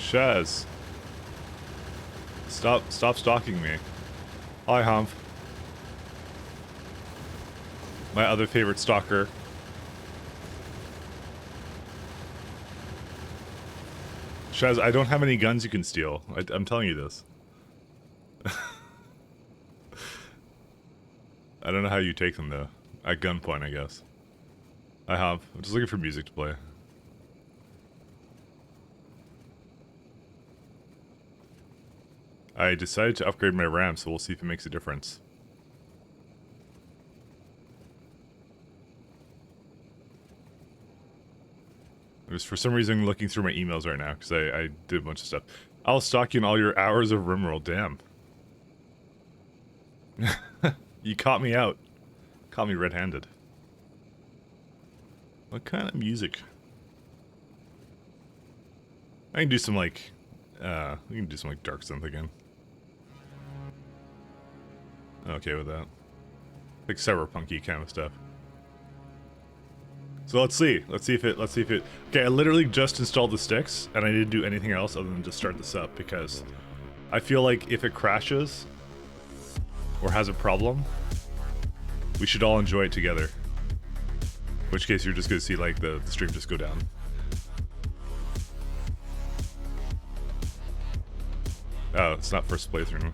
Shaz. Stop stalking me. Hi, Humph. My other favorite stalker. Shaz, I don't have any guns you can steal. I'm telling you this. I don't know how you take them, though. At gunpoint, I guess. I have. I'm just looking for music to play. I decided to upgrade my RAM, so we'll see if it makes a difference. I'm just for some reason looking through my emails right now, because I did a bunch of stuff. I'll stalk you in all your hours of RimRoll, damn. You caught me out. Caught me red-handed. What kind of music? I can do some like, we can do some like dark synth again. Okay with that. Like cyberpunky kind of stuff. So let's see if it, okay, I literally just installed the sticks, and I didn't do anything else other than just start this up, because I feel like if it crashes, or has a problem, we should all enjoy it together. In which case you're just gonna see like the stream just go down. Oh, it's not first playthrough.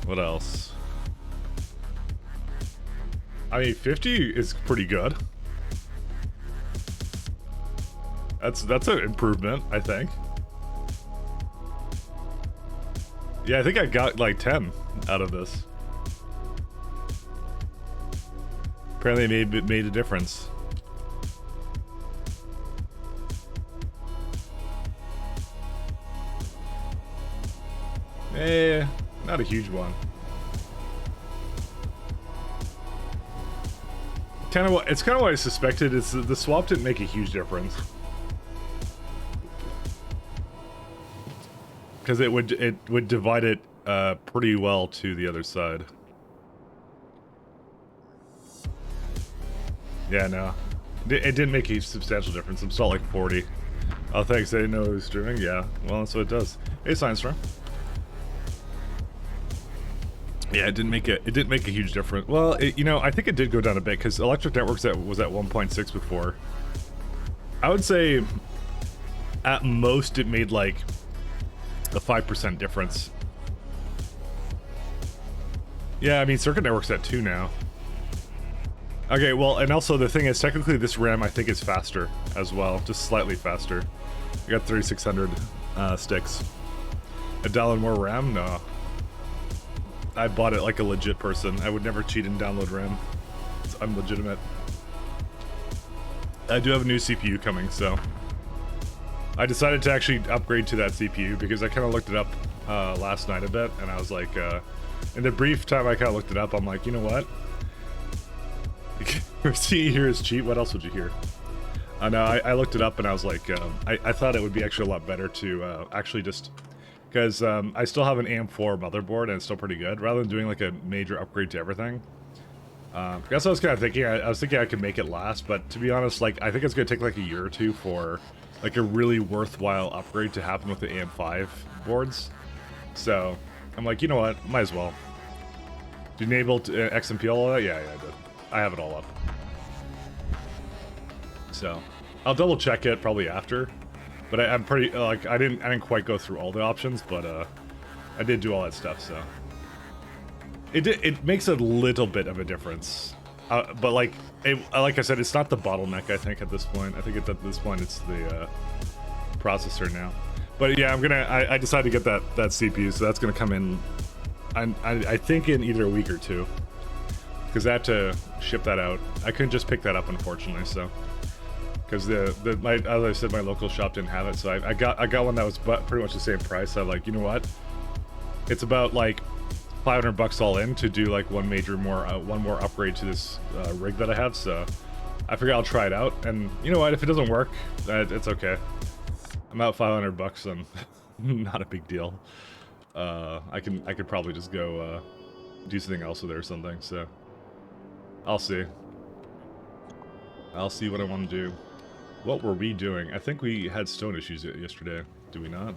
What else? I mean, 50 is pretty good. That's an improvement, I think. Yeah, I think I got like 10 out of this. Apparently it made a difference. Eh, not a huge one. It's kind of what I suspected. It's the swap didn't make a huge difference. Because it would divide it pretty well to the other side. Yeah, no. It didn't make a substantial difference. I'm still at like 40. Oh, thanks. I didn't know it was streaming. Yeah, well, that's what it does. Hey, Science Storm. Yeah, it didn't make a huge difference. Well, you know, I think it did go down a bit because Electric Networks was at 1.6 before. I would say, at most, it made like a 5% difference. Yeah, I mean, Circuit Network's at 2 now. Okay, well, and also the thing is, technically this RAM I think is faster as well, just slightly faster. I got 3600 sticks. $1 more RAM? No. I bought it like a legit person. I would never cheat and download RAM. I'm legitimate. I do have a new CPU coming, so I decided to actually upgrade to that CPU because I kind of looked it up last night a bit, and I was like, in the brief time I kind of looked it up, I'm like, you know what? Seeing here is cheap. What else would you hear? No, I looked it up and I was like, I thought it would be actually a lot better to actually just, because I still have an AM4 motherboard and it's still pretty good, rather than doing like a major upgrade to everything. That's what I was kind of thinking. I was thinking I could make it last, but to be honest, like I think it's gonna take like a year or two for like a really worthwhile upgrade to happen with the AM5 boards. So I'm like, you know what? Might as well. Did you enable XMP all of that? Yeah, I did. I have it all up. So I'll double check it probably after, but I'm pretty like I didn't quite go through all the options, but I did do all that stuff. So it makes a little bit of a difference, but like I said, it's not the bottleneck. I think at this point, at this point it's the processor now. But yeah, I decided to get that CPU, so that's gonna come in. I think in either a week or two. Because I had to ship that out. I couldn't just pick that up, unfortunately. So, because as I said, my local shop didn't have it, so I got one that was pretty much the same price. I'm like, you know what? It's about like $500 all in to do like one more upgrade to this rig that I have. So, I figure I'll try it out. And you know what? If it doesn't work, it's okay. I'm out $500 and not a big deal. I could probably just go do something else with it or something. So I'll see. I'll see what I want to do. What were we doing? I think we had stone issues yesterday. Did we not?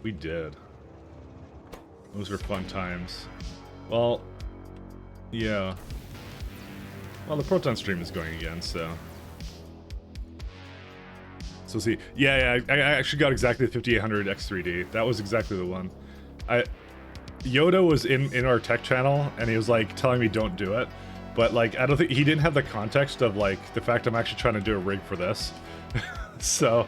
We did. Those were fun times. Well, yeah. Well, the Proton stream is going again, so... So see, yeah, I actually got exactly the 5800 X3D. That was exactly the one. Yoda was in our tech channel, and he was like telling me don't do it, but like I don't think he didn't have the context of like the fact I'm actually trying to do a rig for this. so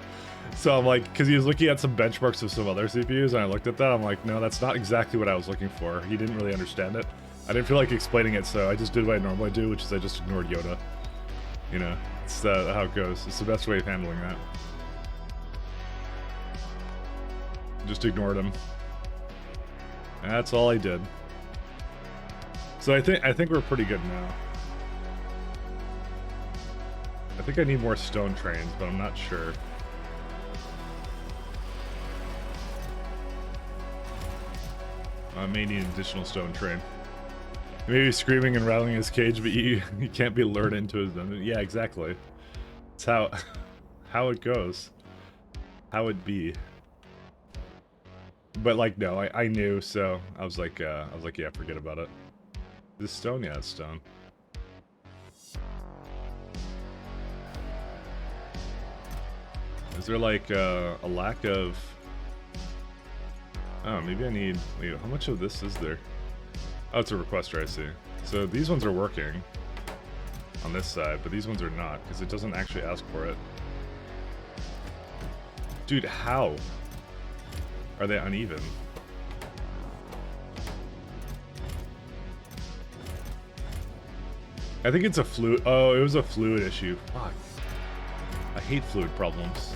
I'm like, because he was looking at some benchmarks of some other CPUs, and I looked at that. I'm like, no, that's not exactly what I was looking for. He didn't really understand it. I didn't feel like explaining it, so I just did what I normally do, which is I just ignored Yoda. You know, it's how it goes. It's the best way of handling that. Just ignored him. That's all I did. So I think we're pretty good now. I think I need more stone trains, but I'm not sure. I may need an additional stone train. Maybe screaming and rattling his cage, but you can't be lured into his dungeon. Yeah, exactly. It's how it goes. How it be. But like, no, I knew, so I was like, yeah, forget about it. Is this stone? Yeah, it's stone. Is there like a lack of... Oh, maybe I need... Wait, how much of this is there? Oh, it's a requester, I see. So these ones are working on this side, but these ones are not, because it doesn't actually ask for it. Dude, how? Are they uneven? I think it's a fluid... Oh, it was a fluid issue. Fuck. I hate fluid problems.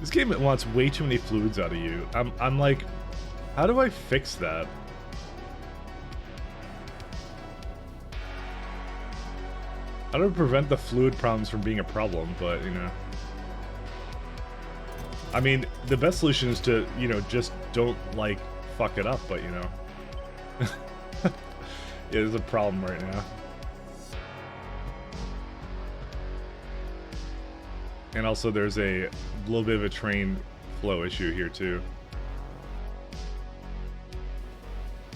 This game wants way too many fluids out of you. I'm like, how do I fix that? How do I prevent the fluid problems from being a problem, but, you know. I mean, the best solution is to, you know, just don't, like, fuck it up, but, you know. It is a problem right now. And also there's a little bit of a train flow issue here, too.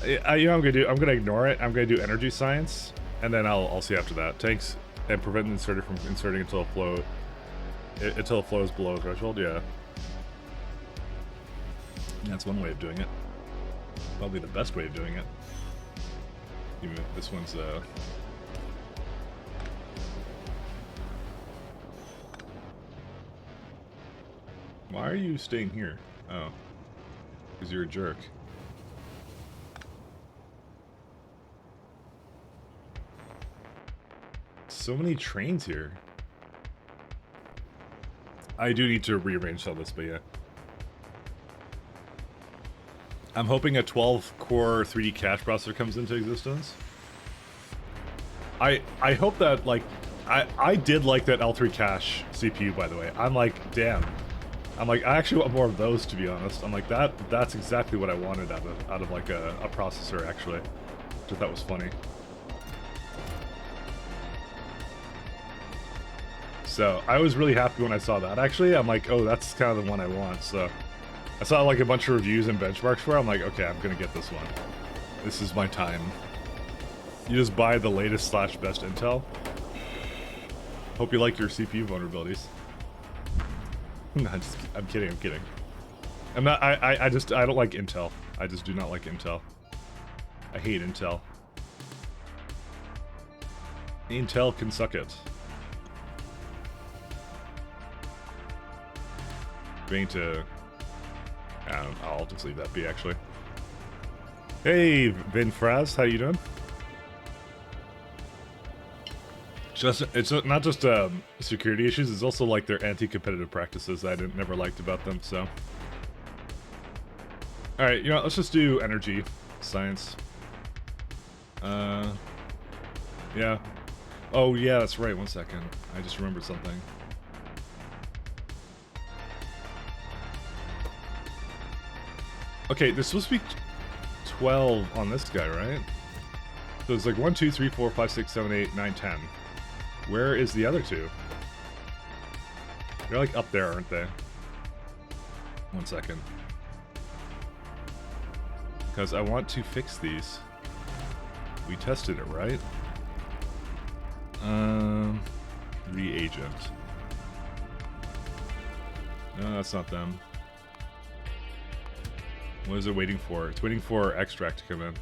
You know what I'm gonna do? I'm gonna ignore it. I'm gonna do energy science, and then I'll see after that. Tanks and prevent the inserter from inserting until it flows below threshold. Yeah, that's one way of doing it. Probably the best way of doing it. Even if this one's Why are you staying here? Oh, because you're a jerk. So many trains here. I do need to rearrange all this, but yeah. I'm hoping a 12-core 3D cache processor comes into existence. I hope that, like, I did like that L3 cache CPU, by the way. I'm like, damn. I'm like, I actually want more of those, to be honest. I'm like, that's exactly what I wanted out of like a processor, actually. Which I thought was funny. So I was really happy when I saw that. Actually, I'm like, oh, that's kind of the one I want. So I saw like a bunch of reviews and benchmarks for it. I'm like, okay, I'm gonna get this one. This is my time. You just buy the latest / best Intel. Hope you like your CPU vulnerabilities. No, I'm kidding. I'm not. I don't like Intel. I just do not like Intel. I hate Intel. Intel can suck it. Going to... I'll just leave that be, actually. Hey, Vin Fraz, how you doing? It's not just security issues, it's also like their anti-competitive practices that I never liked about them, so... Alright, you know, let's just do energy science. Yeah. Oh, yeah, that's right, 1 second. I just remembered something. Okay, there's supposed to be 12 on this guy, right? So it's like 1, 2, 3, 4, 5, 6, 7, 8, 9, 10. Where is the other two? They're like up there, aren't they? 1 second. Because I want to fix these. We tested it, right? Reagent. No, that's not them. What is it waiting for? It's waiting for extract to come in.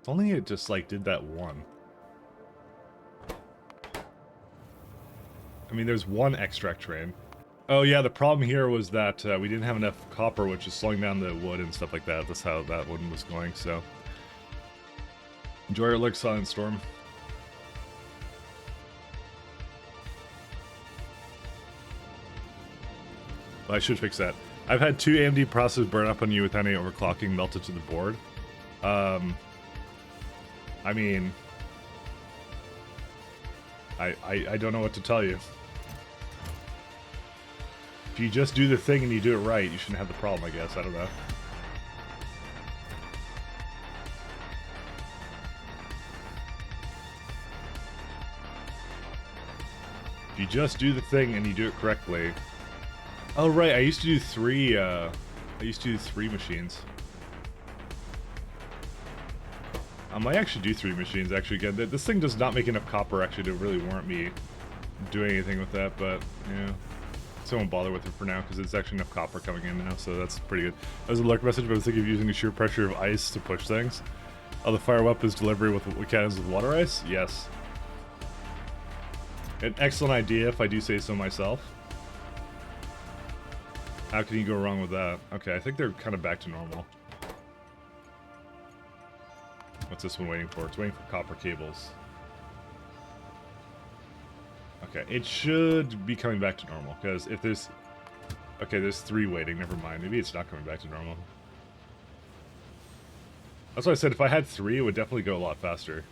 If only it just like did that one. I mean, there's one extract train. Oh yeah, the problem here was that we didn't have enough copper, which is slowing down the wood and stuff like that. That's how that one was going, so. Enjoy your look, Silent Storm. Well, I should fix that. I've had 2 AMD processors burn up on you with any overclocking melted to the board. I mean... I don't know what to tell you. If you just do the thing and you do it right, you shouldn't have the problem, I guess. I don't know. If you just do the thing and you do it correctly... Oh, right, I used to do 3, I used to do 3 machines. I might actually do 3 machines, actually. Again, this thing does not make enough copper, actually, to really warrant me doing anything with that, but, yeah. So I won't bother with it for now, because it's actually enough copper coming in now, so that's pretty good. That was a lurk message, but I was thinking of using the sheer pressure of ice to push things. Oh, the fire weapons delivery with cannons with water ice? Yes. An excellent idea, if I do say so myself. How can you go wrong with that? Okay, I think they're kind of back to normal. What's this one waiting for? It's waiting for copper cables. Okay, it should be coming back to normal, because if there's... Okay, there's 3 waiting, never mind. Maybe it's not coming back to normal. That's why I said if I had 3, it would definitely go a lot faster.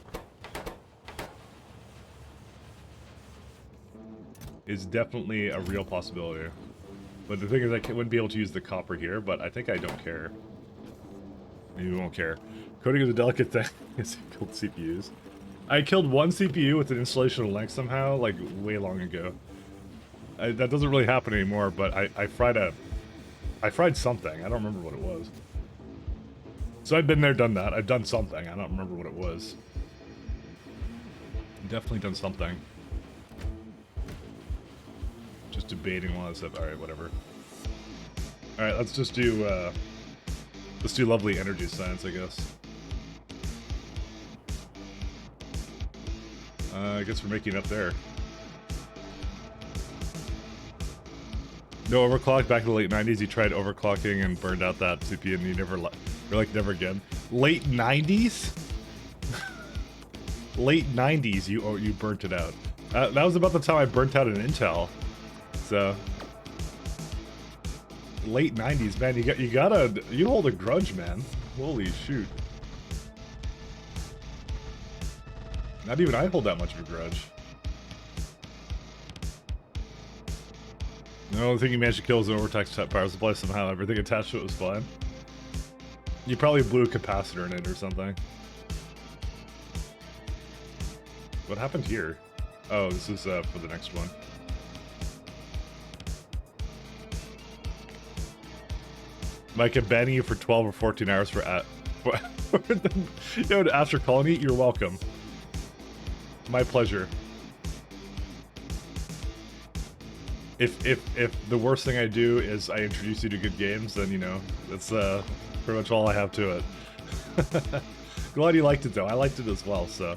It's definitely a real possibility. But the thing is, I wouldn't be able to use the copper here, but I think I don't care. Maybe we won't care. Coding is a delicate thing. It's killed CPUs. I killed 1 CPU with an installation of length somehow, like, way long ago. That doesn't really happen anymore, but I fried something. I don't remember what it was. So I've been there, done that. I've done something. I don't remember what it was. Definitely done something. Just debating all that stuff. Alright, whatever. Alright, let's just do, let's do lovely energy science, I guess. I guess we're making it up there. No overclock. Back in the late 90s, you tried overclocking and burned out that CPU and you never, you're like, never again. Late 90s? Late 90s, you burnt it out. That was about the time I burnt out an Intel. So... Late 90s, man, you hold a grudge, man. Holy shoot. Not even I hold that much of a grudge. The only thing you managed to kill was an overtaxed power supply somehow. Everything attached to it was fine. You probably blew a capacitor in it or something. What happened here? Oh, this is for the next one. Mike, I'm banning you for 12 or 14 hours for after colony. You're welcome. My pleasure. If the worst thing I do is I introduce you to good games, then you know that's pretty much all I have to it. Glad you liked it though. I liked it as well. So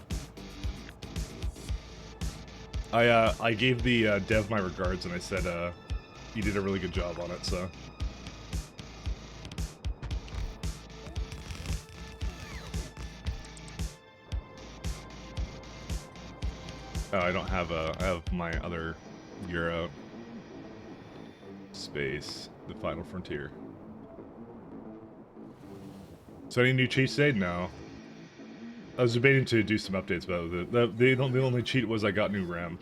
I gave the dev my regards and I said he did a really good job on it. So. Oh, I don't have I have my other gear out. Space, the final frontier. So any new cheats today? No. I was debating to do some updates about it. The only cheat was I got new RAM.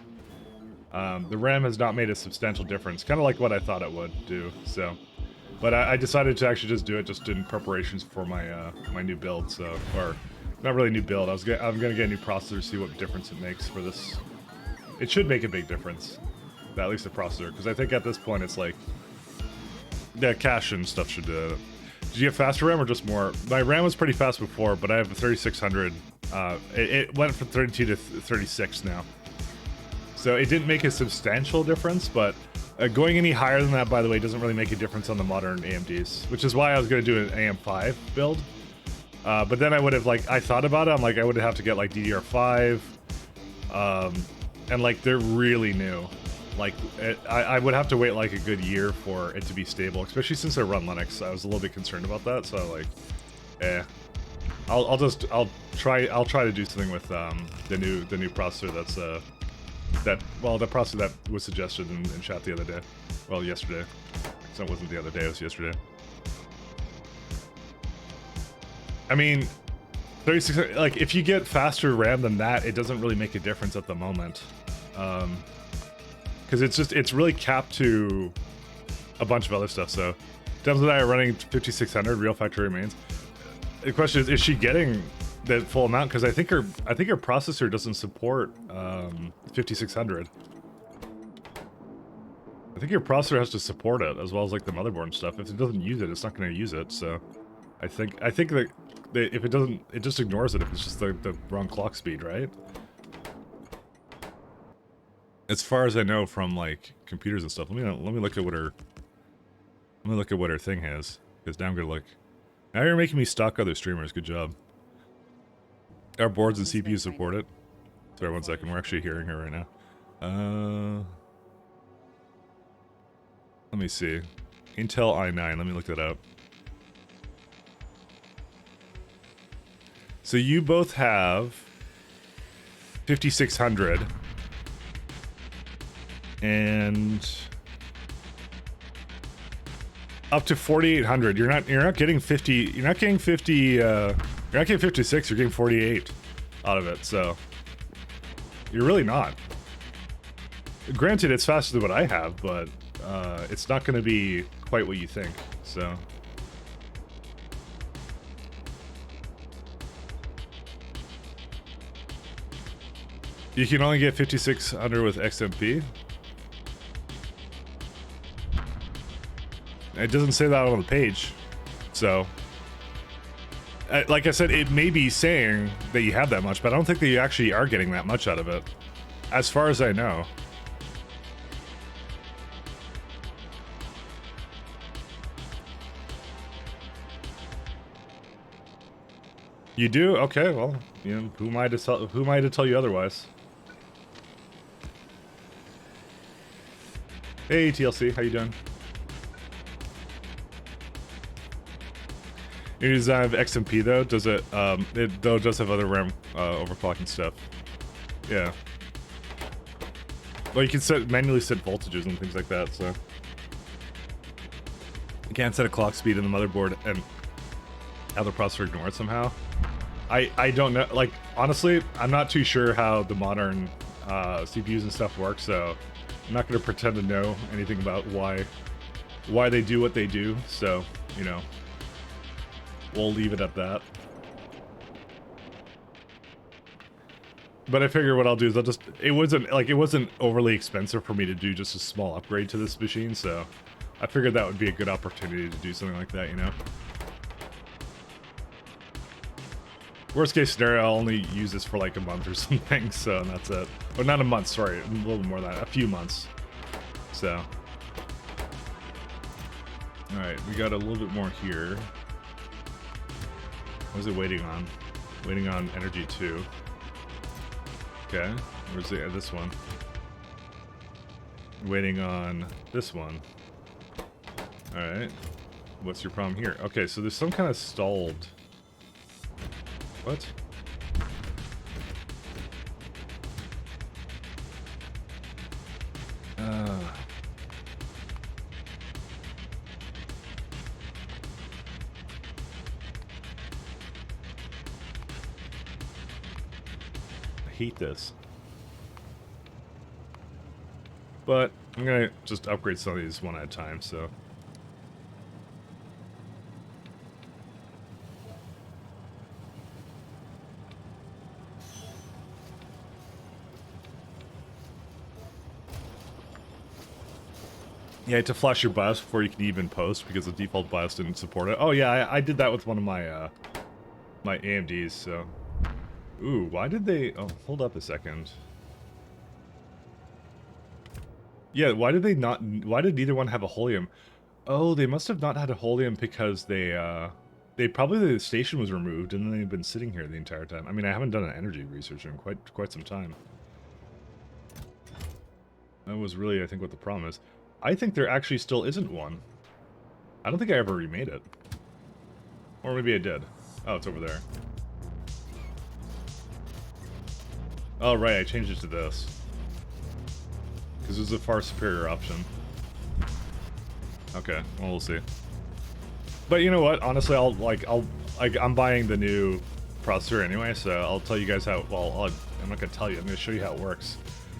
The RAM has not made a substantial difference, kind of like what I thought it would do. So, but I decided to actually just do it just in preparations for my my new build. So, or not really new build. I'm gonna get a new processor, see what difference it makes for this. It should make a big difference, at least the processor, because I think at this point it's like the cache and stuff should. Did you get faster RAM or just more? My RAM was pretty fast before, but I have a 3600. It went from 32 to 36 now. So it didn't make a substantial difference, but going any higher than that, by the way, doesn't really make a difference on the modern AMDs, which is why I was going to do an AM5 build. But then I would have, like, I thought about it, I'm like, I would have to get, like, DDR5, and, like, they're really new. Like, I would have to wait, like, a good year for it to be stable, especially since I run Linux. I was a little bit concerned about that, so, like, I'll try to do something with, the new processor that's, the processor that was suggested in chat the other day. Well, yesterday. So it wasn't the other day, it was yesterday. I mean, 36, like, if you get faster RAM than that, it doesn't really make a difference at the moment. Because it's really capped to a bunch of other stuff, so. Dems and I are running 5600, real factory remains. The question is she getting the full amount? Because I think her processor doesn't support 5600. I think your processor has to support it as well as like the motherboard and stuff. If it doesn't use it, it's not going to use it. So I think that if it doesn't, it just ignores it if it's just the wrong clock speed, right? As far as I know from like computers and stuff. Let me look at what her thing has, because now I'm gonna look. Now you're making me stalk other streamers. Good job. Our boards and CPUs support it. Sorry, 1 second. We're actually hearing her right now. Let me see. Intel i9. Let me look that up. So you both have 5600 and up to 4800. You're not getting 50. You're not getting 50. You're not getting 56. You're getting 48 out of it. So you're really not. Granted, it's faster than what I have, but it's not going to be quite what you think. So. You can only get 5600 with XMP. It doesn't say that on the page, so like I said, it may be saying that you have that much, but I don't think that you actually are getting that much out of it, as far as I know. You do? Okay, well, you know, who am I to tell you otherwise? Hey TLC, how you doing? Your design of XMP though, does it does have other RAM overclocking stuff. Yeah. Well, you can manually set voltages and things like that, so. You can't set a clock speed in the motherboard and have the processor ignore it somehow. I don't know, like, honestly, I'm not too sure how the modern CPUs and stuff work, so I'm not gonna pretend to know anything about why they do what they do, so, you know. We'll leave it at that. But I figure what I'll do is it wasn't overly expensive for me to do just a small upgrade to this machine, so I figured that would be a good opportunity to do something like that, you know? Worst case scenario, I'll only use this for like a month or something, so that's it. Or not a month, sorry, a little more than that, a few months. So. Alright, we got a little bit more here. What is it waiting on? Waiting on energy 2. Okay, where's this one? Waiting on this one. Alright. What's your problem here? Okay, so there's some kind of stalled. What? I hate this. But I'm gonna just upgrade some of these one at a time, so. Yeah, you had to flash your BIOS before you can even post because the default BIOS didn't support it. Oh yeah, I did that with one of my my AMDs, so. Ooh, why did they... Oh, hold up a second. Yeah, why did they not... Why did neither one have a holium? Oh, they must have not had a holium because they probably... The station was removed and then they've been sitting here the entire time. I mean, I haven't done an energy research in quite some time. That was really, I think, what the problem is. I think there actually still isn't one. I don't think I ever remade it. Or maybe I did. Oh, it's over there. Oh, right, I changed it to this. Because it was a far superior option. Okay, well, we'll see. But you know what? Honestly, I'm buying the new processor anyway, so I'll tell you guys how, well, I'm not going to tell you, I'm going to show you how it works.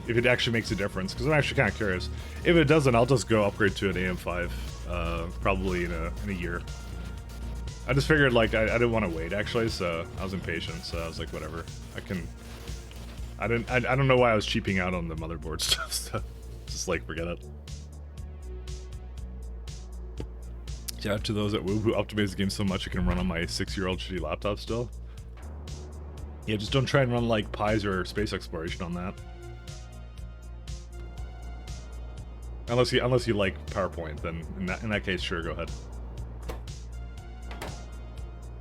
If it actually makes a difference, because I'm actually kind of curious. If it doesn't, I'll just go upgrade to an AM5, probably in a year. I just figured, like, I didn't want to wait, actually, so I was impatient, so I was like, whatever. I don't know why I was cheaping out on the motherboard stuff, so just, like, forget it. Yeah, to those at Woo who optimize the game so much it can run on my 6-year-old shitty laptop still. Yeah, just don't try and run, like, Pies or Space Exploration on that. Unless you like PowerPoint, then in that case, sure, go ahead.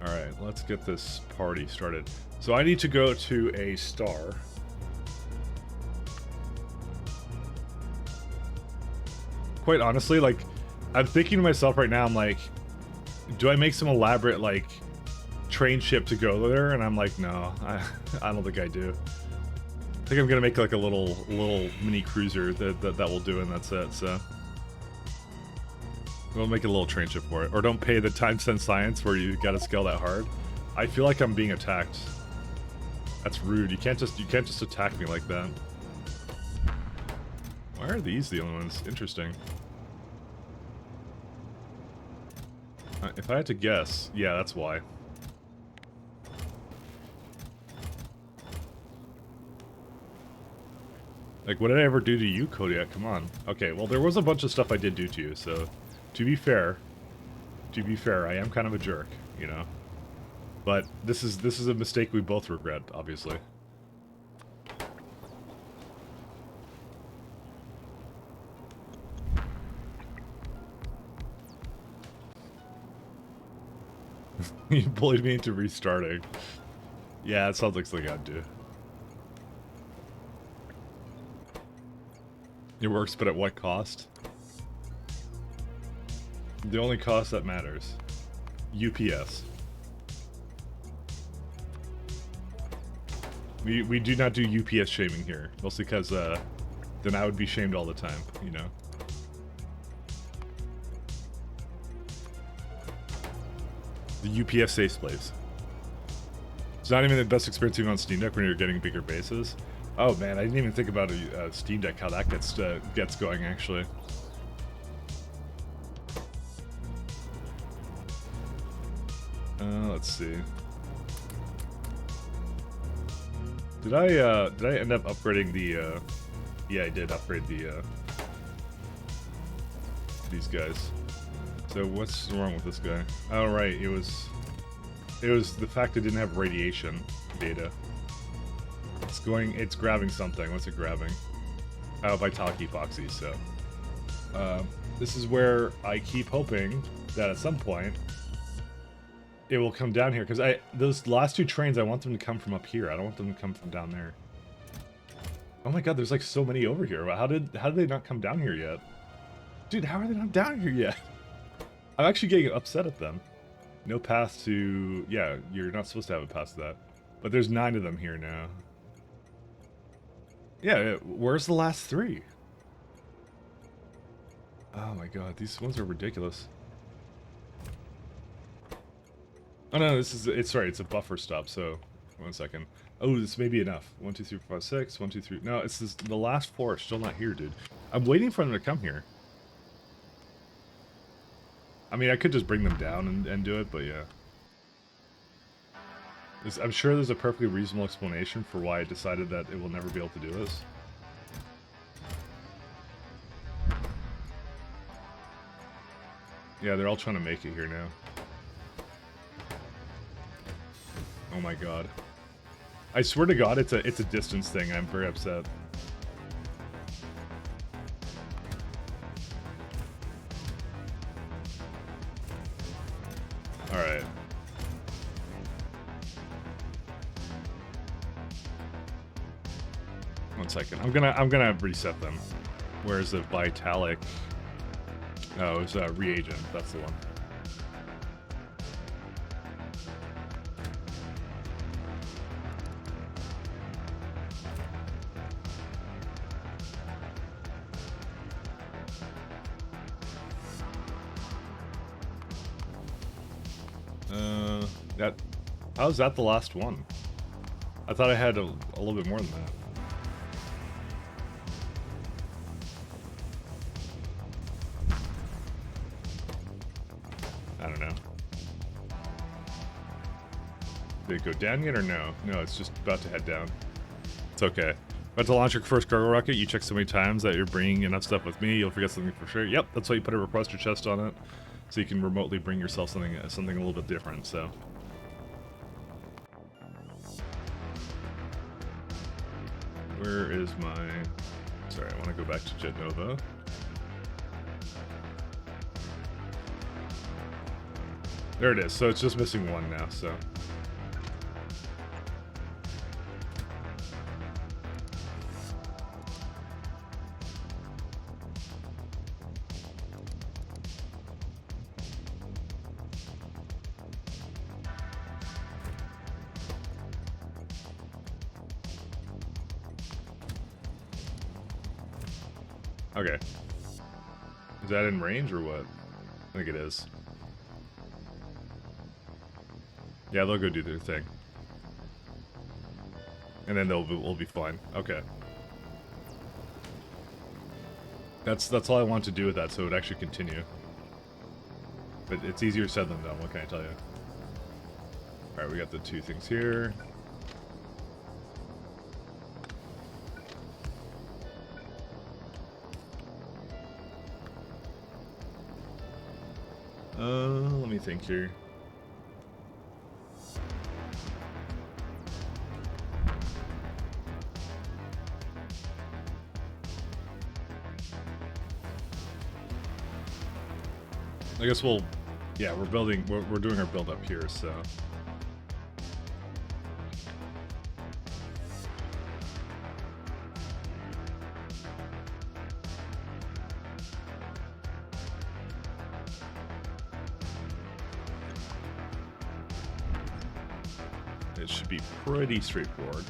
All right, let's get this party started. So I need to go to a star. Quite honestly, like, I'm thinking to myself right now, I'm like, do I make some elaborate, like, train ship to go there? And I'm like, no, I don't think I do. I think I'm gonna make like a little mini cruiser that will do, and that's it. So we'll make a little train ship for it, or don't pay the time spent science where you gotta scale that hard. I feel like I'm being attacked. That's rude. You can't just attack me like that. Why are these the only ones? Interesting. If I had to guess, yeah, that's why. Like, what did I ever do to you, Kodiak? Come on. Okay, well, there was a bunch of stuff I did do to you, so... To be fair, I am kind of a jerk, you know? But this is a mistake we both regret, obviously. You bullied me into restarting. Yeah, it sounds like something I'd do. It works, but at what cost? The only cost that matters. UPS. We do not do UPS shaming here. Mostly because, then I would be shamed all the time, you know? The UPS safe place. It's not even the best experience even on Steam Deck when you're getting bigger bases. Oh man, I didn't even think about a Steam Deck, how that gets going, actually. Let's see. Did I end up upgrading the, yeah, I did upgrade the, these guys. So what's wrong with this guy? Oh right, it was the fact it didn't have radiation data. It's grabbing something. What's it grabbing? Oh, Vitalik epoxy, so. This is where I keep hoping that at some point it will come down here, because those last two trains, I want them to come from up here. I don't want them to come from down there. Oh my god, there's like so many over here. How did they not come down here yet? Dude, how are they not down here yet? I'm actually getting upset at them. No path to... Yeah, you're not supposed to have a path to that. But there's 9 of them here now. Yeah, where's the last 3? Oh my god, these ones are ridiculous. Oh no, it's right, it's a buffer stop, so... 1 second. Oh, this may be enough. 1, 2, 3, 4, 5, 6, 1, 2, 3... No, it's the last 4 are still not here, dude. I'm waiting for them to come here. I mean, I could just bring them down and do it, but yeah. I'm sure there's a perfectly reasonable explanation for why I decided that it will never be able to do this. Yeah, they're all trying to make it here now. Oh my god. I swear to god, it's a distance thing. I'm very upset. Alright. One second. I'm gonna reset them. Where's the Vitalic? Oh, it's a reagent. That's the one. How's that the last one? I thought I had a little bit more than that. I don't know. Did it go down yet or no? No, it's just about to head down. It's okay. About to launch your first cargo rocket, you check so many times that you're bringing enough stuff with me, you'll forget something for sure. Yep, that's why you put a requester chest on it, so you can remotely bring yourself something a little bit different, so. Where is my... Sorry, I want to go back to Jet Nova. There it is, so it's just missing one now, so. Okay. Is that in range or what? I think it is. Yeah, they'll go do their thing. And then we'll be fine. Okay. That's all I want to do with that, so it would actually continue. But it's easier said than done, what can I tell you? Alright, we got the two things here. Let me think here. I guess we'll, yeah, we're doing our build up here, so. It should be pretty straightforward.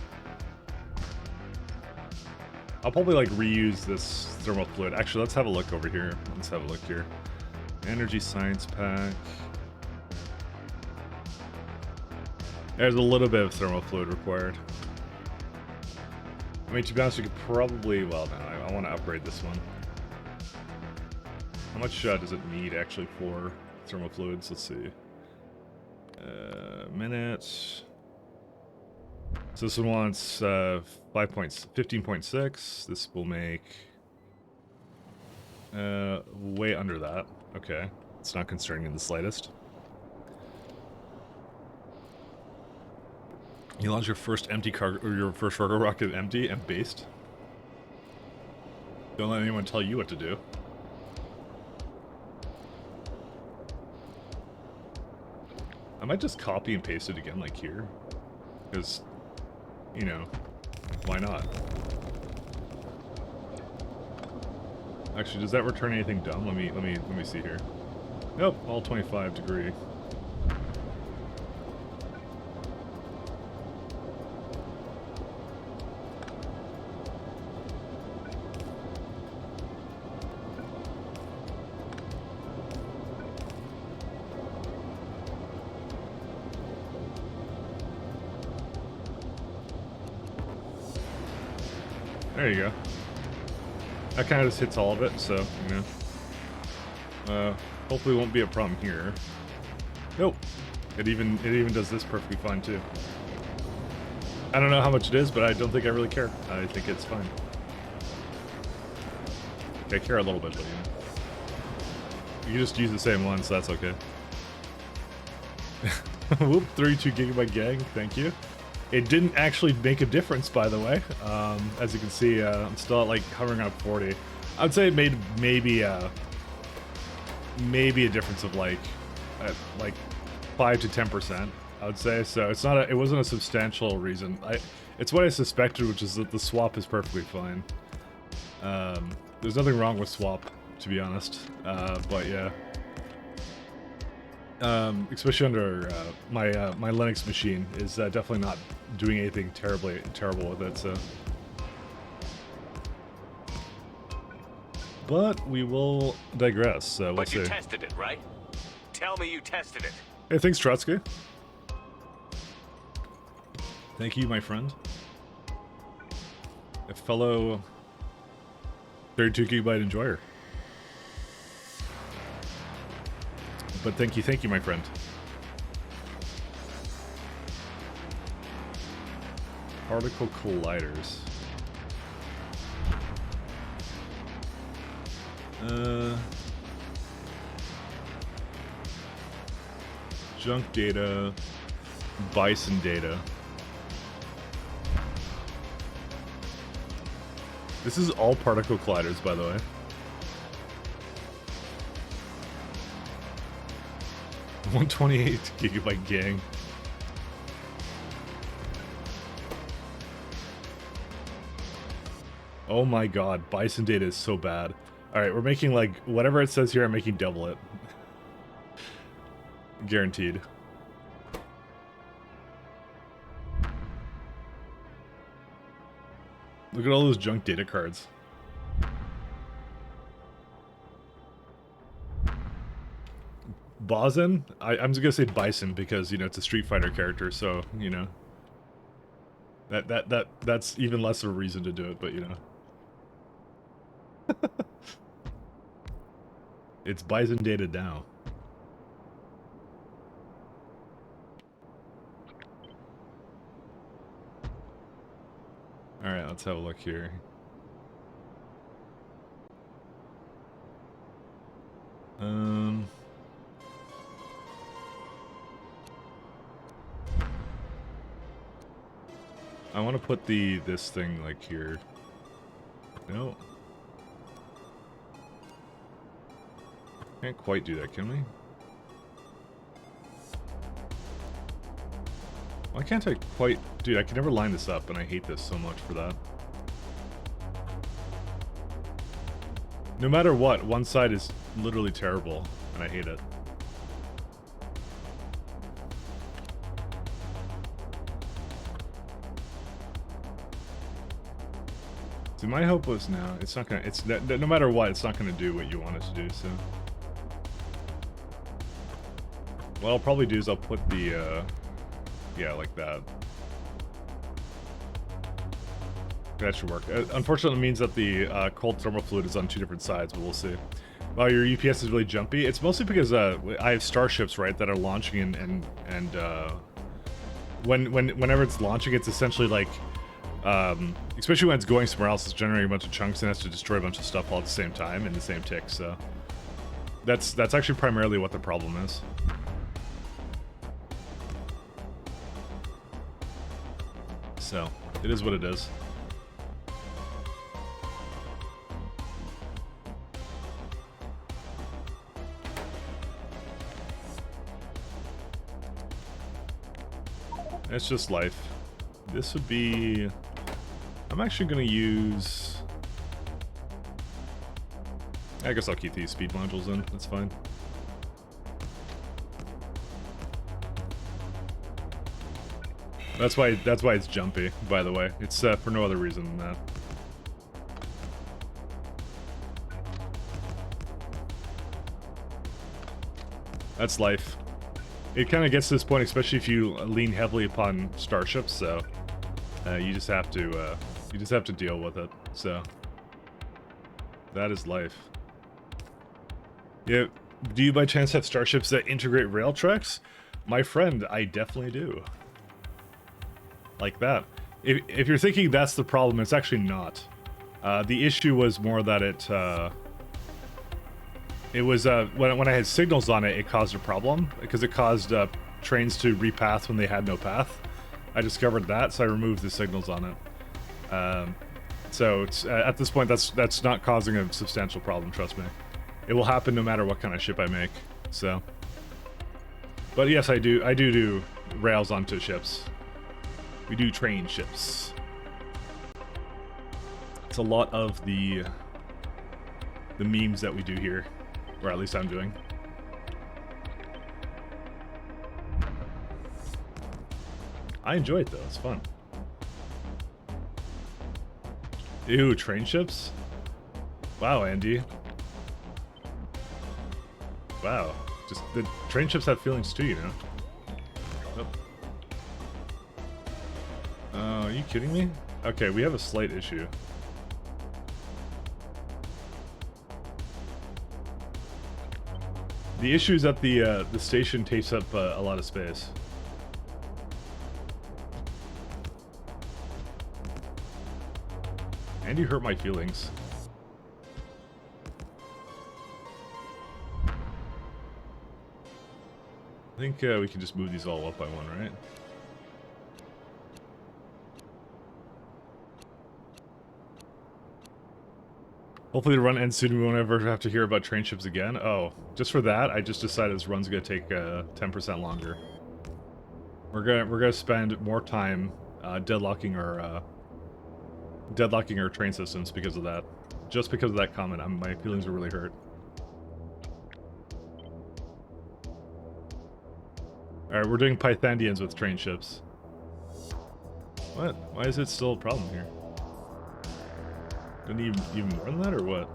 I'll probably like reuse this thermal fluid. Actually, let's have a look over here. Let's have a look here. Energy science pack. There's a little bit of thermal fluid required. I mean, to be honest, we could probably, well, no, I want to upgrade this one. How much does it need actually for thermal fluids? Let's see. Minutes. So this one wants 15.6. This will make way under that. Okay, it's not concerning in the slightest. You launch your first empty cargo, or your first cargo rocket empty and based. Don't let anyone tell you what to do. I might just copy and paste it again, like here, because, you know, why not? Actually, does that return anything dumb? Let me see here. Nope, all 25 degree. There you go. That kind of just hits all of it, so, you know. Hopefully it won't be a problem here. Nope. It even does this perfectly fine, too. I don't know how much it is, but I don't think I really care. I think it's fine. I care a little bit, but, you know. You can just use the same one, so that's okay. Whoop, 32 gigabyte gang, thank you. It didn't actually make a difference, by the way. As you can see, I'm still at, like, hovering on 40. I would say it made maybe a difference of, like 5 to 10%, I would say. So it's not it wasn't a substantial reason. It's what I suspected, which is that the swap is perfectly fine. There's nothing wrong with swap, to be honest. But yeah. Especially under my Linux machine is definitely not doing anything terrible with it. So, but we will digress. So but you tested it, right? Tell me you tested it. Hey, thanks, Trotsky. Thank you, my friend. A fellow 32 gigabyte enjoyer. But thank you, my friend. Particle colliders. Junk data, bison data. This is all particle colliders, by the way. 128 gigabyte gang. Oh my god, bison data is so bad. Alright, we're making like, whatever it says here, I'm making double it. Guaranteed. Look at all those junk data cards. Bosin? I'm just gonna say Bison because, you know, it's a Street Fighter character, so, you know. That's even less of a reason to do it, but, you know. It's Bison data now. Alright, let's have a look here. I want to put this thing like here. No. Can't quite do that, can we? Why can't I quite... Dude, I can never line this up, and I hate this so much for that. No matter what, one side is literally terrible, and I hate it. See, my hope was no, it's not gonna, no matter what, it's not gonna do what you want it to do, so. What I'll probably do is I'll put the, yeah, like that. That should work. Unfortunately, it means that the cold thermal fluid is on two different sides, but we'll see. Wow, your UPS is really jumpy. It's mostly because I have starships, right, that are launching and whenever it's launching, it's essentially like, especially when it's going somewhere else, it's generating a bunch of chunks and has to destroy a bunch of stuff all at the same time in the same tick. So that's actually primarily what the problem is. So it is what it is. It's just life. This would be... I'm actually going to use... I guess I'll keep these speed modules in. That's fine. That's why it's jumpy, by the way. It's for no other reason than that. That's life. It kind of gets to this point, especially if you lean heavily upon starships. So you just have to deal with it. So That is life. Yeah. Do you by chance have starships that integrate rail tracks? My friend, I definitely do. Like that. If you're thinking that's the problem, it's actually not. The issue was more that it was when I had signals on it, it caused a problem because it caused trains to repath when they had no path. I discovered that, so I removed the signals on it. So it's, at this point, that's not causing a substantial problem. Trust me, it will happen no matter what kind of ship I make. So, but yes, I do rails onto ships. We do train ships. It's a lot of the memes that we do here, or at least I'm doing. I enjoy it though, it's fun. Ew, train ships? Wow, Andy. Wow, just the train ships have feelings too, you know? Oh, are you kidding me? Okay, we have a slight issue. The issue is that the station takes up a lot of space. And you hurt my feelings. I think we can just move these all up by one, right? Hopefully the run ends soon. We won't ever have to hear about train ships again. Oh, just for that, I just decided this run's gonna take 10% longer. We're gonna spend more time deadlocking our train systems because of that. Just because of that comment, my feelings are really hurt. All right, we're doing Pythandians with train ships. What? Why is it still a problem here? Do you need even more than that, or what?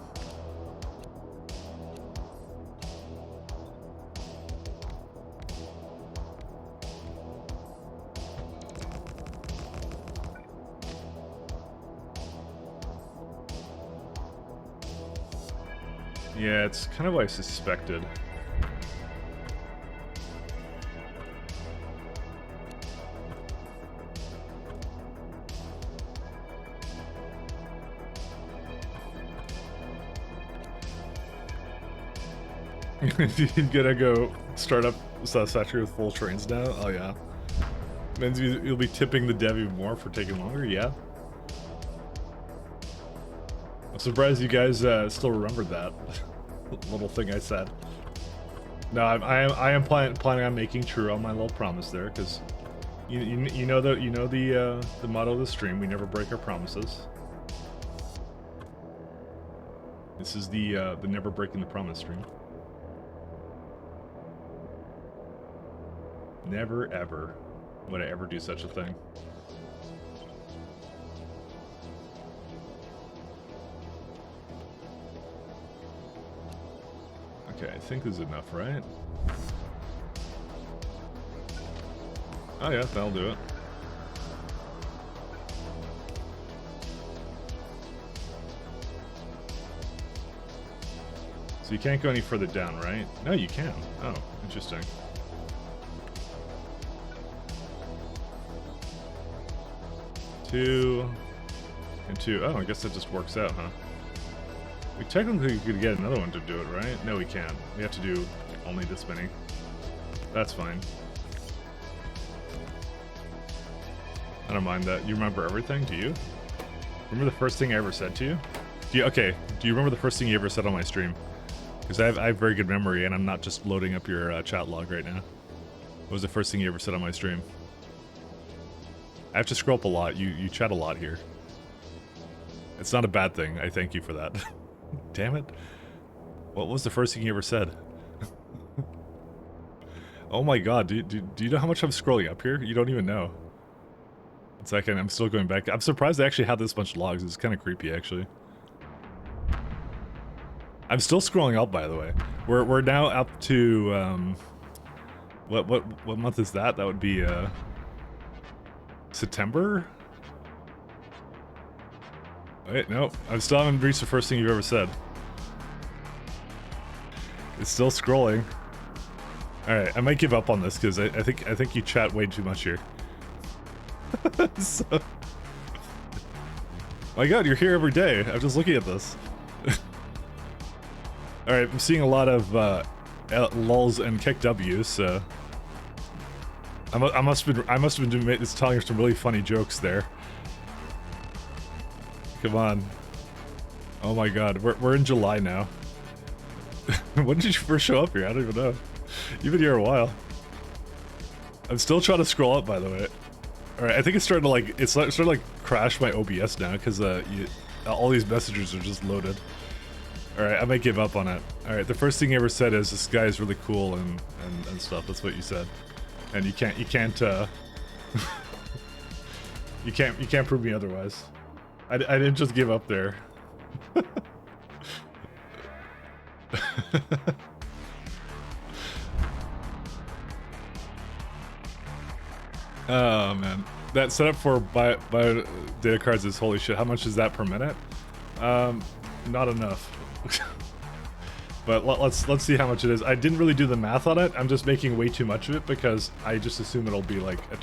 Yeah, it's kind of what I suspected. You're gonna go start up Factorio with full trains now? Oh yeah. Means you'll be tipping the dev even more for taking longer? Yeah. I'm surprised you guys still remembered that little thing I said. No, I am planning on making true on my little promise there, because you know the motto of the stream: we never break our promises. This is the never breaking the promise stream. Never ever would I ever do such a thing. Okay, I think this is enough, right? Oh yeah, that'll do it. So you can't go any further down, right? No, you can. Oh, interesting. Two and two. Oh, I guess that just works out, huh? We technically could get another one to do it, right? No, we can't. We have to do only this many. That's fine. I don't mind that. You remember everything? Do you? Remember the first thing I ever said to you? Do you remember the first thing you ever said on my stream? Because I have very good memory, and I'm not just loading up your chat log right now. What was the first thing you ever said on my stream? I have to scroll up a lot. You chat a lot here. It's not a bad thing. I thank you for that. Damn it. What was the first thing you ever said? Oh my god, do you know how much I'm scrolling up here? You don't even know. One second, I'm still going back. I'm surprised I actually have this bunch of logs. It's kind of creepy, actually. I'm still scrolling up, by the way. We're now up to what month is that? That would be September? Wait, no. I still haven't reached the first thing you've ever said. It's still scrolling. All right, I might give up on this because I think you chat way too much here. So, my God, you're here every day. I'm just looking at this. All right, I'm seeing a lot of lulls and kick W's. So I must have been doing telling some really funny jokes there. Come on. Oh my God, we're in July now. When did you first show up here? I don't even know. You've been here a while. I'm still trying to scroll up, by the way. All right, I think it's starting to like crash my OBS now because all these messages are just loaded. All right, I might give up on it. All right, the first thing you ever said is this guy is really cool and stuff. That's what you said, and you can't you can't prove me otherwise. I didn't just give up there. Oh man, that setup for bio data cards is holy shit. How much is that per minute? Not enough. But let's see how much it is. I didn't really do the math on it. I'm just making way too much of it because I just assume it'll be like a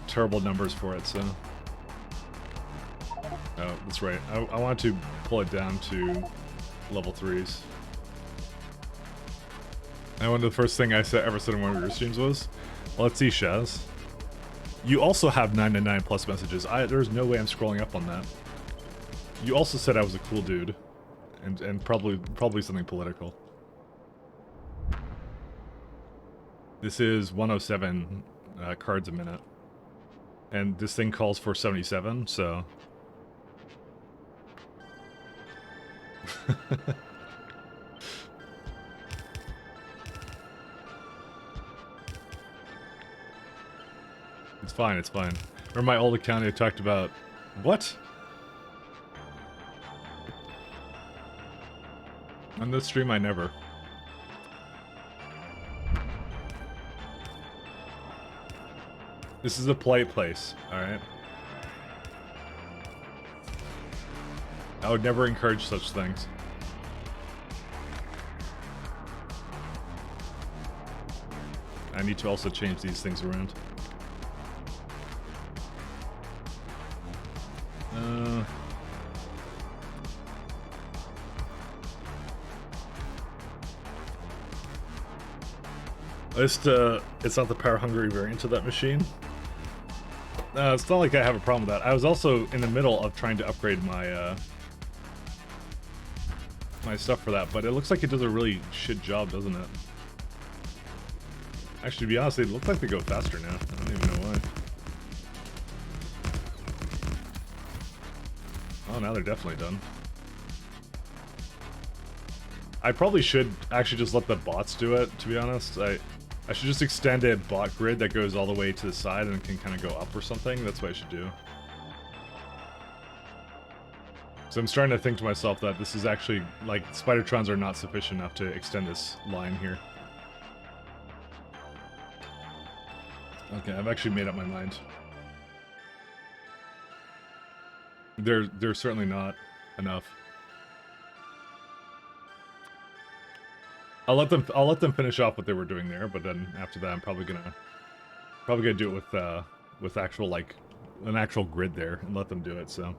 terrible numbers for it. So, oh, that's right. I want to pull it down to level 3s. And one of the first thing I ever said in one of your streams was, well, let's see, Shaz. You also have 999 plus messages. There's no way I'm scrolling up on that. You also said I was a cool dude, and probably something political. This is 107 cards a minute, and this thing calls for 77. So. It's fine, it's fine. Remember my old account I talked about... What? On this stream, I never. This is a polite place, alright? I would never encourage such things. I need to also change these things around. It's not the power hungry variant of that machine. It's not like I have a problem with that. I was also in the middle of trying to upgrade my my stuff for that, but it looks like it does a really shit job, doesn't it? Actually, to be honest, they look like they go faster now. I don't even know why. Oh, now they're definitely done. I probably should actually just let the bots do it, to be honest. I should just extend a bot grid that goes all the way to the side and can kind of go up or something. That's what I should do. So I'm starting to think to myself that this is actually, like, Spidertrons are not sufficient enough to extend this line here. Okay, I've actually made up my mind. They're certainly not enough. I'll let them finish off what they were doing there, but then after that, I'm probably gonna do it with actual, like, an actual grid there and let them do it. So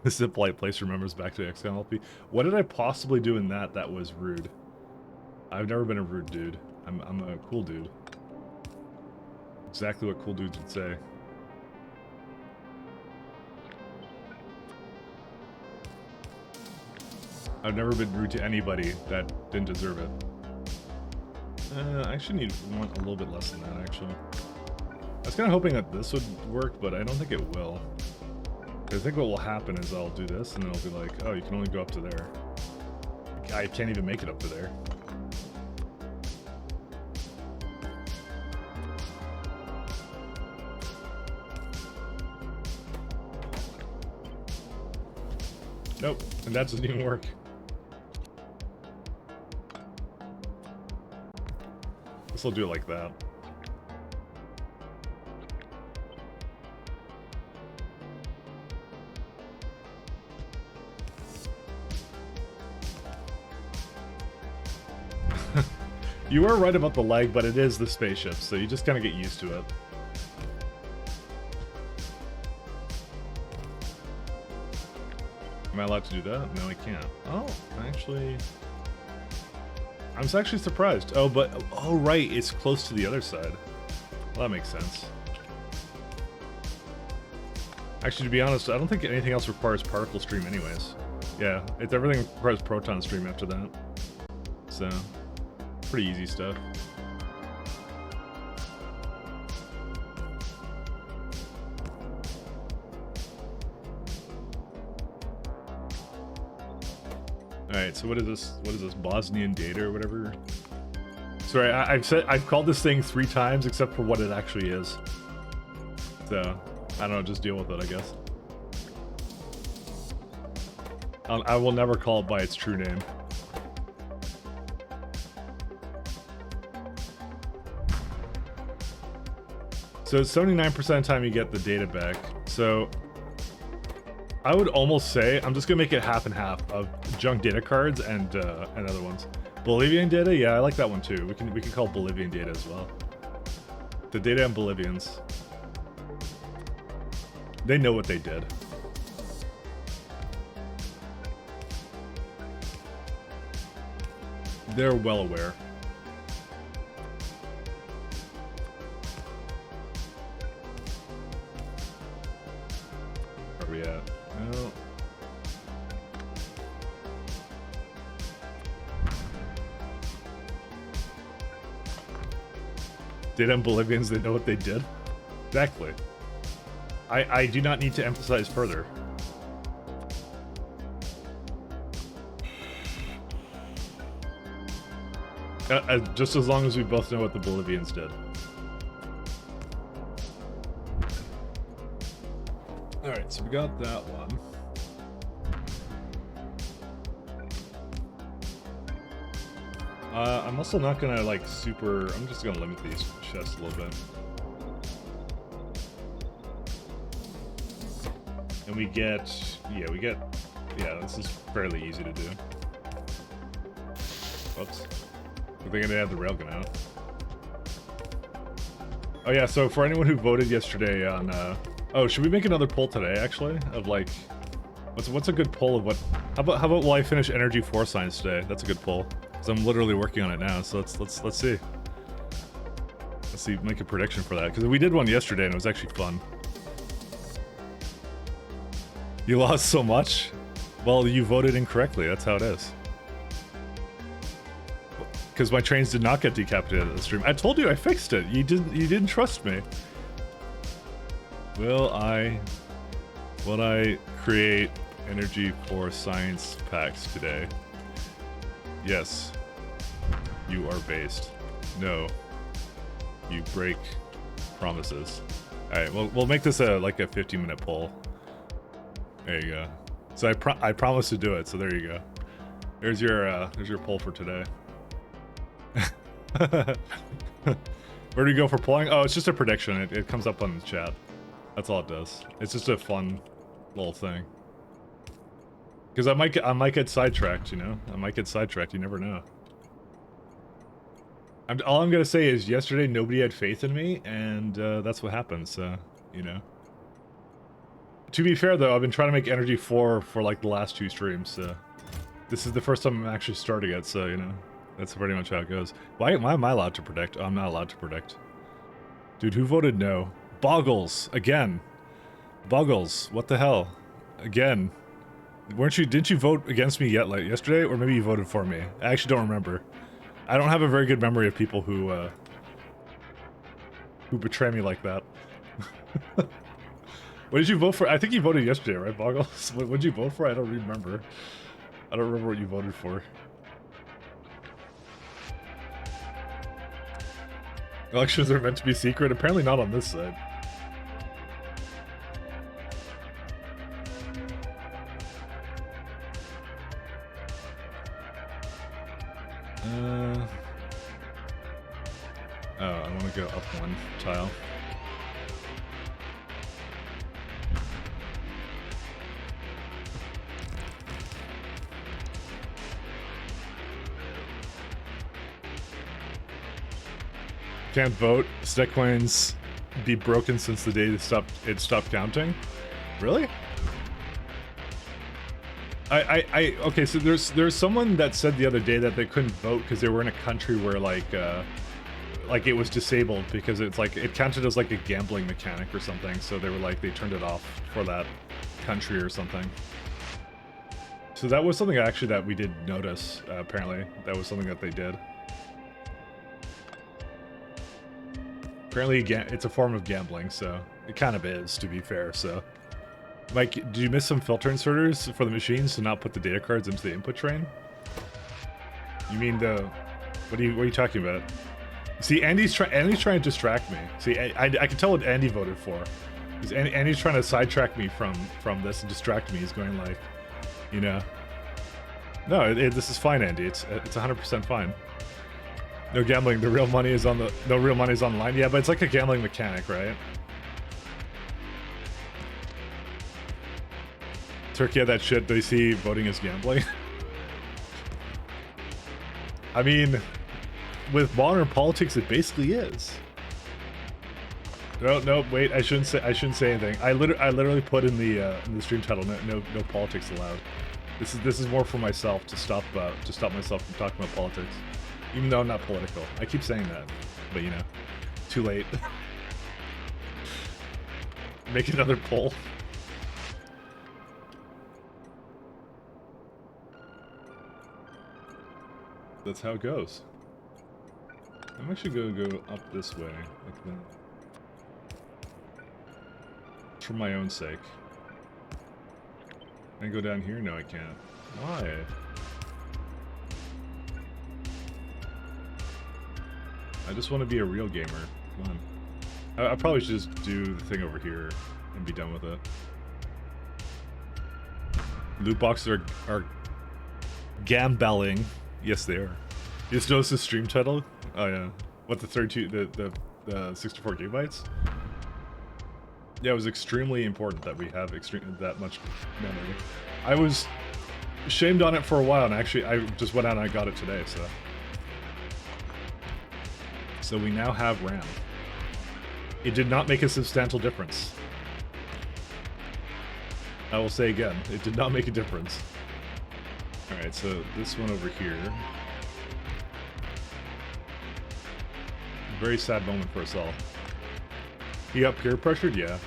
this is a polite place. Remembers back to XLP. What did I possibly do in that was rude? I've never been a rude dude. I'm a cool dude. Exactly what cool dudes would say. I've never been rude to anybody that didn't deserve it. I actually want a little bit less than that, actually. I was kind of hoping that this would work, but I don't think it will. I think what will happen is I'll do this, and then it'll be like, oh, you can only go up to there. I can't even make it up to there. Nope, and that doesn't even work. This will do it like that. You were right about the lag, but it is the spaceship, so you just kind of get used to it. Am I allowed to do that? No, I can't. Oh, actually... I'm actually surprised. Oh, but... Oh, right, it's close to the other side. Well, that makes sense. Actually, to be honest, I don't think anything else requires particle stream anyways. Yeah, everything requires proton stream after that. So... Pretty easy stuff. Alright, so what is this? What is this? Bosnian data or whatever? Sorry, I've called this thing 3 times except for what it actually is. So, I don't know, just deal with it, I guess. I will never call it by its true name. So 79% of the time you get the data back. So I would almost say I'm just gonna make it half and half of junk data cards and other ones. Bolivian data, yeah, I like that one too. We can call Bolivian data as well. The data and Bolivians. They know what they did. They're well aware. Where are we at? Well, data and Bolivians, they know what they did. Exactly. I do not need to emphasize further. Just as long as we both know what the Bolivians did. Alright, so we got that one. I'm also not gonna like I'm just gonna limit these chests a little bit. And we get, yeah, this is fairly easy to do. Whoops. Good thing I didn't have the railgun out. Oh yeah, so for anyone who voted yesterday on, oh, should we make another poll today, actually? Of like, what's a good poll of what, how about will I finish Energy 4 Science today? That's a good poll. Because I'm literally working on it now, so let's see. Let's see, make a prediction for that. Because we did one yesterday and it was actually fun. You lost so much? Well, you voted incorrectly, that's how it is. Because my trains did not get decapitated at the stream. I told you I fixed it. You didn't trust me. Will I create Energy for Science packs today? Yes. You are based. No. You break promises. Alright, we'll make this like a 15-minute poll. There you go. So I promised to do it, so there you go. There's your poll for today. Where do you go for polling? Oh, it's just a prediction. It comes up on the chat. That's all it does. It's just a fun little thing. Because I might get sidetracked, you know? I might get sidetracked, you never know. All I'm gonna say is yesterday nobody had faith in me, and that's what happened, so, you know. To be fair though, I've been trying to make Energy 4 for like the last 2 streams, so... This is the first time I'm actually starting it, so, you know. That's pretty much how it goes. Why am I allowed to predict? Oh, I'm not allowed to predict. Dude, who voted no? Boggles! Again! Boggles, what the hell? Again. Didn't you vote against me yet, like yesterday? Or maybe you voted for me? I actually don't remember. I don't have a very good memory of people who betray me like that. What did you vote for? I think you voted yesterday, right, Boggles? What did you vote for? I don't remember. I don't remember what you voted for. Elections are meant to be secret? Apparently not on this side. Oh, I want to go up 1 tile. Can't vote. Stack coins be broken since the day it stopped counting. Really? Okay, so there's someone that said the other day that they couldn't vote because they were in a country where like it was disabled because it's like it counted as like a gambling mechanic or something, so they were like they turned it off for that country or something. So that was something actually that we did notice. Apparently that was something that they did. Apparently it's a form of gambling, so it kind of is, to be fair. So Mike, did you miss some filter inserters for the machines to not put the data cards into the input train? You mean the... What are you talking about? See, Andy's trying to distract me. See, I can tell what Andy voted for. Because Andy's trying to sidetrack me from this and distract me. He's going like, you know... No, this is fine, Andy. It's 100% fine. No gambling. The real money is on the... No real money is online. Yeah, but it's like a gambling mechanic, right? Turkey had that shit. They see voting as gambling. I mean, with modern politics, it basically is. No, wait. I shouldn't say anything. I literally put in the stream title. No politics allowed. This is more for myself to stop myself from talking about politics, even though I'm not political. I keep saying that, but you know, too late. Make another poll. That's how it goes. I'm actually gonna go up this way, like that. For my own sake. Can I go down here? No, I can't. Why? I just want to be a real gamer. Come on. I probably should just do the thing over here and be done with it. Loot boxes are gambling. Yes, they are. You just noticed the stream title? Oh yeah. What, the 32, the 64 gigabytes? Yeah, it was extremely important that we have that much memory. I was shamed on it for a while, and actually I just went out and I got it today, so. So we now have RAM. It did not make a substantial difference. I will say again, it did not make a difference. Alright, so this one over here. Very sad moment for us all. He got peer pressured? Yeah.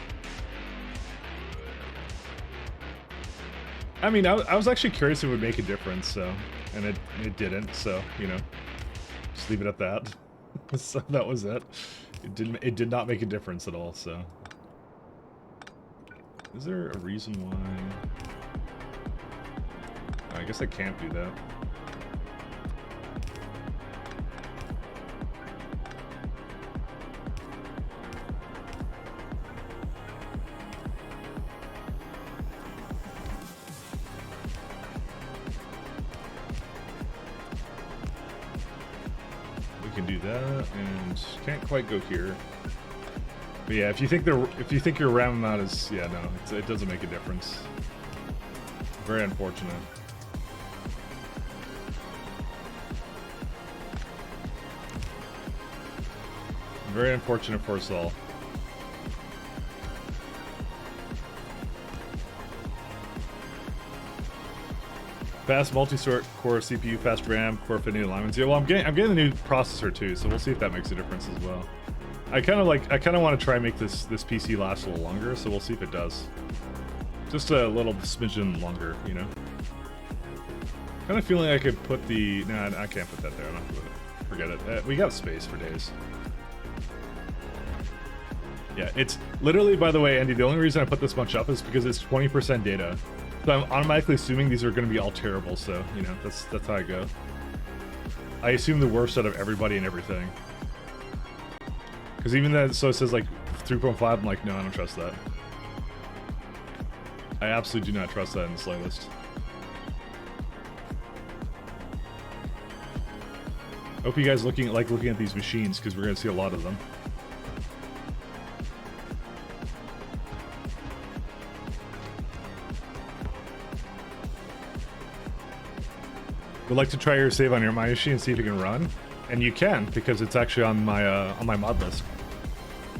I mean, I was actually curious if it would make a difference, so... And it didn't, so, you know. Just leave it at that. So that was it. It did not make a difference at all, so... Is there a reason why... I guess I can't do that. We can do that, and can't quite go here. But yeah, if you think your RAM amount is, yeah, no, it doesn't make a difference. Very unfortunate. Very unfortunate for us all. Fast multi-core CPU, fast RAM, core affinity alignments. Yeah, well, I'm getting the new processor too, so we'll see if that makes a difference as well. I kind of want to try and make this PC last a little longer, so we'll see if it does. Just a little smidgen longer, you know. Kind of feeling I could put the... Nah, I can't put that there. I'm not gonna forget it. We got space for days. Yeah, it's literally, by the way, Andy, the only reason I put this much up is because it's 20% data. So I'm automatically assuming these are going to be all terrible, so, you know, that's how I go. I assume the worst out of everybody and everything. Because even then, so it says, like, 3.5, I'm like, no, I don't trust that. I absolutely do not trust that in the slightest. I hope you guys looking at these machines, because we're going to see a lot of them. Would like to try your save on my machine and see if it can run? And you can, because it's actually on my mod list.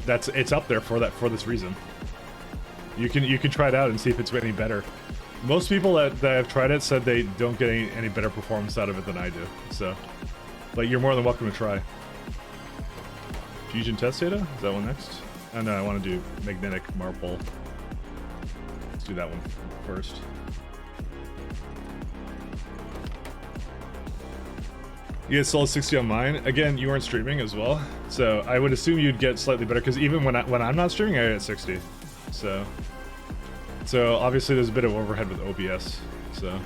It's up there for this reason. You can try it out and see if it's any better. Most people that have tried it said they don't get any better performance out of it than I do. So, but you're more than welcome to try. Fusion test data? Is that one next? Oh no, I want to do magnetic marble. Let's do that one first. You get solid 60 on mine. Again, you weren't streaming as well, so I would assume you'd get slightly better, because even when I'm not streaming, I get 60. So obviously there's a bit of overhead with OBS, so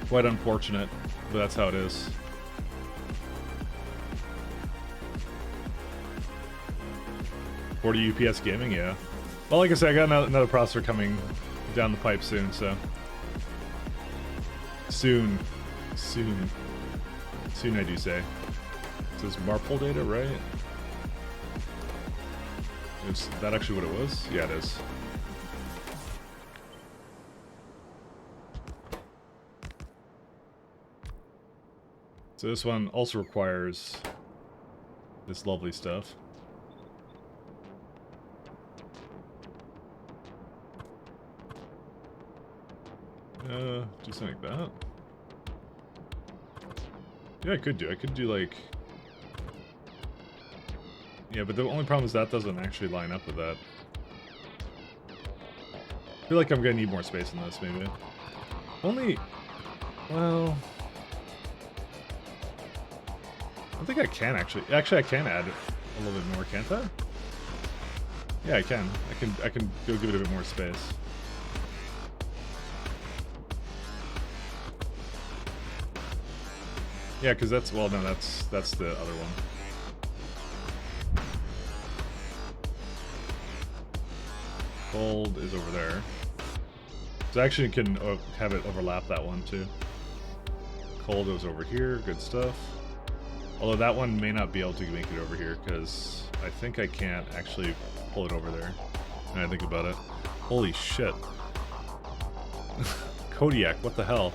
quite unfortunate, but that's how it is. $40 UPS gaming, yeah. Well, like I said, I got another processor coming down the pipe soon, so soon I do say. It says Marple data, right? Is that actually what it was? Yeah, it is. So this one also requires this lovely stuff. Do something like that. Yeah, I could do like... Yeah, but the only problem is that doesn't actually line up with that. I feel like I'm gonna need more space in this, maybe. Only... Well... I think I can actually... Actually, I can add a little bit more, can't I? Yeah, I can. I can go give it a bit more space. Yeah, because that's... Well, no, that's the other one. Cold is over there. So actually you can have it overlap that one too. Cold is over here, good stuff. Although that one may not be able to make it over here, because I think I can't actually pull it over there. When I think about it. Holy shit. Kodiak, what the hell?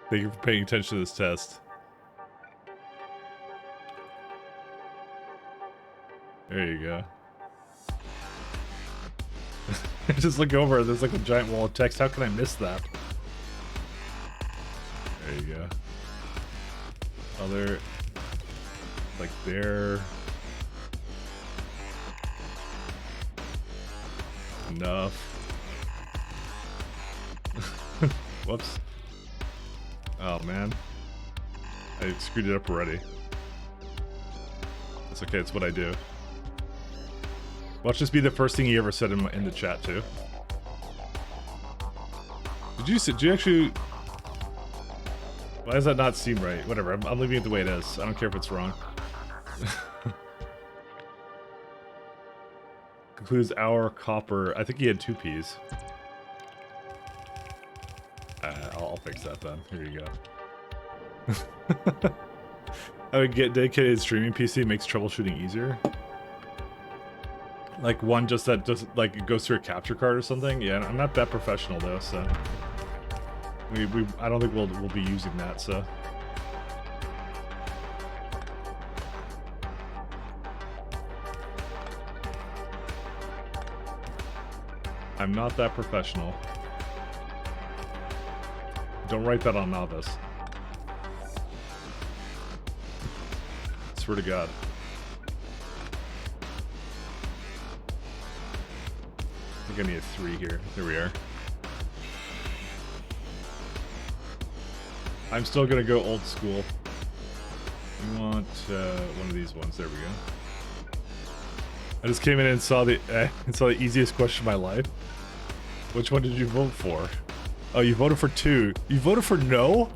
Thank you for paying attention to this test. There you go. Just look over, there's like a giant wall of text. How can I miss that? There you go. Other... Like there... Enough. Whoops. Oh man. I screwed it up already. It's okay, it's what I do. Watch this be the first thing he ever said in the chat too. Did you actually... Why does that not seem right? Whatever, I'm leaving it the way it is. I don't care if it's wrong. Concludes our copper. I think he had 2 P's. I'll fix that then. Here you go. I would get dedicated streaming PC makes troubleshooting easier. Like one just like it goes through a capture card or something. Yeah, I'm not that professional though, so I don't think we'll be using that. So I'm not that professional. Don't write that on novice. Swear to God. I think I need a 3 here. There we are. I'm still gonna go old school. We want one of these ones. There we go. I just came in and saw the easiest question of my life. Which one did you vote for? Oh, you voted for 2. You voted for no?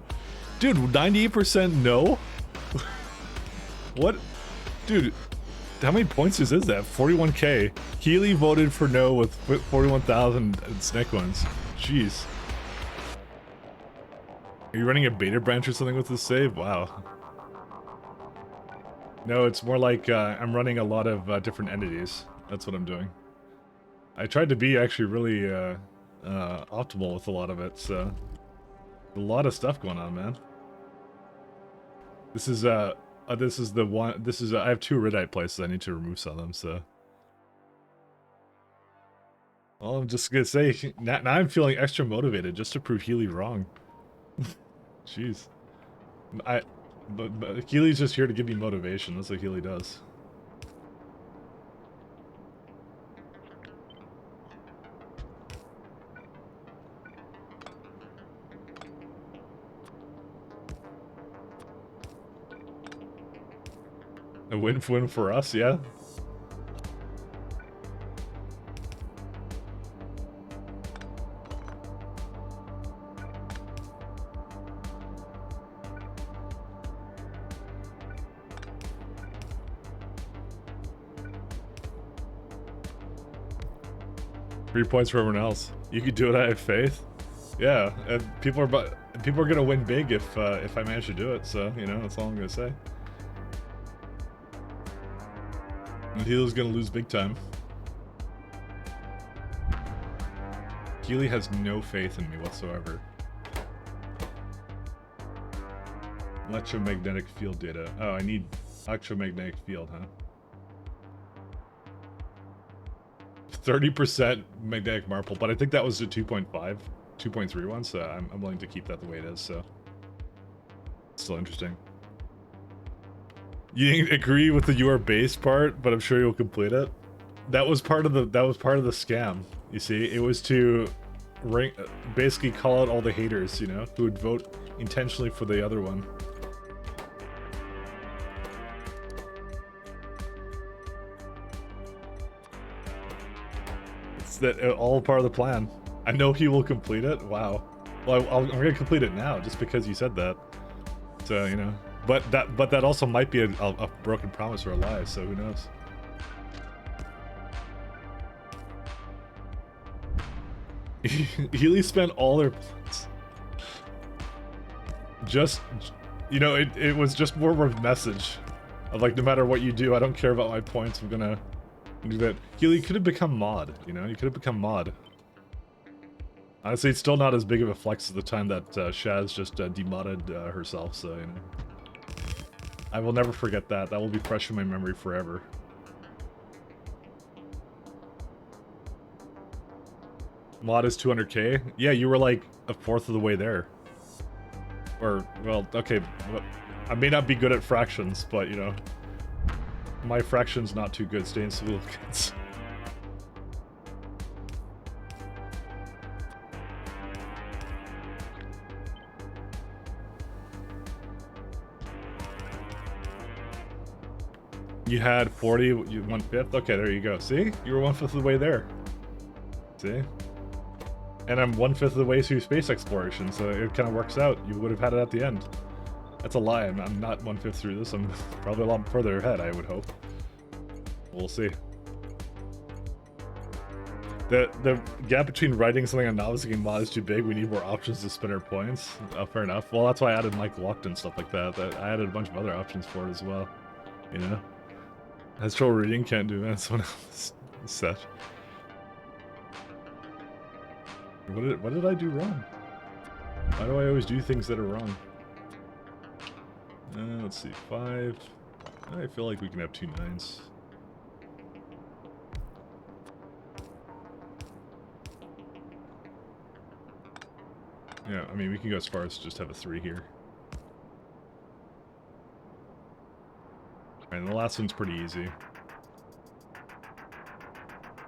Dude, 98% no? What? Dude, how many points is that? 41k. Keely voted for no with 41,000 snake ones. Jeez. Are you running a beta branch or something with this save? Wow. No, it's more like I'm running a lot of different entities. That's what I'm doing. I tried to be actually really optimal with a lot of it, so a lot of stuff going on, man. This is the one. I have 2 Redite places. I need to remove some of them. So, well, I'm just gonna say now I'm feeling extra motivated just to prove Healy wrong. Jeez, but Healy's just here to give me motivation. That's what Healy does. A win for us, yeah. Three points for everyone else. You could do it. I have faith. Yeah, and people are gonna win big if I manage to do it. So you know, that's all I'm gonna say. And Healy's gonna lose big time. Healy has no faith in me whatsoever. Electromagnetic field data. Oh, I need electromagnetic field, huh? 30% magnetic marple, but I think that was a 2.5, 2.3 one, so I'm willing to keep that the way it is, so. Still interesting. You didn't agree with the your base part, but I'm sure you'll complete it. That was part of the scam. You see, it was to basically call out all the haters, you know, who would vote intentionally for the other one. It's that all part of the plan. I know he will complete it. Wow. Well, I'm gonna complete it now just because you said that. So you know. But that also might be a broken promise or a lie, so who knows? Healy spent all their points. Just, you know, it was just more of a message of like, no matter what you do, I don't care about my points, I'm gonna do that. Healy could have become mod, you know, you could have become mod. Honestly, it's still not as big of a flex as the time that Shaz just demodded herself, so, you know. I will never forget that. That will be fresh in my memory forever. Mod is 200k? Yeah, you were like a fourth of the way there. Or, well, okay, I may not be good at fractions, but, you know, my fraction's not too good. Stay in civil kids. You had 40, you 1/5? Okay, there you go. See? You were 1/5 of the way there. See? And I'm 1/5 of the way through space exploration, so it kind of works out. You would have had it at the end. That's a lie. I'm not 1/5 through this. I'm probably a lot further ahead, I would hope. We'll see. The gap between writing something on novice and mod is too big. We need more options to spin our points. Fair enough. Well, that's why I added Mike Locked and stuff like that. I added a bunch of other options for it as well. You know? Astral reading can't do that. Someone else set. What did I do wrong? Why do I always do things that are wrong? Let's see, 5. I feel like we can have 2 9s. Yeah, I mean, we can go as far as just have a 3 here. And the last one's pretty easy.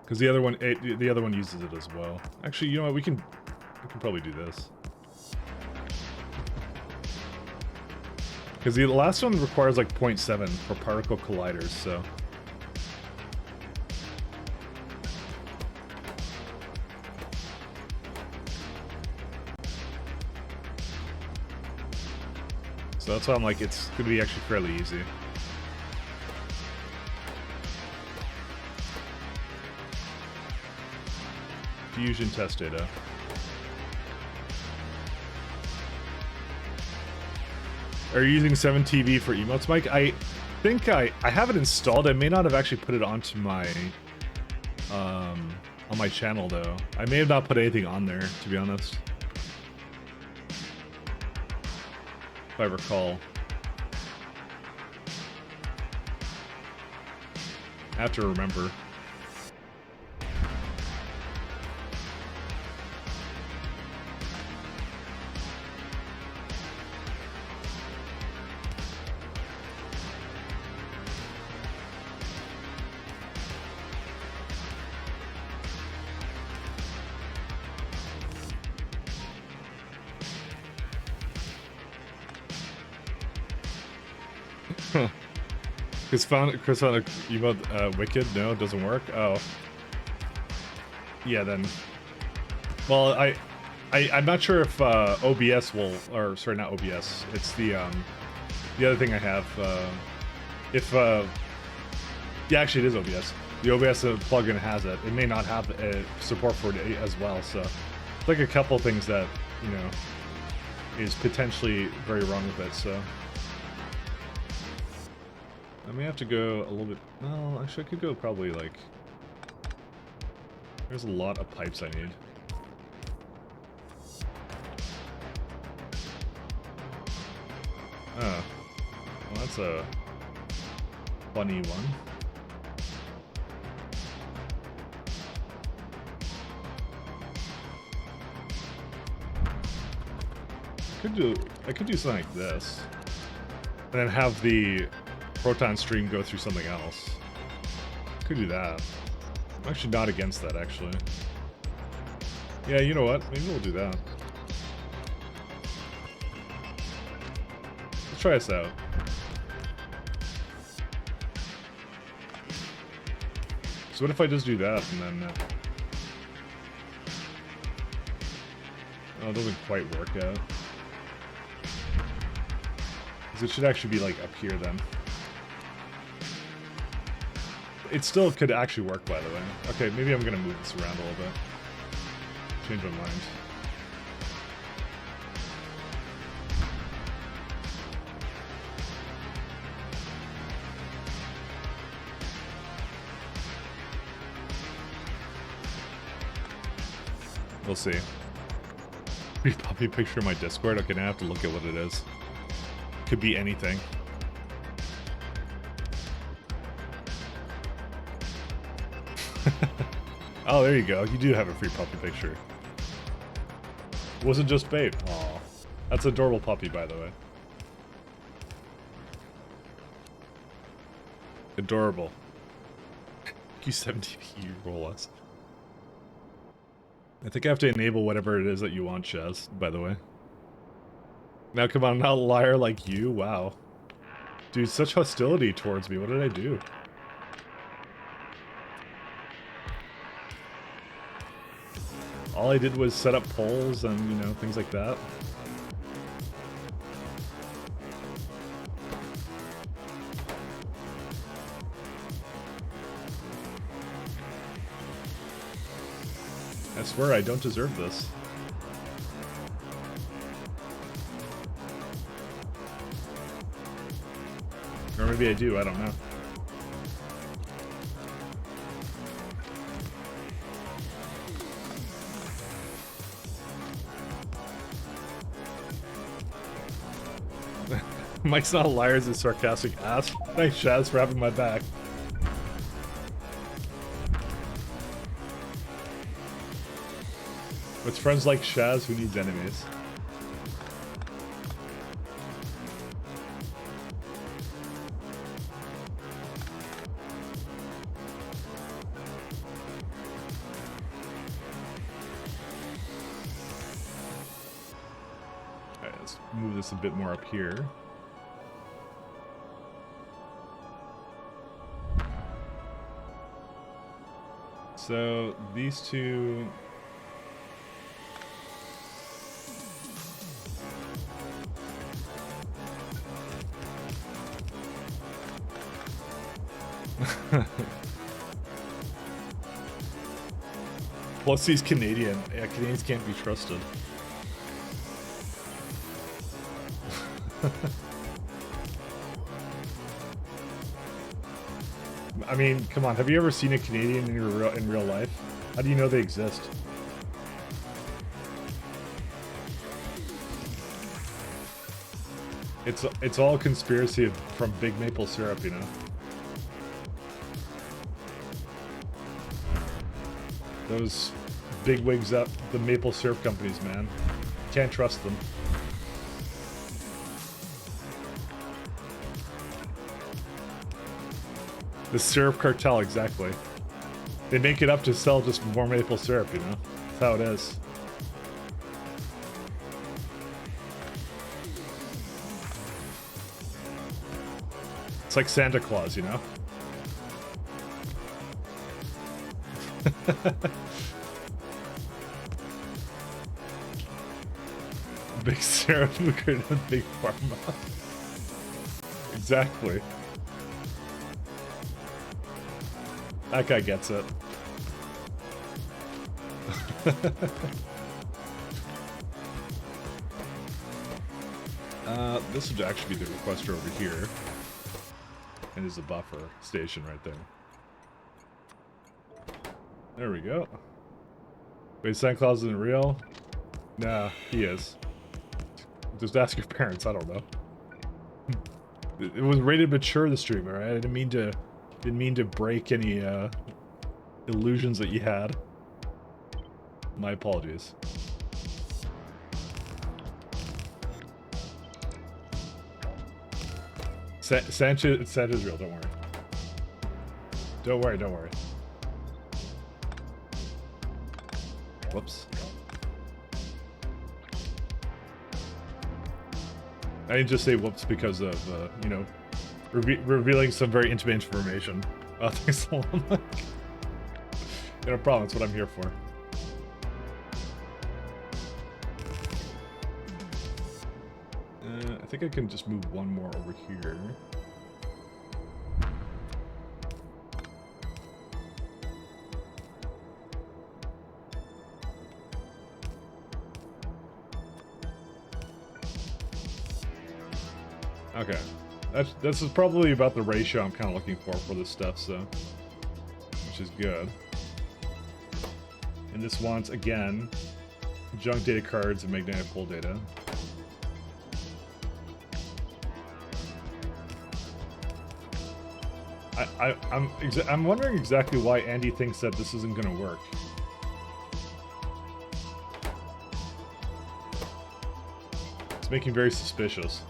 Because the other one uses it as well. Actually, you know what? We can probably do this. Because the last one requires like 0.7 for particle colliders, so. So that's why I'm like, it's going to be actually fairly easy. Fusion test data. Are you using 7TV for emotes, Mike? I think I have it installed. I may not have actually put it onto my on my channel, though. I may have not put anything on there, to be honest. If I recall. I have to remember. Chris found a emote Wicked. No, it doesn't work. Oh, yeah. Then, well, I'm not sure if OBS will, or sorry, not OBS. It's the other thing I have. If yeah, actually, it is OBS. The OBS plugin has it. It may not have support for it as well. So, it's like a couple things that is potentially very wrong with it. So. I may have to go a little bit... No, actually I could go probably like... There's a lot of pipes I need. Oh. Well, that's a funny one. I could do something like this. And then have the Proton stream go through something else. Could do that. I'm actually not against that, actually. Yeah, you know what? Maybe we'll do that. Let's try this out. So what if I just do that and then... Oh, it doesn't quite work out. Because it should actually be like up here then. It still could actually work, by the way. Okay, maybe I'm gonna move this around a little bit. Change my mind. We'll see. Free puppy picture in my Discord? Okay, now I have to look at what it is. Could be anything. Oh, there you go. You do have a free puppy picture. Was it just bait? Aw. That's an adorable puppy, by the way. Adorable. Q70p roll us. I think I have to enable whatever it is that you want, Chaz, by the way. Now come on, I'm not a liar like you? Wow. Dude, such hostility towards me. What did I do? All I did was set up polls and, you know, things like that. I swear I don't deserve this. Or maybe I do, I don't know. Mike's not a liar, is a sarcastic ass. Thanks, Shaz, for having my back. It's friends like Shaz who needs enemies. Alright, let's move this a bit more up here. So these two... Plus he's Canadian. Yeah, Canadians can't be trusted. I mean, come on. Have you ever seen a Canadian in real life? How do you know they exist? It's all conspiracy from Big Maple Syrup, you know? Those big wigs up the maple syrup companies, man. Can't trust them. The syrup cartel, exactly. They make it up to sell just more maple syrup, you know? That's how it is. It's like Santa Claus, you know? Big syrup lucrated with big pharma. Exactly. That guy gets it. This would actually be the requester over here. And there's a buffer station right there. There we go. Wait, Santa Claus isn't real? Nah, he is. Just ask your parents, I don't know. It was rated mature, the stream, alright? I didn't mean to break any illusions that you had. My apologies. Santa's real, don't worry. Don't worry, don't worry. Whoops. I didn't just say whoops because of, you know, revealing some very intimate information. Oh, thanks a lot. No problem, that's what I'm here for. I think I can just move one more over here. Okay, this is probably about the ratio I'm kind of looking for this stuff, so which is good. And this wants again junk data cards and magnetic pole data. I'm wondering exactly why Andy thinks that this isn't going to work. It's making me very suspicious.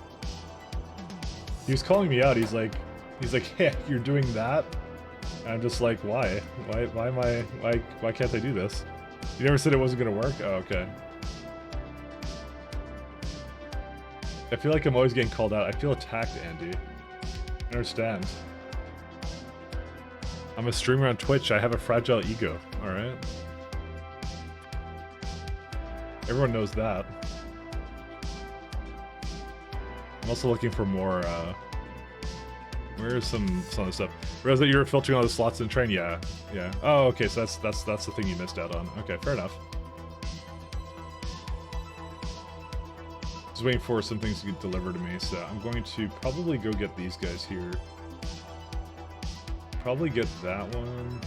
He was calling me out. He's like, hey, you're doing that? And I'm just like, why? Why can't I do this? You never said it wasn't gonna work? Oh, okay. I feel like I'm always getting called out. I feel attacked, Andy. I understand. I'm a streamer on Twitch. I have a fragile ego, alright? Everyone knows that. I'm also looking for more, where's some other stuff? Realize that you were filtering all the slots in the train? Yeah. Oh, okay, so that's the thing you missed out on. Okay, fair enough. Just waiting for some things to get delivered to me, so I'm going to probably go get these guys here. Probably get that one.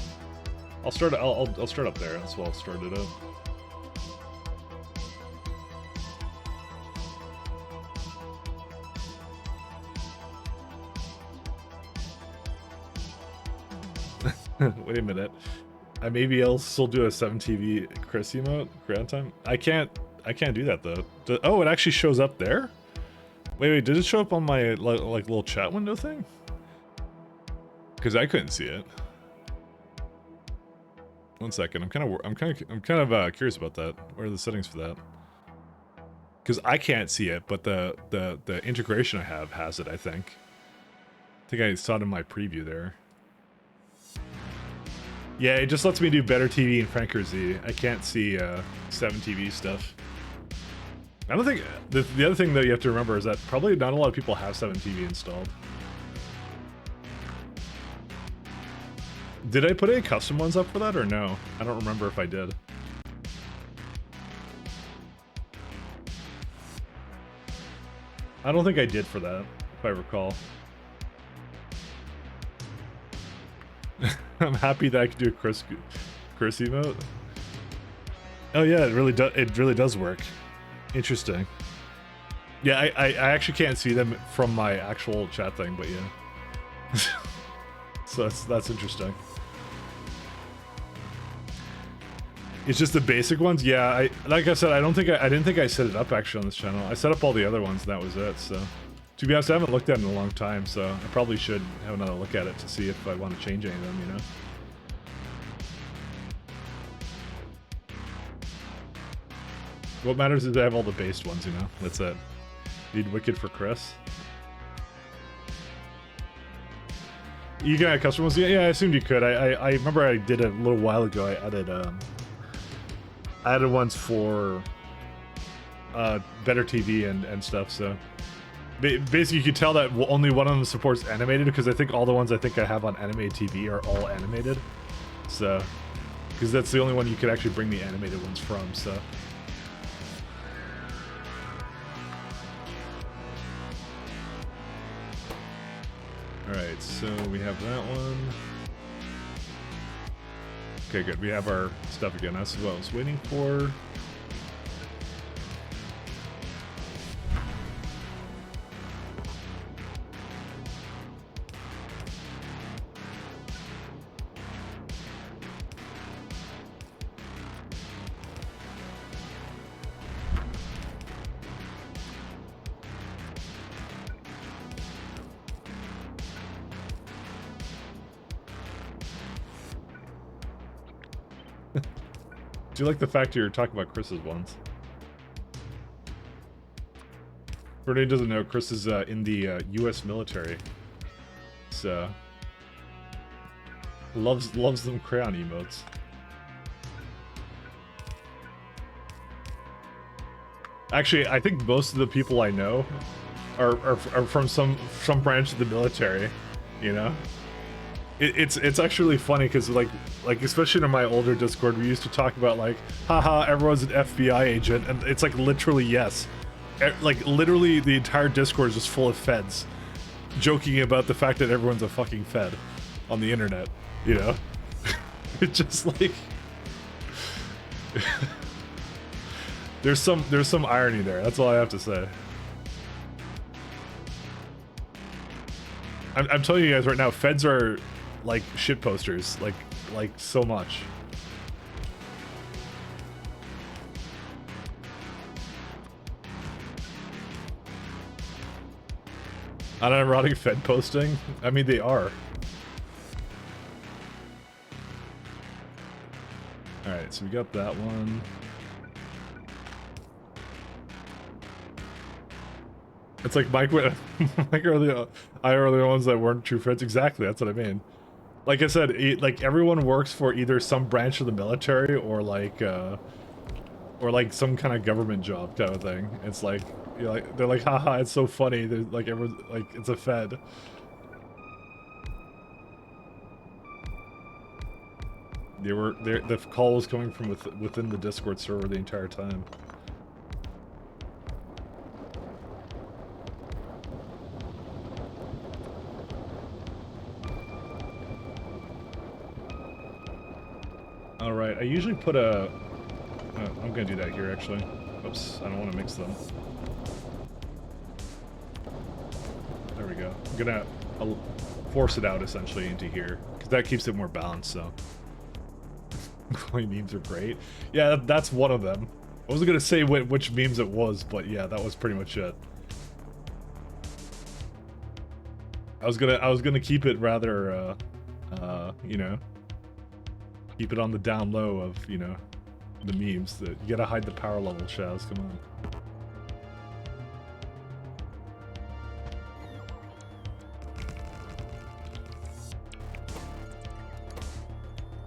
I'll start up there, that's why I'll start it up. Wait a minute. Maybe I'll still do a 7TV Chris emote ground time. I can't do that though. Oh, it actually shows up there? Wait, did it show up on my like little chat window thing? Because I couldn't see it. One second. I'm kind of curious about that. What are the settings for that? Because I can't see it, but the integration I have has it. I think I saw it in my preview there. Yeah, it just lets me do better TV in Franker Z. I can't see 7TV stuff. I don't think the other thing that you have to remember is that probably not a lot of people have 7TV installed. Did I put any custom ones up for that or no? I don't remember if I did. I don't think I did for that, if I recall. I'm happy that I could do a Chris Chris emote. Oh yeah, it really does. It really does work. Interesting. Yeah, I actually can't see them from my actual chat thing, but yeah. So that's interesting. It's just the basic ones. Yeah, like I said, I didn't think I set it up actually on this channel. I set up all the other ones and that was it. So to be honest, I haven't looked at it in a long time, so I probably should have another look at it to see if I want to change any of them, you know. What matters is I have all the based ones, you know. That's it. Need Wicked for Chris. You can add custom ones? Yeah, I assumed you could. I remember I did a little while ago. I added ones for better TV and stuff. So basically, you can tell that only one of them supports animated because I think all the ones I have on animated TV are all animated. So because that's the only one you could actually bring the animated ones from. So. Alright, so we have that one. Okay, good. We have our stuff again. That's what I was waiting for. Do you like the fact you're talking about Chris's ones? For anyone who doesn't know, Chris is in the U.S. military, so loves them crayon emotes. Actually, I think most of the people I know are from some branch of the military, you know. It's actually funny because like especially in my older Discord we used to talk about like haha everyone's an FBI agent and it's like literally yes, like literally the entire Discord is just full of feds joking about the fact that everyone's a fucking fed on the internet, you know. It's just like there's some irony there. That's all I have to say. I'm telling you guys right now, feds are like shit posters, like so much. Unironic fed posting? I mean, they are. Alright, so we got that one. It's like Mike are the ones that weren't true friends. Exactly, that's what I mean. Like I said, like everyone works for either some branch of the military or like some kind of government job kind of thing. It's like, you know, like they're like, haha, it's so funny. They're like everyone, like it's a fed. The call was coming from within the Discord server the entire time. Alright, I usually put a... I'm gonna do that here, actually. Oops, I don't want to mix them. There we go. I'm gonna force it out, essentially, into here. Because that keeps it more balanced, so... My memes are great. Yeah, that's one of them. I wasn't gonna say which memes it was, but yeah, that was pretty much it. I was gonna keep it rather, you know... Keep it on the down low of, you know, the memes. That you gotta hide the power level, Shaz, come on.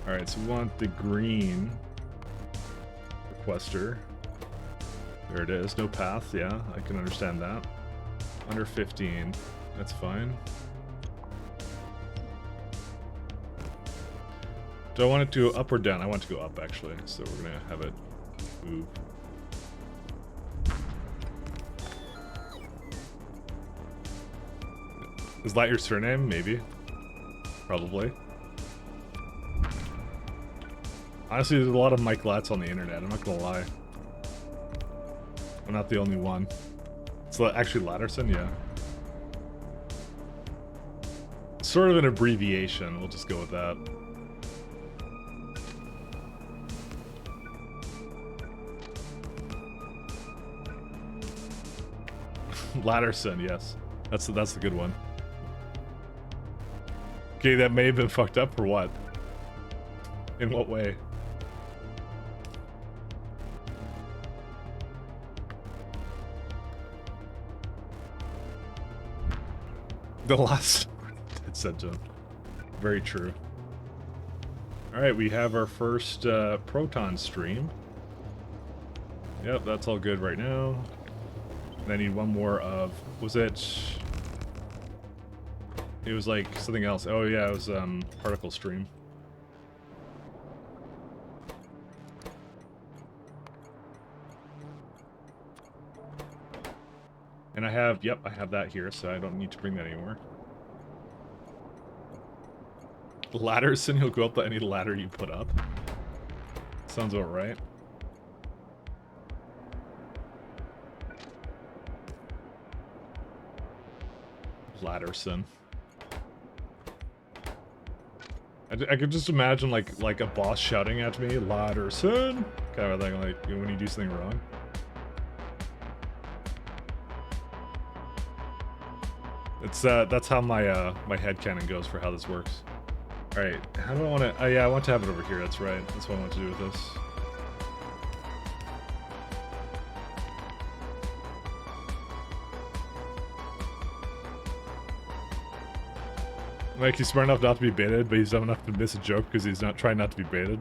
Alright, so we want the green requester. There it is, no path, yeah, I can understand that. Under 15, that's fine. Do I want it to go up or down? I want it to go up, actually, so we're gonna have it move. Is that your surname? Maybe. Probably. Honestly, there's a lot of Mike Latz on the internet, I'm not gonna lie. I'm not the only one. It's actually Latterson, yeah. Sort of an abbreviation, we'll just go with that. Latterson, yes. That's the good one. Okay, that may have been fucked up for what? In what way? The last it said to him. Very true. Alright, we have our first proton stream. Yep, that's all good right now. And I need one more of, was it? It was like something else. Oh yeah, it was particle stream. And I have, yep, I have that here, so I don't need to bring that anymore. Ladderson, he'll go up any ladder you put up. Sounds about right. Ladderson. I could just imagine like a boss shouting at me, Ladderson, kind of thing, like when you do something wrong. It's that's how my my headcanon goes for how this works. All right, how do I want to? Oh yeah, I want to have it over here. That's right. That's what I want to do with this. Like, he's smart enough not to be baited, but he's dumb enough to miss a joke because he's not trying not to be baited.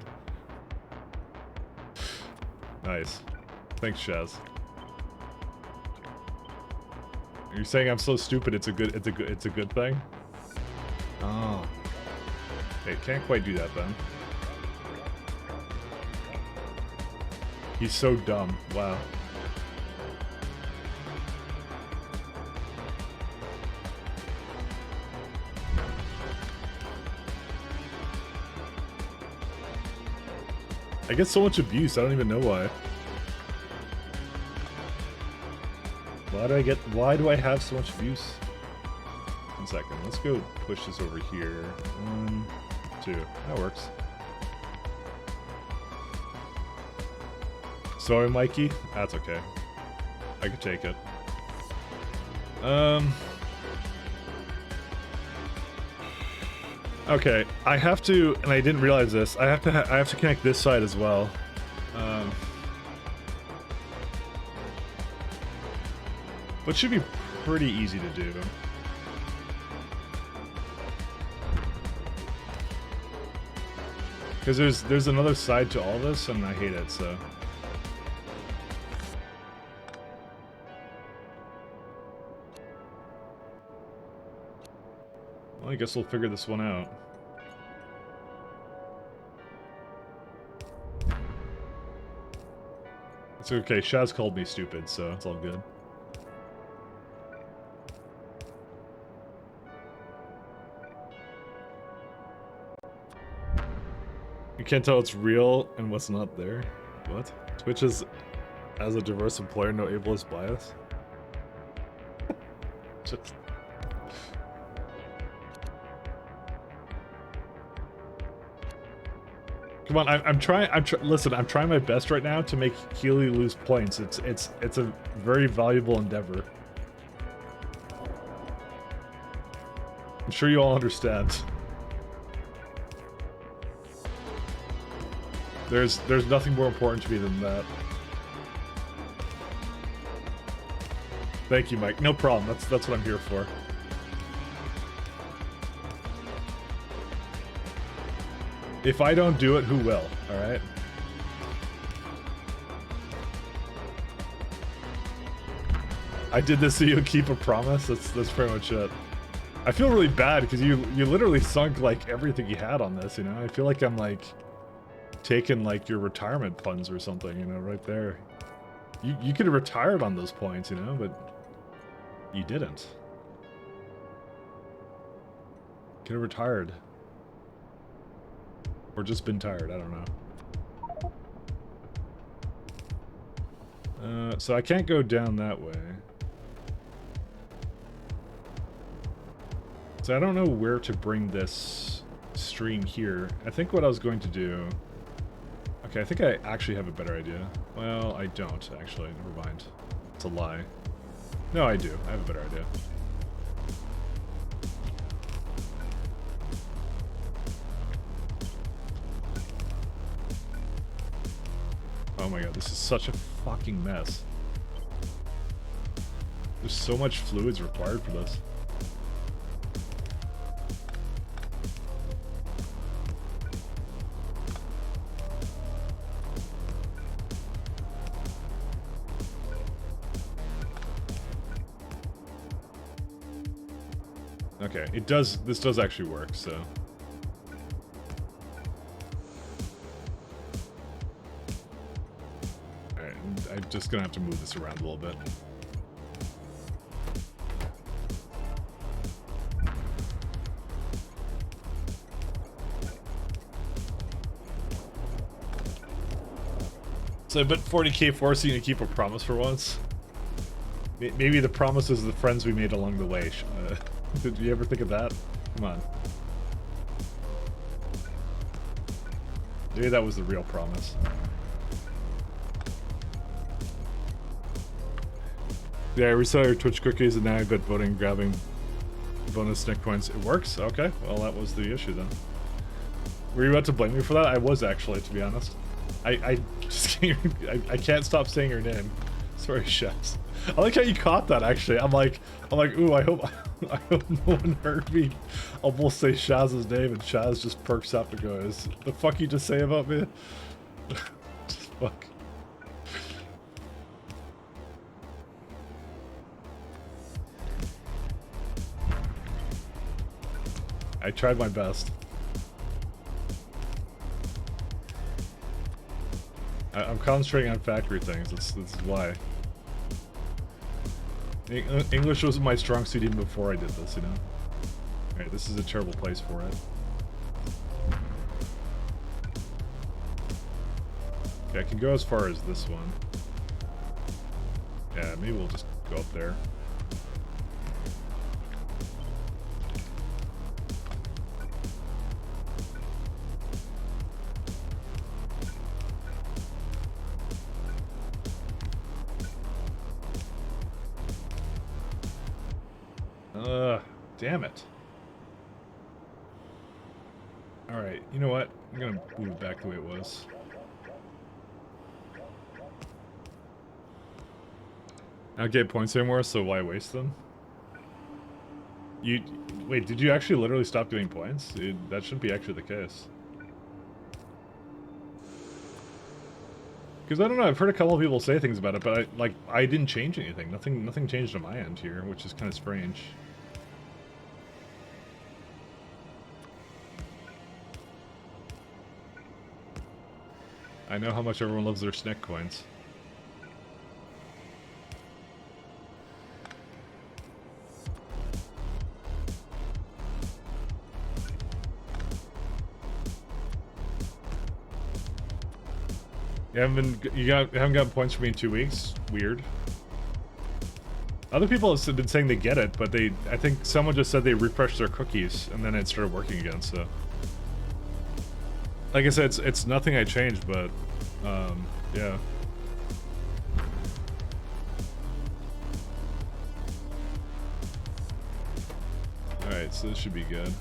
Nice. Thanks, Shaz. You're saying I'm so stupid it's a good thing? Oh. Hey, can't quite do that then. He's so dumb. Wow. I get so much abuse, I don't even know why. Why do I have so much abuse? 1 second, let's go push this over here. 1, 2, that works. Sorry, Mikey, that's okay. I can take it. Okay, I have to, and I didn't realize this. I have to connect this side as well. But should be pretty easy to do. Because there's another side to all this, and I hate it, so. Well, I guess we'll figure this one out. It's okay, Shaz called me stupid, so it's all good. You can't tell what's real and what's not there. What? Twitch is, as a diverse employer, no ableist bias? Just... Come on, I'm trying. Listen, I'm trying my best right now to make Healy lose points. It's a very valuable endeavor. I'm sure you all understand. There's nothing more important to me than that. Thank you, Mike. No problem. That's what I'm here for. If I don't do it, who will? All right. I did this so you keep a promise. That's pretty much it. I feel really bad because you literally sunk like everything you had on this. You know, I feel like I'm like taking like your retirement funds or something. You know, right there. You could have retired on those points. You know, but you didn't. Could have retired. Or just been tired, I don't know. So I can't go down that way. So I don't know where to bring this stream here. I think what I was going to do... Okay, I think I actually have a better idea. Well, I don't, actually. Never mind. It's a lie. No, I do. I have a better idea. Oh my god, this is such a fucking mess. There's so much fluids required for this. Okay, it does, this does actually work, so. Alright, I'm just gonna have to move this around a little bit. So I bet 40k forcing you to keep a promise for once. Maybe the promise is the friends we made along the way. Did you ever think of that? Come on. Maybe that was the real promise. Yeah, I resaw your Twitch cookies and now I bet voting grabbing bonus snack points. It works? Okay, well that was the issue then. Were you about to blame me for that? I was actually, to be honest. I can't stop saying her name. Sorry, Shaz. I like how you caught that actually. I'm like, ooh, I hope no one heard me almost say Shaz's name and Shaz just perks up and goes, the fuck you just say about me? Just fuck. I tried my best. I'm concentrating on factory things. This is why. English wasn't my strong suit even before I did this, you know? Alright, this is a terrible place for it. Okay, I can go as far as this one. Yeah, maybe we'll just go up there. Damn it. Alright, you know what? I'm gonna move it back the way it was. I don't get points anymore, so why waste them? Wait, did you actually literally stop getting points? Dude, that shouldn't be actually the case. Because I don't know, I've heard a couple of people say things about it, but I didn't change anything. Nothing changed on my end here, which is kind of strange. I know how much everyone loves their snack coins. You haven't gotten points for me in 2 weeks? Weird. Other people have been saying they get it, but I think someone just said they refreshed their cookies and then it started working again, so. Like I said, it's nothing I changed, but, yeah. Alright, so this should be good.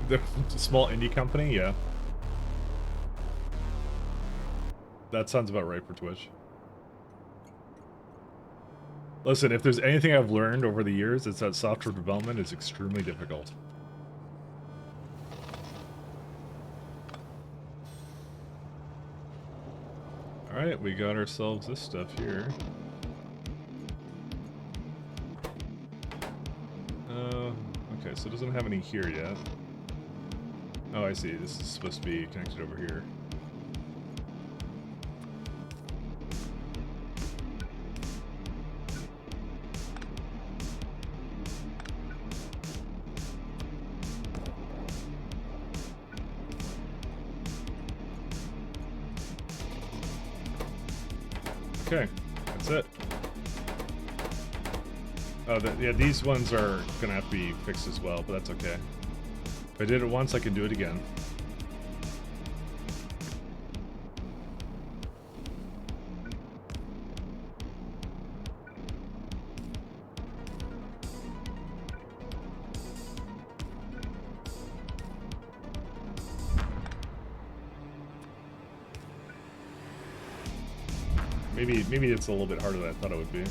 The small indie company, yeah. That sounds about right for Twitch. Listen, if there's anything I've learned over the years, it's that software development is extremely difficult. Alright, we got ourselves this stuff here. Okay, so it doesn't have any here yet. Oh, I see. This is supposed to be connected over here. Okay, that's it. Oh, yeah, these ones are gonna have to be fixed as well, but that's okay. If I did it once, I can do it again. Maybe it's a little bit harder than I thought it would be.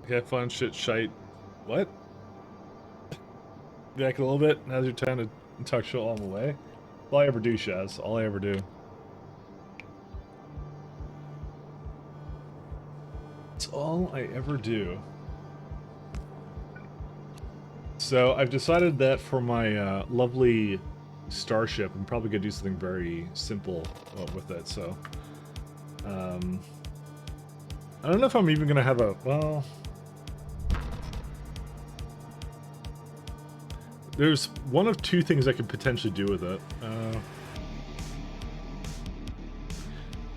Okay, fun shit shite. What? Back a little bit. Now's your time to talk shit all the way. All I ever do, Shaz. All I ever do. It's all I ever do. So I've decided that for my lovely starship, I'm probably gonna do something very simple with it. So I don't know if I'm even gonna have a well. There's one of two things I could potentially do with it.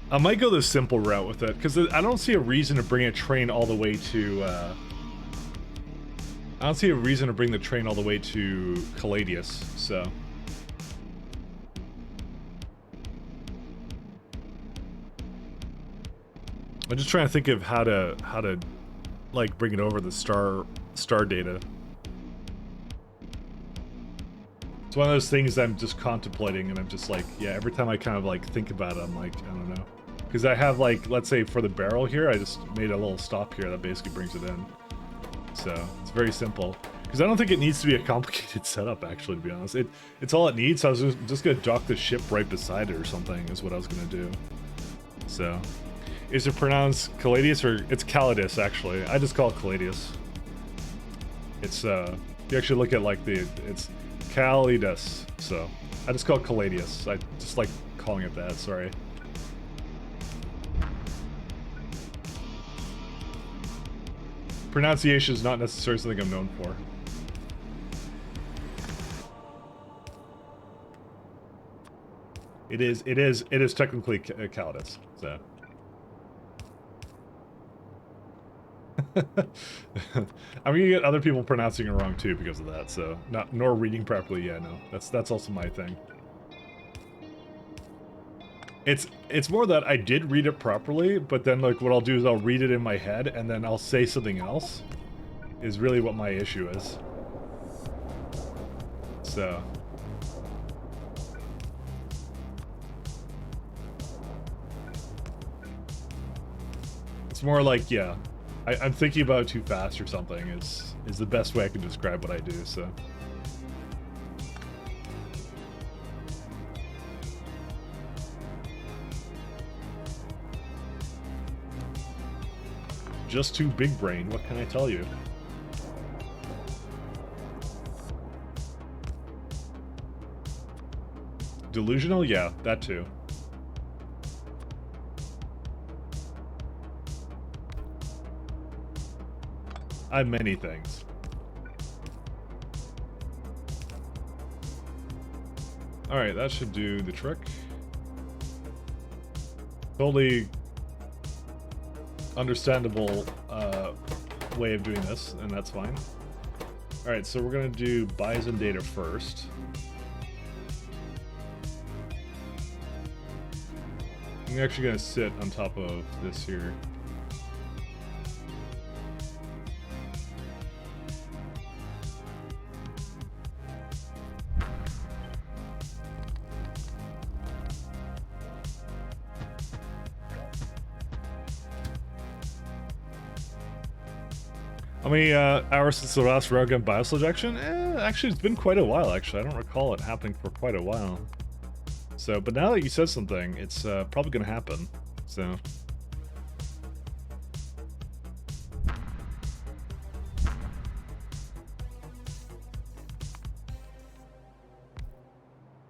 I might go the simple route with it, because I don't see a reason to bring a train all the way to, I don't see a reason to bring the train all the way to Caladius, so. I'm just trying to think of how to, like, bring it over the star data. It's one of those things I'm just contemplating, and I'm just like, yeah, every time I kind of like think about it, I'm like, I don't know. Because I have like, let's say for the barrel here, I just made a little stop here that basically brings it in. So it's very simple. Because I don't think it needs to be a complicated setup, actually, to be honest. It's all it needs, so I was just going to dock the ship right beside it or something, is what I was going to do. So, is it pronounced Caladius or, it's Calidus, actually. I just call it Caladius. It's, if you actually look at like it's Calidus, so I just call it Caladius. I just like calling it that, sorry. Pronunciation is not necessarily something I'm known for. It is technically Calidus, so. I'm gonna get other people pronouncing it wrong too because of that, so nor reading properly. Yeah, no, that's also my thing. It's more that I did read it properly, but then like what I'll do is I'll read it in my head and then I'll say something else. Is really what my issue is. So. It's more like, yeah. I'm thinking about it too fast or something is the best way I can describe what I do, so. Just too big brain, what can I tell you? Delusional? Yeah, that too. I have many things. Alright, that should do the trick. Totally understandable way of doing this, and that's fine. Alright, so we're gonna do Bison data first. I'm actually gonna sit on top of this here. How many hours since the last railgun biosludge action? Actually, it's been quite a while, actually. I don't recall it happening for quite a while. So, but now that you said something, it's probably going to happen. So...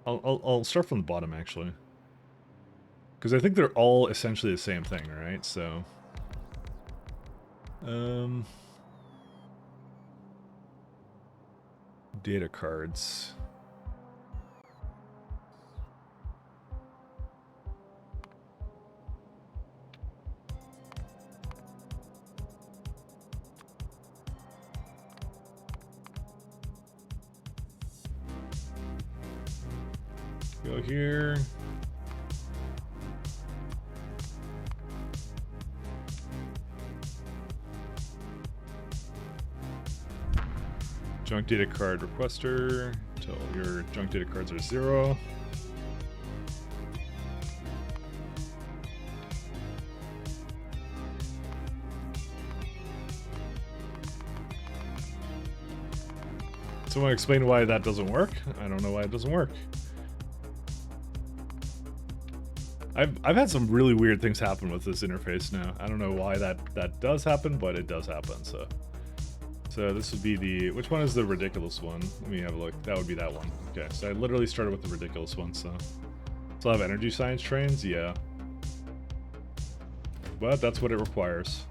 I'll start from the bottom, actually. Because I think they're all essentially the same thing, right? So... Data cards. Go here. Junk data card requester until your junk data cards are 0. Someone explain why that doesn't work? I don't know why it doesn't work. I've had some really weird things happen with this interface now. I don't know why that does happen, but it does happen, so. So this would be the, which one is the ridiculous one? Let me have a look. That would be that one. Okay, so I literally started with the ridiculous one, so. Still have energy science trains? Yeah. But that's what it requires.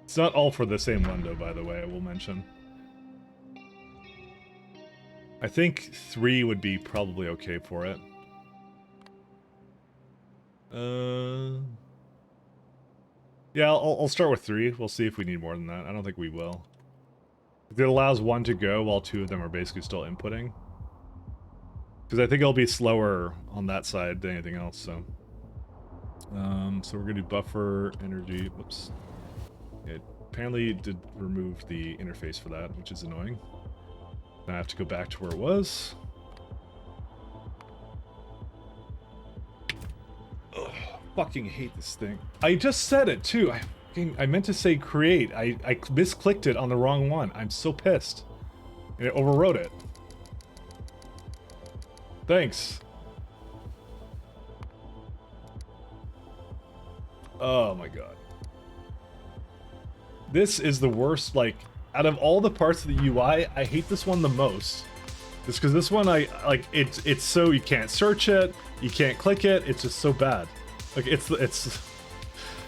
It's not all for the same window, by the way, I will mention. I think 3 would be probably okay for it. Yeah, I'll start with 3. We'll see if we need more than that. I don't think we will. It allows 1 to go while 2 of them are basically still inputting. Because I think it'll be slower on that side than anything else, so. So we're gonna do buffer, energy, whoops. It apparently did remove the interface for that, which is annoying. Now I have to go back to where it was. Ugh, fucking hate this thing. I just said it too. I meant to say create. I misclicked it on the wrong one. I'm so pissed. And it overwrote it. Thanks. Oh my god. This is the worst, like, out of all the parts of the UI, I hate this one the most. Just because this one, it's so, you can't search it, you can't click it, it's just so bad. Like, it's,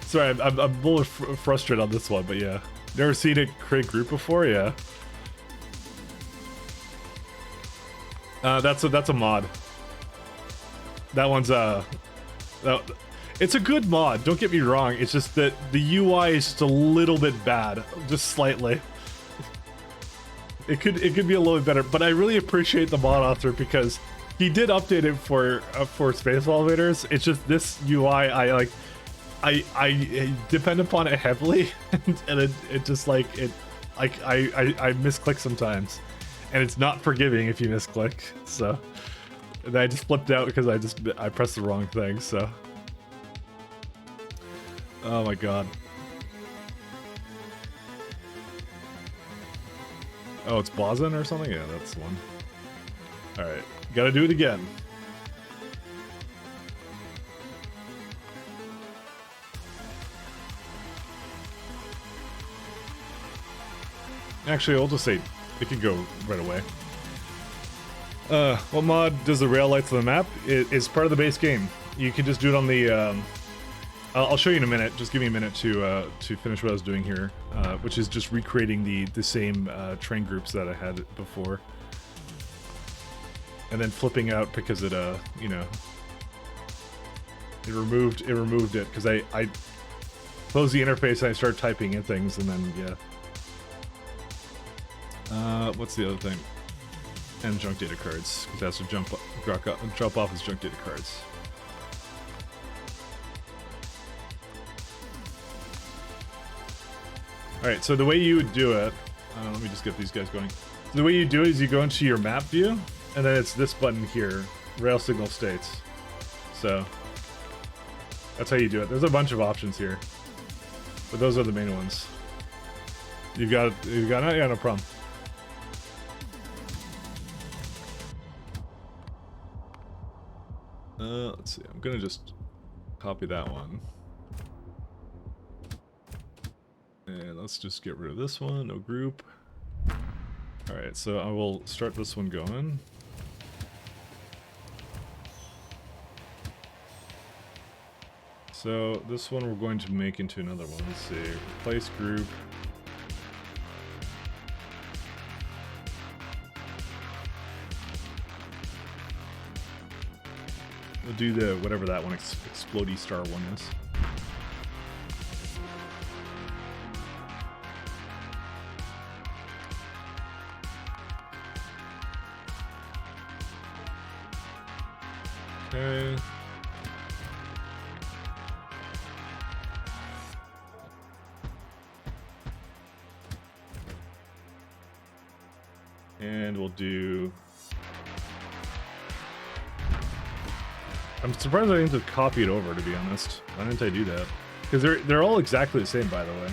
sorry, I'm a little frustrated on this one, but yeah. Never seen it create group before? Yeah. That's a mod. That one's, it's a good mod, don't get me wrong, it's just that the UI is just a little bit bad, just slightly. It could be a little bit better, but I really appreciate the mod author because he did update it for space elevators. It's just this UI, I depend upon it heavily, and it just like, I misclick sometimes, and it's not forgiving if you misclick, so. And I just flipped out because I pressed the wrong thing, so. Oh my god. Oh, it's Blazin or something? Yeah, that's the one. Alright, gotta do it again. Actually, I'll just say it can go right away. What mod does the rail lights on the map? It is part of the base game. You can just do it on the, I'll show you in a minute. Just give me a minute to finish what I was doing here, which is just recreating the same train groups that I had before, and then flipping out because it you know, it removed it because I closed the interface and I started typing in things, and then yeah. What's the other thing? And junk data cards, because it has to drop off as junk data cards. Alright, so the way you would do it, let me just get these guys going. The way you do it is you go into your map view, and then it's this button here, rail signal states. So that's how you do it. There's a bunch of options here, but those are the main ones. You've got it? Yeah, no problem. Let's see. I'm gonna just copy that one. And let's just get rid of this one, no group. Alright, so I will start this one going. So this one we're going to make into another one. Let's see. Replace group. We'll do the whatever that one explodey star one is. Okay. And we'll do... I'm surprised I didn't copy it over, to be honest. Why didn't I do that? Because they're all exactly the same, by the way.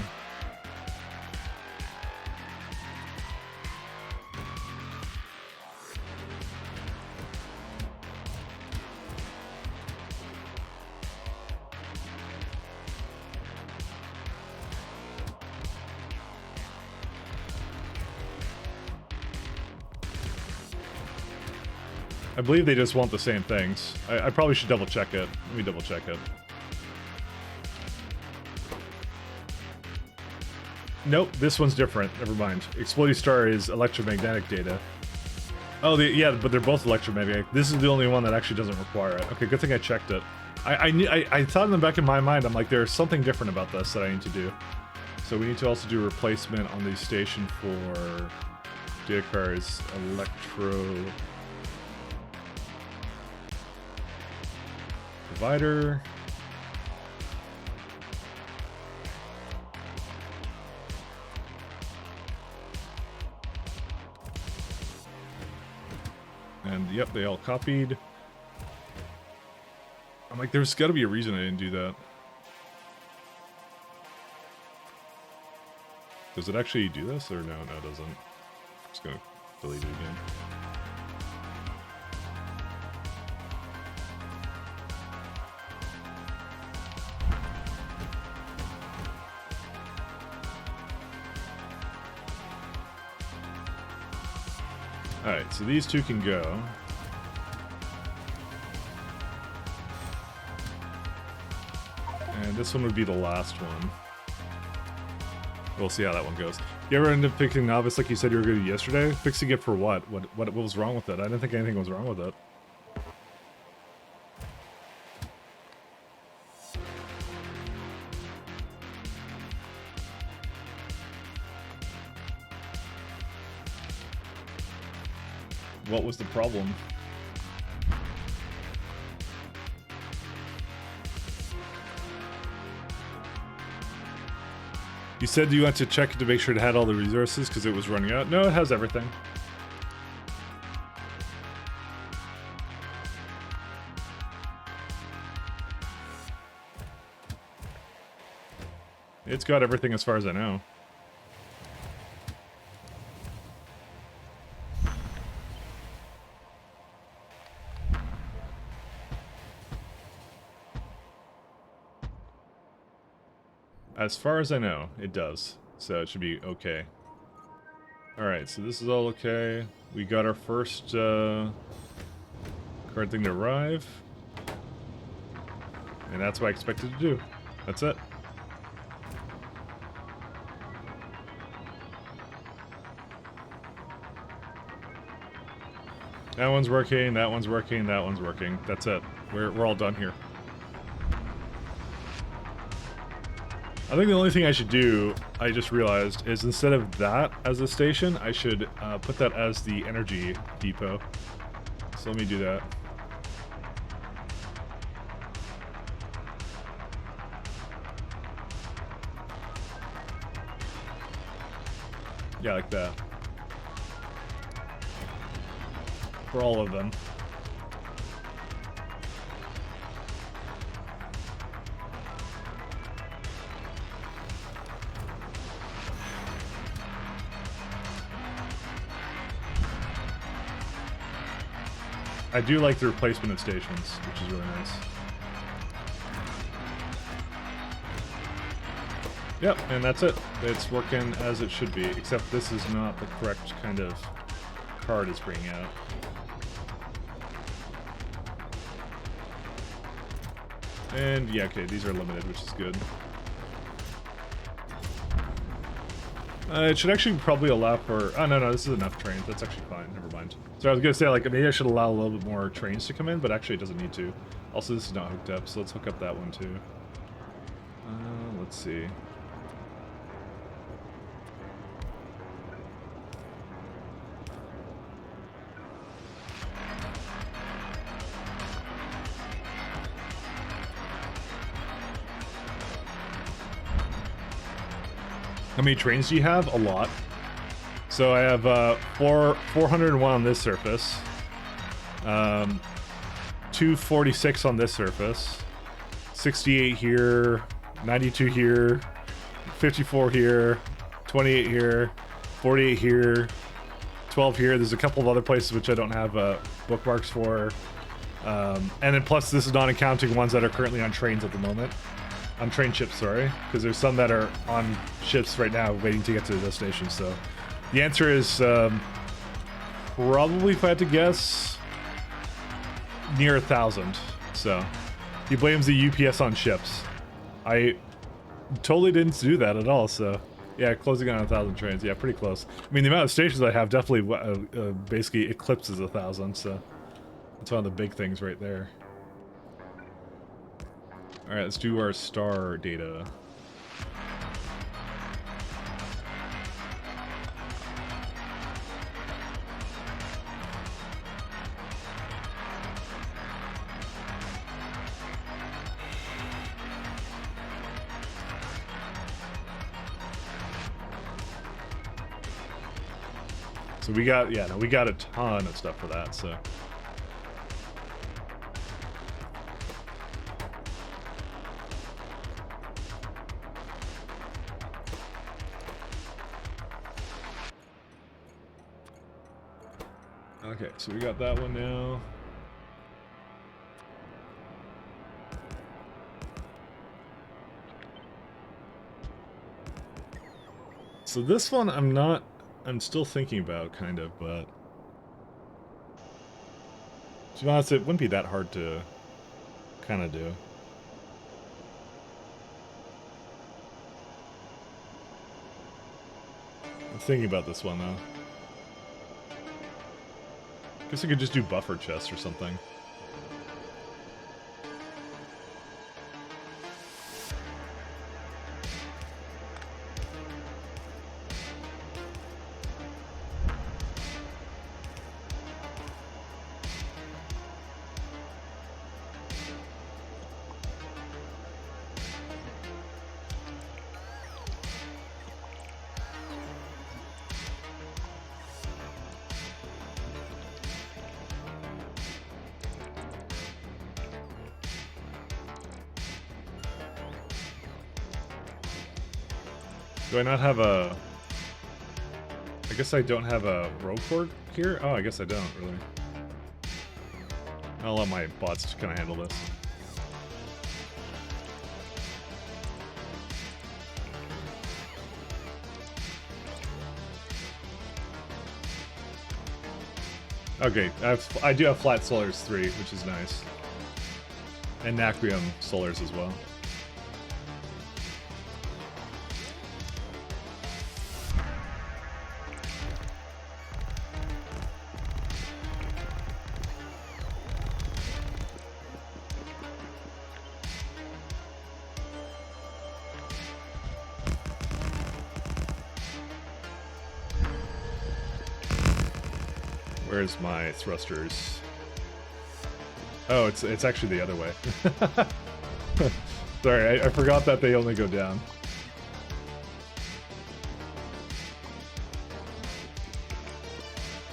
I believe they just want the same things. I probably should double check it. Let me double check it. Nope, this one's different. Never mind. Exploding star is electromagnetic data. Oh, yeah, but they're both electromagnetic. This is the only one that actually doesn't require it. Okay, good thing I checked it. I thought in the back of my mind, I'm like, there's something different about this that I need to do. So we need to also do a replacement on the station for data cards, electro... Provider. And yep, they all copied. I'm like, there's got to be a reason I didn't do that. Does it actually do this or no? No, it doesn't. I'm just gonna delete it again. Alright, so these two can go. And this one would be the last one. We'll see how that one goes. You ever end up picking Novice like you said you were going to do yesterday? Fixing it for what? What was wrong with it? I didn't think anything was wrong with it. What was the problem? You said you went to check it to make sure it had all the resources because it was running out. No, it has everything. It's got everything as far as I know. As far as I know, it does. So it should be okay. Alright, so this is all okay. We got our first card thing to arrive. And that's what I expected to do. That's it. That one's working, that one's working, that one's working. That's it. We're all done here. I think the only thing I should do, I just realized, is instead of that as a station, I should put that as the energy depot. So let me do that. Yeah, like that. for all of them. I do like the replacement of stations, which is really nice. Yep, and that's it. It's working as it should be, except this is not the correct kind of card it's bringing out. And yeah, okay, these are limited, which is good. It should actually probably allow for... Oh, no, this is enough trains. That's actually fine. Never mind. So I was going to say, like, maybe I should allow a little bit more trains to come in, but actually it doesn't need to. Also, this is not hooked up, so let's hook up that one, too. Let's see. How many trains do you have? A lot. So I have 401 on this surface, 246 on this surface, 68 here, 92 here, 54 here, 28 here, 48 here, 12 here. There's a couple of other places which I don't have bookmarks for. And then plus this is not accounting ones that are currently on trains at the moment. On train ships, sorry, because there's some that are on ships right now waiting to get to the destination. So the answer is probably, if I had to guess, near 1,000. So he blames the UPS on ships. I totally didn't do that at all. So yeah, closing on 1,000 trains. Yeah, pretty close. I mean, the amount of stations I have definitely basically eclipses 1,000. So that's one of the big things right there. All right, let's do our star data. So we got, yeah, no, we got a ton of stuff for that, so. Okay, so we got that one now. So this one I'm still thinking about, kind of, but to be honest, it wouldn't be that hard to kind of do. I'm thinking about this one, though. Guess I could just do buffer chests or something. Do I not have a... I guess I don't have a row cord here? Oh, I guess I don't, really. I'll let my bots kind of handle this. Okay, I do have flat solars 3, which is nice. And Nacrium solars as well. Where's my thrusters? Oh, it's actually the other way. Sorry, I forgot that they only go down.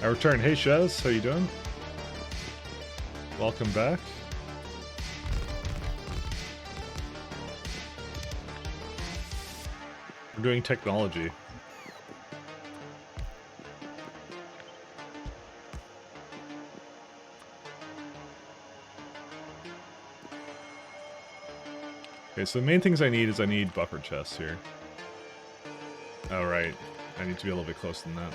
I return. Hey, Shez, how you doing? Welcome back. We're doing technology. Okay, so the main things I need is I need buffer chests here. Oh, right. I need to be a little bit closer than that.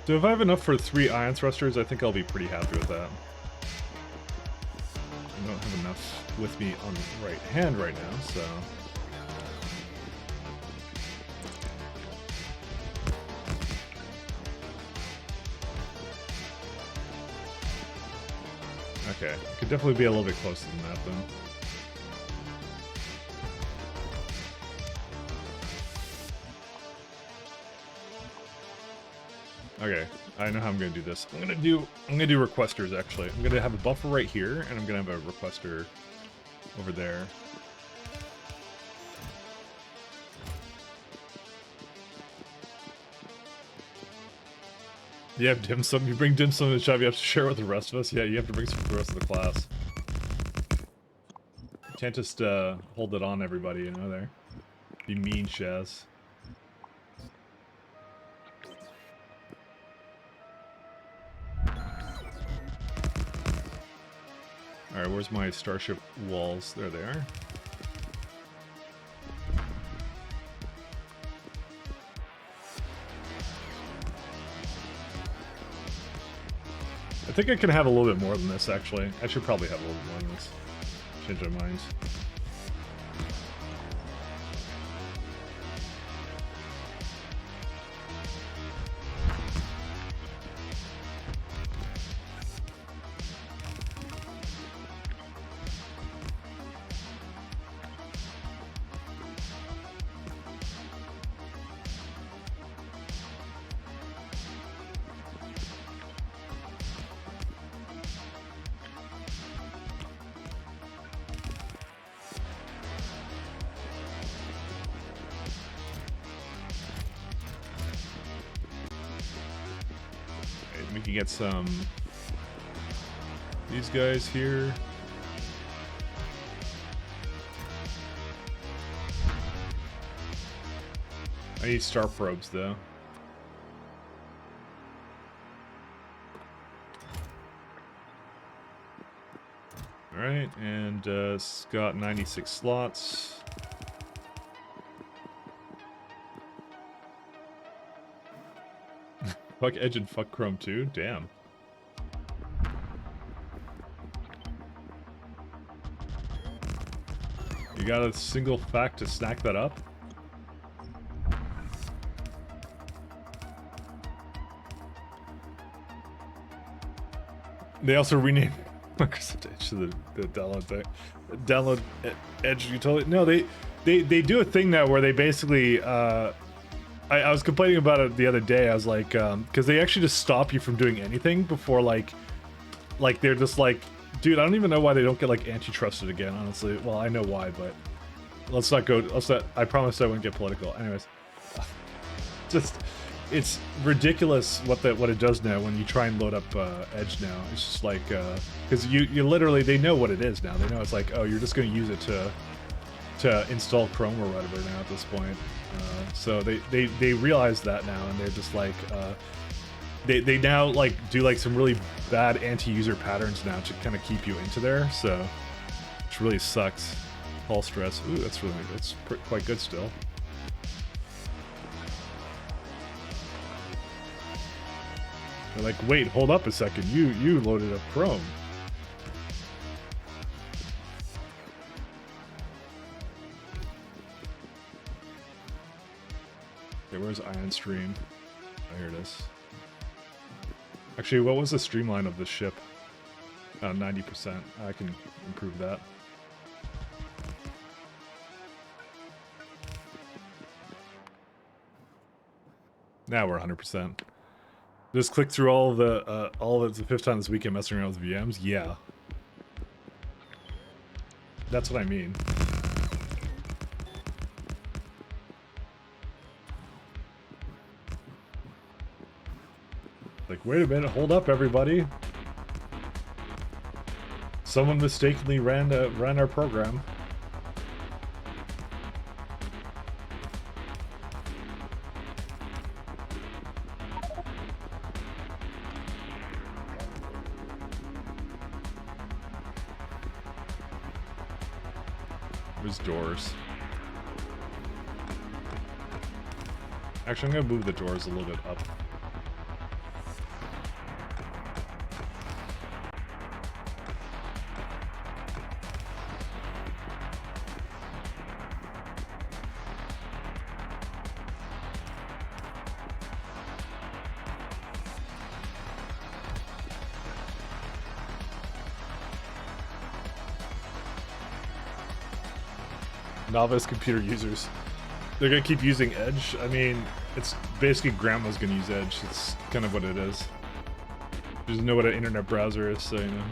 So if I have enough for 3 ion thrusters, I think I'll be pretty happy with that. I don't have enough with me on the right hand right now, so... Okay, I could definitely be a little bit closer than that, then. Okay, I know how I'm gonna do this. I'm gonna do requesters actually. I'm gonna have a buffer right here, and I'm gonna have a requester over there. You have dim sum. You bring dim sum to the shop. You have to share it with the rest of us. Yeah, you have to bring some for the rest of the class. You can't just hold it on everybody, you know. There, be mean, Shaz. Alright, where's my starship walls? There they are. I think I can have a little bit more than this, actually. I should probably have a little bit more than this. Change my mind. We can get some... these guys here. I need star probes, though. Alright, and it's got 96 slots. Fuck Edge and fuck Chrome too? Damn. You got a single fact to snack that up? They also renamed Microsoft Edge to the download thing. Download Edge utility. No, they do a thing now where they basically I was complaining about it the other day. I was like, because they actually just stop you from doing anything before, like they're just like, dude, I don't even know why they don't get like antitrusted again. Honestly, well, I know why, but let's not go. Let's not. I promised I wouldn't get political. Anyways, just it's ridiculous what it does now when you try and load up Edge now. It's just like because you literally, they know what it is now. They know it's like, oh, you're just going to use it to install Chrome or whatever now at this point. So they realize that now, and they're just like they now like do like some really bad anti-user patterns now to kind of keep you into there. So which really sucks. All stress. Ooh, that's quite good still. They're like, wait, hold up a second. You loaded up Chrome. Okay, where's Ion Stream? Oh, here it is. Actually, what was the streamline of this ship? 90%. I can improve that. Now we're 100%. Just click through all of the fifth time this weekend messing around with VMs? Yeah. That's what I mean. Like, wait a minute, hold up, everybody. Someone mistakenly ran our program. There's doors. Actually, I'm gonna move the doors a little bit up. Novice computer users. They're gonna keep using Edge. I mean, it's basically grandma's gonna use Edge. It's kind of what it is. She doesn't know what an internet browser is, so you know.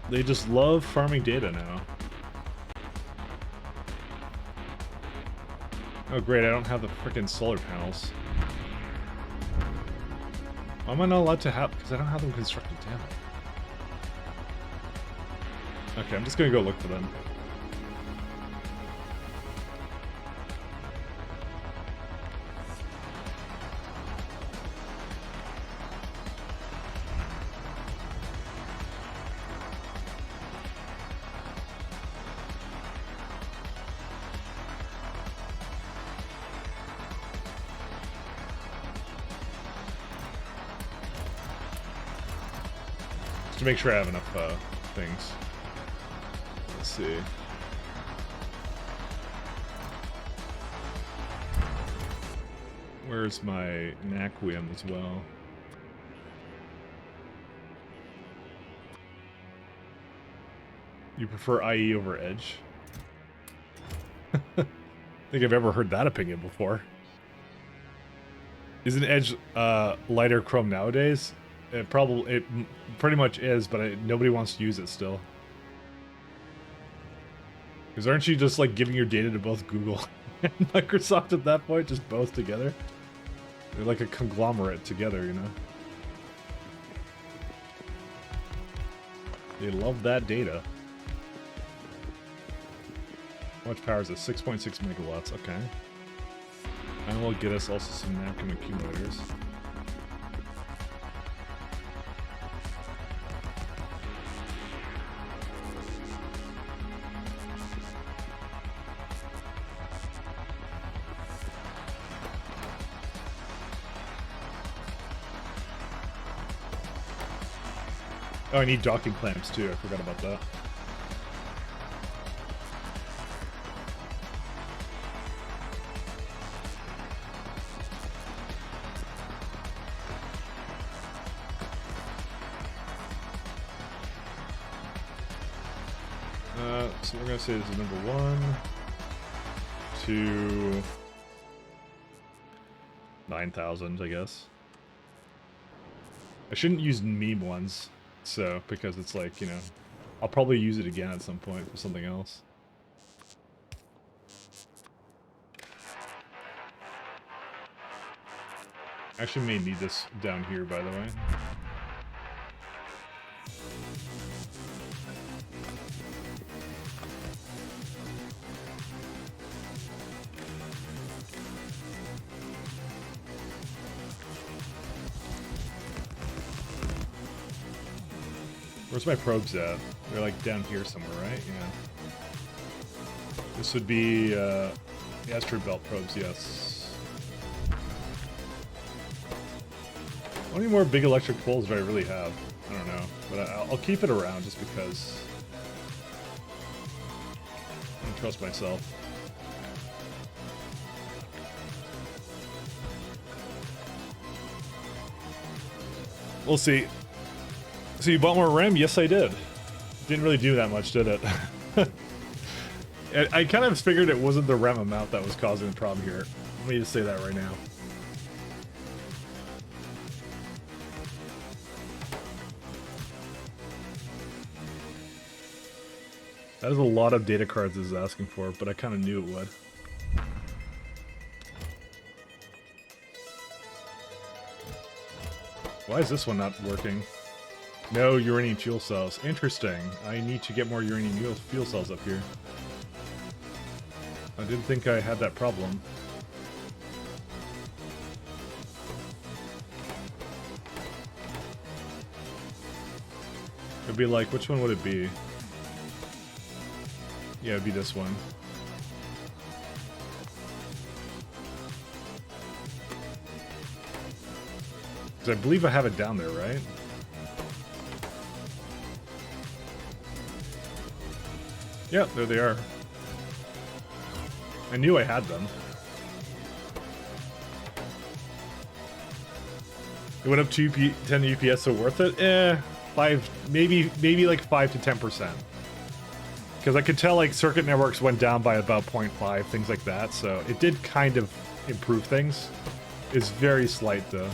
They just love farming data now. Oh great, I don't have the frickin' solar panels. Why am I not allowed to have? Because I don't have them constructed, damn it. Okay, I'm just gonna go look for them. Just to make sure I have enough things. Let's see. Where's my Naquium as well? You prefer IE over Edge? I think I've ever heard that opinion before. Isn't Edge lighter Chrome nowadays? It pretty much is, but nobody wants to use it still. Because aren't you just like giving your data to both Google and Microsoft at that point, just both together? They're like a conglomerate together, you know? They love that data. How much power is this? 6.6 megawatts, okay. And we'll get us also some napkin accumulators. Oh, I need docking clamps too, I forgot about that. So we're gonna say this is number 1, 2, 9,000, I guess. I shouldn't use meme ones, so, because it's like, you know, I'll probably use it again at some point for something else. Actually may need this down here, by the way. Where's my probes at? They're like down here somewhere, right? Yeah. This would be the asteroid belt probes, yes. How many more big electric poles do I really have? I don't know, but I'll keep it around just because I don't trust myself. We'll see. So you bought more RAM? Yes, I did. Didn't really do that much, did it? I kind of figured it wasn't the RAM amount that was causing the problem here. Let me just say that right now. That is a lot of data cards this is asking for, but I kind of knew it would. Why is this one not working? No uranium fuel cells. Interesting. I need to get more uranium fuel cells up here. I didn't think I had that problem. It'd be like, which one would it be? Yeah, it'd be this one. Because I believe I have it down there, right? Yeah, there they are. I knew I had them. It went up to 10 UPS, so worth it? Eh, 5, maybe like 5 to 10%. Because I could tell like circuit networks went down by about 0.5, things like that, so it did kind of improve things. It's very slight though.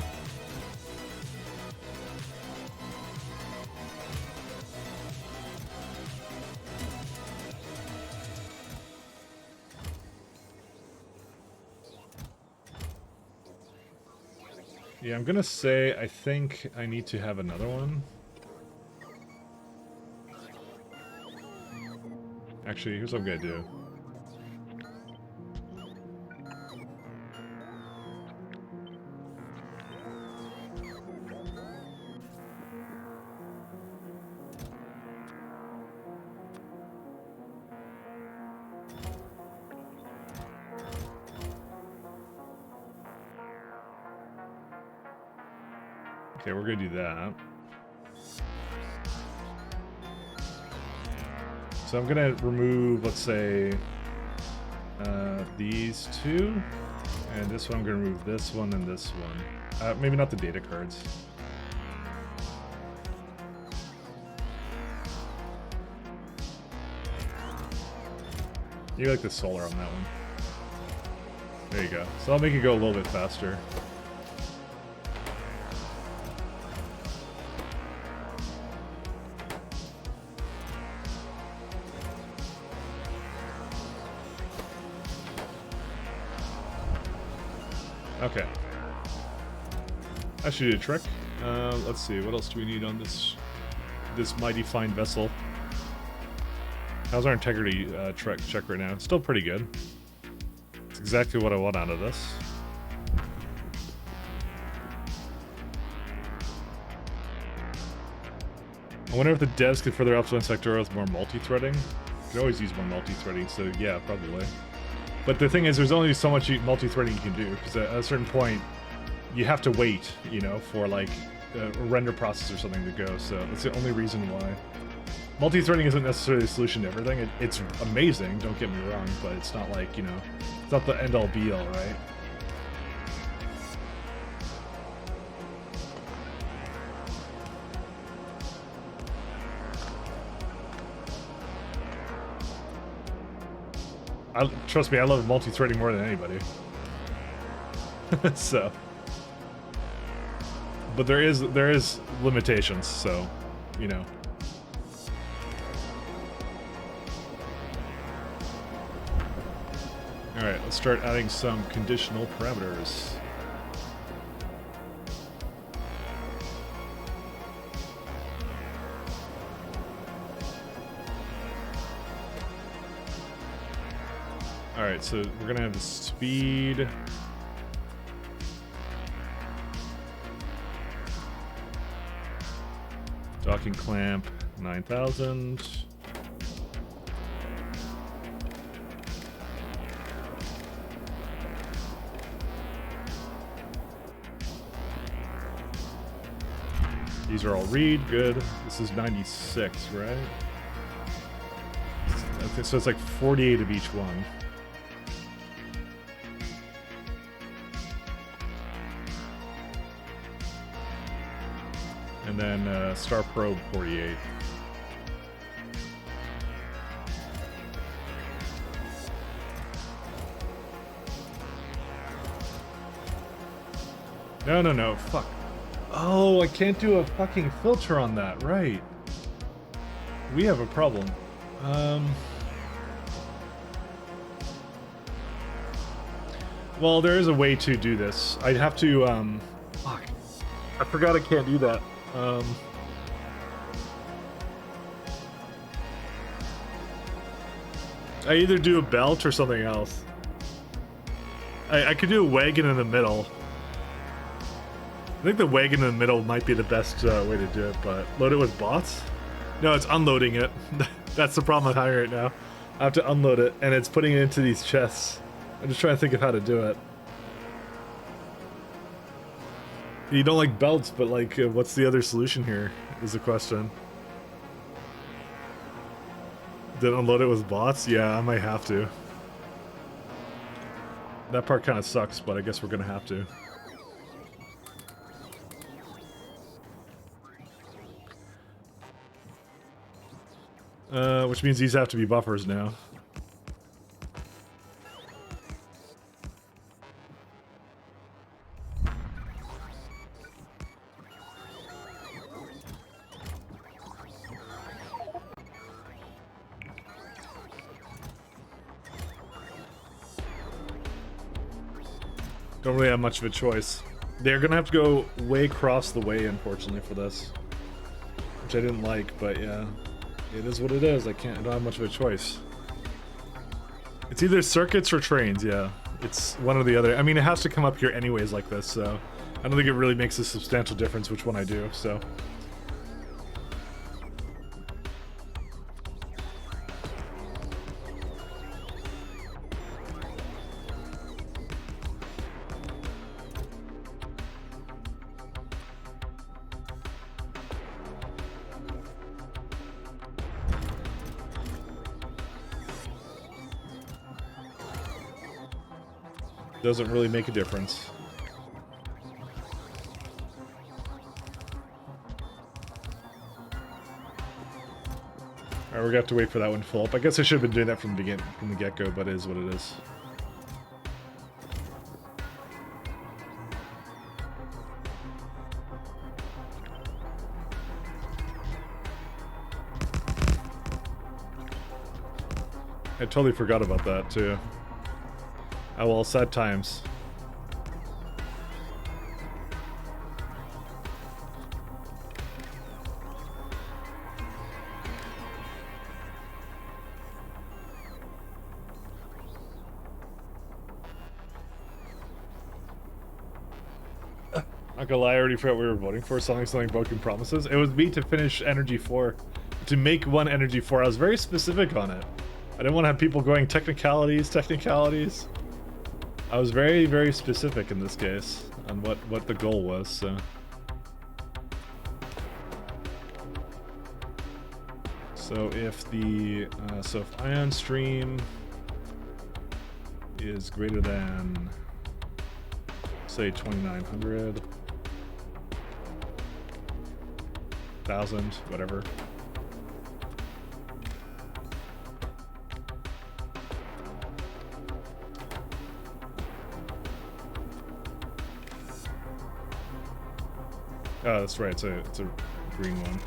Yeah, I'm gonna say I think I need to have another one. Actually, here's what I'm gonna do. Okay, we're gonna do that. So I'm gonna remove, let's say, these two, and this one I'm gonna remove this one and this one. Maybe not the data cards. You like the solar on that one. There you go. So I'll make it go a little bit faster. Okay. That should do a trick. Let's see, what else do we need on this mighty fine vessel? How's our integrity check right now? It's still pretty good. It's exactly what I want out of this. I wonder if the devs could further optimize Factorio with more multi-threading. You could always use more multi-threading, so yeah, probably. But the thing is, there's only so much multi-threading you can do, because at a certain point, you have to wait, you know, for like a render process or something to go, so that's the only reason why. Multi-threading isn't necessarily a solution to everything. It's amazing, don't get me wrong, but it's not like, you know, it's not the end-all be-all, right? Trust me, I love multi-threading more than anybody. So, but there is limitations, so, you know. All right, let's start adding some conditional parameters. Alright, so we're gonna have the speed. Docking clamp, 9,000. These are all read, good. This is 96, right? Okay, so it's like 48 of each one. And then Star Probe 48. No, fuck. Oh, I can't do a fucking filter on that, right. We have a problem. Well, there is a way to do this. I'd have to, fuck. I forgot I can't do that. I either do a belt or something else. I could do a wagon in the middle. I think the wagon in the middle might be the best way to do it, but load it with bots? No, it's unloading it. That's the problem I'm having right now. I have to unload it, and it's putting it into these chests. I'm just trying to think of how to do it. You don't like belts, but like, what's the other solution here, is the question. Did unload it with bots? Yeah, I might have to. That part kind of sucks, but I guess we're gonna have to. Which means these have to be buffers now. Don't really have much of a choice. They're gonna have to go way across the way, unfortunately, for this. Which I didn't like, but yeah. It is what it is. I don't have much of a choice. It's either circuits or trains, yeah. It's one or the other. I mean, it has to come up here anyways like this, so I don't think it really makes a substantial difference which one I do, so. Doesn't really make a difference. Alright, we're gonna have to wait for that one to fill up. I guess I should have been doing that from the get-go, but it is what it is. I totally forgot about that too. Oh well, sad times. Not gonna lie, I already forgot what we were voting for. Something broken promises. It was me to finish Energy 4. To make one Energy 4. I was very specific on it. I didn't want to have people going technicalities. I was very, very specific in this case on what the goal was, so. So if the, so if ion stream is greater than, say, 2900, 1000, whatever. Oh, that's right. It's a green one.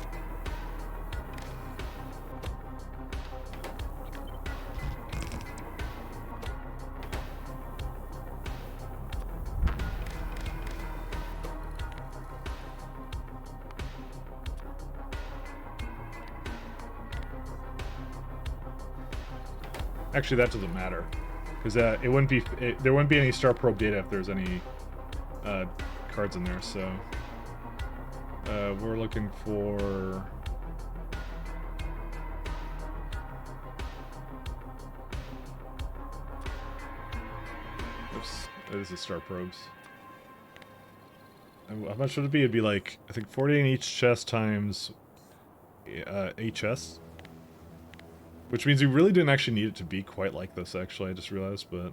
Actually, that doesn't matter, because it wouldn't be there wouldn't be any Star Probe data if there's any cards in there. So. We're looking for... Oops, this is Star Probes. How much would it be? It'd be like, I think 40 in each chest times HS. Which means we really didn't actually need it to be quite like this, actually, I just realized, but...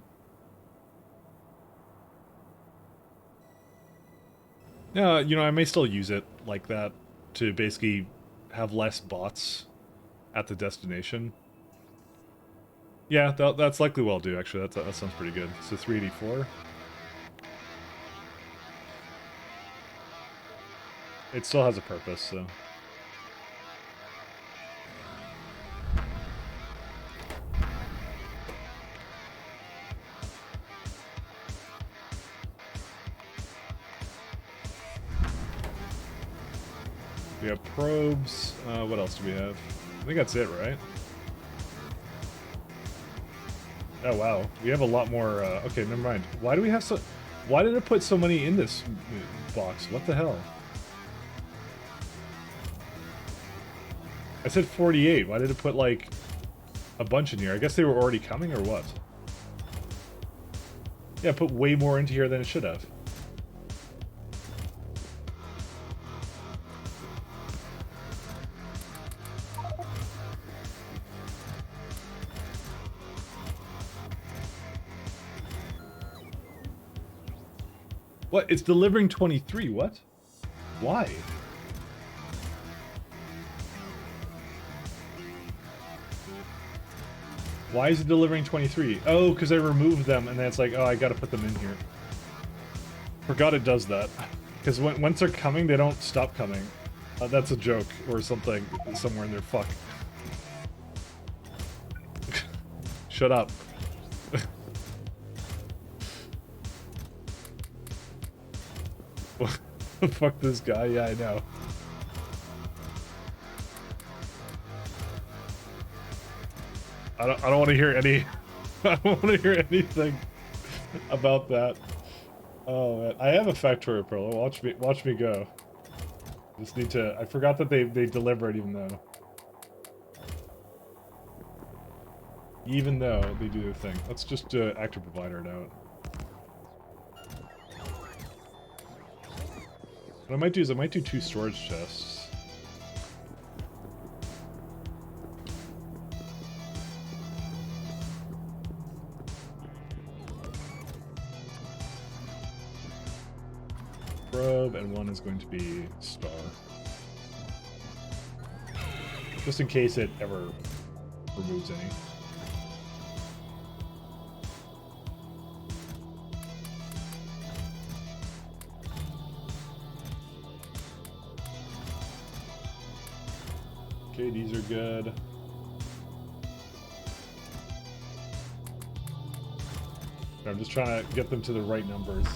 Yeah, you know, I may still use it like that to basically have less bots at the destination. Yeah, that's likely what I'll do, actually. That sounds pretty good. So 384. It still has a purpose, so... We have probes. What else do we have? I think that's it, right? Oh wow, we have a lot more. Okay, never mind. Why do we have so? Why did it put so many in this box? What the hell? I said 48. Why did it put like a bunch in here? I guess they were already coming or what? Yeah, put way more into here than it should have. What? It's delivering 23. What? Why? Why is it delivering 23? Oh, because I removed them, and then it's like, oh, I gotta put them in here. Forgot it does that. Because once they're coming, they don't stop coming. That's a joke, or something, somewhere in there. Fuck. Shut up. Fuck this guy, yeah, I know. I don't want to hear any. I don't want to hear anything about that. Oh man, I have a Factorio Pro. Watch me go. Just need to. I forgot that they delivered, even though they do their thing. Let's just active provider it out. What I might do is I might do 2 storage chests. Probe, and 1 is going to be star. Just in case it ever removes any. Okay, these are good. I'm just trying to get them to the right numbers.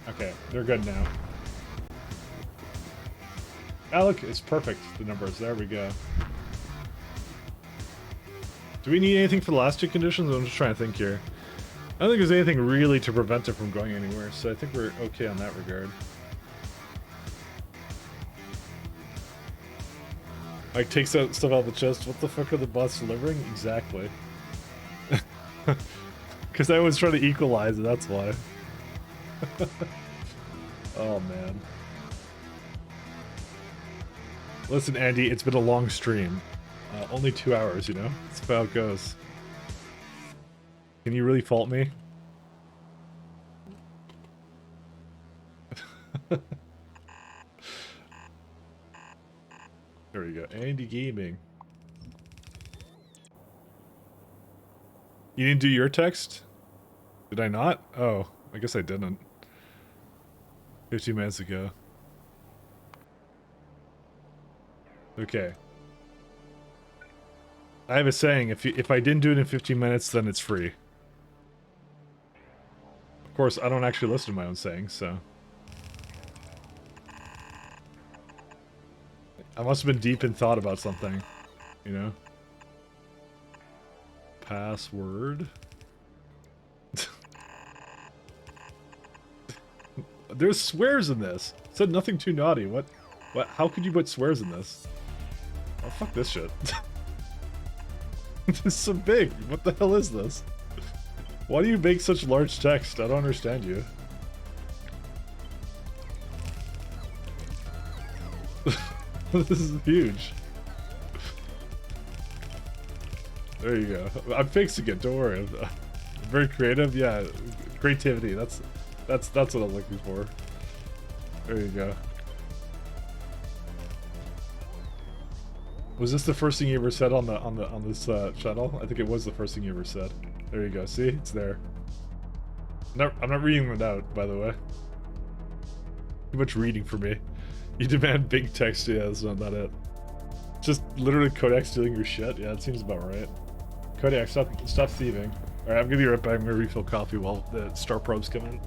Okay, they're good now. Ah, look, it's perfect, the numbers. There we go. Do we need anything for the last 2 conditions? I'm just trying to think here. I don't think there's anything really to prevent it from going anywhere, so I think we're okay on that regard. Like, takes out stuff out of the chest. What the fuck are the bots delivering? Exactly. Because I was trying to equalize it, that's why. Oh, man. Listen, Andy, it's been a long stream. Only 2 hours, you know? That's how it goes. Can you really fault me? There we go. Andy Gaming. You didn't do your text? Did I not? Oh, I guess I didn't. 15 minutes ago. Okay. I have a saying, if I didn't do it in 15 minutes, then it's free. Of course, I don't actually listen to my own sayings, so... I must have been deep in thought about something, you know? Password? There's swears in this. It said nothing too naughty. What? How could you put swears in this? Oh, fuck this shit. This is so big. What the hell is this? Why do you make such large text? I don't understand you. This is huge. There you go. I'm fixing it. Don't worry. I'm very creative. Yeah, creativity. That's what I'm looking for. There you go. Was this the first thing you ever said on this channel? I think it was the first thing you ever said. There you go. See, it's there. I'm not reading it out, by the way. Too much reading for me. You demand big text. Yeah, that's not it. Just literally Kodak stealing your shit. Yeah, it seems about right. Kodak, stop thieving. All right, I'm gonna be right back. I'm gonna refill coffee while the star probes come in.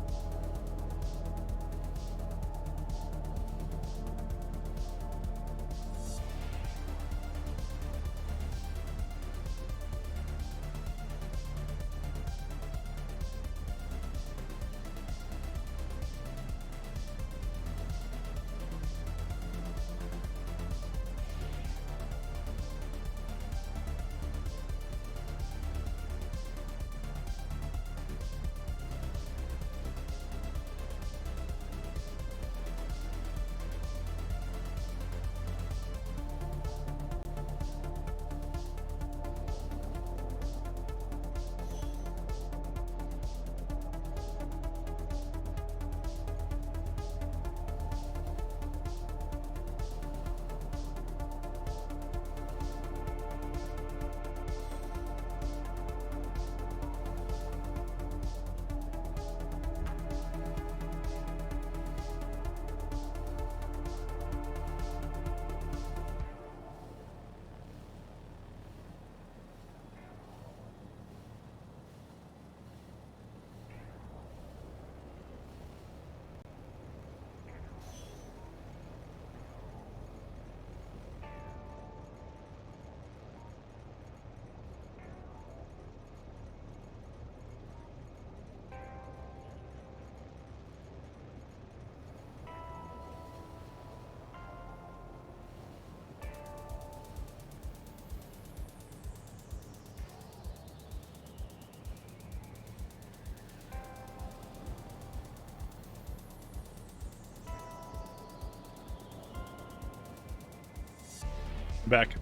Back.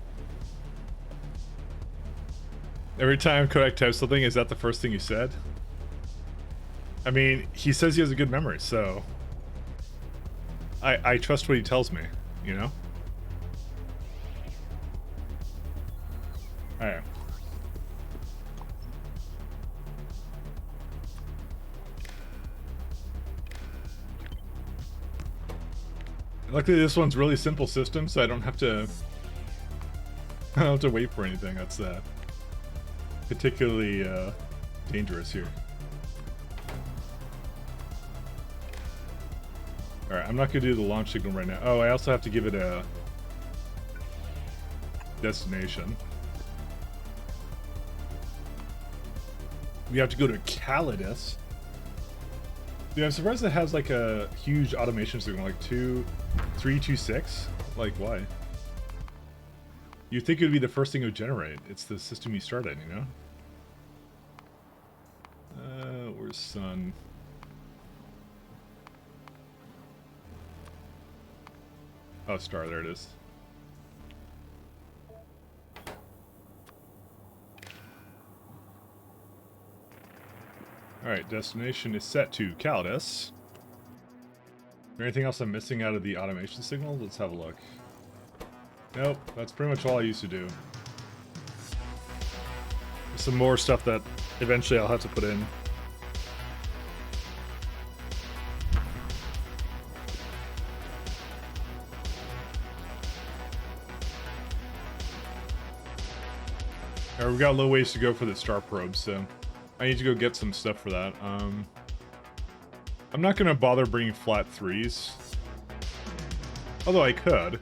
Every time Kodak types something, is that the first thing you said? I mean, he says he has a good memory, so I trust what he tells me, you know? Alright. Luckily this one's really simple system, so I don't have to wait for anything. That's particularly dangerous here. Alright, I'm not gonna do the launch signal right now. Oh, I also have to give it a destination. We have to go to Calidus. Dude, I'm surprised it has like a huge automation signal, like 326. Like, why? You'd think it would be the first thing it would generate. It's the system you start in, you know? Where's Sun? Oh, Star, there it is. Alright, destination is set to Calidus. Is there anything else I'm missing out of the automation signal? Let's have a look. Nope, that's pretty much all I used to do. Some more stuff that eventually I'll have to put in. Alright, we've got a little ways to go for the star probe, so I need to go get some stuff for that. I'm not gonna bother bringing flat 3s. Although I could.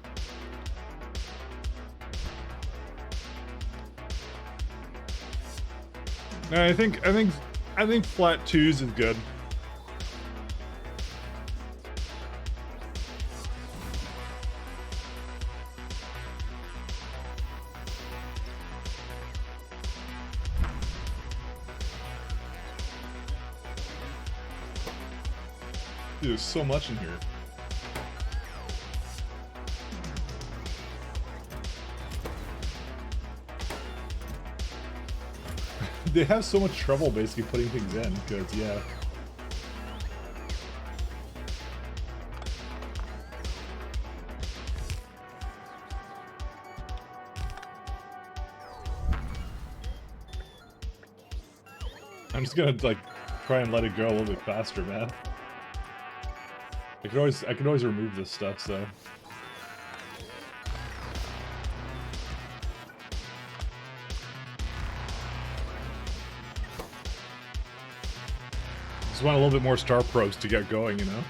No, I think flat 2s is good. Dude, there's so much in here. They have so much trouble basically putting things in, because, yeah. I'm just gonna, like, try and let it go a little bit faster, man. I can always remove this stuff, so. Just want a little bit more star probes to get going, you know?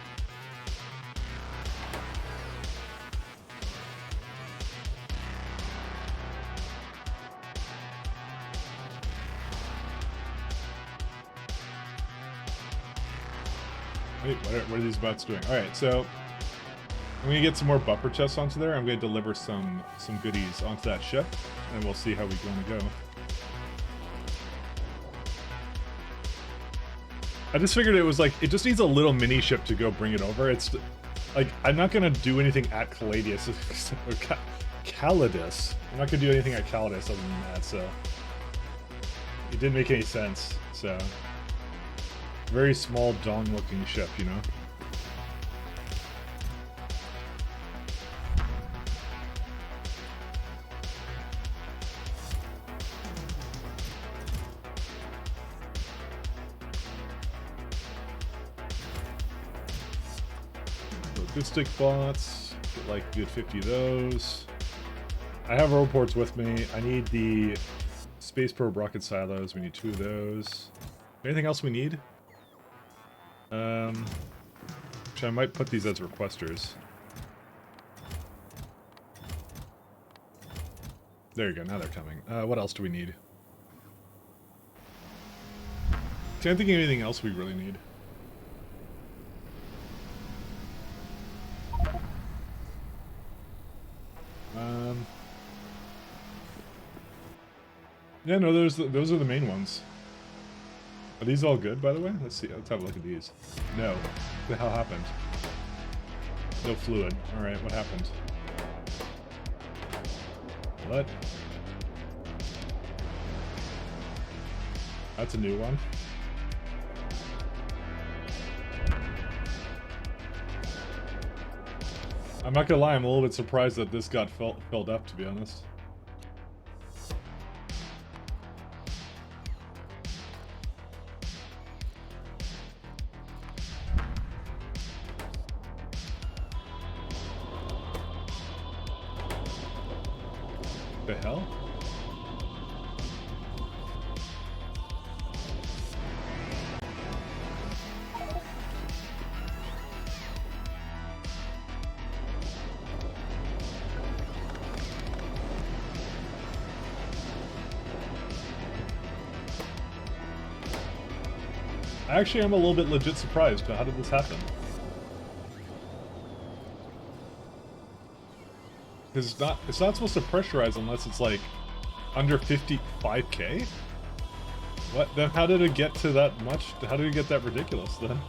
Wait, what are these bots doing? Alright, so I'm gonna get some more buffer chests onto there. I'm gonna deliver some goodies onto that ship, and we'll see how we gonna go. I just figured it was like, it just needs a little mini ship to go bring it over. It's like, I'm not gonna do anything at Calidus. Calidus. I'm not gonna do anything at Calidus other than that, so it didn't make any sense, so. Very small dong looking ship, you know? Logistic bots, get like a good 50 of those. I have roports with me. I need the space probe rocket silos. We need 2 of those. Anything else we need? Which I might put these as requesters. There you go, now they're coming. What else do we need? Can't think of anything else we really need. Yeah, no, those are the main ones. Are these all good, by the way? Let's see. Let's have a look at these. No. What the hell happened? No fluid. Alright, what happened? What? That's a new one. I'm not gonna lie, I'm a little bit surprised that this got filled up, to be honest. The hell? Actually, I'm a little bit legit surprised, but how did this happen? Because it's not supposed to pressurize unless it's like under 55k? What? Then how did it get to that much? How did it get that ridiculous then?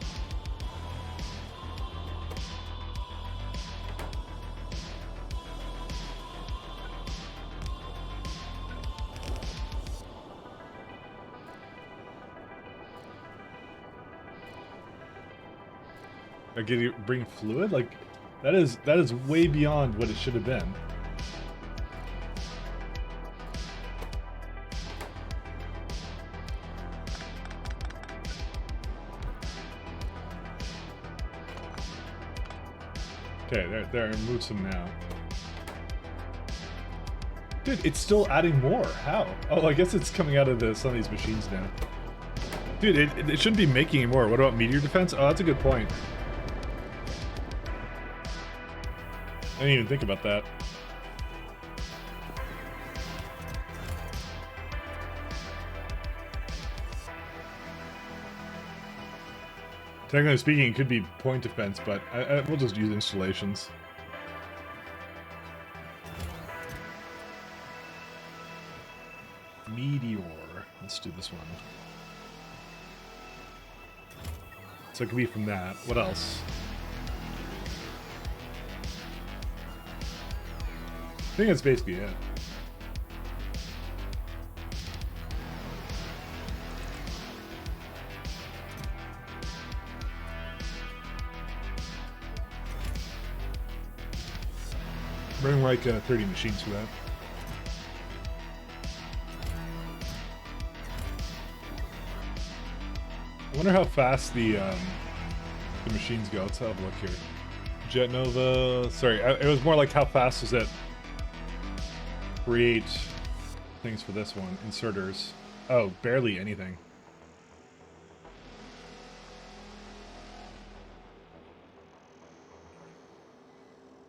Like, did you bring fluid? Like, that is way beyond what it should have been. Okay, there, remove some now. Dude, it's still adding more. How? Oh, I guess it's coming out of some of these machines now. Dude, it shouldn't be making any more. What about meteor defense? Oh, that's a good point. I didn't even think about that. Technically speaking, it could be point defense, but we'll just use installations. Meteor. Let's do this one. So it could be from that. What else? I think that's basically it. Bring like 30 machines for that. I wonder how fast the machines go. Let's have a look here. Jet Nova. Sorry, it was more like how fast does it create things for this one? Inserters. Oh, barely anything.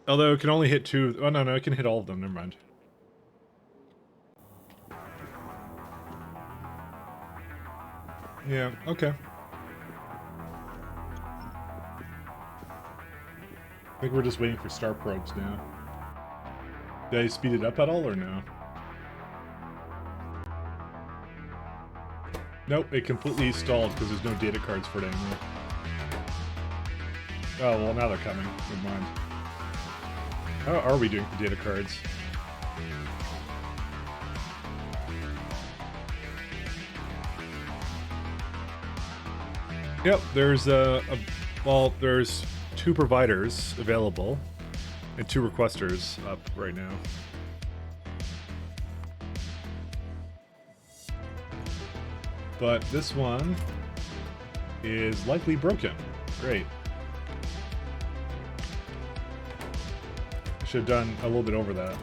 Although it can only hit 2. Oh, no, it can hit all of them. Never mind. Yeah, okay. I think we're just waiting for star probes now. Did I speed it up at all or no? Nope, it completely stalled because there's no data cards for it anymore. Oh, well, now they're coming. Never mind. How are we doing for data cards? Yep, there's well, there's 2 providers available and 2 requesters up right now. But this one is likely broken. Great. Should have done a little bit over that.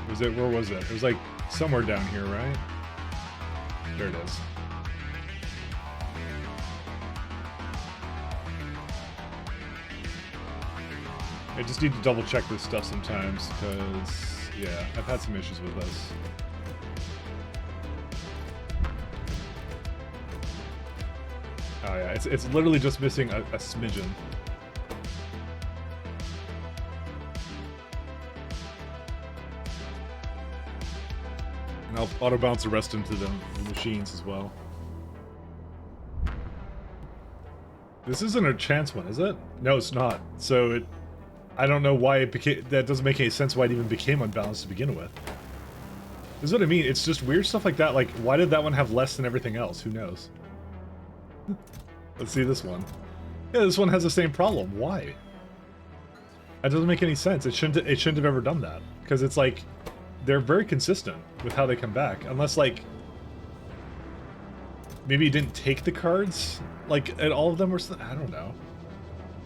Was it? Where was it? It was like somewhere down here, right? There it is. I just need to double check this stuff sometimes because, yeah, I've had some issues with this. Oh yeah, it's literally just missing a smidgen. And I'll auto bounce the rest into the machines as well. This isn't a chance one, is it? No, it's not. So it... I don't know why it became... That doesn't make any sense why it even became unbalanced to begin with. This is what I mean. It's just weird stuff like that. Like, why did that one have less than everything else? Who knows? Let's see this one. Yeah, this one has the same problem. Why? That doesn't make any sense. It shouldn't have ever done that. Because it's like... They're very consistent with how they come back. Unless, like... Maybe you didn't take the cards? Like, at all of them or something? I don't know.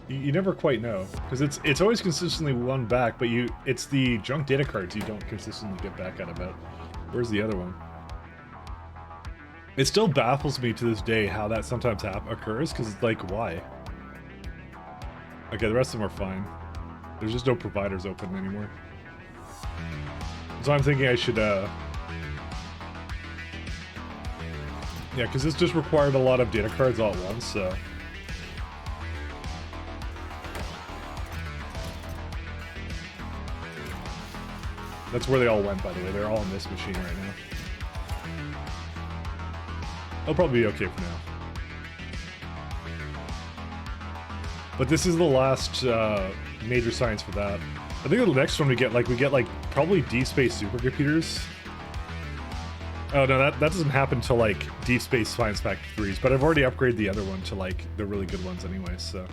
You never quite know. Because it's always consistently one back, but it's the junk data cards you don't consistently get back out of it. Where's the other one? It still baffles me to this day how that sometimes occurs, because it's like, why? Okay, the rest of them are fine. There's just no providers open anymore. So I'm thinking I should, yeah, because this just required a lot of data cards all at once, so... That's where they all went, by the way. They're all in this machine right now. They'll probably be okay for now. But this is the last major science for that. I think the next one we get like probably deep space supercomputers. Oh no, that doesn't happen till like Deep Space Science Pack 3s, but I've already upgraded the other one to like the really good ones anyway, so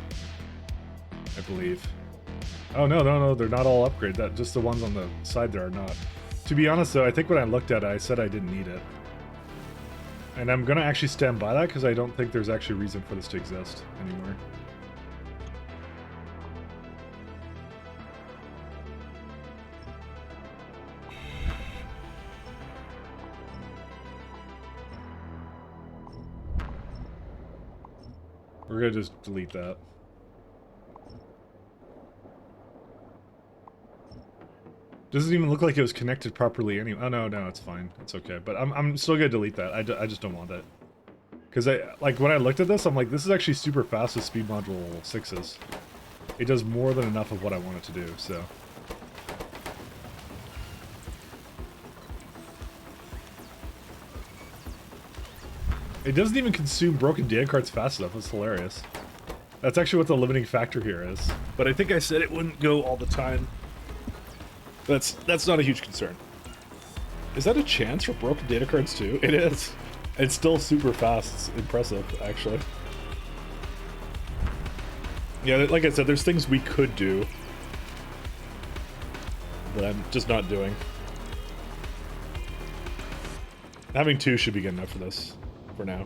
I believe. Oh no, they're not all upgraded. That just the ones on the side there are not. To be honest though, I think when I looked at it, I said I didn't need it. And I'm gonna actually stand by that because I don't think there's actually a reason for this to exist anymore. We're gonna just delete that. Doesn't even look like it was connected properly anyway. Oh no, it's fine. It's okay. But I'm still gonna delete that. I just don't want it. Because like when I looked at this, I'm like, this is actually super fast with speed module 6s. It does more than enough of what I want it to do, so. It doesn't even consume broken data cards fast enough. That's hilarious. That's actually what the limiting factor here is. But I think I said it wouldn't go all the time. That's not a huge concern. Is that a chance for broken data cards too? It is. It's still super fast. It's impressive, actually. Yeah, like I said, there's things we could do that I'm just not doing. Having 2 should be good enough for this, for now.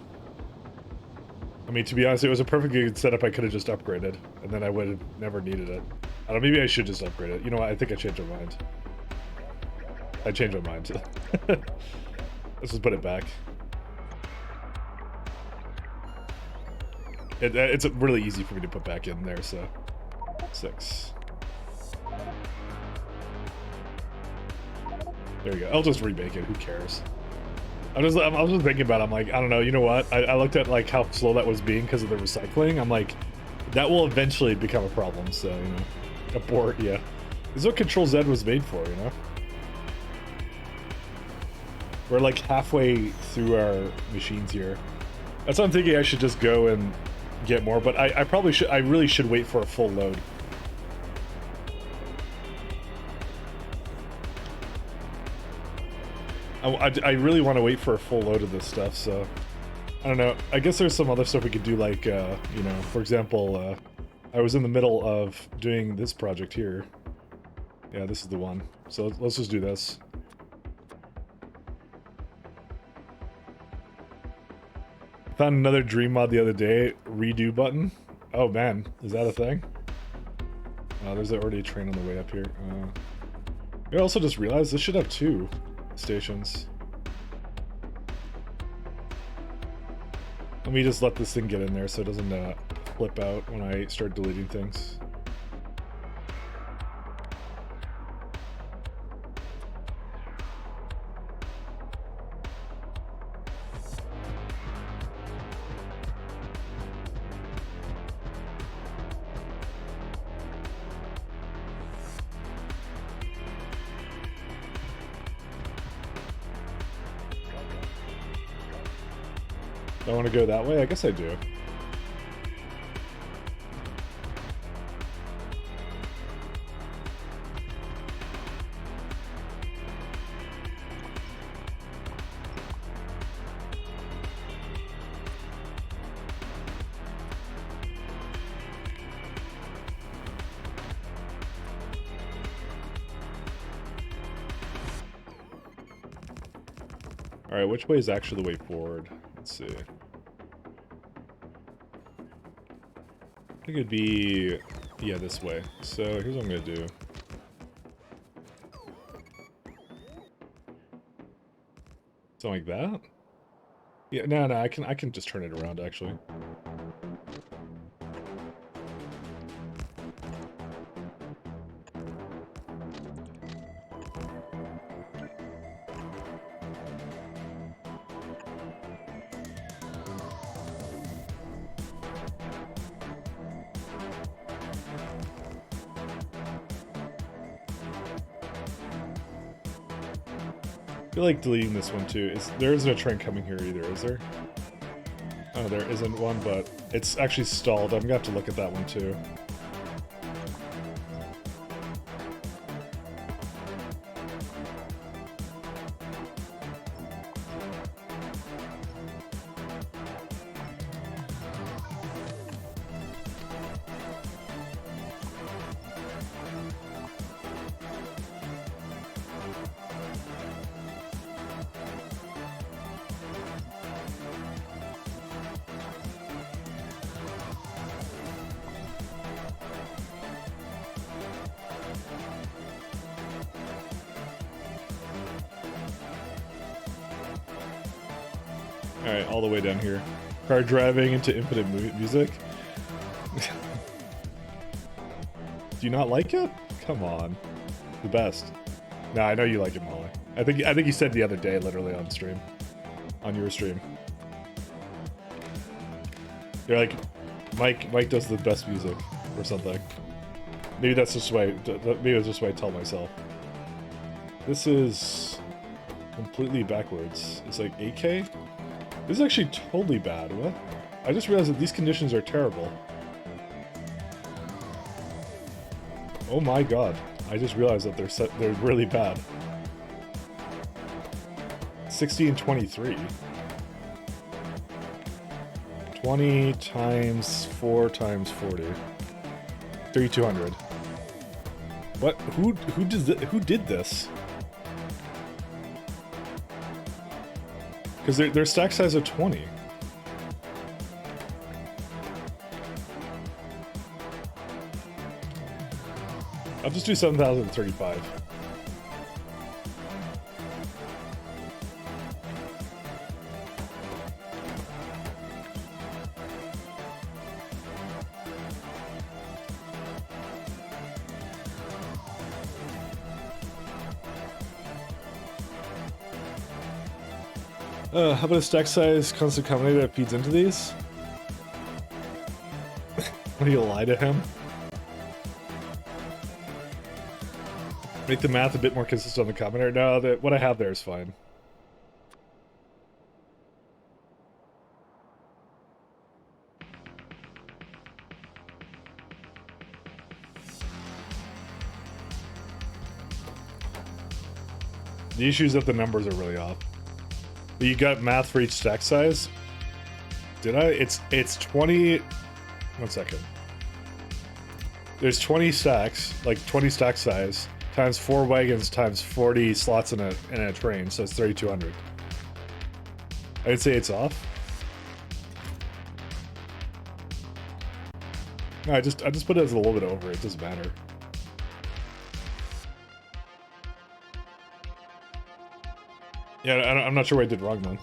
I mean, to be honest, it was a perfectly good setup I could have just upgraded, and then I would have never needed it. I don't know, maybe I should just upgrade it. You know what, I think I changed my mind. I changed my mind. Let's just put it back. It's really easy for me to put back in there, so... 6. There you go. I'll just remake it, who cares? I was just thinking about it, I'm like, I don't know, you know what? I looked at like how slow that was being because of the recycling. I'm like, that will eventually become a problem, so, you know. Abort, yeah. This is what Control Z was made for, you know? We're like halfway through our machines here. That's what I'm thinking. I should just go and get more, but I probably should. I really should wait for a full load. I really want to wait for a full load of this stuff, so I don't know. I guess there's some other stuff we could do, like you know, for example, I was in the middle of doing this project here. Yeah, this is the one. So let's just do this. Found another dream mod the other day. Redo button. Oh man, is that a thing? There's already a train on the way up here. I also just realized this should have 2 stations. Let me just let this thing get in there so it doesn't flip out when I start deleting things. Do I want to go that way? I guess I do. Alright, which way is actually the way forward? Let's see. I think it'd be... yeah, this way. So here's what I'm gonna do. Something like that? Yeah, no, I can just turn it around, actually. I feel like deleting this one too. There isn't a train coming here either, is there? Oh, there isn't one, but it's actually stalled. I'm gonna have to look at that one too. Alright, all the way down here. Car driving into infinite music? Do you not like it? Come on. The best. No, I know you like it, Molly. I think you said the other day, literally on stream. On your stream. You're like, Mike does the best music, or something. Maybe that's just why, maybe it's just what I tell myself. This is completely backwards. It's like 8K? This is actually totally bad. What? I just realized that these conditions are terrible. Oh my god. I just realized that they're really bad. 60 and 23. 20 times 4 times 40. 3,200. What? Who did this? Because their stack size of 20. I'll just do 7,035. How about a stack size constant combinator that feeds into these? What do you lie to him? Make the math a bit more consistent on the combinator. No, what I have there is fine. The issue is that the numbers are really off. You got math for each stack size? Did I? It's 20... One second. There's 20 stacks, like 20 stack size, times 4 wagons times 40 slots in a train, so it's 3,200. I'd say it's off. No, I just put it as a little bit over. It doesn't matter. Yeah, I'm not sure what I did wrong, then.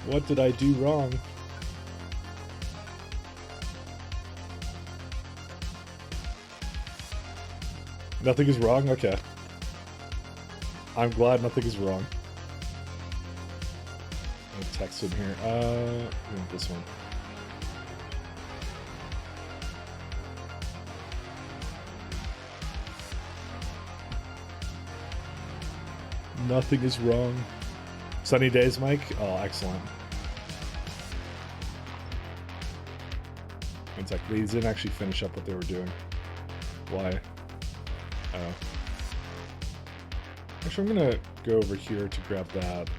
What did I do wrong? Nothing is wrong? Okay. I'm glad nothing is wrong. I'll text in here. I want this one. Nothing is wrong. Sunny days, Mike? Oh, excellent. One sec. They didn't actually finish up what they were doing. Why? Oh. Actually, I'm gonna go over here to grab that.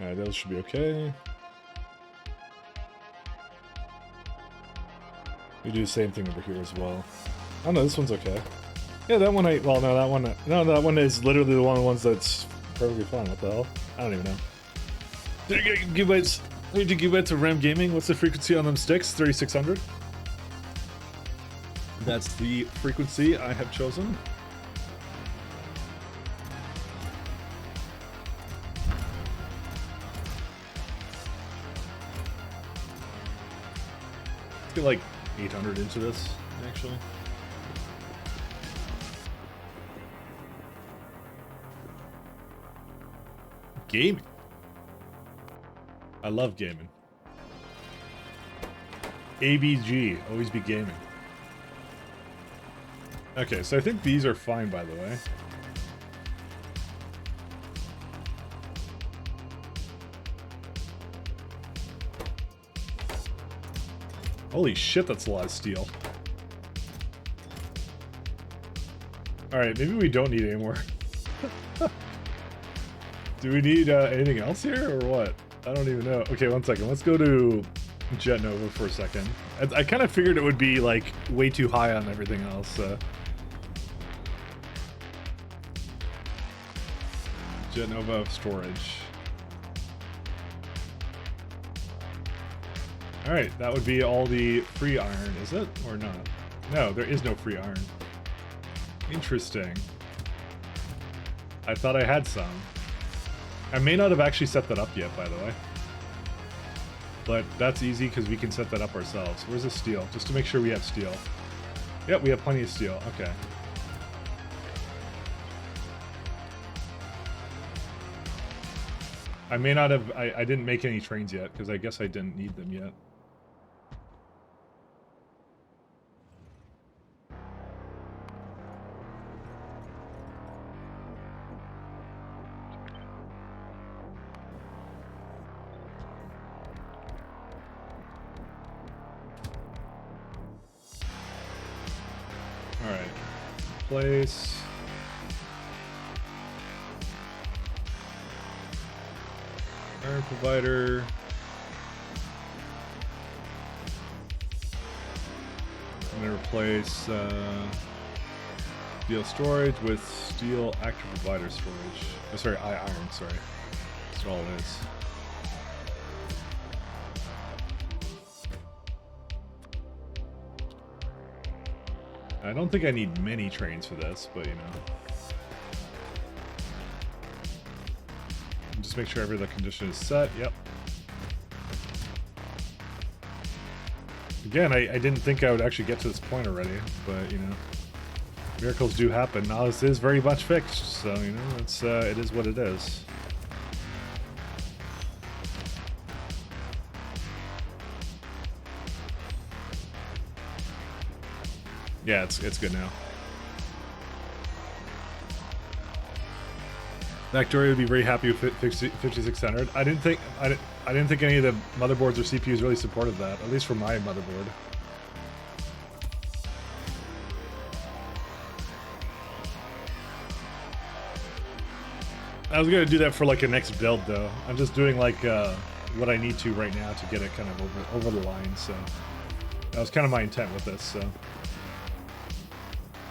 Alright, those should be okay. We do the same thing over here as well. Oh no, this one's okay. Yeah, that one well, no, that one is literally the one of the ones that's perfectly fine. What the hell? I don't even know. 30 gigabytes of RAM gaming. What's the frequency on them sticks? 3600. That's the frequency I have chosen. Let's get like 800 into this, actually. Gaming. I love gaming. ABG, always be gaming. Okay, so I think these are fine, by the way. Holy shit, that's a lot of steel. Alright, maybe we don't need any more. Do we need anything else here, or what? I don't even know. Okay, one second. Let's go to Jet Nova for a second. I kind of figured it would be, like, way too high on everything else. Jet Nova storage. Alright, that would be all the free iron, is it? Or not? No, there is no free iron. Interesting. I thought I had some. I may not have actually set that up yet, by the way. But that's easy because we can set that up ourselves. Where's the steel? Just to make sure we have steel. Yep, we have plenty of steel. Okay. I may not have... I didn't make any trains yet because I guess I didn't need them yet. Alright. Place. Iron provider. I'm gonna replace steel storage with steel active provider storage. Oh, sorry, iron, sorry. That's all it is. I don't think I need many trains for this, but you know. Just make sure every other condition is set. Yep. Again, I didn't think I would actually get to this point already, but you know, miracles do happen. Now this is very much fixed, so you know, it's it is what it is. Yeah, it's good now. Factorio would be very happy with 5600. I didn't think any of the motherboards or CPUs really supported that, at least for my motherboard. I was gonna do that for like a next build though. I'm just doing like what I need to right now to get it kind of over the line. So that was kind of my intent with this. So.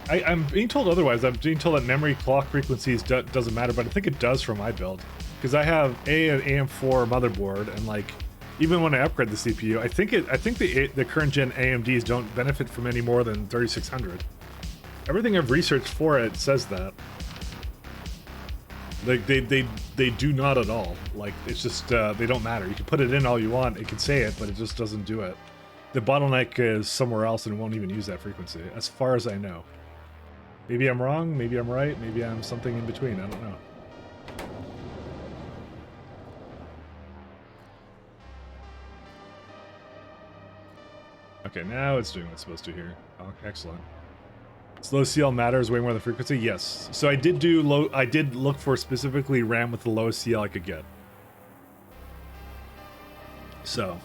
I'm being told otherwise. I'm being told that memory clock frequencies doesn't matter, but I think it does for my build. Because I have an AM4 motherboard, and like, even when I upgrade the CPU, I think the current gen AMDs don't benefit from any more than 3600. Everything I've researched for it says that. Like they do not at all. Like it's just they don't matter. You can put it in all you want. It can say it, but it just doesn't do it. The bottleneck is somewhere else and it won't even use that frequency, as far as I know. Maybe I'm wrong, maybe I'm right, maybe I'm something in between, I don't know. Okay, now it's doing what it's supposed to here. Oh, excellent. Slow CL matters way more than frequency? Yes. So I did look for specifically RAM with the lowest CL I could get. So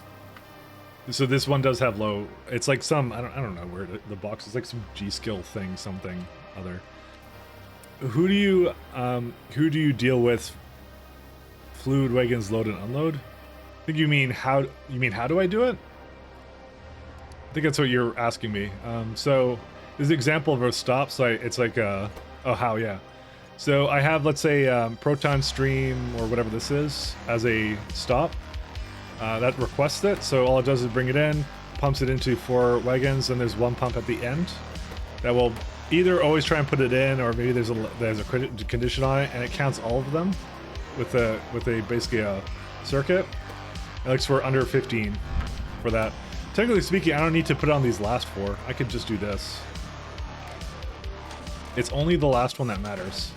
this one does have low. It's like some I don't know where the box is, like some G-Skill thing, something other. Who do you deal with fluid wagons load and unload? I think you mean how do I do it? I think that's what you're asking me. So this is an example of a stop. So it's like oh how, yeah. So I have, let's say, Proton Stream or whatever this is as a stop. That requests it. So all it does is bring it in, pumps it into 4 wagons, and there's one pump at the end that will either always try and put it in, or maybe there's a condition on it, and it counts all of them with a basically a circuit. It looks for under 15 for that. Technically speaking, I don't need to put on these last 4. I could just do this. It's only the last one that matters.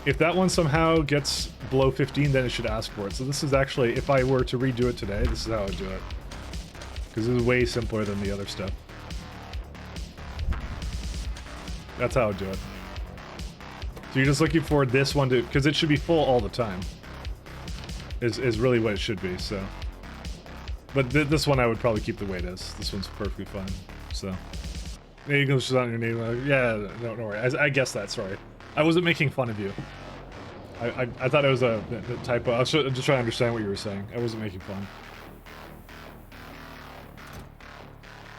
If that one somehow gets below 15, then it should ask for it. So this is actually, if I were to redo it today, this is how I would do it. Because this is way simpler than the other stuff. That's how I would do it. So you're just looking for this one to, because it should be full all the time. Is really what it should be, so. But this one I would probably keep the way it is. This one's perfectly fine, so. English is not your name. Yeah, no worry. I guess that, sorry. I wasn't making fun of you. I thought it was a typo. I was just trying to understand what you were saying. I wasn't making fun.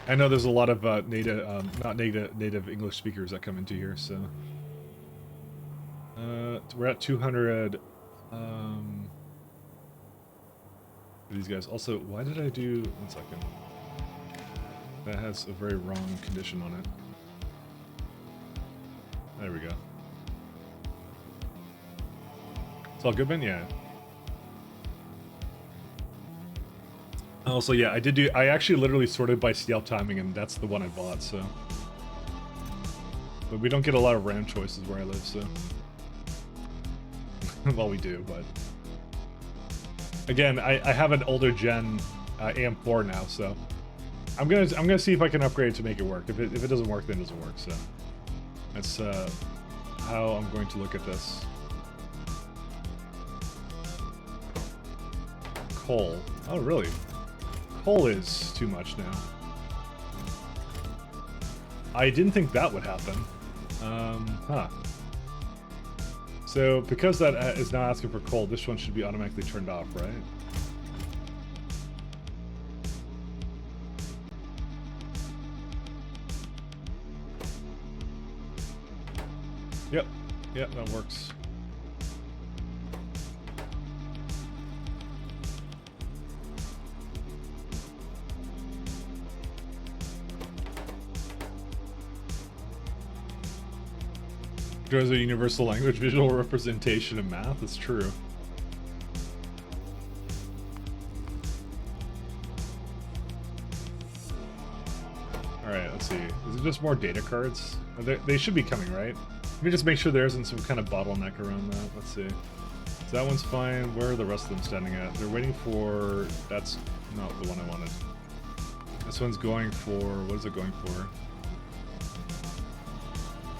I know there's a lot of not native English speakers that come into here, so. We're at 200. These guys. Also, why did I do... One second. That has a very wrong condition on it. There we go. It's all good, Ben? Yeah. Also, yeah, I actually literally sorted by CL timing, and that's the one I bought, so. But we don't get a lot of RAM choices where I live, so. Well, we do, but. Again, I have an older gen AM4 now, so. I'm gonna see if I can upgrade to make it work. If it doesn't work, then it doesn't work, so. That's how I'm going to look at this. Coal. Oh, really? Coal is too much now. I didn't think that would happen. Huh. So, because that is now asking for coal, this one should be automatically turned off, right? Yep. Yep, that works. There's a universal language visual representation of math. It's true. Alright, let's see. Is it just more data cards? They should be coming, right? Let me just make sure there isn't some kind of bottleneck around that. Let's see. So that one's fine. Where are the rest of them standing at? They're waiting for... That's not the one I wanted. This one's going for... What is it going for?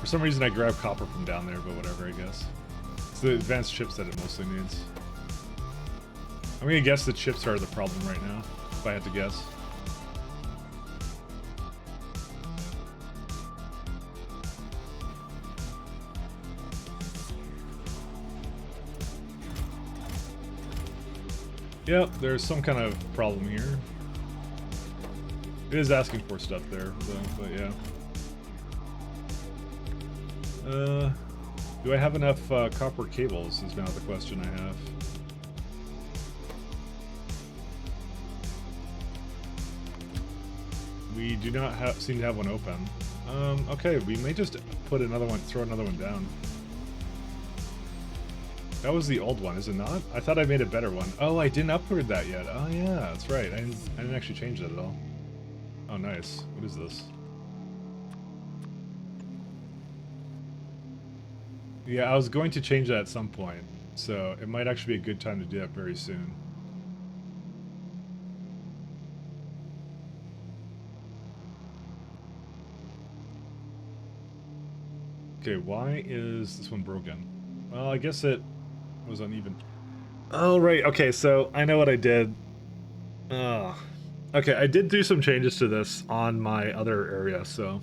For some reason I grabbed copper from down there, but whatever, I guess. It's the advanced chips that it mostly needs. I'm gonna guess the chips are the problem right now, if I had to guess. Yep, there's some kind of problem here. It is asking for stuff there, though, but yeah. Do I have enough copper cables is now the question I have. We do not seem to have one open. Okay, we may just put another one, throw another one down. That was the old one, is it not? I thought I made a better one. Oh, I didn't upgrade that yet. Oh yeah, that's right. I didn't actually change that at all. Oh, nice. What is this? Yeah, I was going to change that at some point, so it might actually be a good time to do that very soon. Okay, why is this one broken? Well, I guess it was uneven. Oh, right, okay, so I know what I did. Okay, I did do some changes to this on my other area, so...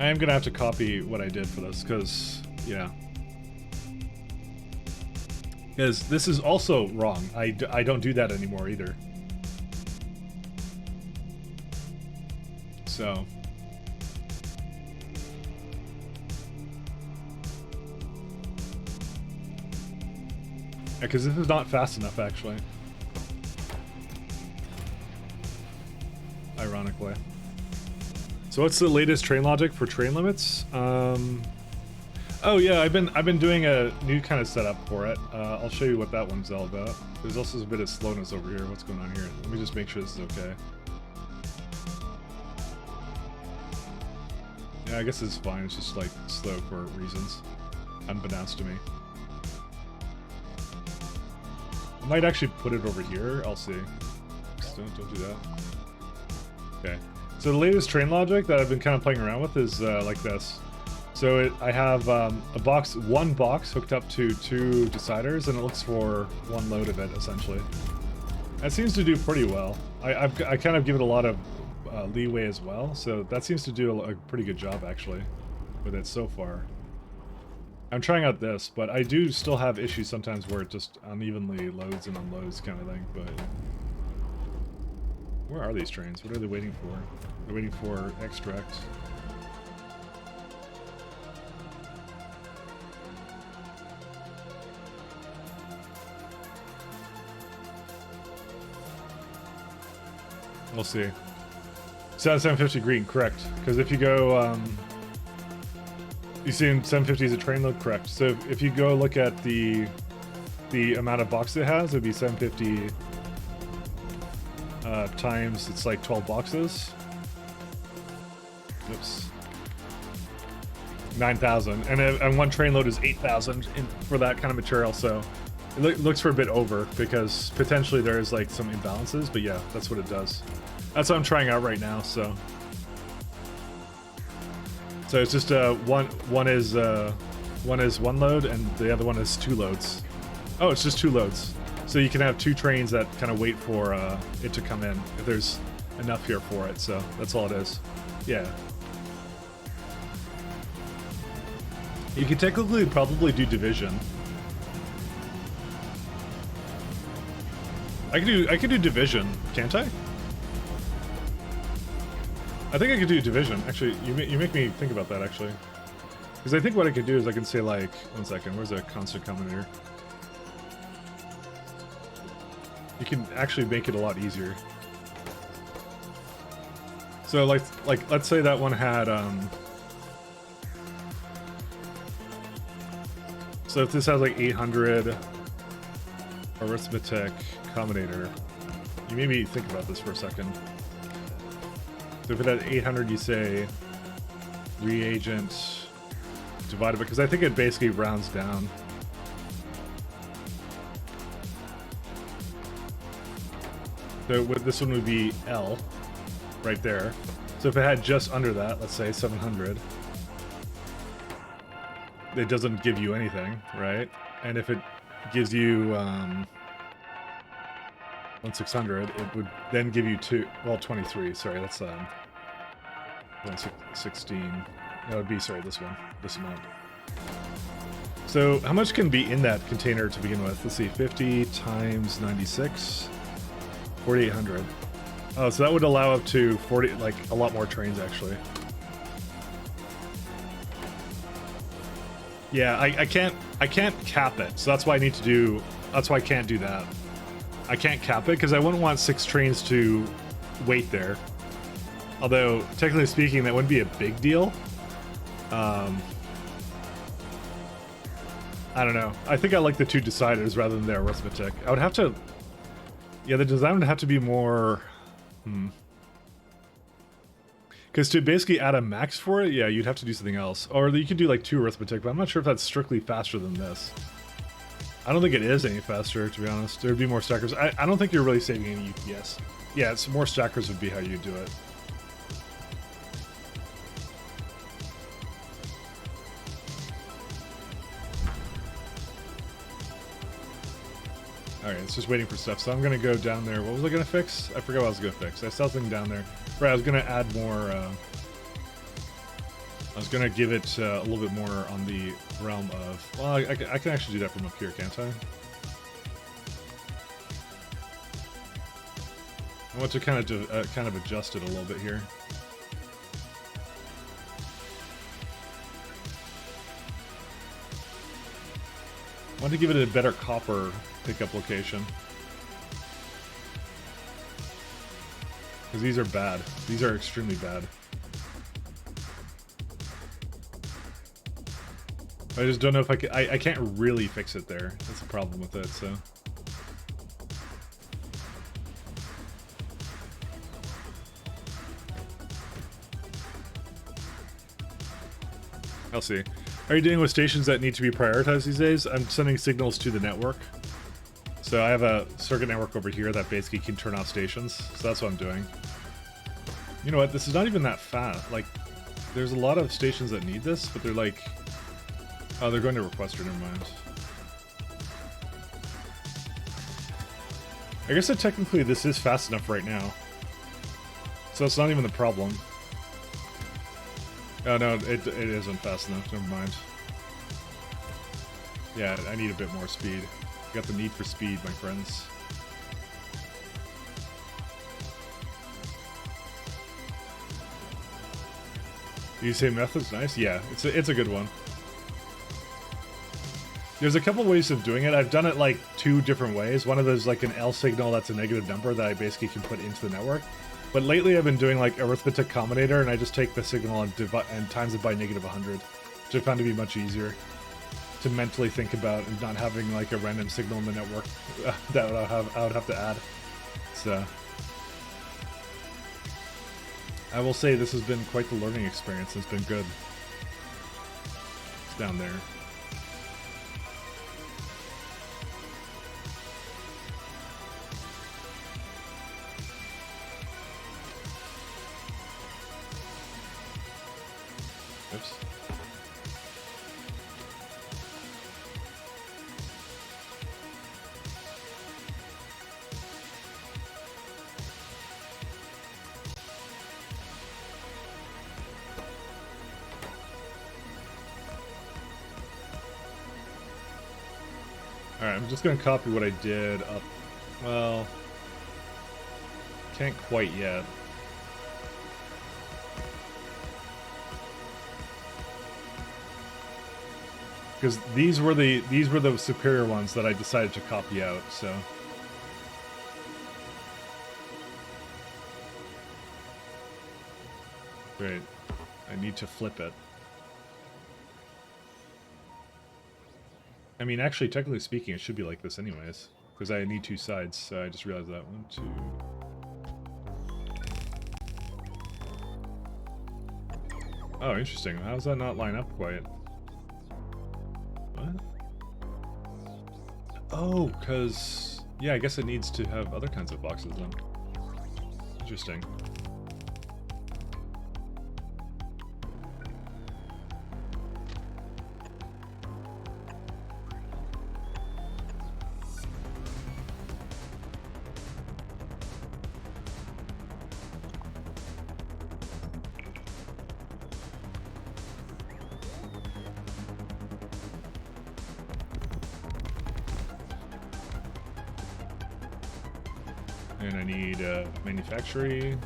I am gonna have to copy what I did for this, because, yeah. Because this is also wrong. I don't do that anymore either. So. Yeah, because this is not fast enough, actually. Ironically. So what's the latest train logic for train limits? Oh yeah, I've been doing a new kind of setup for it. I'll show you what that one's all about. There's also a bit of slowness over here. What's going on here? Let me just make sure this is okay. Yeah, I guess this is fine. It's just like slow for reasons unbeknownst to me. I might actually put it over here. I'll see. Just don't do that. Okay. So the latest train logic that I've been kind of playing around with is like this. So I have one box hooked up to 2 deciders, and it looks for one load of it, essentially. That seems to do pretty well. I kind of give it a lot of leeway as well, so that seems to do a pretty good job, actually, with it so far. I'm trying out this, but I do still have issues sometimes where it just unevenly loads and unloads kind of thing, but... Where are these trains? What are they waiting for? They're waiting for extract. We'll see. 750 green, correct. Because if you go, you see in 750 is a train load, correct. So if you go look at the amount of boxes it has, it'd be 750 times, it's like 12 boxes. Oops. 9,000. And one train load is 8,000 for that kind of material, so it looks for a bit over, because potentially there is like some imbalances, but yeah, that's what it does. That's what I'm trying out right now, so. So it's just one is one load and the other one is 2 loads. Oh, it's just 2 loads. So you can have 2 trains that kind of wait for it to come in if there's enough here for it. So that's all it is. Yeah. You could technically probably do division. I could do division, can't I? I think I could do division. Actually, you make me think about that, actually. Because I think what I could do is I can say, like, 1 second, where's the constant combinator? You can actually make it a lot easier. So, like let's say that one had, so if this has, like, 800 arithmetic combinator, you made me think about this for a second. So if it had 800, you say reagent divided by, because I think it basically rounds down. So this one would be L right there. So if it had just under that, let's say 700, it doesn't give you anything, right? And if it gives you 1600, it would then give you 23. Sorry, that's 116. That would be, sorry, this amount. So how much can be in that container to begin with? Let's see, 50 times 96, 4,800. Oh, so that would allow up to 40, like a lot more trains actually. Yeah, I can't cap it, so that's why I need to do. That's why I can't do that. I can't cap it because I wouldn't want 6 trains to wait there. Although technically speaking, that wouldn't be a big deal. I don't know. I think I like the 2 deciders rather than the arithmetic. I would have to. Yeah, the design would have to be more. Because to basically add a max for it, yeah, you'd have to do something else. Or you could do like 2 arithmetic, but I'm not sure if that's strictly faster than this. I don't think it is any faster, to be honest. There'd be more stackers. I don't think you're really saving any UPS. Yeah, it's more stackers would be how you do it. Alright, it's just waiting for stuff. So I'm going to go down there. What was I going to fix? I forgot what I was going to fix. I saw something down there. Right, I was going to add more I was gonna give it a little bit more on the realm of... Well, I can actually do that from up here, can't I? I want to kind of adjust it a little bit here. I want to give it a better copper pickup location. Because these are bad. These are extremely bad. I just don't know if I can... I can't really fix it there. That's the problem with it, so... I'll see. Are you dealing with stations that need to be prioritized these days? I'm sending signals to the network. So I have a circuit network over here that basically can turn off stations. So that's what I'm doing. You know what? This is not even that fast. Like, there's a lot of stations that need this, but they're like... Oh, they're going to requester, never mind. I guess that technically this is fast enough right now. So it's not even the problem. Oh no, it isn't fast enough, never mind. Yeah, I need a bit more speed. Got the need for speed, my friends. You say method's nice? Yeah, it's a good one. There's a couple ways of doing it. I've done it like 2 different ways. One of those like an L signal that's a negative number that I basically can put into the network. But lately I've been doing like arithmetic combinator, and I just take the signal and times it by -100, which I found to be much easier to mentally think about and not having like a random signal in the network that I would have to add. So I will say this has been quite the learning experience. It's been good. It's down there. Oops. Alright, I'm just gonna copy what I did up. Well, can't quite yet. Because these were the superior ones that I decided to copy out, so. Great. I need to flip it. I mean, actually, technically speaking, it should be like this anyways. Because I need 2 sides, so I just realized that. 1, 2... Oh, interesting. How does that not line up quite? What? Oh, because... Yeah, I guess it needs to have other kinds of boxes then. Interesting. And I need manufacturing.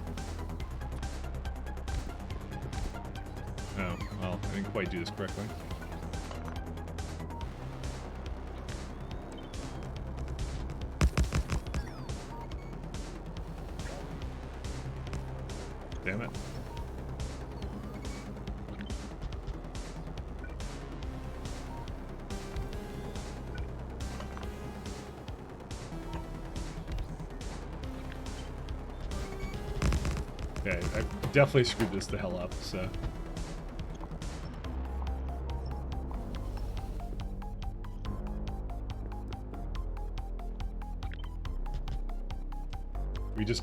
Oh, well, I didn't quite do this correctly. Damn it. Okay, I definitely screwed this the hell up, so. We just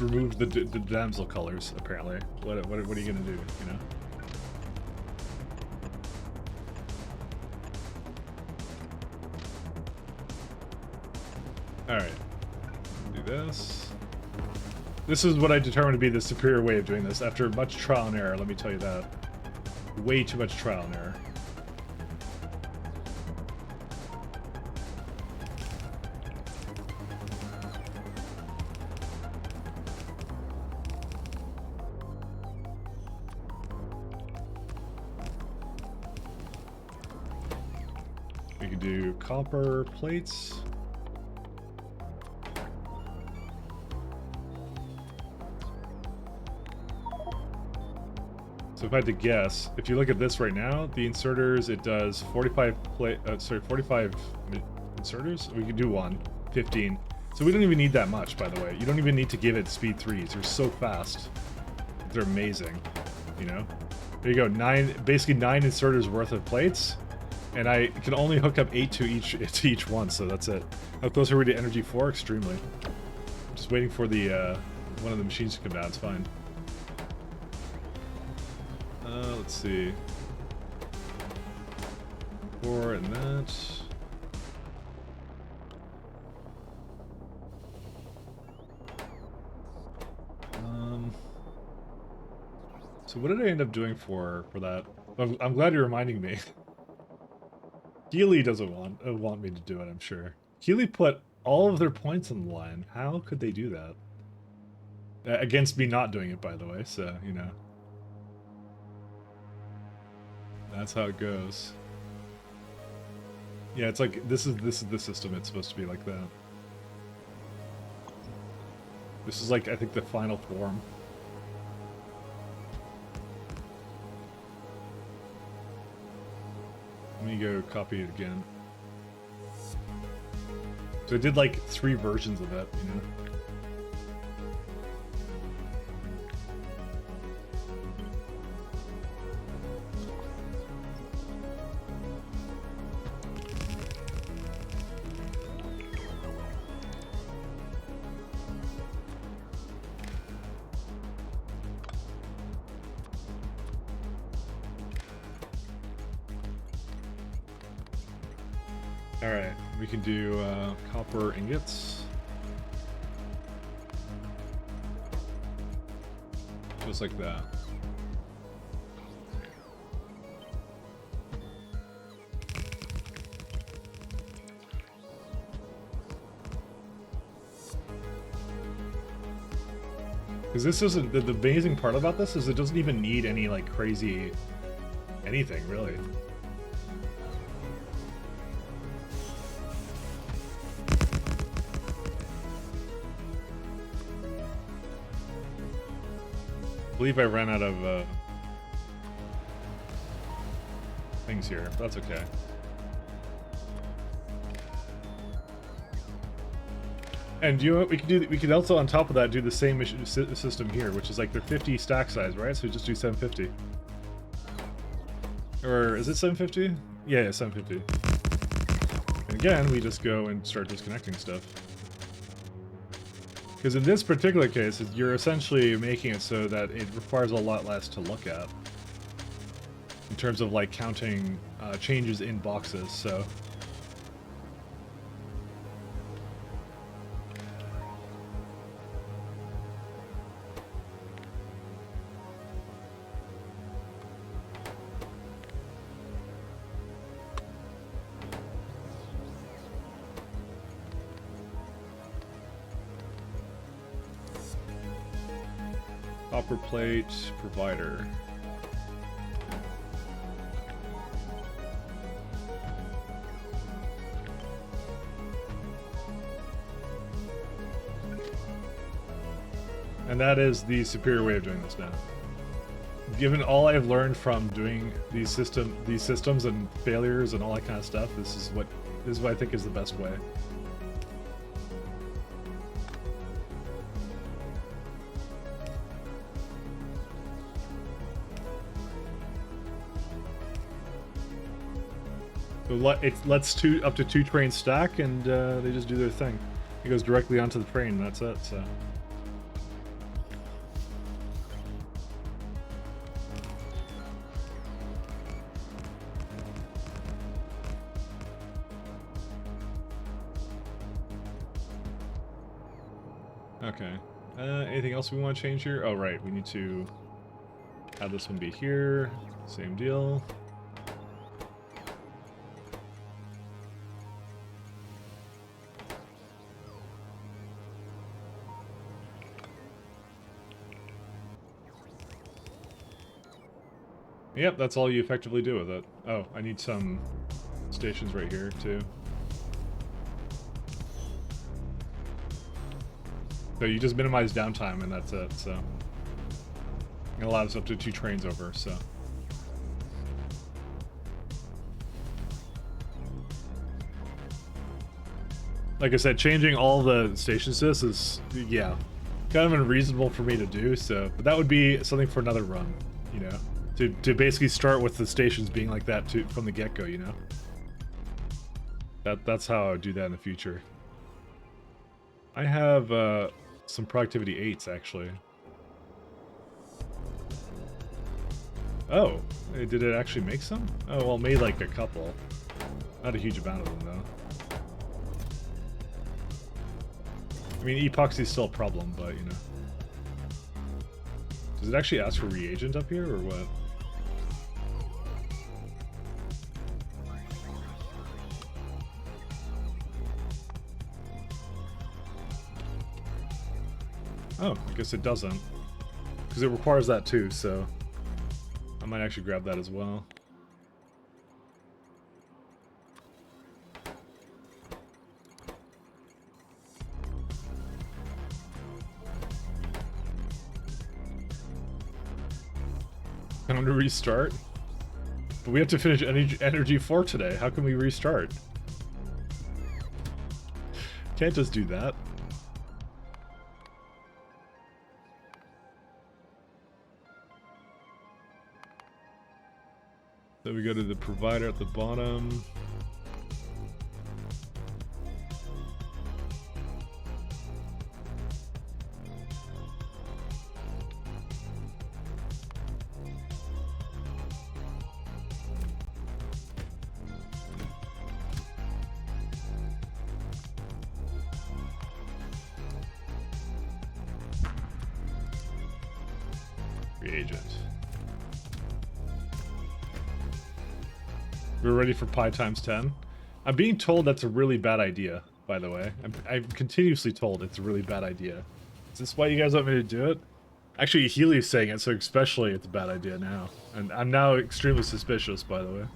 removed the damsel colors, apparently. What are you gonna do, you know? Alright. Do this. This is what I determined to be the superior way of doing this, after much trial and error, let me tell you that. Way too much trial and error. We can do copper plates. So if I had to guess, if you look at this right now, the inserters, it does 45 inserters? We could do 15. So we don't even need that much, by the way. You don't even need to give it speed 3s. They're so fast. They're amazing, you know? There you go, basically 9 inserters worth of plates, and I can only hook up 8 to each one, so that's it. How close are we to Energy 4? Extremely. I'm just waiting for the one of the machines to come down, it's fine. Let's see. 4 and that. So what did I end up doing for that? I'm glad you're reminding me. Keeley doesn't want me to do it, I'm sure. Keeley put all of their points on the line. How could they do that? Against me not doing it, by the way, so, you know. That's how it goes. Yeah, it's like, this is the system, it's supposed to be like that. This is like, I think, the final form. Let me go copy it again. So I did like 3 versions of it, you know? Alright, we can do copper ingots. Just like that. Because this isn't, the amazing part about this is it doesn't even need any like crazy anything, really. I believe I ran out of things here. That's okay. And you know what we could do? We could also, on top of that, do the same system here, which is like they're 50 stack size, right? So we just do 750. Or is it 750? Yeah, 750. And again, we just go and start disconnecting stuff. Because in this particular case, you're essentially making it so that it requires a lot less to look at. In terms of like counting changes in boxes, so... Copper plate provider. And that is the superior way of doing this now. Given all I've learned from doing these systems and failures and all that kind of stuff, this is what I think is the best way. So it lets up to 2 trains stack, and they just do their thing. It goes directly onto the train, and that's it. So. Okay. Anything else we want to change here? Oh, right. We need to have this one be here. Same deal. Yep, that's all you effectively do with it. Oh, I need some stations right here, too. So you just minimize downtime, and that's it, so. It allows up to 2 trains over, so. Like I said, changing all the station sys is, yeah, kind of unreasonable for me to do, so. But that would be something for another run, you know? To basically start with the stations being like that from the get-go, you know? That's how I would do that in the future. I have some productivity 8s, actually. Oh, did it actually make some? Oh, well, it made like a couple. Not a huge amount of them, though. I mean, epoxy's still a problem, but, you know. Does it actually ask for reagent up here, or what? Oh, I guess it doesn't. Because it requires that too, so I might actually grab that as well. Time to restart? But we have to finish Energy 4 today. How can we restart? Can't just do that. Then we go to the provider at the bottom. Reagent. We're ready for pi times 10. I'm being told that's a really bad idea, by the way. I'm continuously told it's a really bad idea. Is this why you guys want me to do it? Actually, Healy's saying it, so especially it's a bad idea now. And I'm now extremely suspicious, by the way.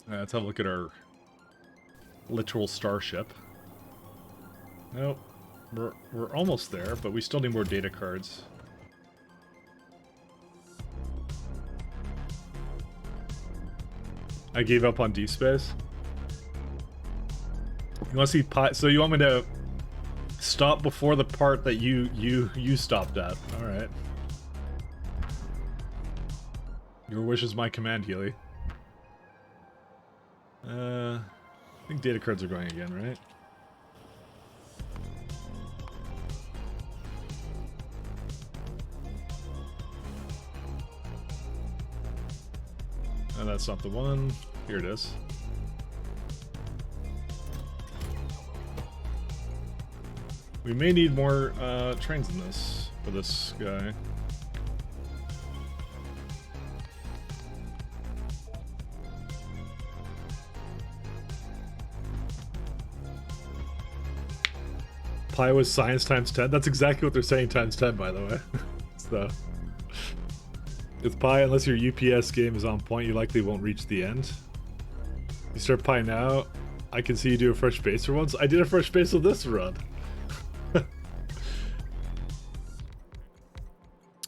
Let's have a look at our literal starship. Nope. We're almost there, but we still need more data cards. I gave up on D-Space. You want to see pi? So you want me to stop before the part that you stopped at? All right. Your wish is my command, Healy. I think data cards are going again, right? And that's not the one. Here it is. We may need more trains than this for this guy. Pi was science times 10. That's exactly what they're saying times 10, by the way. So, with pi, unless your UPS game is on point, you likely won't reach the end. You start pi now, I can see you do a fresh base for once. I did a fresh base with this run.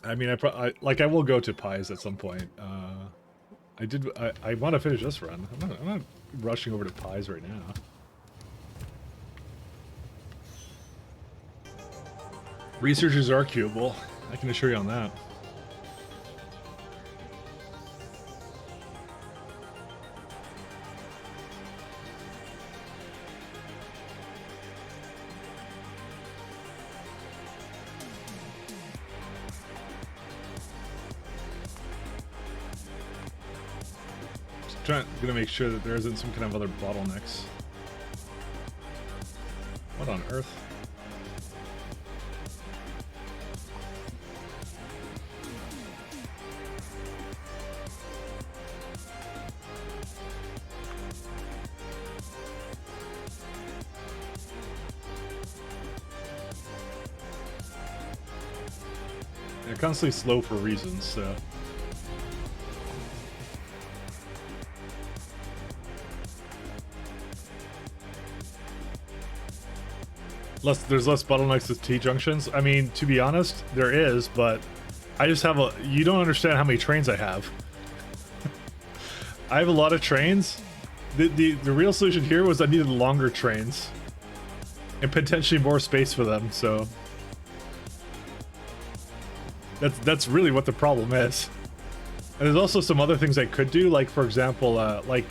I mean, I will go to pies at some point. I want to finish this run. I'm not rushing over to pies right now. Researchers are queuable. I can assure you on that. Gonna make sure that there isn't some kind of other bottlenecks. What on earth? They're constantly slow for reasons, so. There's less bottlenecks with T-junctions. I mean, to be honest, there is, but I just have a... You don't understand how many trains I have. I have a lot of trains. The real solution here was I needed longer trains. And potentially more space for them, so... That's really what the problem is. And there's also some other things I could do, like, for example, like...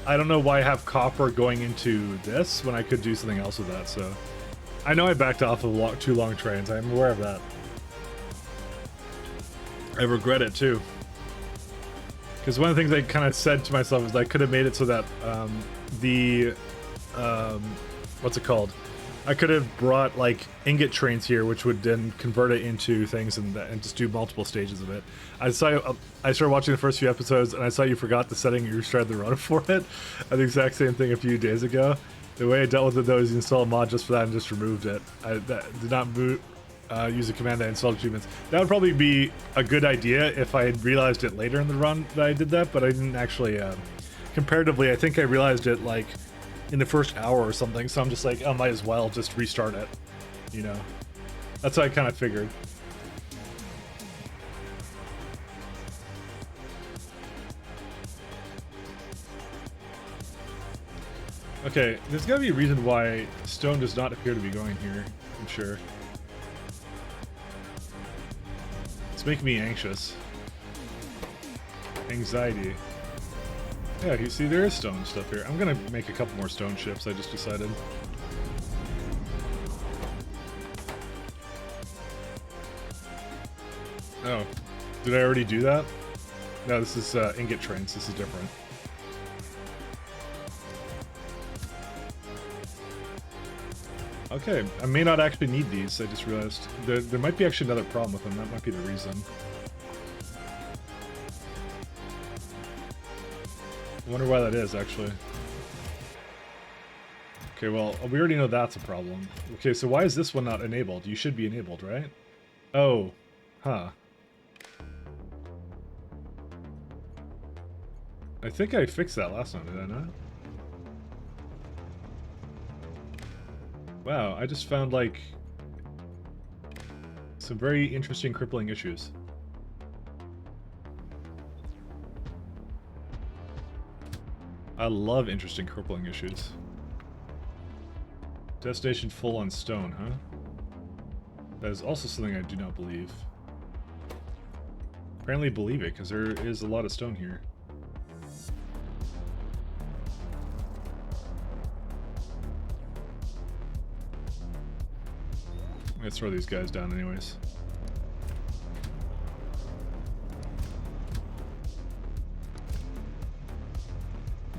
I don't know why I have copper going into this when I could do something else with that, so... I know I backed off of 2 long trains. I'm aware of that. I regret it too. Because one of the things I kind of said to myself is I could have made it so that what's it called? I could have brought like ingot trains here, which would then convert it into things and just do multiple stages of it. I started watching the first few episodes and I saw you forgot the setting you restarted the run for it. I did the exact same thing a few days ago. The way I dealt with it though is you install a mod just for that and just removed it. I did not use a command that installed achievements. That would probably be a good idea if I had realized it later in the run that I did that, but I didn't actually. Comparatively, I think I realized it like in the first hour or something, so I'm just like, I might as well just restart it. You know? That's what I kind of figured. Okay, there's gotta be a reason why stone does not appear to be going here, I'm sure. It's making me anxious. Anxiety. Yeah, you see, there is stone stuff here. I'm gonna make a couple more stone ships, I just decided. Oh, did I already do that? No, this is ingot trains, this is different. Okay, I may not actually need these, I just realized. There might be actually another problem with them, that might be the reason. I wonder why that is, actually. Okay, well, we already know that's a problem. Okay, so why is this one not enabled? You should be enabled, right? Oh, huh. I think I fixed that last time, did I not? Wow, I just found, like, some very interesting crippling issues. I love interesting crippling issues. Destination full on stone, huh? That is also something I do not believe. Apparently believe it, because there is a lot of stone here. Let's throw these guys down anyways.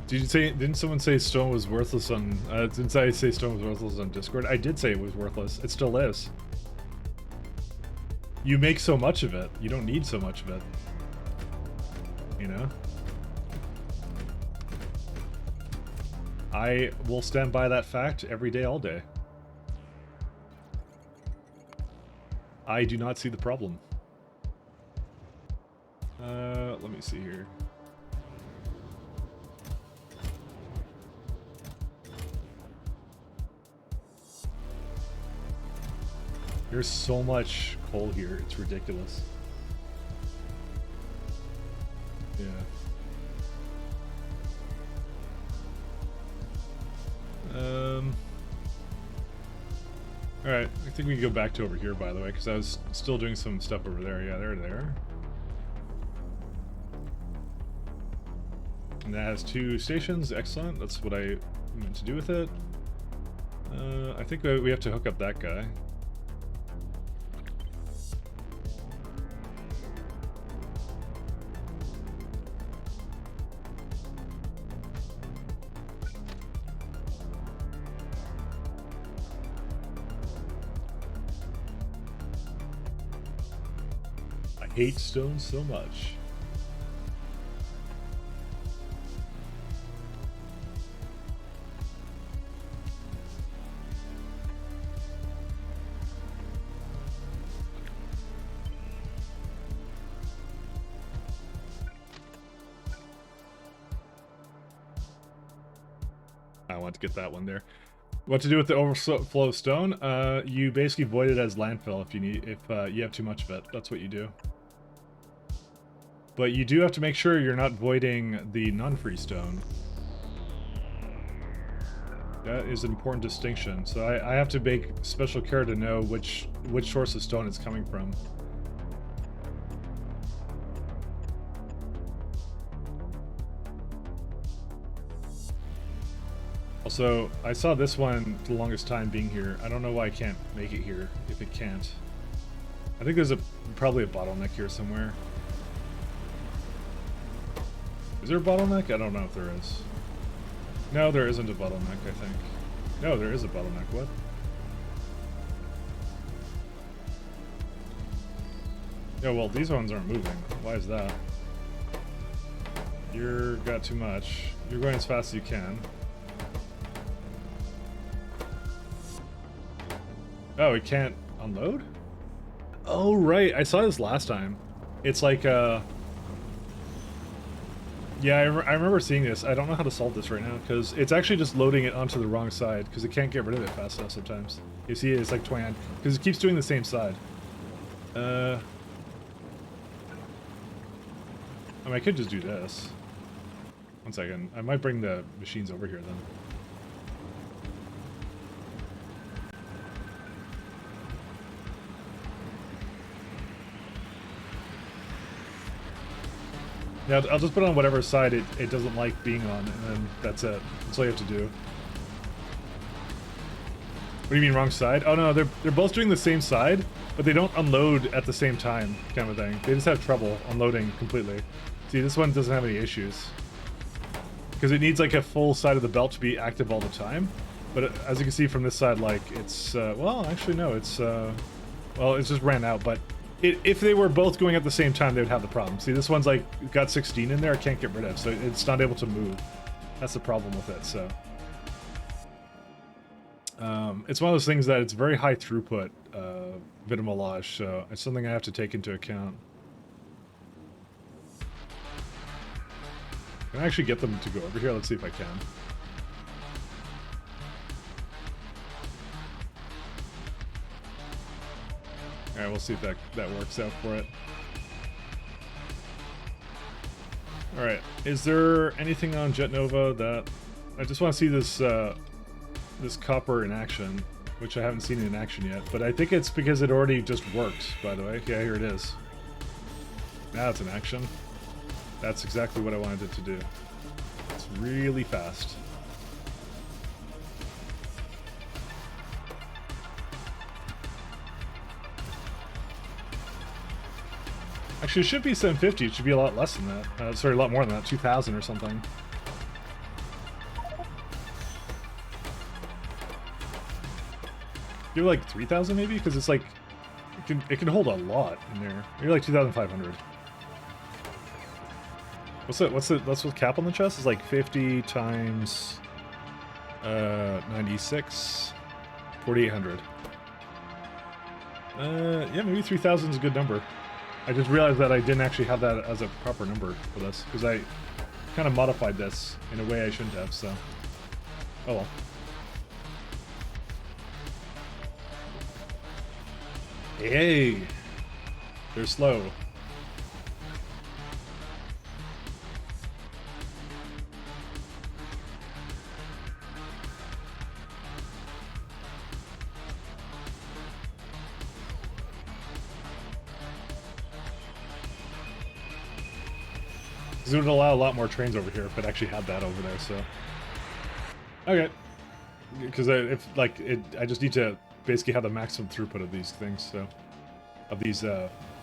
Didn't someone say stone was worthless on, didn't I say stone was worthless on Discord? I did say it was worthless. It still is. You make so much of it. You don't need so much of it. You know? I will stand by that fact every day, all day. I do not see the problem. Let me see here. There's so much coal here, it's ridiculous. Yeah. Alright, I think we can go back to over here, by the way, because I was still doing some stuff over there. Yeah, they're there. And that has 2 stations. Excellent. That's what I meant to do with it. I think we have to hook up that guy. hate stone so much. I want to get that one there. What to do with the overflow of stone? You basically void it as landfill if you have too much of it. That's what you do. But you do have to make sure you're not voiding the non-free stone. That is an important distinction. So I have to make special care to know which source of stone it's coming from. Also, I saw this one the longest time being here. I don't know why I can't make it here if it can't. I think there's probably a bottleneck here somewhere. Is there a bottleneck? I don't know if there is. No, there isn't a bottleneck, I think. No, there is a bottleneck. What? Yeah, well, these ones aren't moving. Why is that? You're got too much. You're going as fast as you can. Oh, it can't unload? Oh, right. I saw this last time. It's like, yeah, I remember seeing this. I don't know how to solve this right now, because it's actually just loading it onto the wrong side, because it can't get rid of it fast enough sometimes. You see, it's like twang, because it keeps doing the same side. I mean, I could just do this. One second. I might bring the machines over here, then. Yeah, I'll just put it on whatever side it doesn't like being on, and then that's it. That's all you have to do. What do you mean, wrong side? Oh no, they're both doing the same side, but they don't unload at the same time, kind of thing. They just have trouble unloading completely. See, this one doesn't have any issues. Because it needs like a full side of the belt to be active all the time. But as you can see from this side, like, it's, well, actually no, it's, well, it just ran out, but if they were both going at the same time, they would have the problem. See, this one's like got 16 in there, I can't get rid of, so it's not able to move. That's the problem with it, so. It's one of those things that it's very high throughput, vitamelange, so it's something I have to take into account. Can I actually get them to go over here? Let's see if I can. Alright, we'll see if that works out for it. Alright, is there anything on Jet Nova that... I just want to see this, this copper in action, which I haven't seen in action yet, but I think it's because it already just worked, by the way. Yeah, here it is. Now it's in action. That's exactly what I wanted it to do. It's really fast. Actually, it should be 750. It should be a lot less than that. Sorry, a lot more than that. 2,000 or something. You're like 3,000 maybe? Because it's like... It can hold a lot in there. You're like 2,500. What's the cap on the chest? It's like 50 times 96, 4,800. Yeah, maybe 3,000 is a good number. I just realized that I didn't actually have that as a proper number for this, because I kind of modified this in a way I shouldn't have, so... Oh well. Hey! They're slow. It would allow a lot more trains over here if it actually had that over there, so... Okay. Because I just need to basically have the maximum throughput of these things, so... Of these,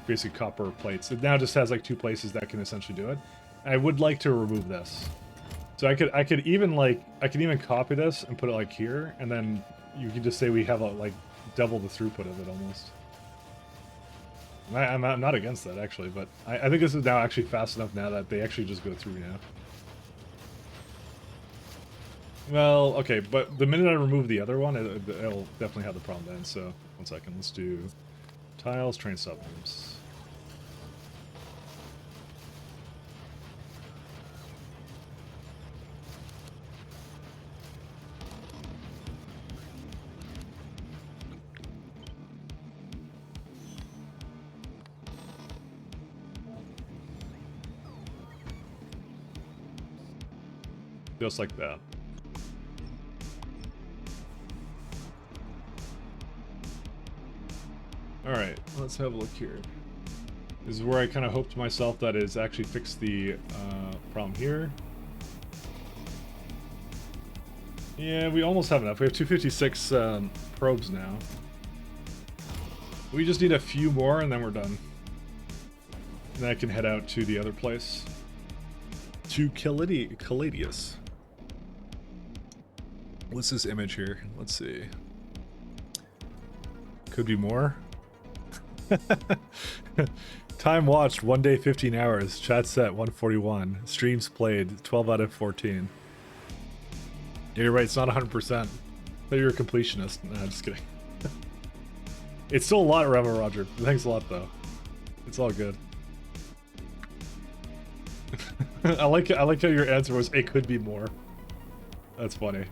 basic copper plates. It now just has, like, 2 places that can essentially do it. I would like to remove this. So I could even copy this and put it, like, here, and then you can just say we have, like, double the throughput of it, almost. I'm not against that, actually, but I think this is now actually fast enough now that they actually just go through now. Well, okay, but the minute I remove the other one, it'll definitely have the problem then, so... One second, let's do... Tiles, train suburbs. Just like that. Alright, let's have a look here. This is where I kind of hoped to myself that it's actually fixed the problem here. Yeah, we almost have enough. We have 256 probes now. We just need a few more and then we're done. And then I can head out to the other place. To Caladius. What's this image here? Let's see. Could be more. Time watched 1 day 15 hours. Chat set 141. Streams played 12 out of 14. Yeah, you're right, it's not 100%. But you're a completionist. Nah, just kidding. It's still a lot, Remo Roger. Thanks a lot though. It's all good. I like how your answer was it could be more. That's funny.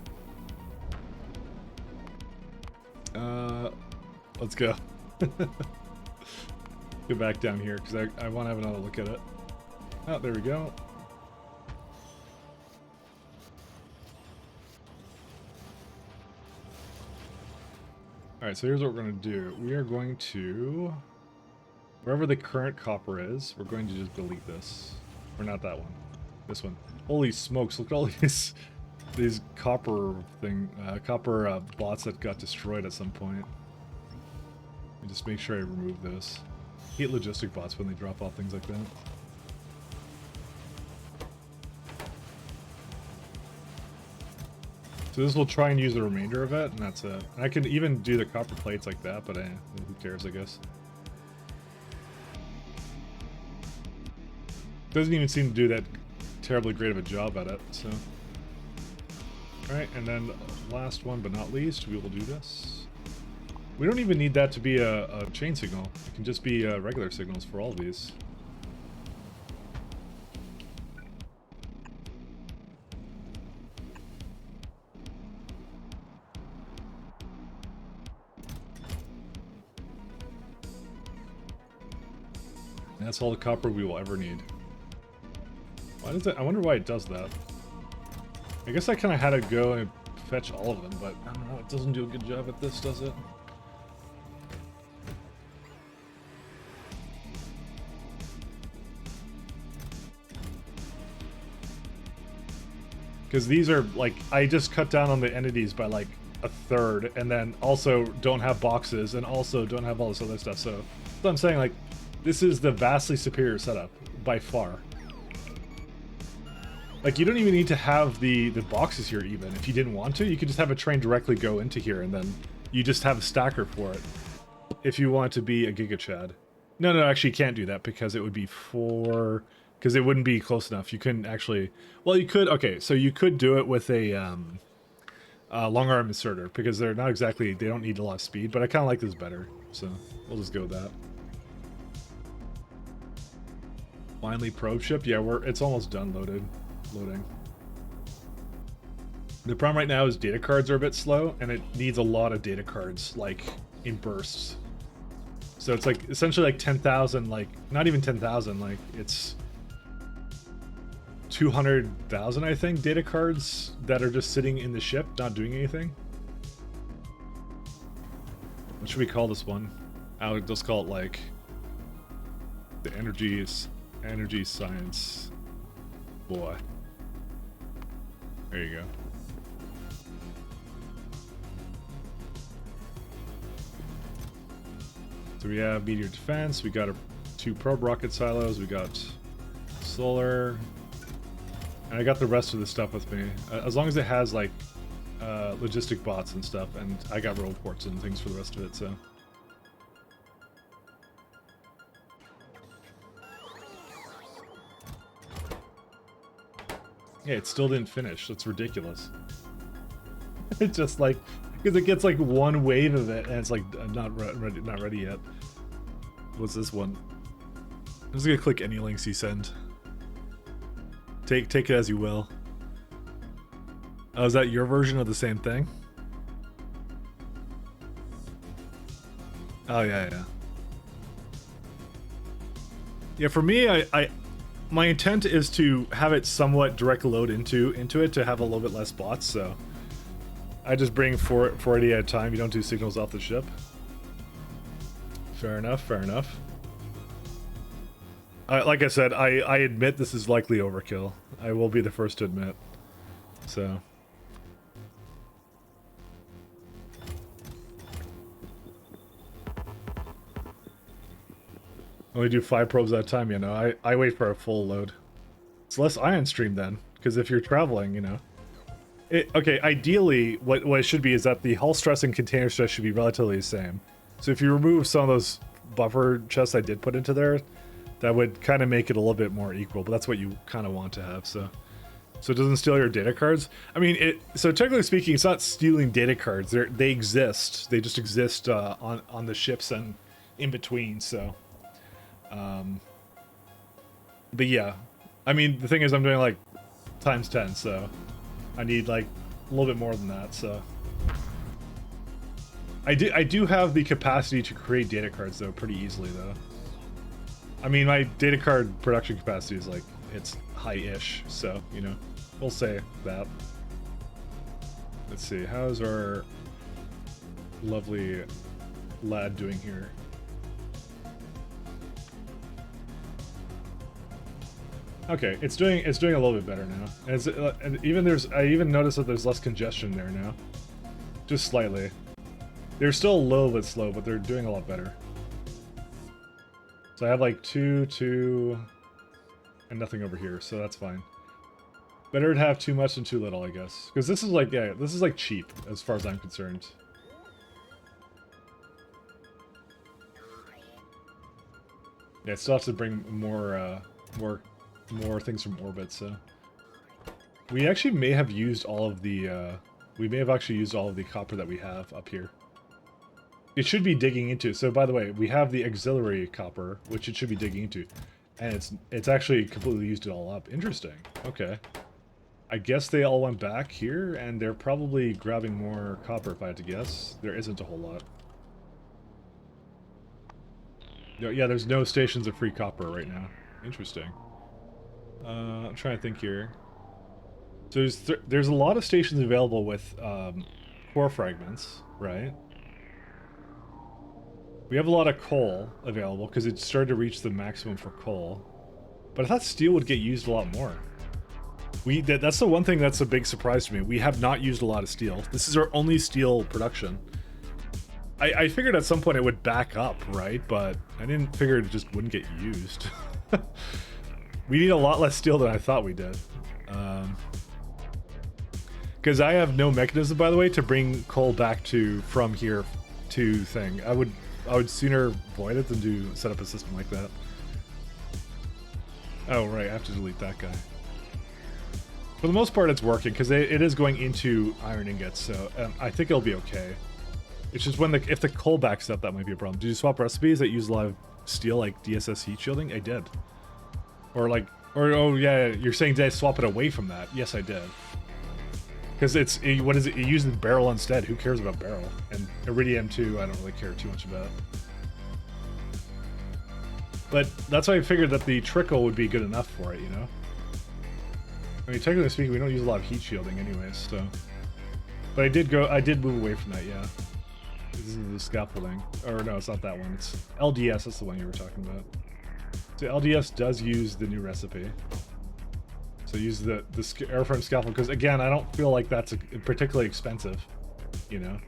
Let's go. Go back down here because I want to have another look at it. Oh, there we go. Alright, so here's what we're going to do. We are going to... Wherever the current copper is, we're going to just delete this. Or not that one. This one. Holy smokes, look at all these copper bots that got destroyed at some point. Let me just make sure I remove this. I hate logistic bots when they drop off things like that. So this will try and use the remainder of it, and that's it. I can even do the copper plates like that, but who cares, I guess. Doesn't even seem to do that terribly great of a job at it, so... Alright, and then last one but not least, we will do this. We don't even need that to be a chain signal. It can just be regular signals for all of these. And that's all the copper we will ever need. Why does it? I wonder why it does that. I guess I kind of had to go and fetch all of them, but I don't know, it doesn't do a good job at this, does it? Because these are, like, I just cut down on the entities by, like, a third, and then also don't have boxes, and also don't have all this other stuff, so I'm saying, like, this is the vastly superior setup, by far. Like, you don't even need to have the boxes here, even. If you didn't want to, you could just have a train directly go into here, and then you just have a stacker for it. If you want to be a Giga Chad. No, actually, you can't do that, because it would be 4... Because it wouldn't be close enough. You couldn't actually... Well, you could... Okay, so you could do it with a long arm inserter, because they're not exactly... They don't need a lot of speed, but I kind of like this better. So, we'll just go with that. Finally, probe ship. Yeah, it's almost done loading. The problem right now is data cards are a bit slow, and it needs a lot of data cards, like, in bursts. So it's like, essentially like 10,000, like, not even 10,000, like, it's 200,000, I think, data cards that are just sitting in the ship, not doing anything. What should we call this one? I'll just call it, like, the energy science boy. There you go. So we have meteor defense, we got 2 probe rocket silos, we got solar, and I got the rest of the stuff with me. As long as it has, like, logistic bots and stuff, and I got roll ports and things for the rest of it, so. Yeah, it still didn't finish. That's ridiculous. It's just like, because it gets like one wave of it, and it's like not ready yet. What's this one? I'm just gonna click any links you send. Take it as you will. Oh, is that your version of the same thing? Oh yeah. Yeah, for me, my intent is to have it somewhat direct load into it to have a little bit less bots, so I just bring 480 at a time. You don't do signals off the ship. Fair enough, fair enough. Like I said, I admit this is likely overkill. I will be the first to admit. So. Only do 5 probes at a time, you know. I wait for a full load. It's less ion stream then, because if you're traveling, you know. Okay, ideally, what it should be is that the hull stress and container stress should be relatively the same. So if you remove some of those buffer chests I did put into there, that would kind of make it a little bit more equal, but that's what you kind of want to have, so it doesn't steal your data cards. I mean, so technically speaking, it's not stealing data cards. They exist. They just exist on the ships and in between, so. But yeah, I mean, the thing is I'm doing like times 10, so I need like a little bit more than that, so. I do have the capacity to create data cards though, pretty easily though. I mean, my data card production capacity is like, it's high-ish, so, you know, we'll say that. Let's see, how's our lovely lad doing here? Okay, it's doing a little bit better now. And I even noticed that there's less congestion there now. Just slightly. They're still a little bit slow, but they're doing a lot better. So I have like 2, and nothing over here, so that's fine. Better to have too much than too little, I guess. Because this is like, yeah, this is like cheap, as far as I'm concerned. Yeah, I still have to bring more things from orbit, so. We actually may have used all of the, we may have actually used all of the copper that we have up here. It should be digging into. So by the way, we have the auxiliary copper, which it should be digging into, and it's actually completely used it all up. Interesting. Okay. I guess they all went back here, and they're probably grabbing more copper, if I had to guess. There isn't a whole lot. Yeah, there's no stations of free copper right now. Interesting. I'm trying to think here. So there's a lot of stations available with core fragments, right? We have a lot of coal available because it started to reach the maximum for coal. But I thought steel would get used a lot more. That's the one thing that's a big surprise to me. We have not used a lot of steel. This is our only steel production. I figured at some point it would back up, right? But I didn't figure it just wouldn't get used. We need a lot less steel than I thought we did. Because I have no mechanism, by the way, to bring coal back from here to thing. I would sooner void it than set up a system like that. Oh, right, I have to delete that guy. For the most part, it's working, because it is going into iron ingots, so I think it'll be okay. It's just if the coal backs up, that might be a problem. Did you swap recipes that use a lot of steel, like DSS heat shielding? I did. Oh yeah, you're saying did I swap it away from that? Yes, I did. Because what is it? It uses barrel instead. Who cares about barrel? And iridium too, I don't really care too much about. But that's why I figured that the trickle would be good enough for it, you know? I mean, technically speaking, we don't use a lot of heat shielding anyways, so. But I did move away from that, yeah. This is the scaffolding. Or no, it's not that one. It's LDS, that's the one you were talking about. So LDS does use the new recipe. So use the airframe scaffold, because again, I don't feel like that's particularly expensive, you know?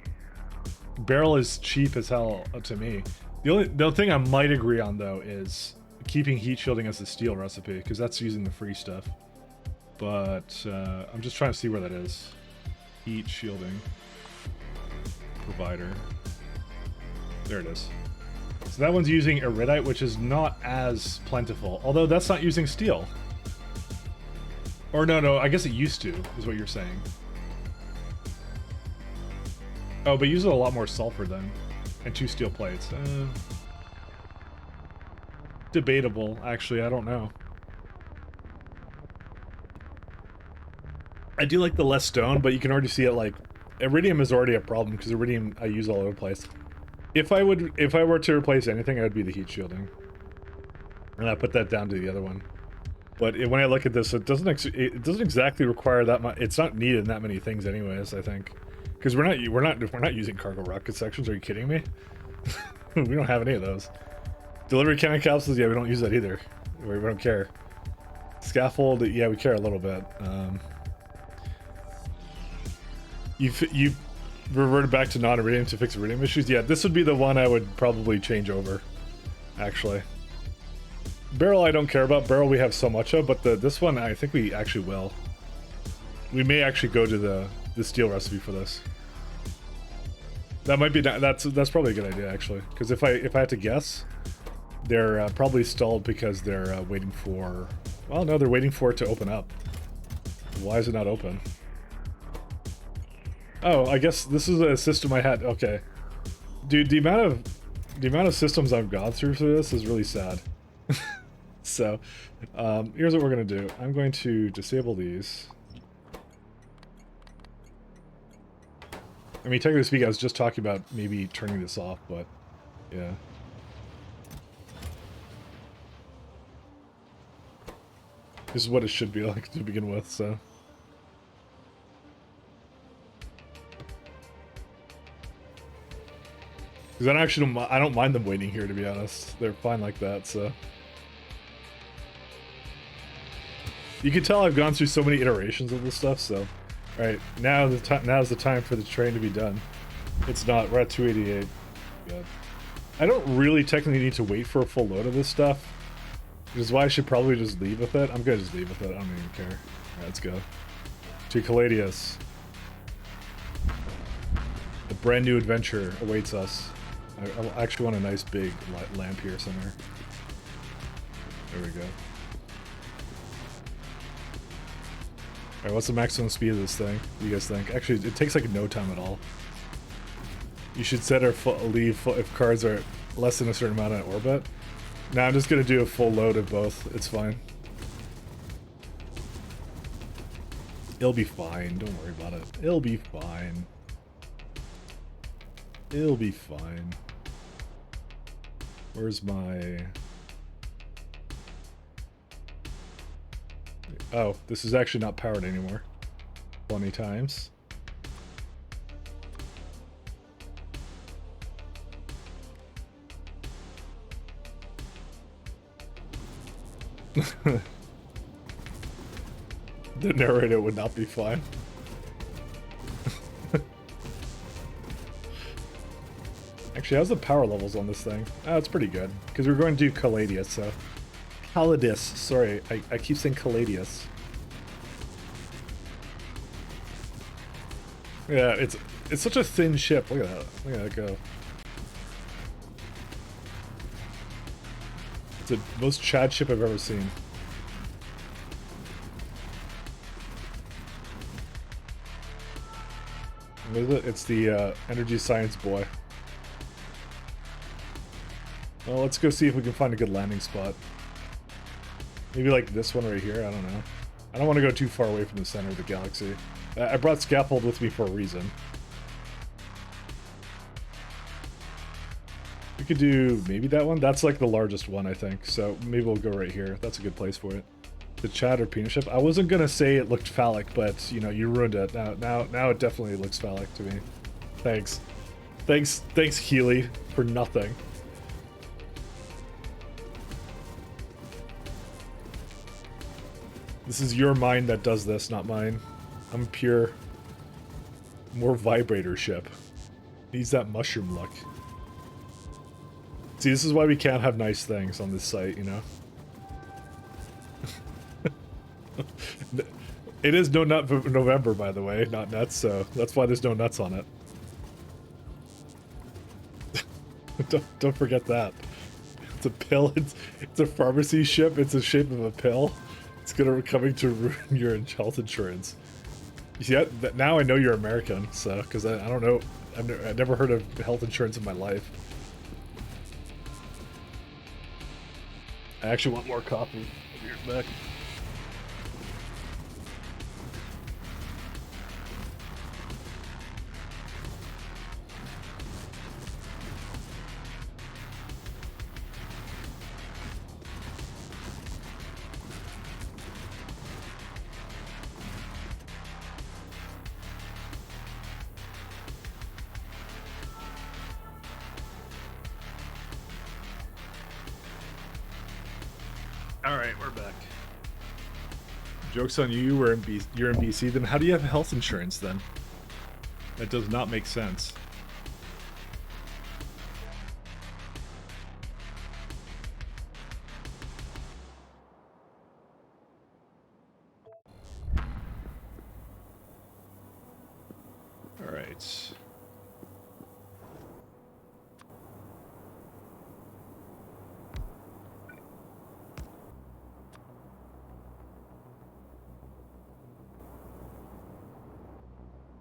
Barrel is cheap as hell to me. The only thing I might agree on, though, is keeping heat shielding as the steel recipe, because that's using the free stuff. But I'm just trying to see where that is. Heat shielding. Provider. There it is. So that one's using iridite, which is not as plentiful, although that's not using steel. Or no, I guess it used to, is what you're saying. Oh, but uses a lot more sulfur then. And 2 steel plates. Debatable, actually, I don't know. I do like the less stone, but you can already see it like... Iridium is already a problem, because iridium I use all over the place. If I were to replace anything, it would be the heat shielding. And I put that down to the other one. But when I look at this, it doesn't exactly require that much. It's not needed in that many things, anyways. I think, because we're not using cargo rocket sections. Are you kidding me? We don't have any of those. Delivery cannon capsules, yeah, we don't use that either. We don't care. Scaffold, yeah, we care a little bit. You reverted back to non-iridium to fix iridium issues. Yeah, this would be the one I would probably change over, actually. Barrel I don't care about. Barrel we have so much of, but this one I think we actually will. We may actually go to the steel recipe for this. That might be that's probably a good idea actually, because if I had to guess, they're probably stalled because they're waiting for. Well, no, they're waiting for it to open up. Why is it not open? Oh, I guess this is a system I had. Okay, dude, the amount of systems I've gone through for this is really sad. So, here's what we're gonna do. I'm going to disable these. I mean, technically speaking, I was just talking about maybe turning this off, but yeah. This is what it should be like to begin with, so. Because I don't mind them waiting here, to be honest. They're fine like that, so. You can tell I've gone through so many iterations of this stuff, so. Alright, now's the time for the train to be done. It's not, we're at 288. Good. I don't really technically need to wait for a full load of this stuff, which is why I should probably just leave with it. I'm gonna just leave with it, I don't even care. Alright, let's go. To Caladius. A brand new adventure awaits us. I actually want a nice big lamp here somewhere. There we go. Alright, what's the maximum speed of this thing? What do you guys think? Actually, it takes like no time at all. You should set or leave if cards are less than a certain amount in orbit. Now I'm just gonna do a full load of both. It's fine. It'll be fine. Don't worry about it. It'll be fine. It'll be fine. Where's my... Oh, this is actually not powered anymore. 20 times. The narrator would not be fine. Actually, how's the power levels on this thing? Oh, it's pretty good. Because we're going to do Caladius, so... Caladius, sorry, I keep saying Caladius. Yeah, it's such a thin ship. Look at that. Look at that go. It's the most Chad ship I've ever seen. What is it? It's the energy science boy. Well, let's go see if we can find a good landing spot. Maybe like this one right here, I don't know. I don't want to go too far away from the center of the galaxy. I brought scaffold with me for a reason. We could do maybe that one. That's like the largest one, I think. So maybe we'll go right here. That's a good place for it. The Chad or penis ship. I wasn't gonna say it looked phallic, but you know, you ruined it. Now it definitely looks phallic to me. Thanks. Thanks, Healy, for nothing. This is your mind that does this, not mine. I'm pure. More vibrator ship. Needs that mushroom look. See, this is why we can't have nice things on this site, you know? It is no nut November, by the way, not nuts, so that's why there's no nuts on it. don't forget that. It's a pill, it's a pharmacy ship, it's the shape of a pill. It's coming to ruin your health insurance. You see, now I know you're American, so, because I don't know, I've never heard of health insurance in my life. I actually want more coffee. I'll be right back. Alright, we're back. Joke's on you, you're in BC, then how do you have health insurance then? That does not make sense. Alright.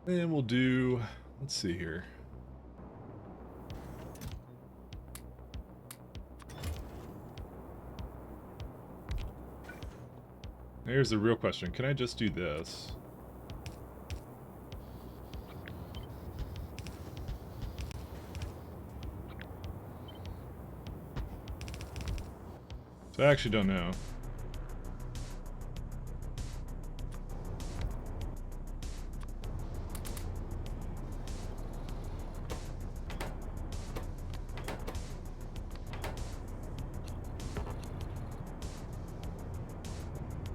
And we'll do, let's see here. Here's the real question. Can I just do this? So I actually don't know.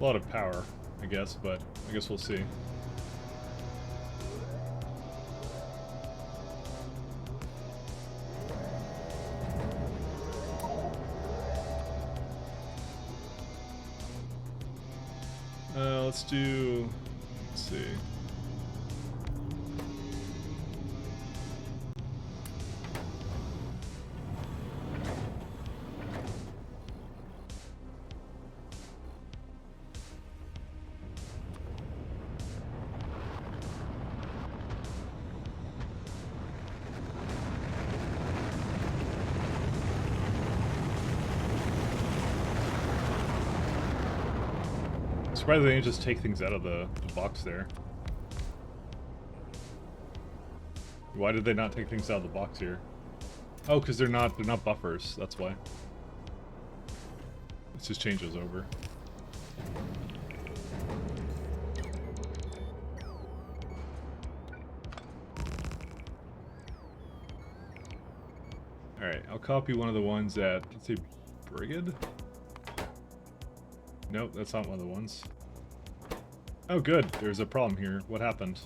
A lot of power, I guess, but I guess we'll see. Let's do, let's see. Surprised they didn't just take things out of the box there. Why did they not take things out of the box here? Oh, because they're not buffers, that's why. Let's just change those over. Alright, I'll copy one of the ones at, let's see, Brigade? Nope, that's not one of the ones. Oh good, there's a problem here. What happened?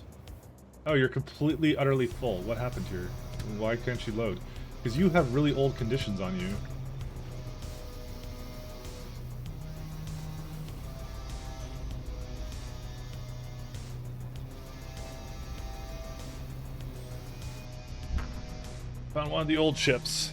Oh, you're completely, utterly full. What happened here? Why can't you load? Because you have really old conditions on you. Found one of the old ships.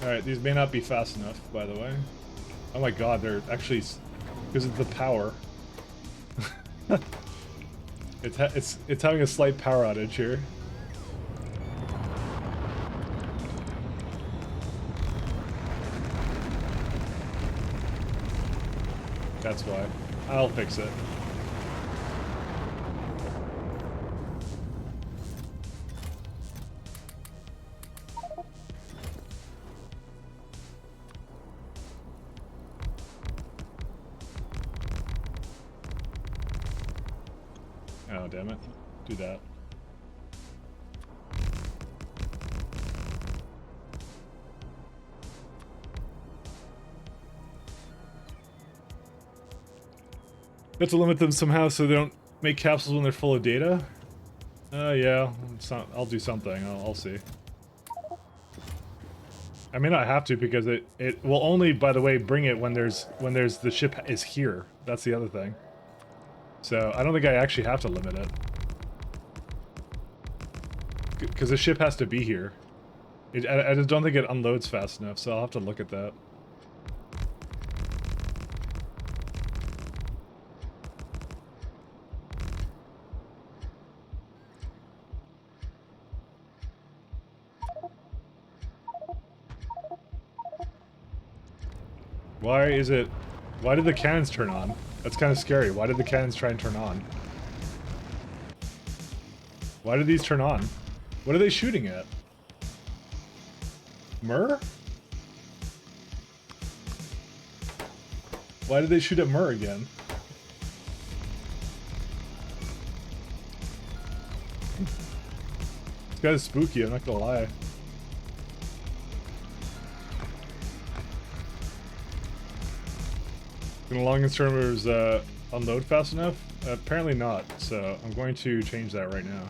Alright, these may not be fast enough, by the way. Oh my god, they're actually... because of the power. it's having a slight power outage here. That's why. I'll fix it. Oh, damn it. Do that. Have to limit them somehow so they don't make capsules when they're full of data? Yeah. I'll do something. I'll see. I may not have to because it will only, by the way, bring it when the ship is here. That's the other thing. So I don't think I actually have to limit it. Because the ship has to be here. I just don't think it unloads fast enough, so I'll have to look at that. Why did the cannons turn on? That's kind of scary. Why did the cannons try and turn on? Why did these turn on? What are they shooting at? Myrrh? Why did they shoot at Myrrh again? This guy's spooky, I'm not gonna lie. Can the longest termers unload fast enough? Apparently not, so I'm going to change that right now.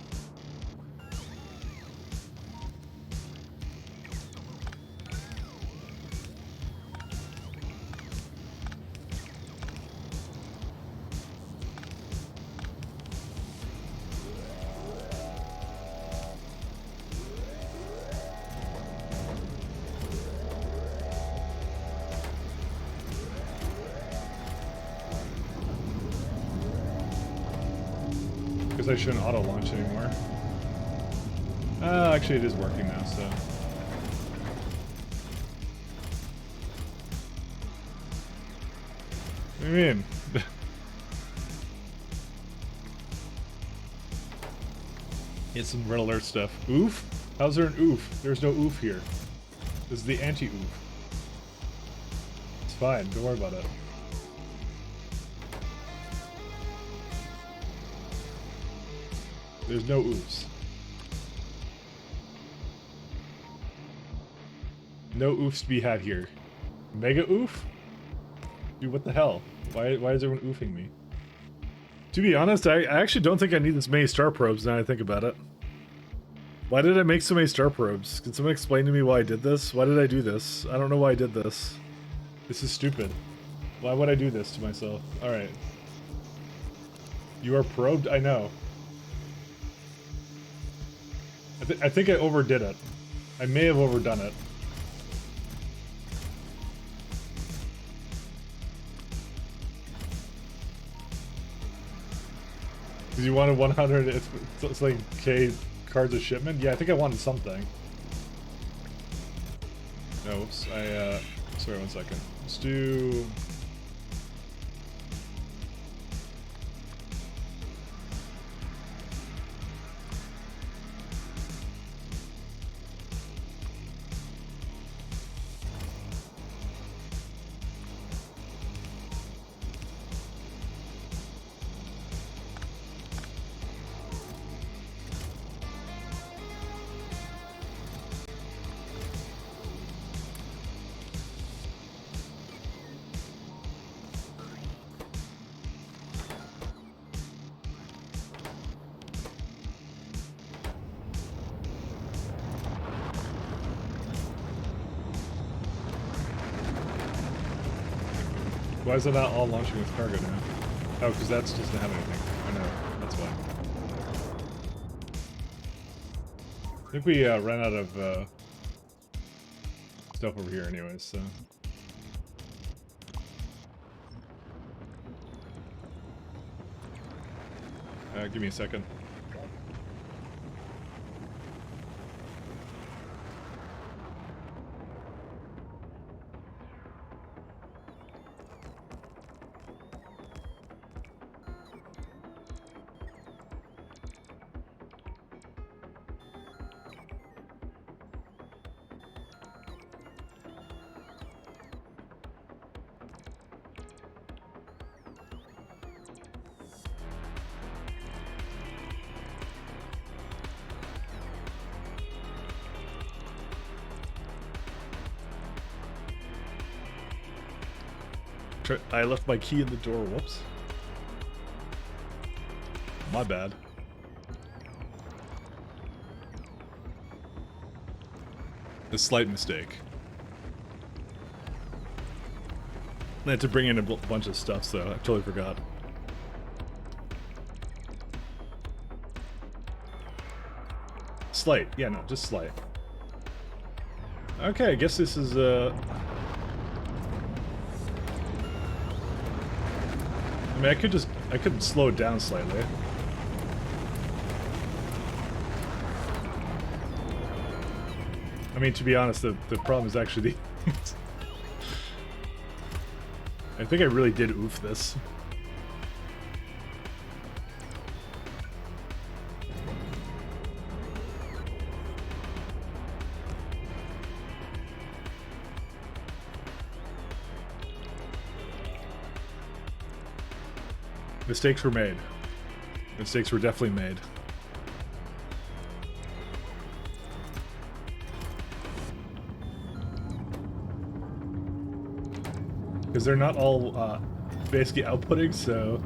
I shouldn't auto-launch anymore. Actually it is working now, so... What do you mean? Get some red alert stuff. Oof? How's there an oof? There's no oof here. This is the anti-oof. It's fine, don't worry about it. There's no oofs. No oofs to be had here. Mega oof? Dude, what the hell? Why is everyone oofing me? To be honest, I actually don't think I need this many star probes now I think about it. Why did I make so many star probes? Can someone explain to me why I did this? Why did I do this? I don't know why I did this. This is stupid. Why would I do this to myself? Alright. You are probed? I know. I think I overdid it. I may have overdone it. Because you wanted 100, it's like K cards of shipment? Yeah, I think I wanted something. No, oops, sorry, 1 second. Let's do... Why is it not all launching with cargo now? Oh, because that doesn't have anything. I know, that's why. I think we ran out of stuff over here anyways, so... give me a second. I left my key in the door, whoops. My bad. A slight mistake. I had to bring in a bunch of stuff, so I totally forgot. slight. Yeah, no, just slight. Okay, I guess this is, I mean, I could slow it down slightly. I mean, to be honest, the problem is actually the... I think I really did oof this. Mistakes were made. Mistakes were definitely made. Because they're not all basically outputting, so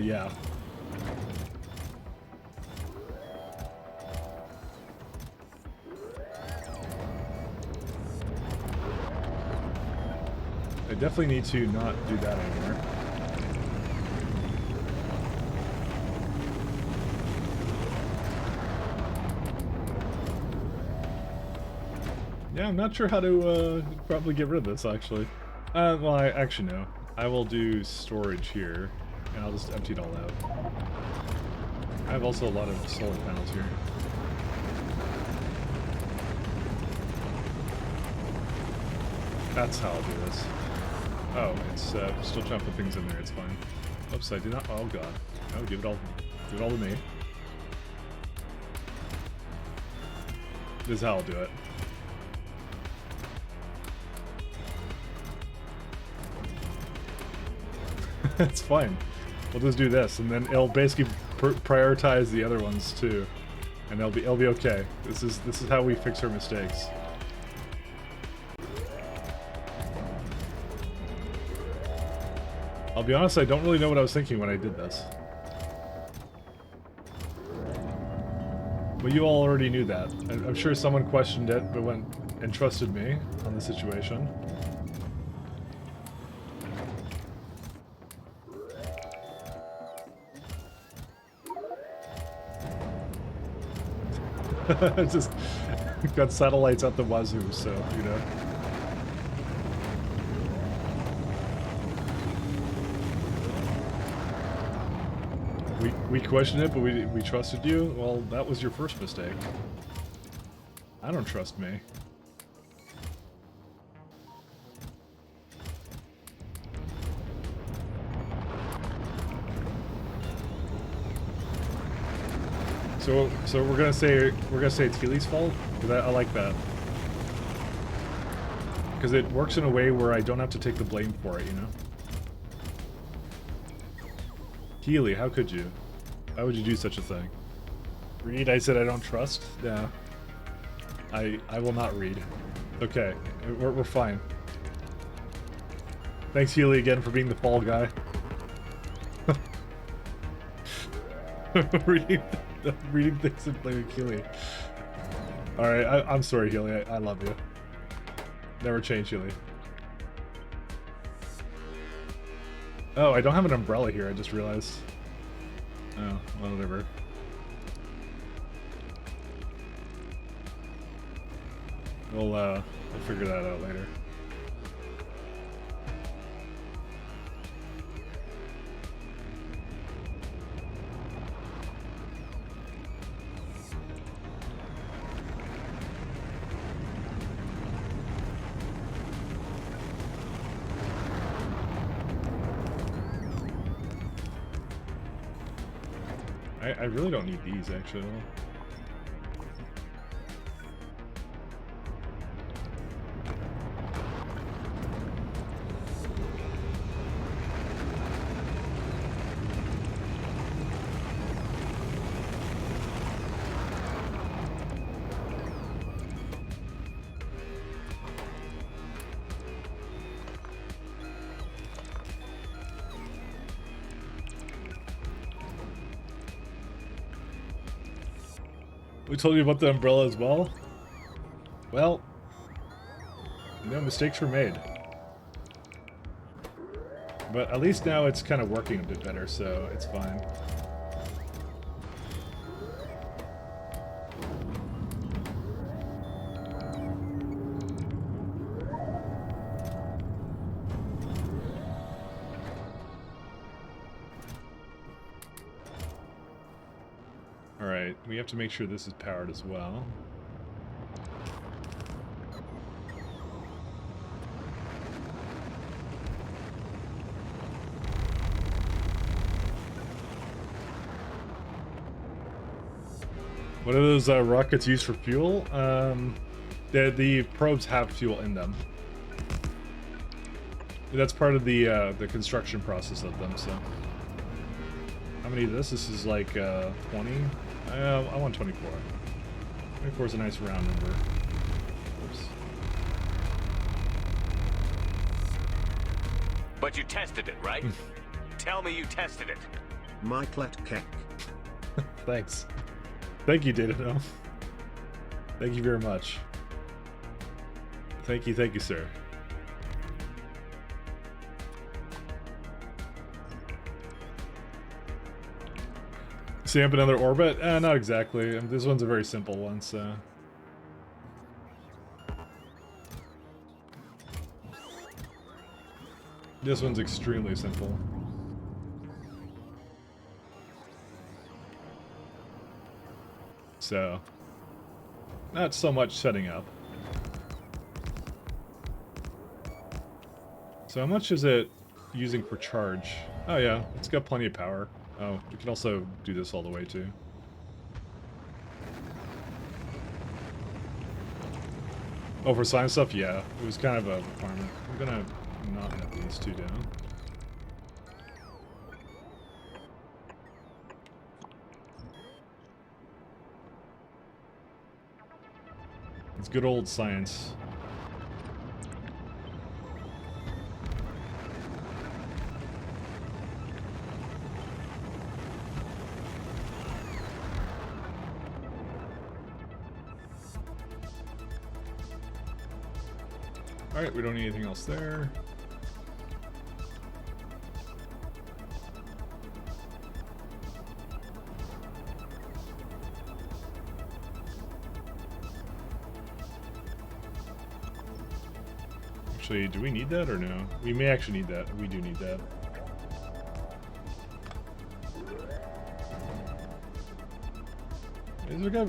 yeah. I definitely need to not do that anymore. Yeah, I'm not sure how to probably get rid of this, actually. Well, I actually know. I will do storage here, and I'll just empty it all out. I have also a lot of solar panels here. That's how I'll do this. Oh, it's still trying to put things in there, it's fine. Oops, I did not. Oh god. No, give it all to me. This is how I'll do it. It's fine. We'll just do this, and then it'll basically prioritize the other ones too, and it'll be okay. This is how we fix our mistakes. I'll be honest, I don't really know what I was thinking when I did this. But you all already knew that. I'm sure someone questioned it, but went and trusted me on the situation. Just got satellites at the wazoo, so, you know. We questioned it, but we trusted you? Well, that was your first mistake. I don't trust me. So we're gonna say it's Healy's fault? Because I like that. Because it works in a way where I don't have to take the blame for it, you know? Healy, how could you? Why would you do such a thing? Read, I said I don't trust? Yeah. I will not read. Okay, we're fine. Thanks Healy again for being the fall guy. reading things and blaming Healy. Alright, I'm sorry Healy, I love you. Never change Healy. Oh, I don't have an umbrella here, I just realized. Oh, well, whatever. We'll figure that out later. I really don't need these, actually. We told you about the umbrella as well? Well, you know, mistakes were made. But at least now it's kind of working a bit better, so it's fine. Alright, we have to make sure this is powered as well. What are those rockets used for fuel? The probes have fuel in them. That's part of the construction process of them, so. How many of this? This is like 20? I want 24. 24 is a nice round number. Oops. But you tested it, right? Tell me you tested it. Michael Keck. Thanks. Thank you, Datano. Thank you very much. Thank you, sir. Stamp another orbit? Not exactly. This one's a very simple one, so... This one's extremely simple. So... Not so much setting up. So how much is it using for charge? Oh yeah, it's got plenty of power. Oh, we can also do this all the way too. Oh, for science stuff? Yeah, it was kind of a requirement. I'm gonna not have these two down. It's good old science. Alright, we don't need anything else there. Actually, do we need that or no? We may actually need that. We do need that.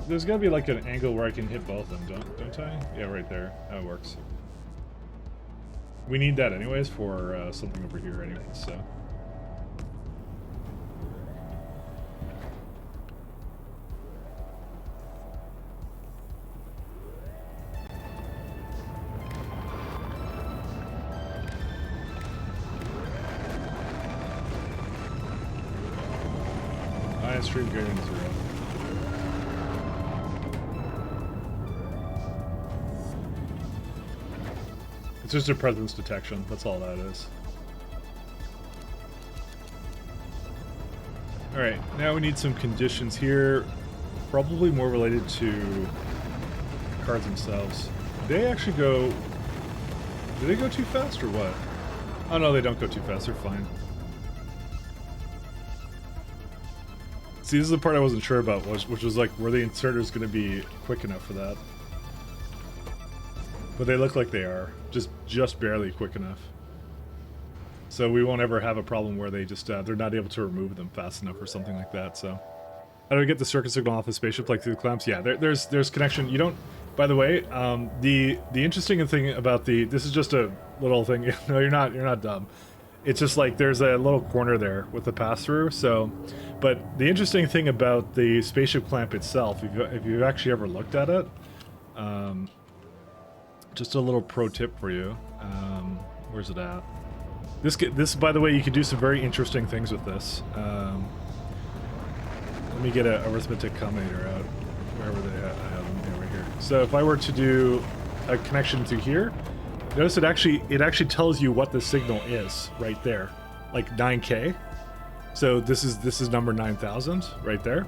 There's gotta be like an angle where I can hit both of them, don't I? Yeah, right there. That works. We need that anyways for something over here anyways, so. Stream greater than 0. It's just a presence detection, that's all that is. Alright, now we need some conditions here, probably more related to the cards themselves. Do they actually go... Do they go too fast or what? Oh no, they don't go too fast, they're fine. See, this is the part I wasn't sure about, which was like, were the inserters going to be quick enough for that? But they look like they are, just barely quick enough. So we won't ever have a problem where they just, they're not able to remove them fast enough or something like that, so. How do we get the circuit signal off the spaceship, like through the clamps? Yeah, there's connection. You don't, by the way, the interesting thing about this is just a little thing. No, you're not dumb. It's just like there's a little corner there with the pass-through, so... But the interesting thing about the spaceship clamp itself, if you've actually ever looked at it, just a little pro tip for you. Where's it at? This, by the way, you can do some very interesting things with this. Let me get an arithmetic combinator out, wherever they have them over here. So if I were to do a connection to here, notice it actually tells you what the signal is right there, like 9K. So this is number 9000 right there.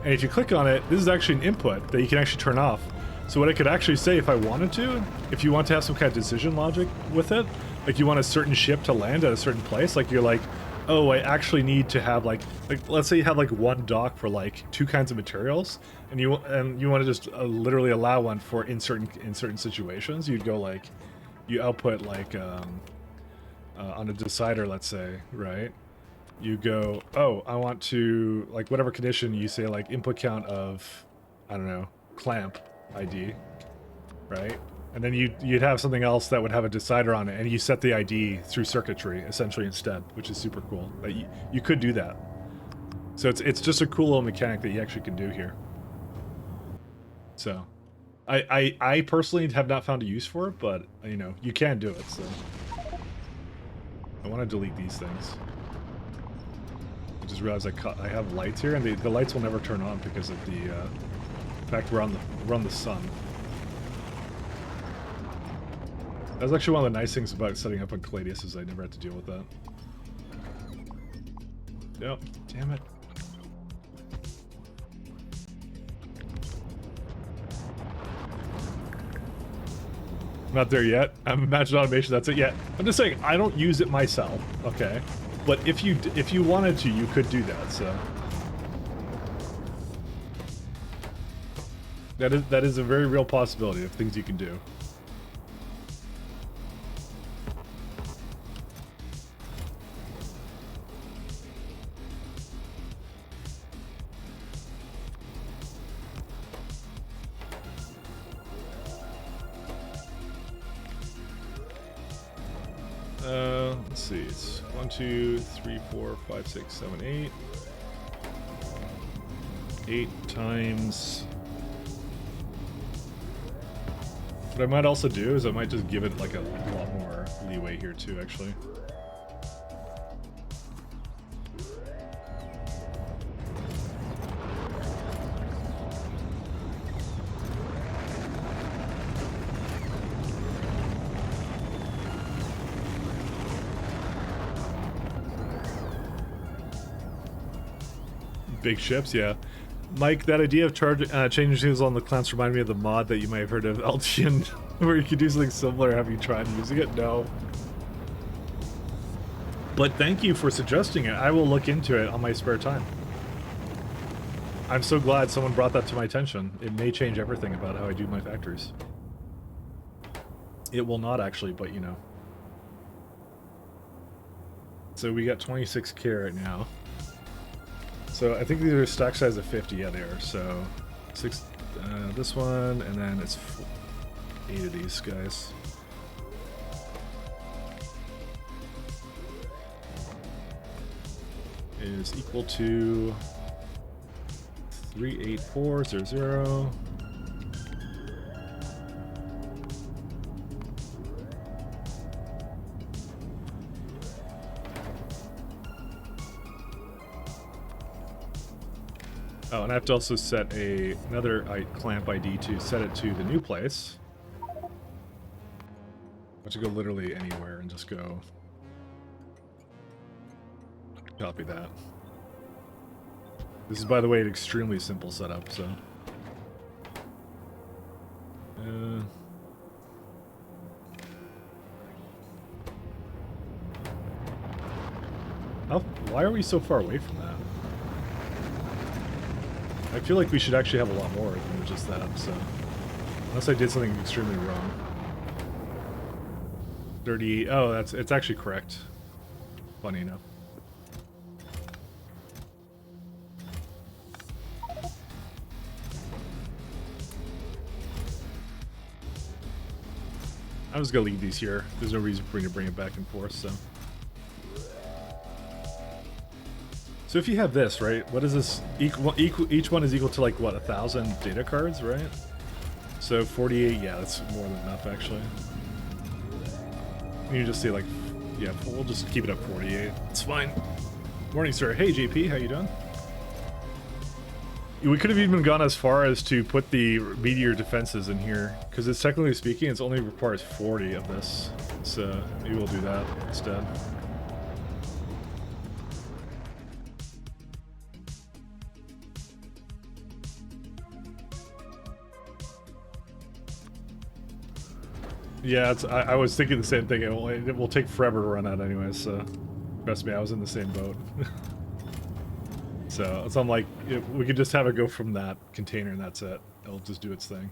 And if you click on it, this is actually an input that you can actually turn off. So what I could actually say if I wanted to, if you want to have some kind of decision logic with it, like you want a certain ship to land at a certain place, like you're like, oh, I actually need to have like let's say you have like one dock for like 2 kinds of materials, and you want to just literally allow one for in certain situations, you'd go like, you output like on a decider, let's say, right? you go, oh, I want to, like, whatever condition you say, like, input count of, I don't know, clamp ID, right? And then you'd have something else that would have a decider on it, and you set the ID through circuitry, essentially, instead, which is super cool. Like, you could do that. So it's just a cool little mechanic that you actually can do here. So, I personally have not found a use for it, but, you know, you can do it, so. I want to delete these things. I just realized I have lights here, and the lights will never turn on because of the fact we're on the sun. That's actually one of the nice things about setting up on Caladius is I never had to deal with that. Yep, damn it. Not there yet. I'm Imagine Automation, that's it yet. I'm just saying, I don't use it myself, okay? But if you wanted to, you could do that, so. That is a very real possibility of things you can do. Let's see, it's 1, 2, 3, 4, 5, 6, 7, 8. 8 times. What I might also do is I might just give it like a lot more leeway here too, actually. Big ships, yeah. Mike, that idea of changing things on the clamps reminded me of the mod that you might have heard of, Altian, where you could do something similar. Have you tried using it? No. But thank you for suggesting it. I will look into it on my spare time. I'm so glad someone brought that to my attention. It may change everything about how I do my factories. It will not actually, but you know. So we got 26K right now. So I think these are stack size of 50. Yeah, they are. So this one, and then it's 8 of these guys. Is equal to 38400. Oh, and I have to also set another clamp ID to set it to the new place. I have to go literally anywhere and just go copy that. This is, by the way, an extremely simple setup, so. Why are we so far away from that? I feel like we should actually have a lot more than just that, so. Unless I did something extremely wrong. 30, oh, it's actually correct. Funny enough. I'm just gonna leave these here. There's no reason for me to bring it back and forth, so. So if you have this, right, what is this? Each one is equal to like, what, 1,000 data cards, right? So 48, yeah, that's more than enough, actually. You can just say like, yeah, we'll just keep it at 48. It's fine. Morning, sir. Hey, JP, how you doing? We could have even gone as far as to put the meteor defenses in here, because it's technically speaking, it only requires 40 of this. So maybe we'll do that instead. Yeah, I was thinking the same thing. It will take forever to run out anyway, so trust me, I was in the same boat. So I'm like, we could just have it go from that container and that's it. It'll just do its thing.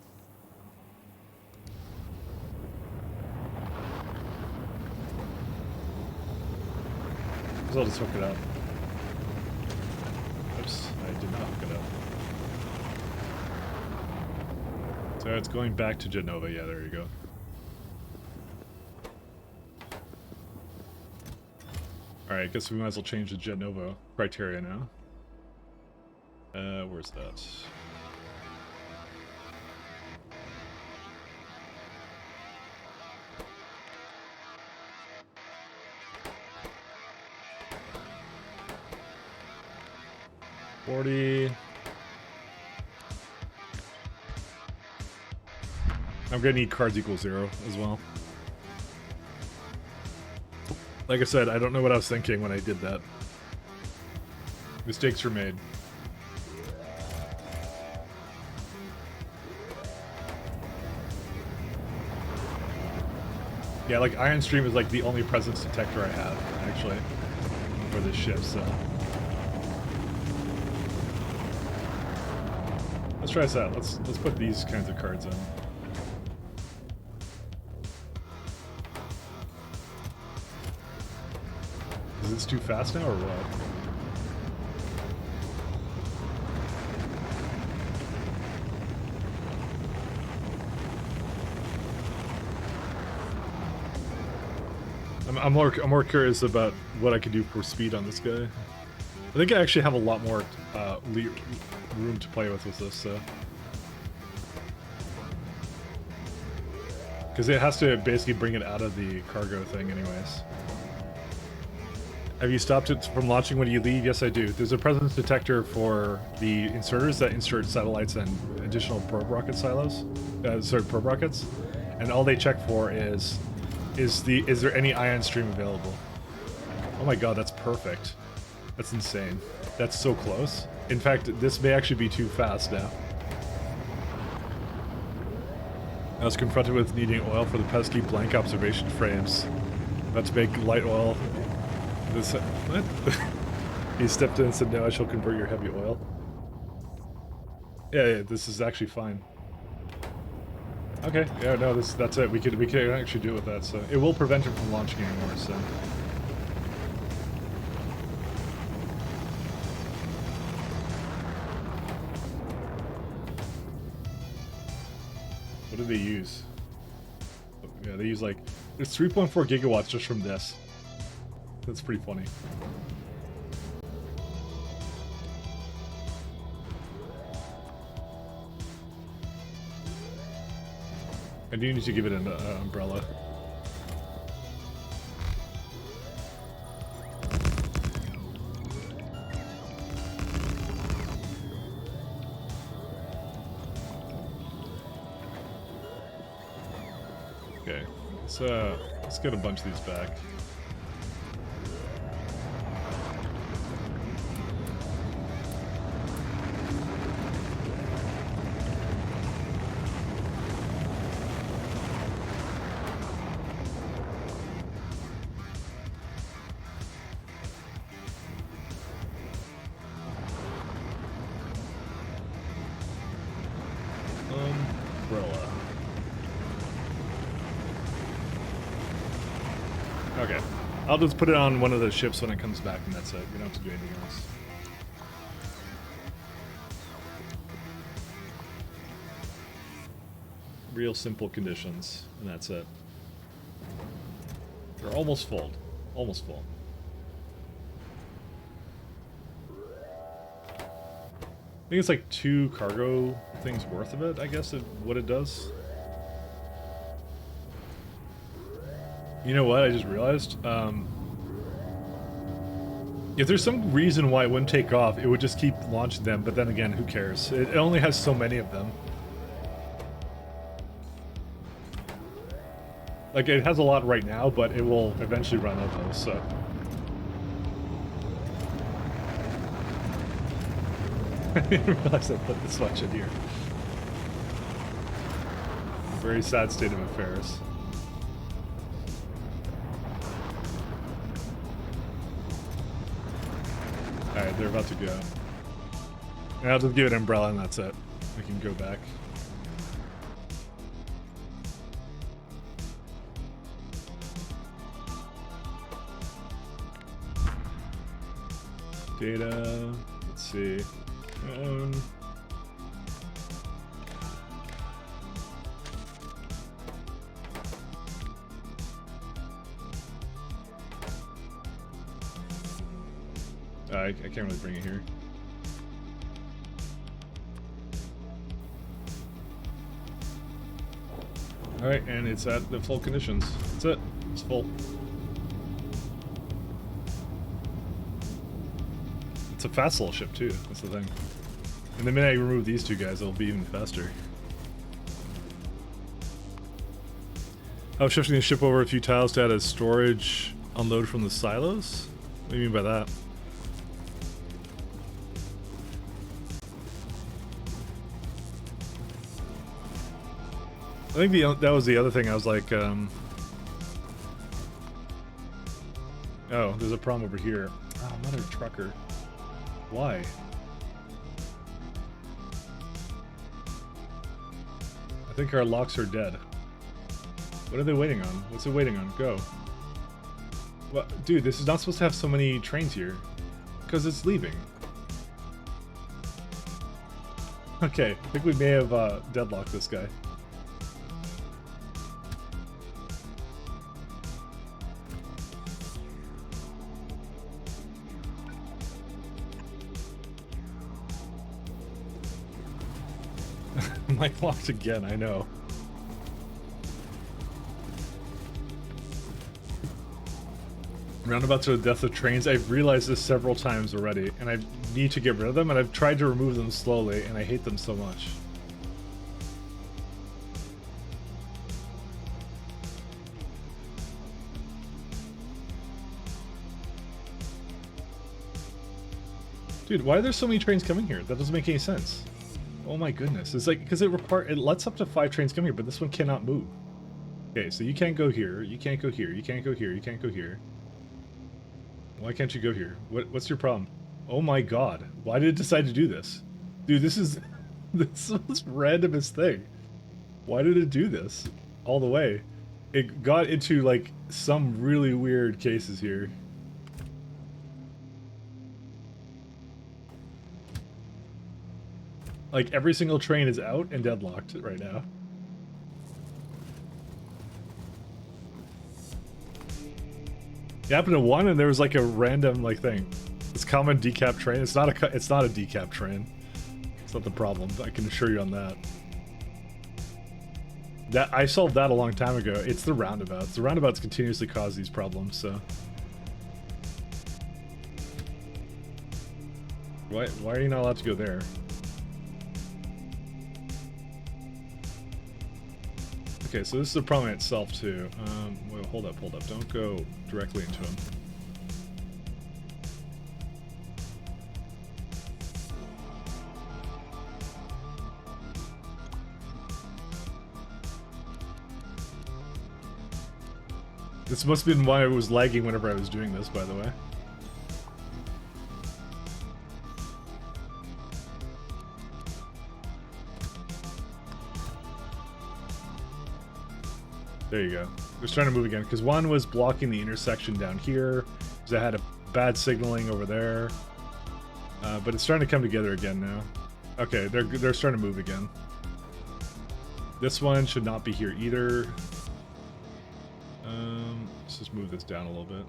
So I'll just hook it up. did not hook it up. So it's going back to Genova. Yeah, there you go. Alright, I guess we might as well change the Genova criteria now. Where's that? $40. I'm gonna need cards equal 0 as well. Like I said, I don't know what I was thinking when I did that. Mistakes were made. Yeah, like Iron Stream is like the only presence detector I have, actually, for this ship, so. Let's try this out. Let's put these kinds of cards in. Is this too fast now, or what? I'm more curious about what I could do for speed on this guy. I think I actually have a lot more room to play with this, so. Because it has to basically bring it out of the cargo thing anyways. Have you stopped it from launching when you leave? Yes, I do. There's a presence detector for the inserters that insert satellites and additional probe rocket silos. Probe rockets. And all they check for is there any ion stream available? Oh my god, that's perfect. That's insane. That's so close. In fact, this may actually be too fast now. I was confronted with needing oil for the pesky blank observation frames. About to make light oil. This what? He stepped in and said, "No, I shall convert your heavy oil." Yeah, this is actually fine. Okay, yeah, no, that's it. We could actually do it with that. So it will prevent it from launching anymore. So. What do they use? Yeah, they use like it's 3.4 gigawatts just from this. That's pretty funny. I do need to give it an umbrella. Okay, so let's get a bunch of these back. Okay. I'll just put it on one of the ships when it comes back, and that's it. We don't have to do anything else. Real simple conditions, and that's it. They're almost full. Almost full. I think it's like 2 cargo things worth of it, I guess, what it does. You know what, I just realized? If there's some reason why it wouldn't take off, it would just keep launching them, but then again, who cares? It only has so many of them. Like, it has a lot right now, but it will eventually run out of those, so... I didn't realize I put this much in here. Very sad state of affairs. Alright, they're about to go. And I'll just give it an umbrella and that's it. We can go back. Data, let's see. I can't really bring it here. Alright, and it's at the full conditions. That's it. It's full. It's a fast little ship too, that's the thing. And the minute I remove these two guys, it'll be even faster. I was shifting the ship over a few tiles to add a storage unload from the silos? What do you mean by that? I think that was the other thing. I was like, oh, there's a problem over here. Oh, mother trucker. Why? I think our locks are dead. What are they waiting on? What's it waiting on? Go. What? Dude, this is not supposed to have so many trains here. Because it's leaving. Okay, I think we may have deadlocked this guy. Mike locked again, I know. Roundabouts are the death of trains. I've realized this several times already, and I need to get rid of them, and I've tried to remove them slowly, and I hate them so much. Dude, why are there so many trains coming here? That doesn't make any sense. Oh my goodness. It's like, because it lets up to 5 trains come here, but this one cannot move. Okay, so you can't go here, you can't go here, you can't go here, you can't go here. Why can't you go here? What's your problem? Oh my god. Why did it decide to do this? Dude, this is the most randomest thing. Why did it do this? All the way. It got into like some really weird cases here. Like every single train is out and deadlocked right now. It happened to one, and there was like a random like thing. This common decap train. It's not a decap train. It's not the problem. I can assure you on that. That I solved that a long time ago. It's the roundabouts. The roundabouts continuously cause these problems. So why are you not allowed to go there? Okay, so this is a problem in itself too. Well, hold up. Don't go directly into him. This must have been why it was lagging whenever I was doing this, by the way. There you go. It was trying to move again, because one was blocking the intersection down here, because I had a bad signaling over there. But it's starting to come together again now. Okay, they're starting to move again. This one should not be here either. Let's just move this down a little bit.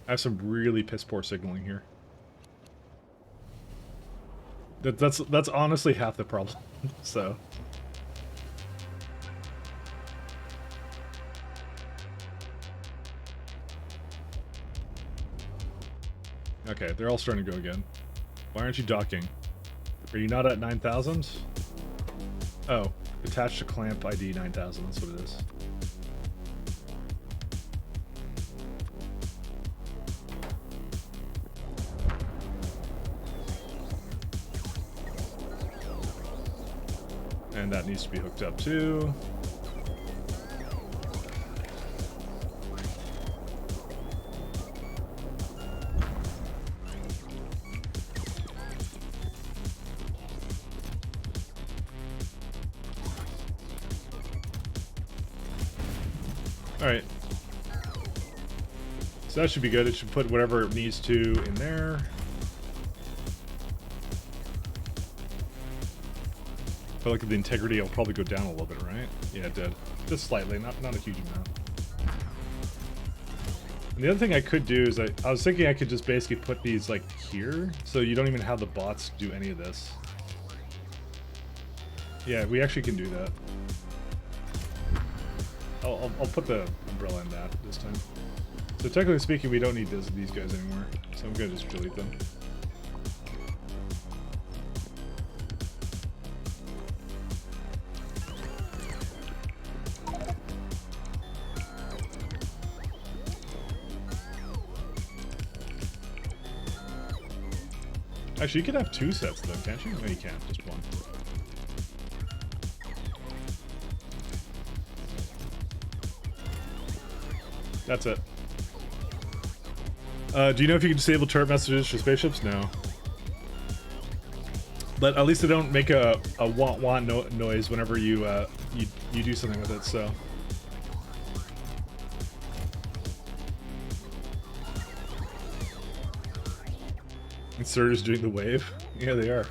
I have some really piss poor signaling here. That's honestly half the problem. So okay, they're all starting to go again. Why aren't you docking? Are you not at 9,000? Oh, attached to clamp ID 9,000. That's what it is. And that needs to be hooked up too. All right. So that should be good. It should put whatever it needs to in there. I feel like the integrity will probably go down a little bit, right? Yeah, it did. Just slightly, not a huge amount. And the other thing I could do is I was thinking I could just basically put these like here, so you don't even have the bots do any of this. Yeah, we actually can do that. I'll put the umbrella in that this time. So technically speaking, we don't need these guys anymore. So I'm gonna just delete them. Actually, you could have 2 sets though, can't you? No, you can't. Just one. That's it. Do you know if you can disable turret messages for spaceships? No. But at least they don't make a want noise whenever you you do something with it. So. Inserters doing the wave. Yeah, they are.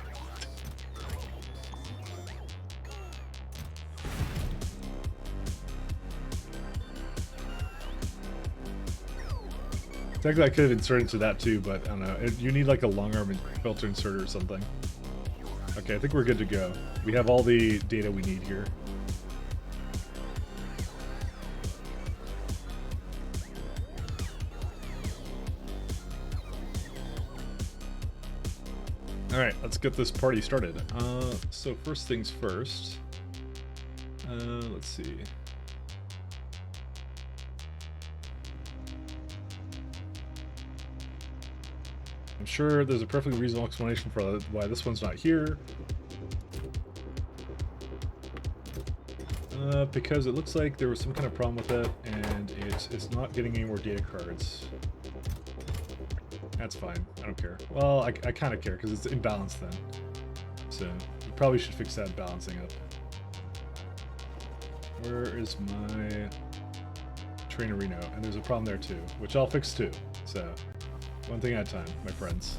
Technically, I could have inserted into that too, but I don't know. You need like a long arm filter inserter or something. Okay, I think we're good to go. We have all the data we need here. All right, let's get this party started. So first things first. Let's see. I'm sure there's a perfectly reasonable explanation for why this one's not here. Because it looks like there was some kind of problem with it, and it's not getting any more data cards. That's fine. I don't care. Well, I kind of care because it's imbalanced then. So we probably should fix that balancing up. Where is my Trainerino? And there's a problem there too, which I'll fix too. So one thing at a time, my friends.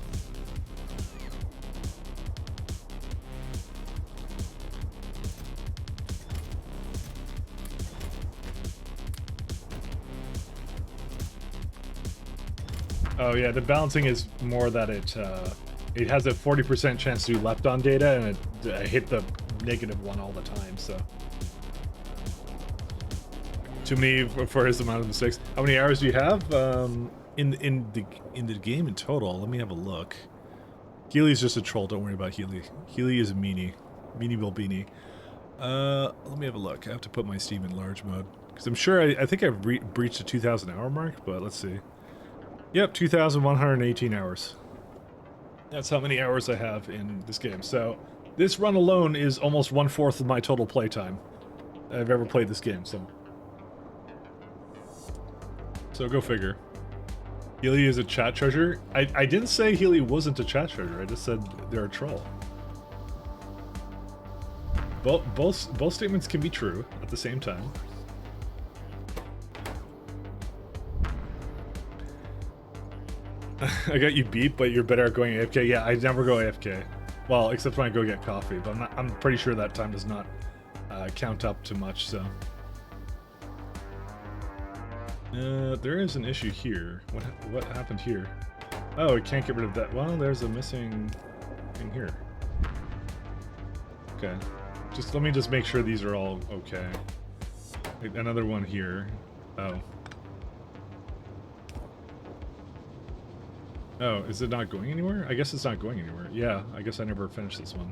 Oh yeah, the balancing is more that it has a 40% chance to do left on data, and it hit the -1 all the time. So too many for his amount of mistakes. How many hours do you have in the game in total? Let me have a look. Healy's just a troll. Don't worry about Healy. Healy is a meanie Bilbini. Let me have a look. I have to put my Steam in large mode because I'm sure I think I've breached the 2,000 hour mark, but let's see. Yep, 2,118 hours. That's how many hours I have in this game. So this run alone is almost 1/4 of my total playtime I've ever played this game. So go figure. Healy is a chat treasure. I didn't say Healy wasn't a chat treasure. I just said they're a troll. Both statements can be true at the same time. I got you beat, but you're better at going AFK. Yeah, I never go AFK. Well, except when I go get coffee, but I'm pretty sure that time does not count up to much, so. There is an issue here. What happened here? Oh, it can't get rid of that. Well, there's a missing thing here. Okay. Let me just make sure these are all okay. Another one here. Oh. Oh, is it not going anywhere? I guess it's not going anywhere. Yeah, I guess I never finished this one.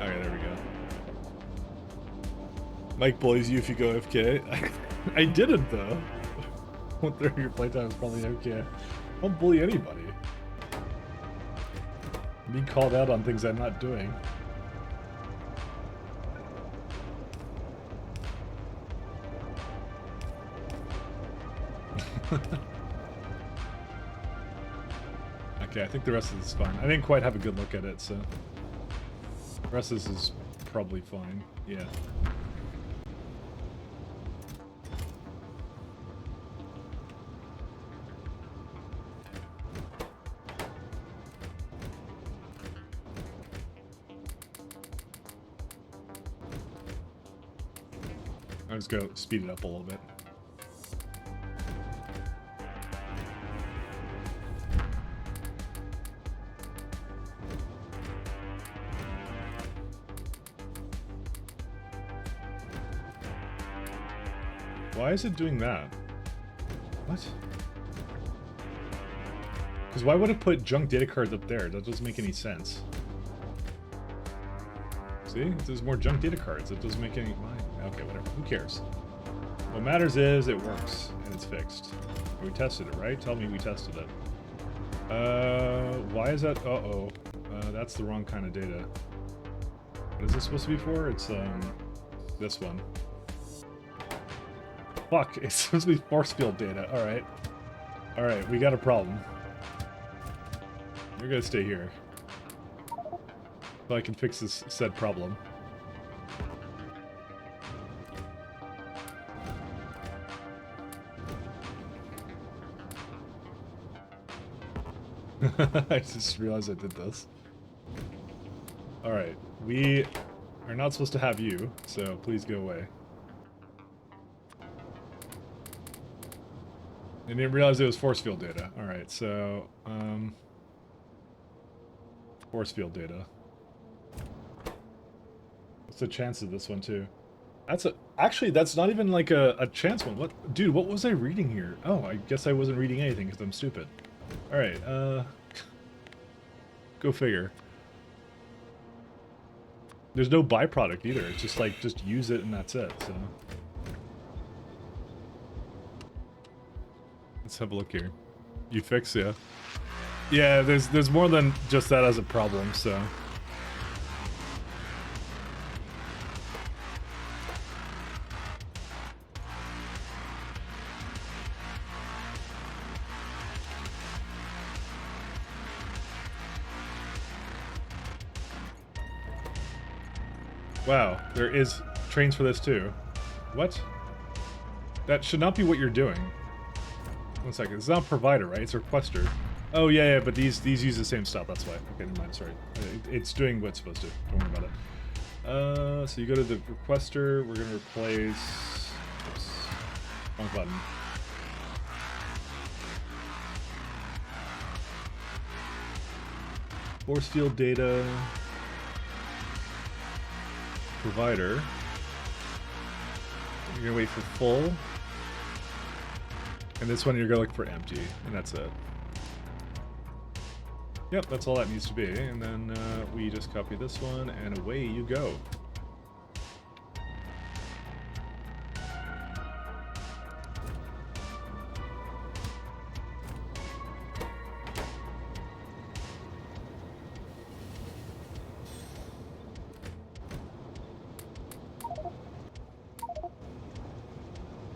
Okay, there we go. Mike bullies you if you go AFK. I didn't though. 1/3 of your playtime is probably AFK. I don't bully anybody. I'm being called out on things I'm not doing. Okay, I think the rest of this is fine. I didn't quite have a good look at it, so... The rest of this is probably fine. Yeah. I'll just go speed it up a little bit. Why is it doing that? What? Because why would it put junk data cards up there? That doesn't make any sense. See? There's more junk data cards. It doesn't make any... Okay, whatever. Who cares? What matters is it works, and it's fixed. We tested it, right? Tell me we tested it. Why is that... Uh-oh. That's the wrong kind of data. What is this supposed to be for? It's, this one. Fuck, it's supposed to be force field data. Alright. Alright, we got a problem. You're gonna stay here. So I can fix this said problem. I just realized I did this. Alright, we are not supposed to have you, so please go away. I didn't realize it was force field data. Alright, so, force field data. What's the chance of this one, too? That's a... Actually, that's not even like a chance one. What? Dude, what was I reading here? Oh, I guess I wasn't reading anything because I'm stupid. Alright, go figure. There's no byproduct either. It's just like, just use it and that's it, so... Let's have a look here. You fix, yeah. Yeah, there's more than just that as a problem, so... Wow, there is trains for this too. What? That should not be what you're doing. 1 second. It's not provider, right? It's requester. Oh yeah, yeah, but these use the same stuff. That's why. Okay, never mind. Sorry. It's doing what it's supposed to. Don't worry about it. So you go to the requester. We're gonna replace. Oops, wrong button. Force field data. Provider. You're gonna wait for full. And this one you're gonna look for empty, and that's it. Yep, that's all that needs to be. And then we just copy this one, and away you go.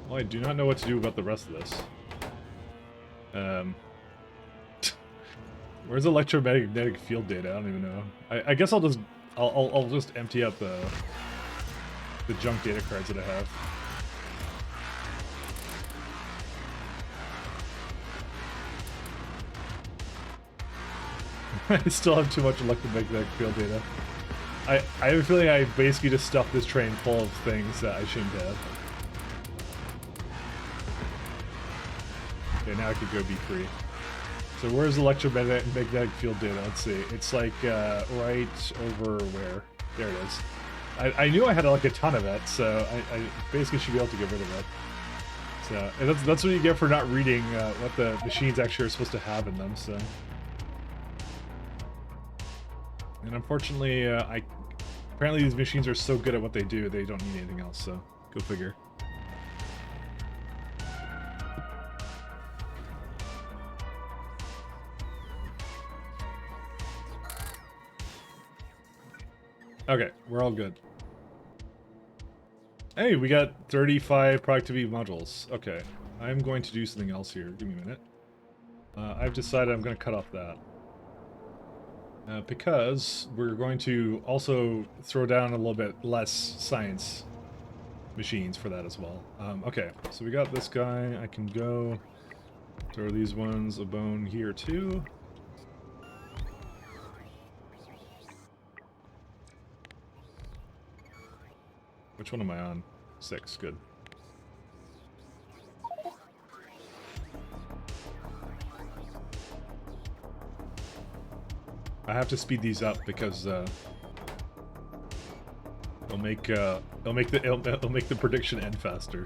Well, I do not know what to do about the rest of this. Where's electromagnetic field data? I don't even know. I guess I'll just empty out the junk data cards that I have. I still have too much electromagnetic field data. I have a feeling I basically just stuffed this train full of things that I shouldn't have. Okay, now I could go be free. So where's electromagnetic field data? Let's see. It's like right over where? There it is. I knew I had like a ton of it, so I basically should be able to get rid of it. So and that's what you get for not reading what the machines actually are supposed to have in them. So, and unfortunately, apparently these machines are so good at what they do, they don't need anything else. So go figure. Okay, we're all good. Hey, we got 35 productivity modules. Okay. I'm going to do something else here. Give me a minute. I've decided I'm going to cut off that. Because we're going to also throw down a little bit less science machines for that as well. Okay, so we got this guy. I can go throw these ones a bone here too. Which one am I on? 6, good. I have to speed these up because it'll make the prediction end faster.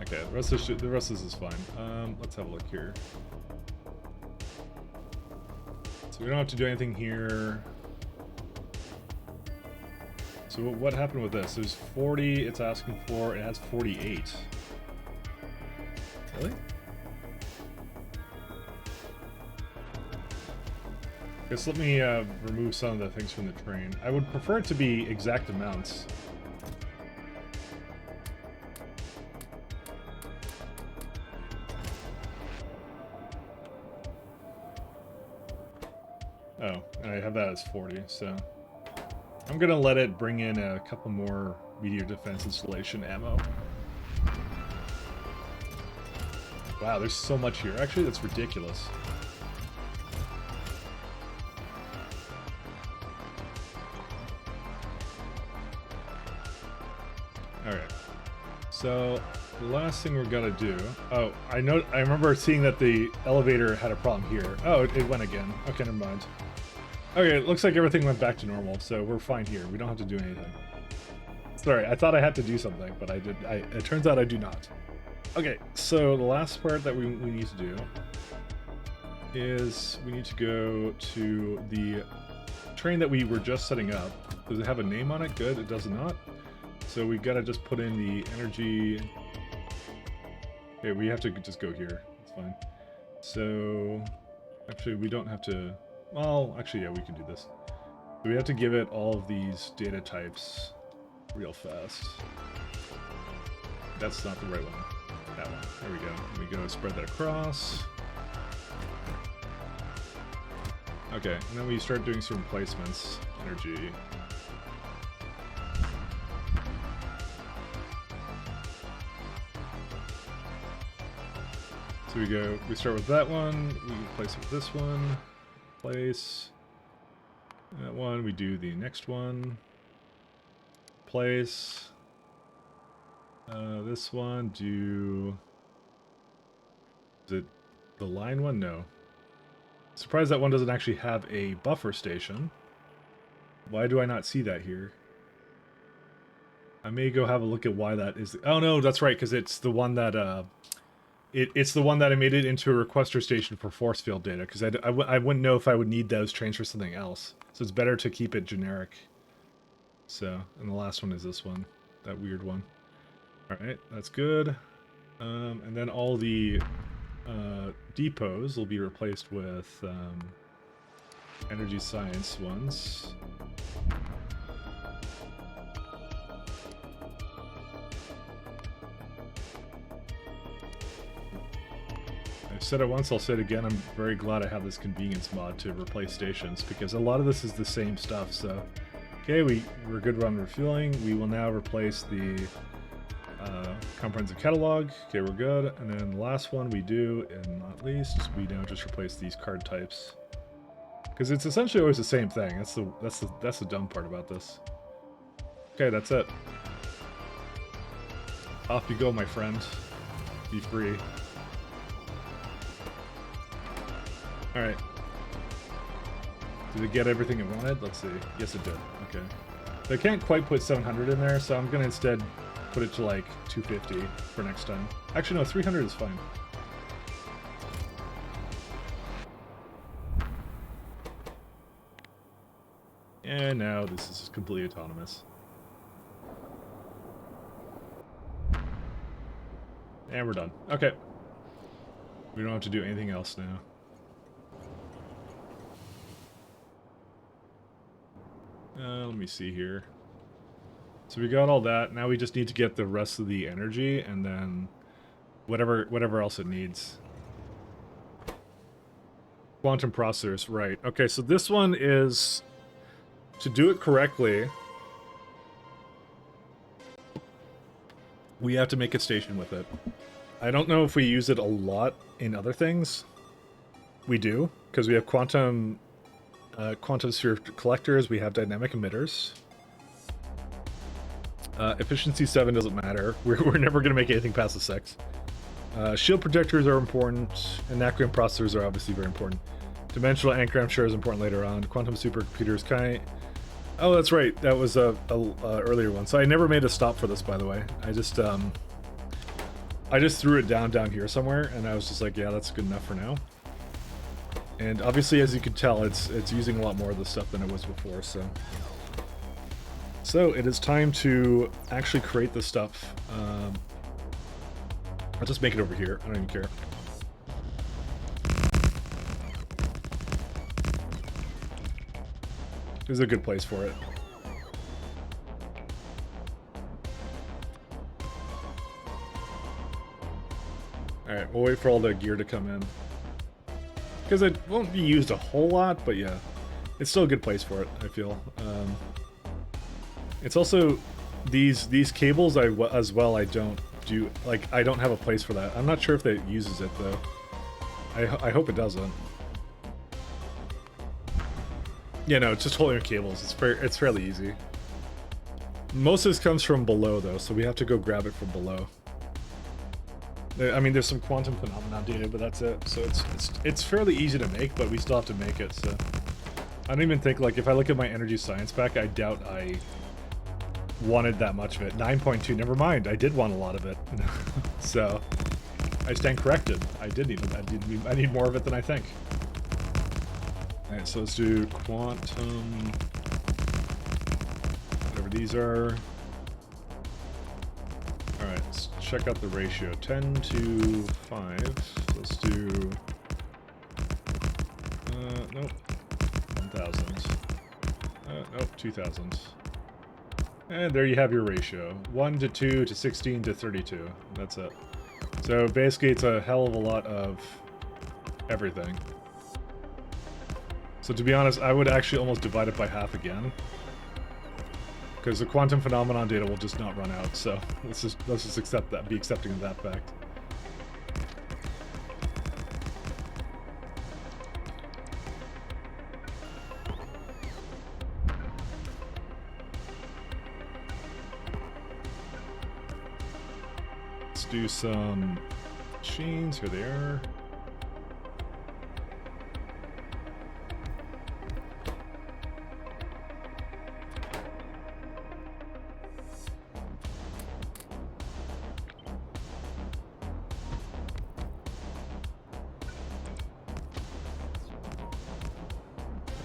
Okay, the rest of this is fine. Let's have a look here. So we don't have to do anything here. So what happened with this? There's 40 it's asking for. It has 48. Really? Guess let me remove some of the things from the train. I would prefer it to be exact amounts. Oh, I have that as 40, so I'm gonna let it bring in a couple more meteor defense installation ammo. Wow, there's so much here. Actually, that's ridiculous. Alright. So, the last thing we're gonna do... Oh, I remember seeing that the elevator had a problem here. Oh, it went again. Okay, never mind. Okay, it looks like everything went back to normal, so we're fine here. We don't have to do anything. Sorry, I thought I had to do something, but it turns out I do not. Okay, so the last part that we need to do is we need to go to the train that we were just setting up. Does it have a name on it? Good, it does not. So we gotta just put in the energy. Okay, we have to just go here. It's fine. So actually, we don't have to. Well, actually, yeah, we can do this. So we have to give it all of these data types real fast. That's not the right one. That one. There we go. We go spread that across. Okay, and then we start doing some replacements. Energy. So we start with that one, we replace it with this one, place, that one, we do the next one, place, this one, is it the line one? No. Surprised that one doesn't actually have a buffer station. Why do I not see that here? I may go have a look at why that is. Oh no, that's right, because it's the one that, It's the one that I made it into a requester station for force field data, because I wouldn't know if I would need those trains for something else. So it's better to keep it generic. So, and the last one is this one, that weird one. Alright, that's good. And then all the depots will be replaced with energy science ones. I've said it once, I'll say it again, I'm very glad I have this convenience mod to replace stations, because a lot of this is the same stuff, so... Okay, we're good on refueling. We will now replace the comprehensive catalog. Okay, we're good. And then the last one we do, and not least, we now just replace these card types. Because it's essentially always the same thing. That's the dumb part about this. Okay, that's it. Off you go, my friend. Be free. Alright. Did it get everything it wanted? Let's see. Yes, it did. Okay. So I can't quite put 700 in there, so I'm going to instead put it to like 250 for next time. Actually, no, 300 is fine. And now this is completely autonomous. And we're done. Okay. We don't have to do anything else now. Let me see here. So we got all that. Now we just need to get the rest of the energy, and then whatever else it needs. Quantum processors, right. Okay, so this one is, to do it correctly, we have to make a station with it. I don't know if we use it a lot in other things. We do, because we have quantum sphere collectors, we have dynamic emitters. Efficiency 7 doesn't matter. We're never going to make anything past the 6. Shield protectors are important. Anacreon processors are obviously very important. Dimensional anchor, I'm sure, is important later on. Quantum supercomputers, oh, that's right. That was a earlier one. So I never made a stop for this, by the way. I just threw it down here somewhere, and I was just like, yeah, that's good enough for now. And obviously, as you can tell, it's using a lot more of this stuff than it was before. So it is time to actually create this stuff. I'll just make it over here. I don't even care. This is a good place for it. Alright, we'll wait for all the gear to come in. Because it won't be used a whole lot, but yeah. It's still a good place for it, I feel. It's also... These cables as well, I don't do... Like, I don't have a place for that. I'm not sure if it uses it, though. I hope it doesn't. Yeah, no, it's just holding your cables. It's fairly easy. Most of this comes from below, though, so we have to go grab it from below. I mean, there's some quantum phenomenon data, but that's it. So it's fairly easy to make, but we still have to make it, so... I don't even think, like, if I look at my energy science pack, I doubt I wanted that much of it. 9.2, never mind, I did want a lot of it. So, I stand corrected. I need more of it than I think. Alright, so let's do quantum, whatever these are. Alright, let's check out the ratio. 10 to 5. So let's do, nope, 1,000. Nope, 2,000. And there you have your ratio. 1 to 2 to 16 to 32. That's it. So basically it's a hell of a lot of everything. So to be honest, I would actually almost divide it by half again. Because the quantum phenomenon data will just not run out, so let's just accept that, be accepting of that fact. Let's do some machines, here they are.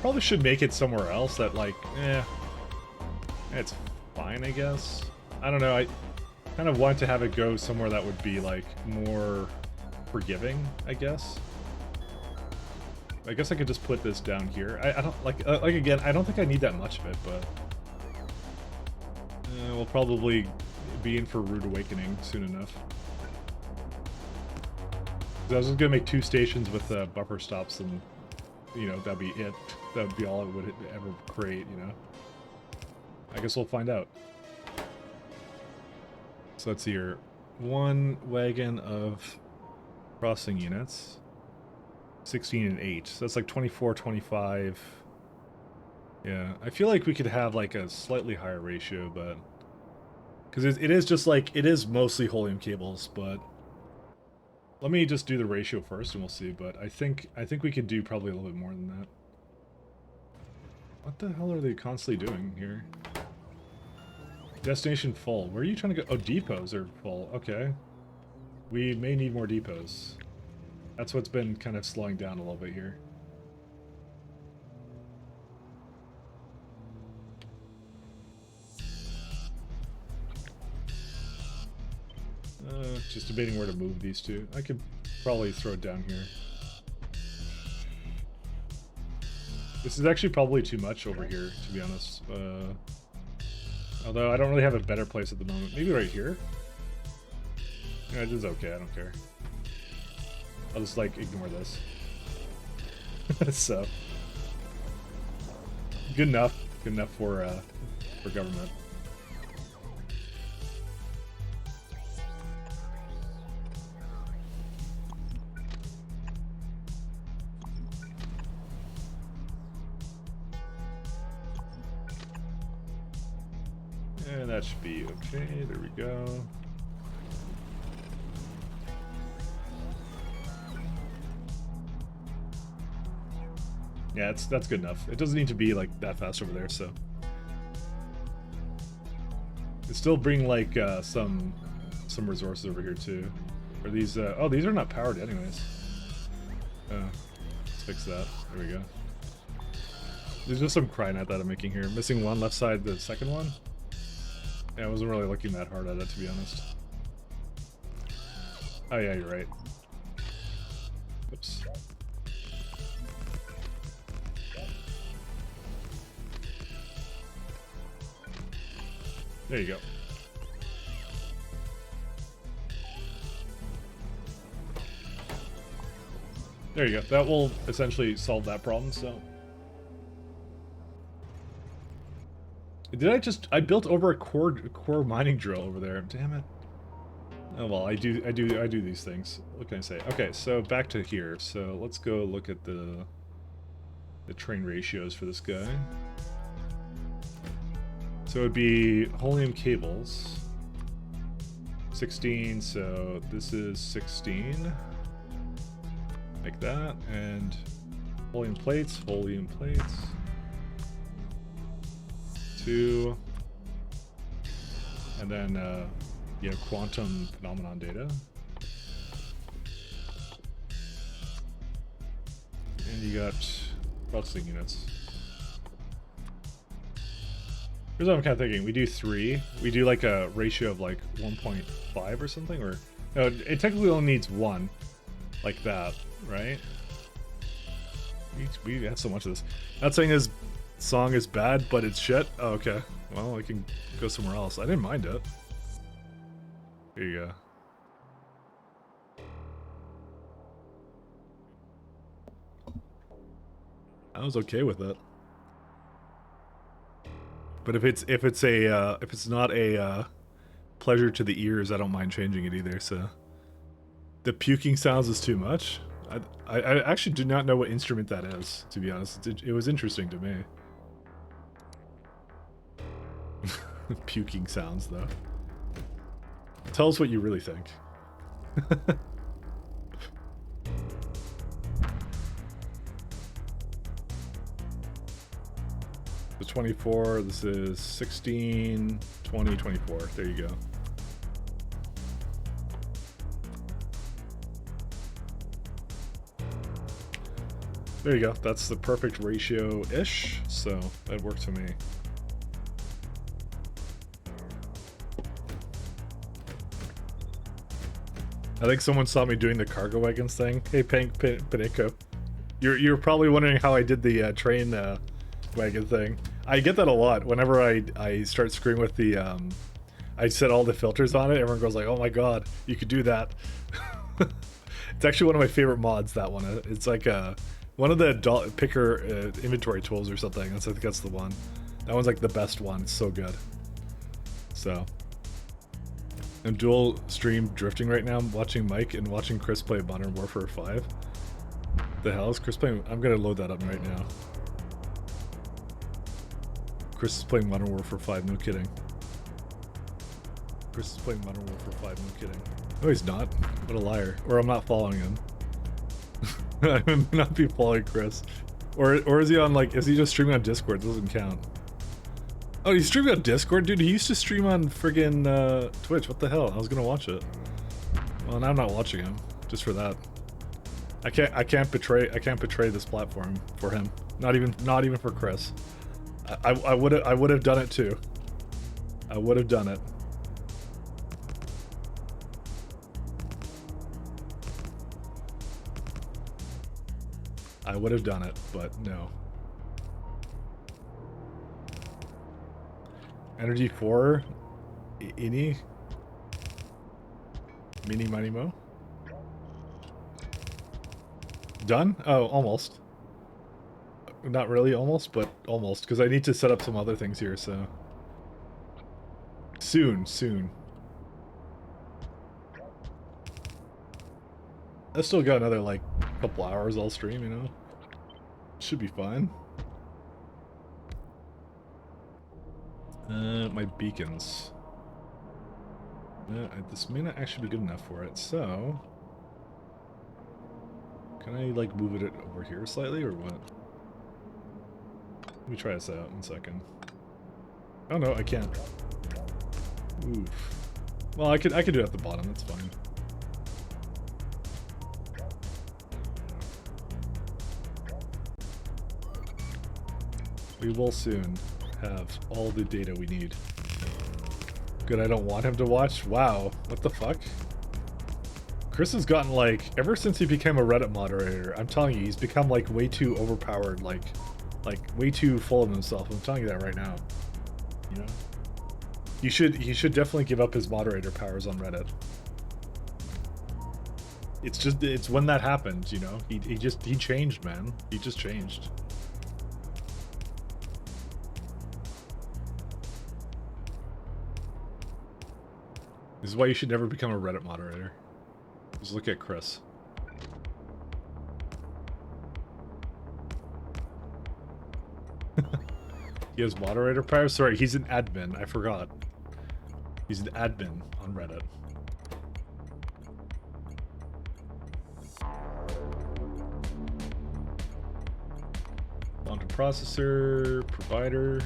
Probably should make it somewhere else that, like, it's fine, I guess. I don't know, I kind of want to have it go somewhere that would be, like, more forgiving, I guess. I guess I could just put this down here. I don't, like again, I don't think I need that much of it, but... we'll probably be in for a rude awakening soon enough. I was just gonna make 2 stations with buffer stops and... You know, that'd be it. That would be all it would ever create, you know? I guess we'll find out. So let's see here. 1 wagon of processing units. 16 and 8. So that's like 24, 25. Yeah, I feel like we could have like a slightly higher ratio, but... Because it is just like, it is mostly helium cables, but... Let me just do the ratio first and we'll see, but I think we could do probably a little bit more than that. What the hell are they constantly doing here? Destination full. Where are you trying to go? Oh, depots are full. Okay. We may need more depots. That's what's been kind of slowing down a little bit here. Just debating where to move these two. I could probably throw it down here. This is actually probably too much over here, to be honest. Although I don't really have a better place at the moment. Maybe right here? Yeah, it is okay. I don't care. I'll just like ignore this. So good enough. Good enough for government. And that should be okay. There we go. Yeah, that's good enough. It doesn't need to be like that fast over there, so it's still bring like some resources over here too. Are these oh, these are not powered anyways. Let's fix that. There we go. There's just some crying that I'm making here. Missing one left side, the second one. Yeah, I wasn't really looking that hard at it, to be honest. Oh yeah, you're right. Oops. There you go. There you go. That will essentially solve that problem, so. I built over a core mining drill over there. Damn it. Oh well, I do these things. What can I say? Okay, so back to here. So let's go look at the train ratios for this guy. So it would be helium cables. 16, so this is 16. Like that, and helium plates. 2. And then, you know, quantum phenomenon data. And you got processing units. Here's what I'm kind of thinking. We do 3. We do like a ratio of like 1.5 or something, or no, it technically only needs 1, like that, right? We have so much of this. Not saying his song is bad, but it's shit. Oh, okay. Well, I can go somewhere else. I didn't mind it. Here you go. I was okay with it. But if it's not a pleasure to the ears, I don't mind changing it either. So the puking sounds is too much. I actually do not know what instrument that is, to be honest. It was interesting to me. Puking sounds, though. Tell us what you really think. The 24, this is 16, 20, 24. There you go. There you go. That's the perfect ratio-ish, so that worked for me. I think someone saw me doing the cargo wagons thing. Hey, Pineko. You're probably wondering how I did the train wagon thing. I get that a lot. Whenever I start screwing with the I set all the filters on it, everyone goes like, "Oh my god, you could do that." It's actually one of my favorite mods, that one. It's like one of the picker inventory tools or something. I think that's the one. That one's like the best one. It's so good. So I'm dual stream drifting right now. I'm watching Mike and watching Chris play Modern Warfare 5. The hell is Chris playing? I'm gonna load that up right now. Chris is playing Modern Warfare 5, no kidding. Chris is playing Modern Warfare 5, no kidding. No, he's not. What a liar. Or I'm not following him. I may not be following Chris. Or is he on, like, is he just streaming on Discord? It doesn't count. Oh, he's streaming on Discord? Dude, he used to stream on friggin' Twitch. What the hell? I was gonna watch it. Well, now I'm not watching him. Just for that. I can't betray this platform for him. Not even for Chris. I would have done it too. I would have done it. I would have done it, but no. Energy 4? Ini? Mini Mighty Mo. Done? Oh, almost. Not really almost, but almost, because I need to set up some other things here, so... Soon. I still got another, like, couple hours I'll stream, you know? Should be fine. My beacons. This may not actually be good enough for it, so... Can I, like, move it over here slightly, or what? Let me try this out in a second. Oh no, I can't. Oof. Well, I could do it at the bottom, that's fine. We will soon have all the data we need. Good, I don't want him to watch? Wow, what the fuck? Chris has gotten, like, ever since he became a Reddit moderator, I'm telling you, he's become, like, way too overpowered, like way too full of himself. I'm telling you that right now. You know? He should definitely give up his moderator powers on Reddit. It's when that happened, you know? He changed, man. He just changed. This is why you should never become a Reddit moderator. Just look at Chris. He has moderator powers? Sorry, he's an admin. I forgot. He's an admin on Reddit. Quantum processor, provider.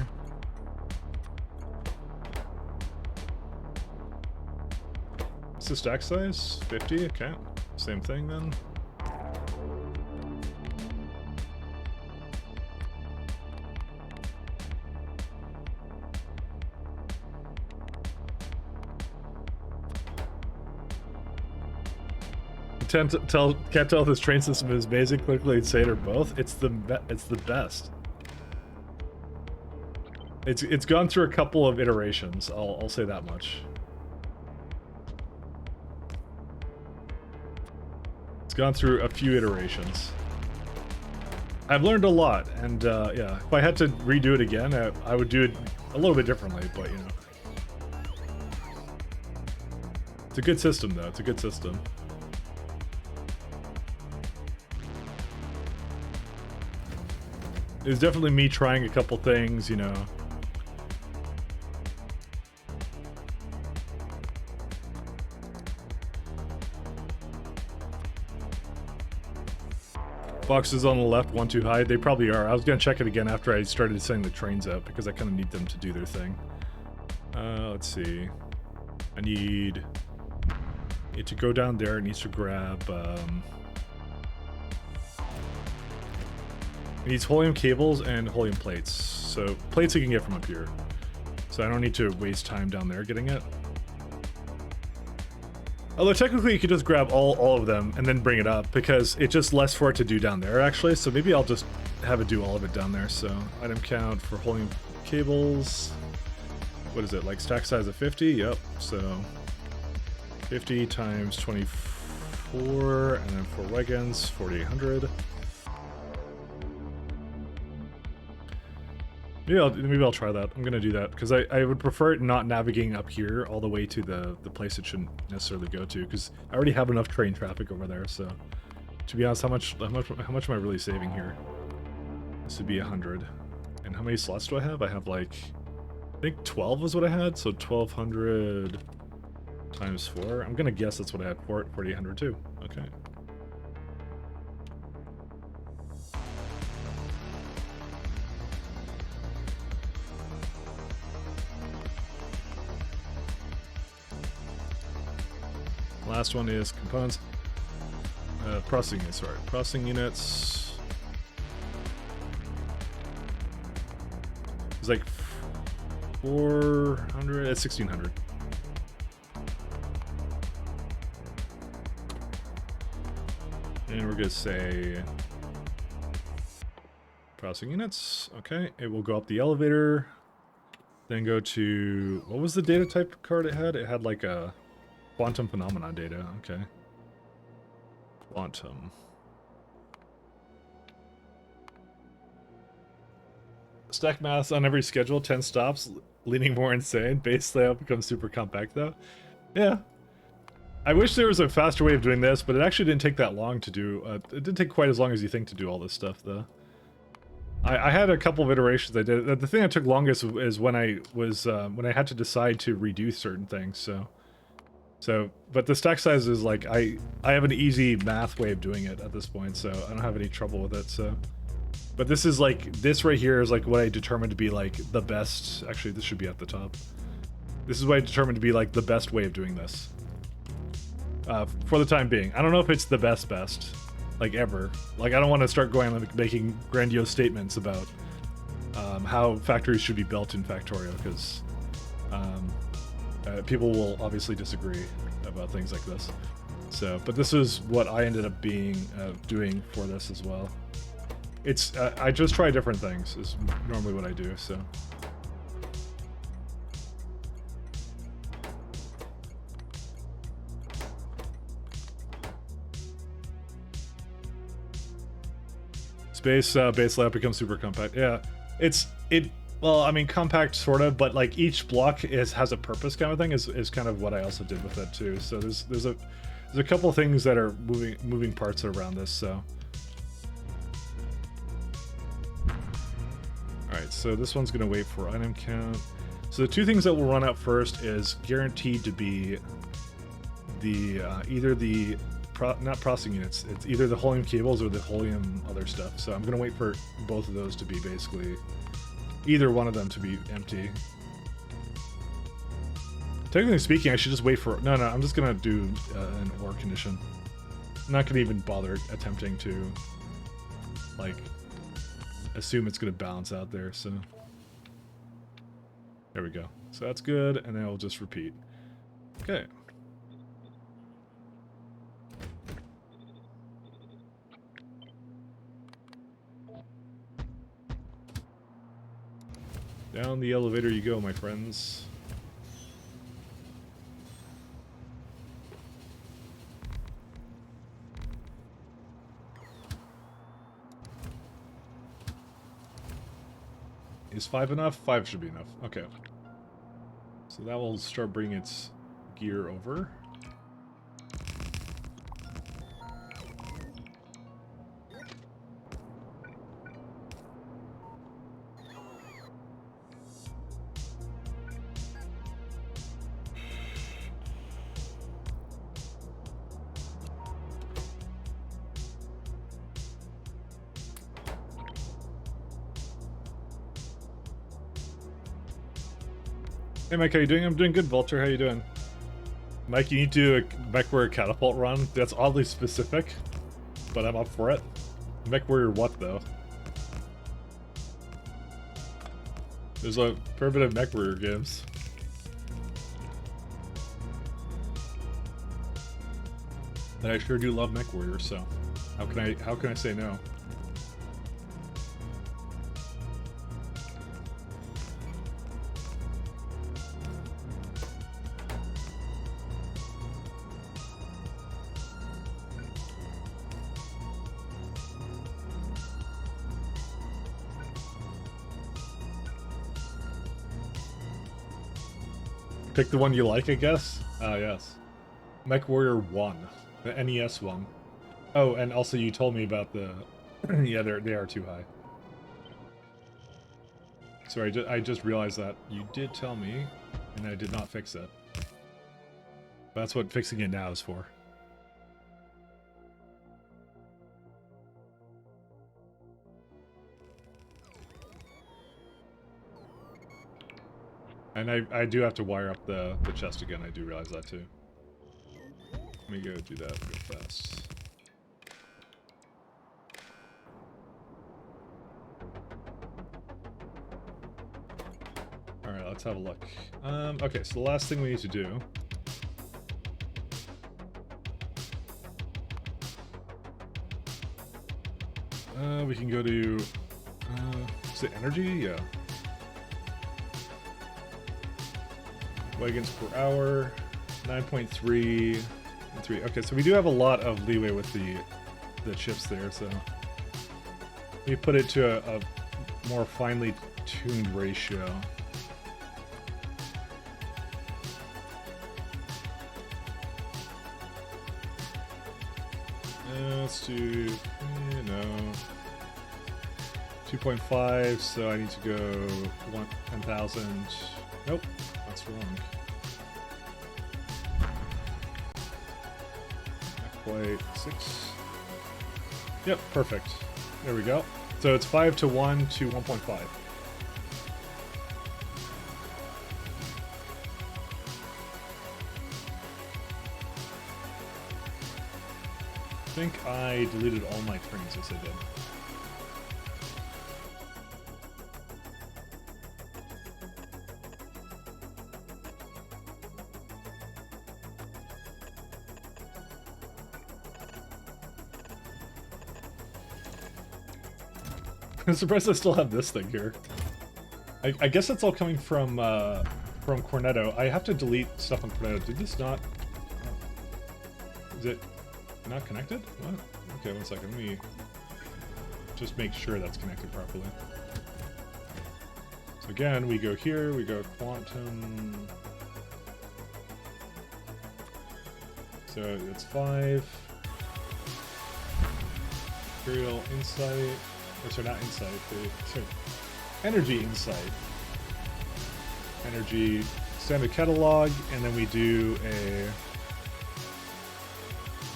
What's the stack size? 50? Okay. Same thing then. Can't tell if this train system is amazing, clinically insane, or both. It's the best. It's gone through a couple of iterations. I'll say that much. It's gone through a few iterations. I've learned a lot, and yeah, if I had to redo it again, I would do it a little bit differently. But you know, it's a good system, though. It's a good system. It was definitely me trying a couple things, you know. Boxes on the left, one too high. They probably are. I was gonna check it again after I started sending the trains out because I kind of need them to do their thing. Let's see. I need it to go down there. It needs to grab. It needs helium cables and helium plates. So plates I can get from up here. So I don't need to waste time down there getting it. Although technically you could just grab all of them and then bring it up because it's just less for it to do down there actually. So maybe I'll just have it do all of it down there. So item count for helium cables. What is it, like stack size of 50? Yep, so 50 times 24, and then for wagons, 4,800. Maybe I'll try that. I'm gonna do that because I would prefer it not navigating up here all the way to the place it shouldn't necessarily go to because I already have enough train traffic over there. So to be honest, how much am I really saving here? This would be 100. And how many slots do I have? I have like, I think 12 was what I had. So 1,200 times 4. I'm gonna guess that's what I had for it. 4,800 too. Okay. Last one is components. Processing units, sorry. Processing units. It's like 400, 1,600. And we're gonna say processing units. Okay, it will go up the elevator. Then go to, what was the data type card it had? It had like a Quantum phenomenon data, okay. Quantum. Stack math on every schedule, 10 stops, leaning more insane. Base layout becomes super compact though. Yeah. I wish there was a faster way of doing this, but it actually didn't take that long to do. It didn't take quite as long as you think to do all this stuff though. I had a couple of iterations I did. The thing that took longest is when I had to decide to redo certain things, so, but the stack size is like, I have an easy math way of doing it at this point, so I don't have any trouble with it, so. But this is like, this right here is like what I determined to be like the best, actually this should be at the top. This is what I determined to be like the best way of doing this. For the time being. I don't know if it's the best, like ever. Like I don't want to start going like making grandiose statements about how factories should be built in Factorio, because people will obviously disagree about things like this. So, but this is what I ended up doing for this as well. It's I just try different things is normally what I do. So. Base layout becomes super compact. Yeah, well, I mean, compact sort of, but like each block has a purpose kind of thing is kind of what I also did with it too. So there's a couple of things that are moving parts around this. So, all right, so this one's gonna wait for item count. So the two things that will run out first is guaranteed to be the either the not processing units. It's either the helium cables or the helium other stuff. So I'm gonna wait for both of those to be basically either one of them to be empty. Technically speaking, I should just wait for no. I'm just gonna do an OR condition. I'm not gonna even bother attempting to like assume it's gonna balance out there. So there we go. So that's good, and then I'll just repeat. Okay. Down the elevator you go, my friends. Is 5 enough? 5 should be enough. Okay. So that will start bringing its gear over. Hey Mike, how you doing? I'm doing good, Vulture. How you doing? Mike, you need to do a MechWarrior catapult run. That's oddly specific, but I'm up for it. MechWarrior what, though? There's a fair bit of MechWarrior games. And I sure do love MechWarrior, so how can I say no? Pick the one you like, I guess? Ah, yes. MechWarrior 1. The NES one. Oh, and also you told me about the... yeah, they are too high. Sorry, I just realized that. You did tell me, and I did not fix it. That's what fixing it now is for. And I do have to wire up the chest again, I do realize that too. Let me go do that real fast. Alright, let's have a look. Okay, so the last thing we need to do... we can go to... is it energy? Yeah. Wagons per hour, 9.3 and 3. Okay, so we do have a lot of leeway with the chips there, so we put it to a more finely tuned ratio. Let's do, 2.5, so I need to go 10,000. Nope, that's wrong. Not quite 6. Yep, perfect. There we go. So it's 5 to 1 to 1.5. I think I deleted all my trains, yes I did. I'm surprised I still have this thing here. I guess that's all coming from Cornetto. I have to delete stuff on Cornetto. Did this not... Is it not connected? What? Okay, one second. Let me just make sure that's connected properly. So again, we go here, we go quantum. So it's 5. Imperial Insight. Or sorry, not Insight. Sorry. Energy Insight. Energy standard catalog, and then we do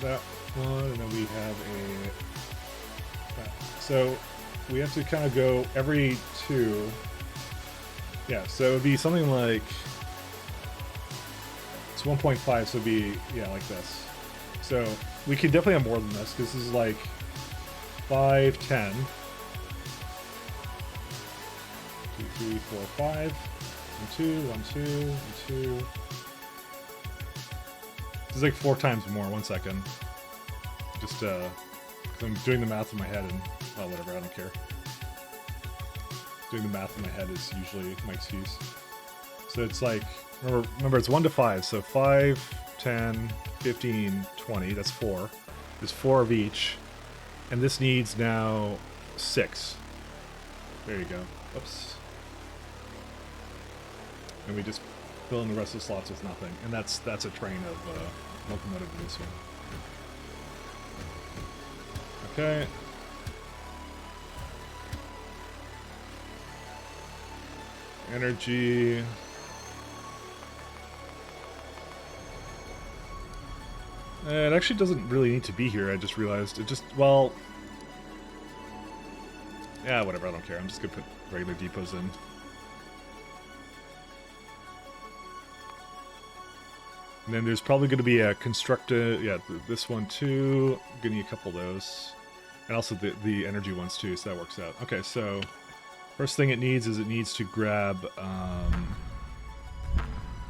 that one, and then we have that. So we have to kind of go every 2. Yeah, so it would be something like it's 1.5, so it'd be like this. So we could definitely have more than this because this is like 5, 10. 2, 3, 4, 5. 1, 2, 1, 2, 1, 2. This is like 4 times more. 1 second. Just I'm doing the math in my head, and well, whatever. I don't care. Doing the math in my head is usually my excuse. So it's like remember it's 1 to 5. So 5, 10, 15, 20. That's 4. There's 4 of each, and this needs now 6. There you go. Oops. And we just fill in the rest of the slots with nothing. And that's a train of locomotive in this one. Okay. Energy. It actually doesn't really need to be here, I just realized. It just, well... Yeah, whatever, I don't care. I'm just gonna put regular depots in. And then there's probably going to be a constructed, this one too. I'm gonna need a couple of those. And also the energy ones too, so that works out. Okay, so first thing it needs to grab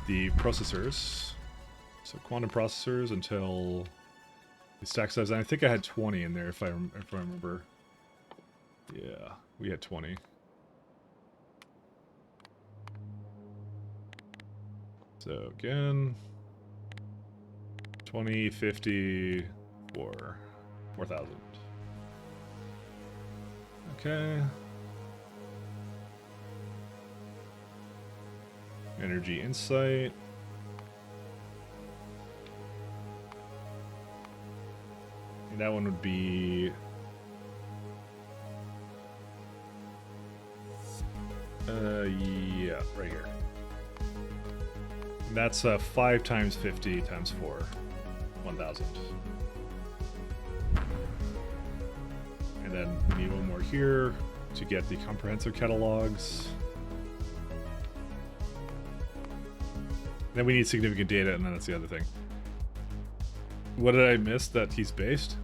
the processors. So quantum processors until the stack size. And I think I had 20 in there if I remember. Yeah, we had 20. So again, 20, 50, 4,000. Okay. Energy Insight. And that one would be... yeah, right here. And that's 5 times 50 times 4. 1,000. And then we need one more here to get the comprehensive catalogs. And then we need significant data, and then that's the other thing. What did I miss that he's based?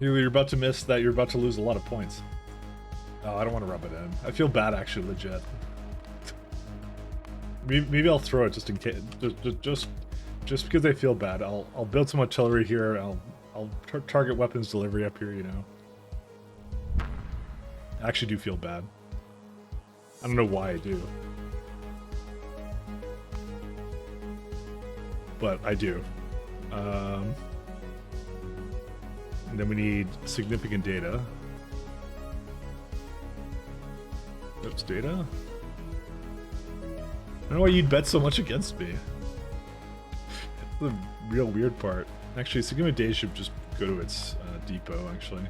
You're about to miss that you're about to lose a lot of points. Oh, I don't want to rub it in. I feel bad, actually, legit. Maybe I'll throw it just in case. Just because I feel bad. I'll build some artillery here. I'll target weapons delivery up here. You know. I actually do feel bad. I don't know why I do. but I do. And then we need significant data. Oops, data? I don't know why you'd bet so much against me. The real weird part. Actually, significant data should just go to its depot, actually.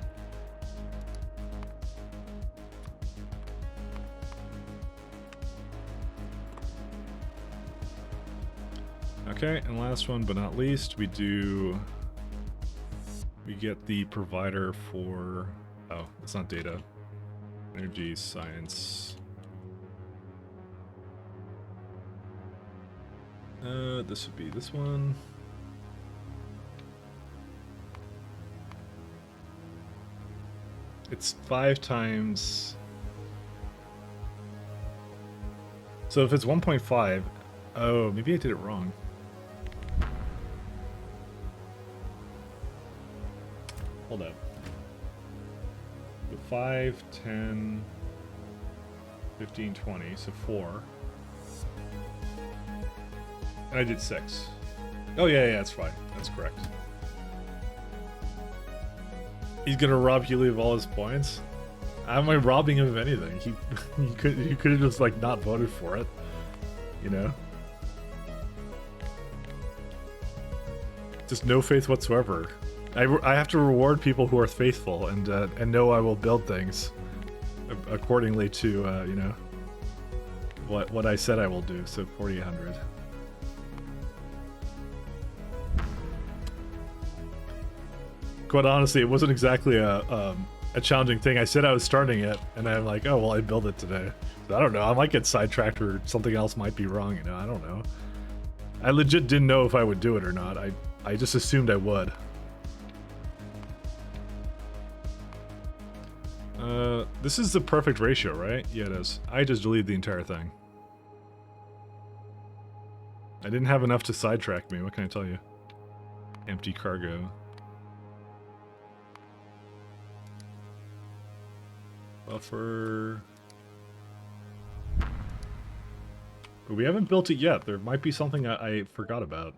Okay, and last one but not least, we get the provider for, oh, it's not data. Energy, science. This would be this one. It's 5 times. So if it's 1.5, oh, maybe I did it wrong. Hold up. The 5, 10, 15, 20, so 4. And I did 6. Oh yeah, that's fine. That's correct. He's gonna rob Hewley of all his points? How am I robbing him of anything? He could have just like not voted for it, you know? Just no faith whatsoever. I have to reward people who are faithful and know I will build things accordingly to you know, what I said I will do. So 4,800. Quite honestly, it wasn't exactly a challenging thing. I said I was starting it, and I'm like, oh well, I built it today. So I don't know. I might get sidetracked or something else might be wrong. You know, I don't know. I legit didn't know if I would do it or not. I just assumed I would. This is the perfect ratio, right? Yeah, it is. I just deleted the entire thing. I didn't have enough to sidetrack me. What can I tell you? Empty cargo. Buffer. But we haven't built it yet. There might be something I forgot about.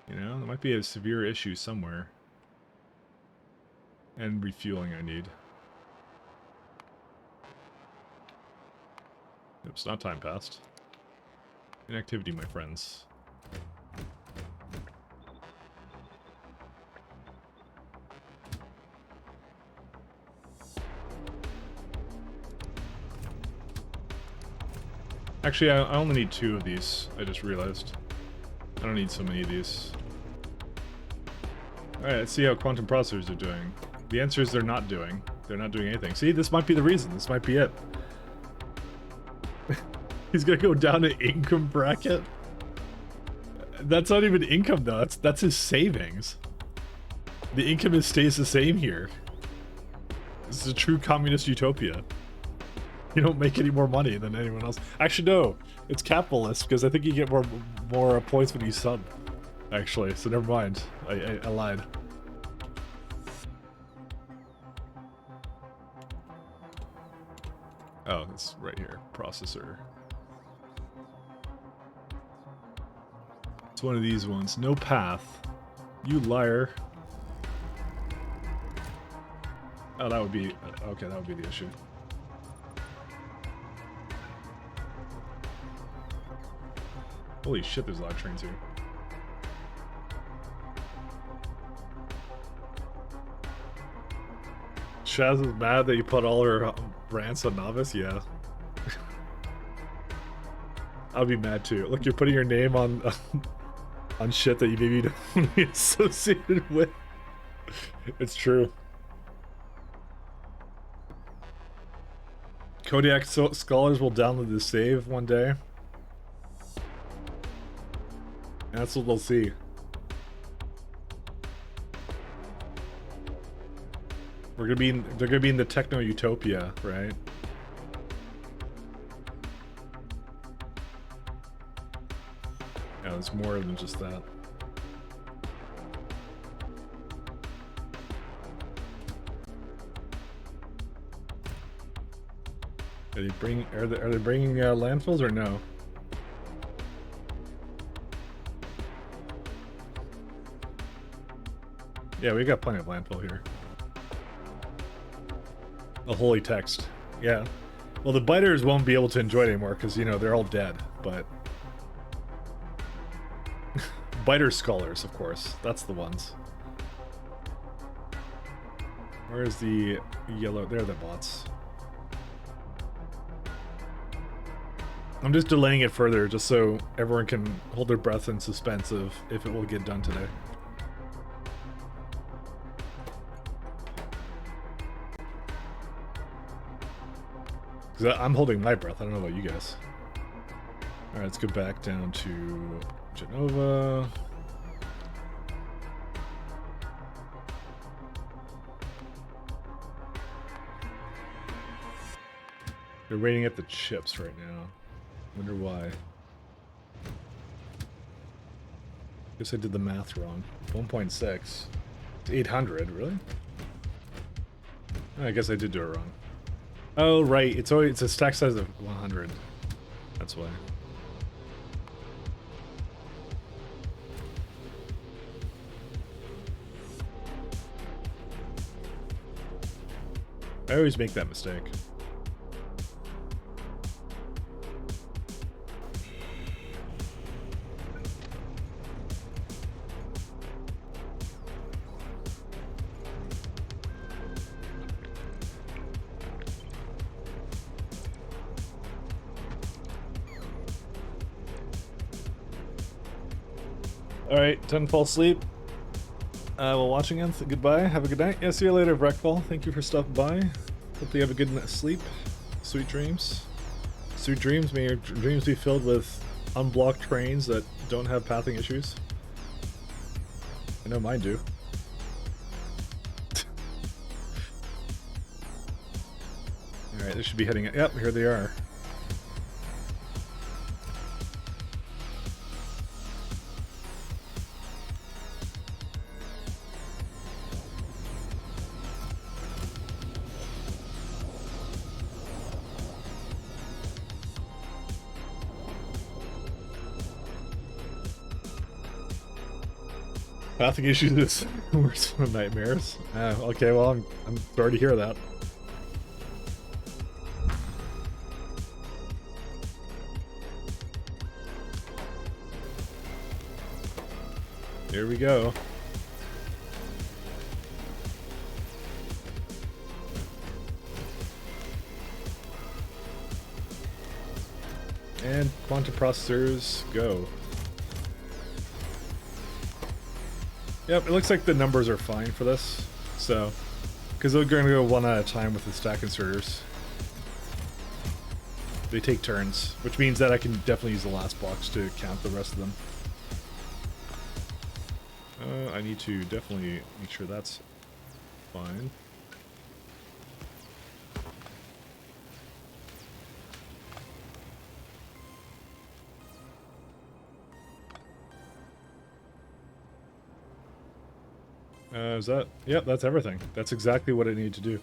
You know, there might be a severe issue somewhere. And refueling I need. Oops, not time passed. Inactivity, my friends. Actually, I only need 2 of these. I just realized. I don't need so many of these. Alright, let's see how quantum processors are doing. The answer is they're not doing. They're not doing anything. See, this might be the reason. This might be it. He's gonna go down to income bracket? That's not even income though, that's his savings. The income stays the same here. This is a true communist utopia. You don't make any more money than anyone else. Actually no, it's capitalist because I think you get more points when you sub. Actually, so never mind. I lied. Oh, it's right here. Processor. It's one of these ones. No path. You liar. Oh, that would be... Okay, that would be the issue. Holy shit, there's a lot of trains here. Shaz is mad that you put all her rants on Novice? Yeah. I'll be mad too. Look, you're putting your name on shit that you maybe don't be associated with. It's true. Kodiak scholars will download the save one day. And that's what they'll see. They're gonna be in the techno utopia, right? Yeah, there's more than just that. Are they bringing landfills or no? Yeah, we got plenty of landfill here. A holy text. Yeah. Well, the biters won't be able to enjoy it anymore because, you know, they're all dead, but... Biter scholars, of course. That's the ones. Where's the yellow? There are the bots. I'm just delaying it further just so everyone can hold their breath in suspense of if it will get done today. Because I'm holding my breath. I don't know about you guys. Alright, let's go back down to Genova. They're waiting at the chips right now. Wonder why. Guess I did the math wrong. 1.6. It's 800, really? I guess I did do it wrong. Oh, right. It's a stack size of 100. That's why. I always make that mistake. Alright, time to fall asleep. While watching it, goodbye. Have a good night. Yeah, see you later, Wreckfall. Thank you for stopping by. Hope you have a good night's sleep. Sweet dreams. Sweet dreams. May your dreams be filled with unblocked trains that don't have pathing issues. I know mine do. Alright, they should be heading... Yep, here they are. Pathing issues is worse than nightmares. Okay, well, I'm sorry to hear that. Here we go. And quantum processors go. Yep, it looks like the numbers are fine for this, so... Because they're going to go one at a time with the stack inserters. They take turns, which means that I can definitely use the last box to count the rest of them. I need to definitely make sure that's fine. Is that? Yep, that's everything. That's exactly what I need to do.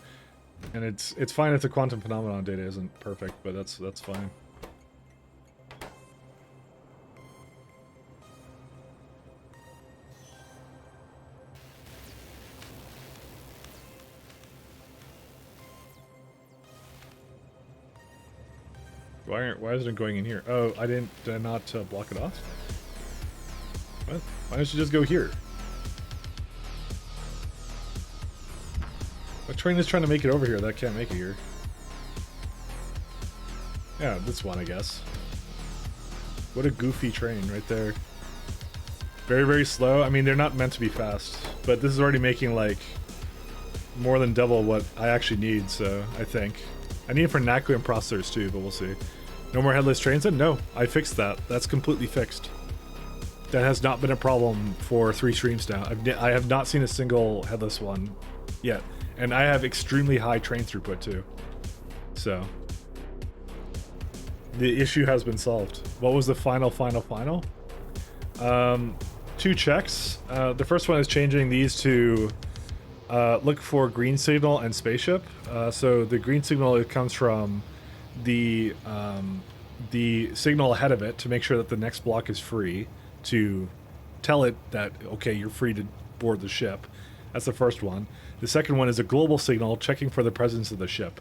And it's fine if the quantum phenomenon data isn't perfect, but that's fine. Why isn't it going in here? Oh, did I not block it off? What? Why don't you just go here? What train is trying to make it over here that can't make it here? Yeah, this one, I guess. What a goofy train right there. Very, very slow. I mean, they're not meant to be fast, but this is already making, like, more than double what I actually need, so I think. I need it for NACO and processors too, but we'll see. No more headless trains then? No, I fixed that. That's completely fixed. That has not been a problem for 3 streams now. I have not seen a single headless one yet. And I have extremely high train throughput too. So the issue has been solved. What was the final? 2 checks. The first one is changing these to look for green signal and spaceship. So the green signal, it comes from the signal ahead of it to make sure that the next block is free, to tell it that, okay, you're free to board the ship. That's the first one. The second one is a global signal checking for the presence of the ship.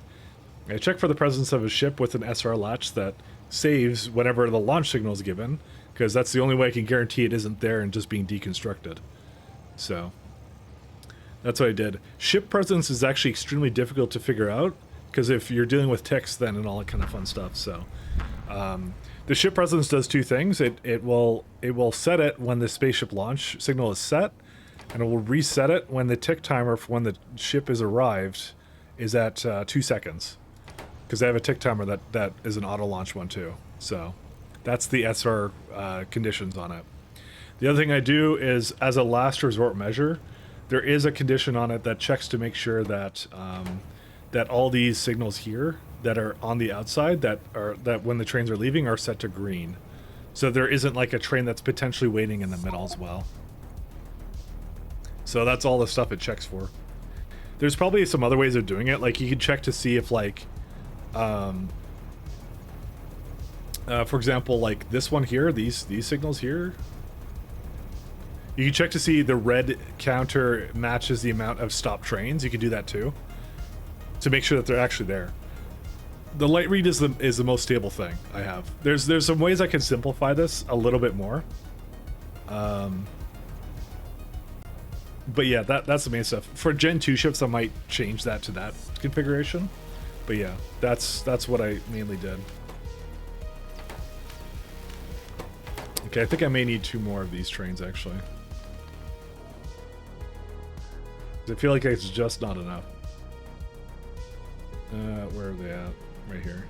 I check for the presence of a ship with an SR latch that saves whenever the launch signal is given, because that's the only way I can guarantee it isn't there and just being deconstructed. So that's what I did. Ship presence is actually extremely difficult to figure out, because if you're dealing with ticks then and all that kind of fun stuff. So the ship presence does two things. It will set it when the spaceship launch signal is set, and it will reset it when the tick timer for when the ship is arrived is at 2 seconds. Because they have a tick timer that is an auto launch one too. So that's the SR conditions on it. The other thing I do is, as a last resort measure, there is a condition on it that checks to make sure that that all these signals here that are on the outside that when the trains are leaving are set to green. So there isn't like a train that's potentially waiting in the middle as well. So that's all the stuff it checks for. There's probably some other ways of doing it. Like you can check to see if like, for example, like this one here, these signals here, you can check to see the red counter matches the amount of stopped trains. You can do that too, to make sure that they're actually there. The light read is the most stable thing I have. There's some ways I can simplify this a little bit more. But yeah, that's the main stuff. For Gen 2 ships, I might change that to that configuration. But yeah, that's what I mainly did. Okay, I think I may need 2 more of these trains, actually. I feel like it's just not enough. Where are they at? Right here.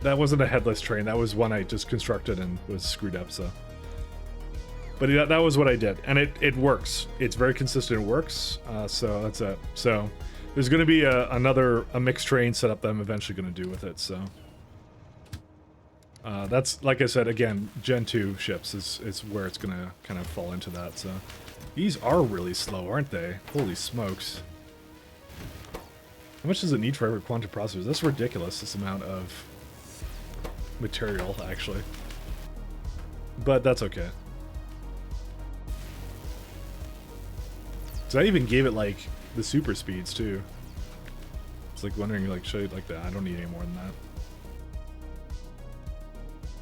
That wasn't a headless train. That was one I just constructed and was screwed up, so. But yeah, that was what I did. And it works. It's very consistent. It works. So that's it. So there's going to be a mixed train setup that I'm eventually going to do with it, so. That's, like I said, again, Gen 2 ships is where it's going to kind of fall into that, so. These are really slow, aren't they? Holy smokes. How much does it need for every quantum processor? That's ridiculous, this amount of material, actually. But that's okay. So I even gave it, like, the super speeds, too. It's like wondering, like, should I like that? I don't need any more than that.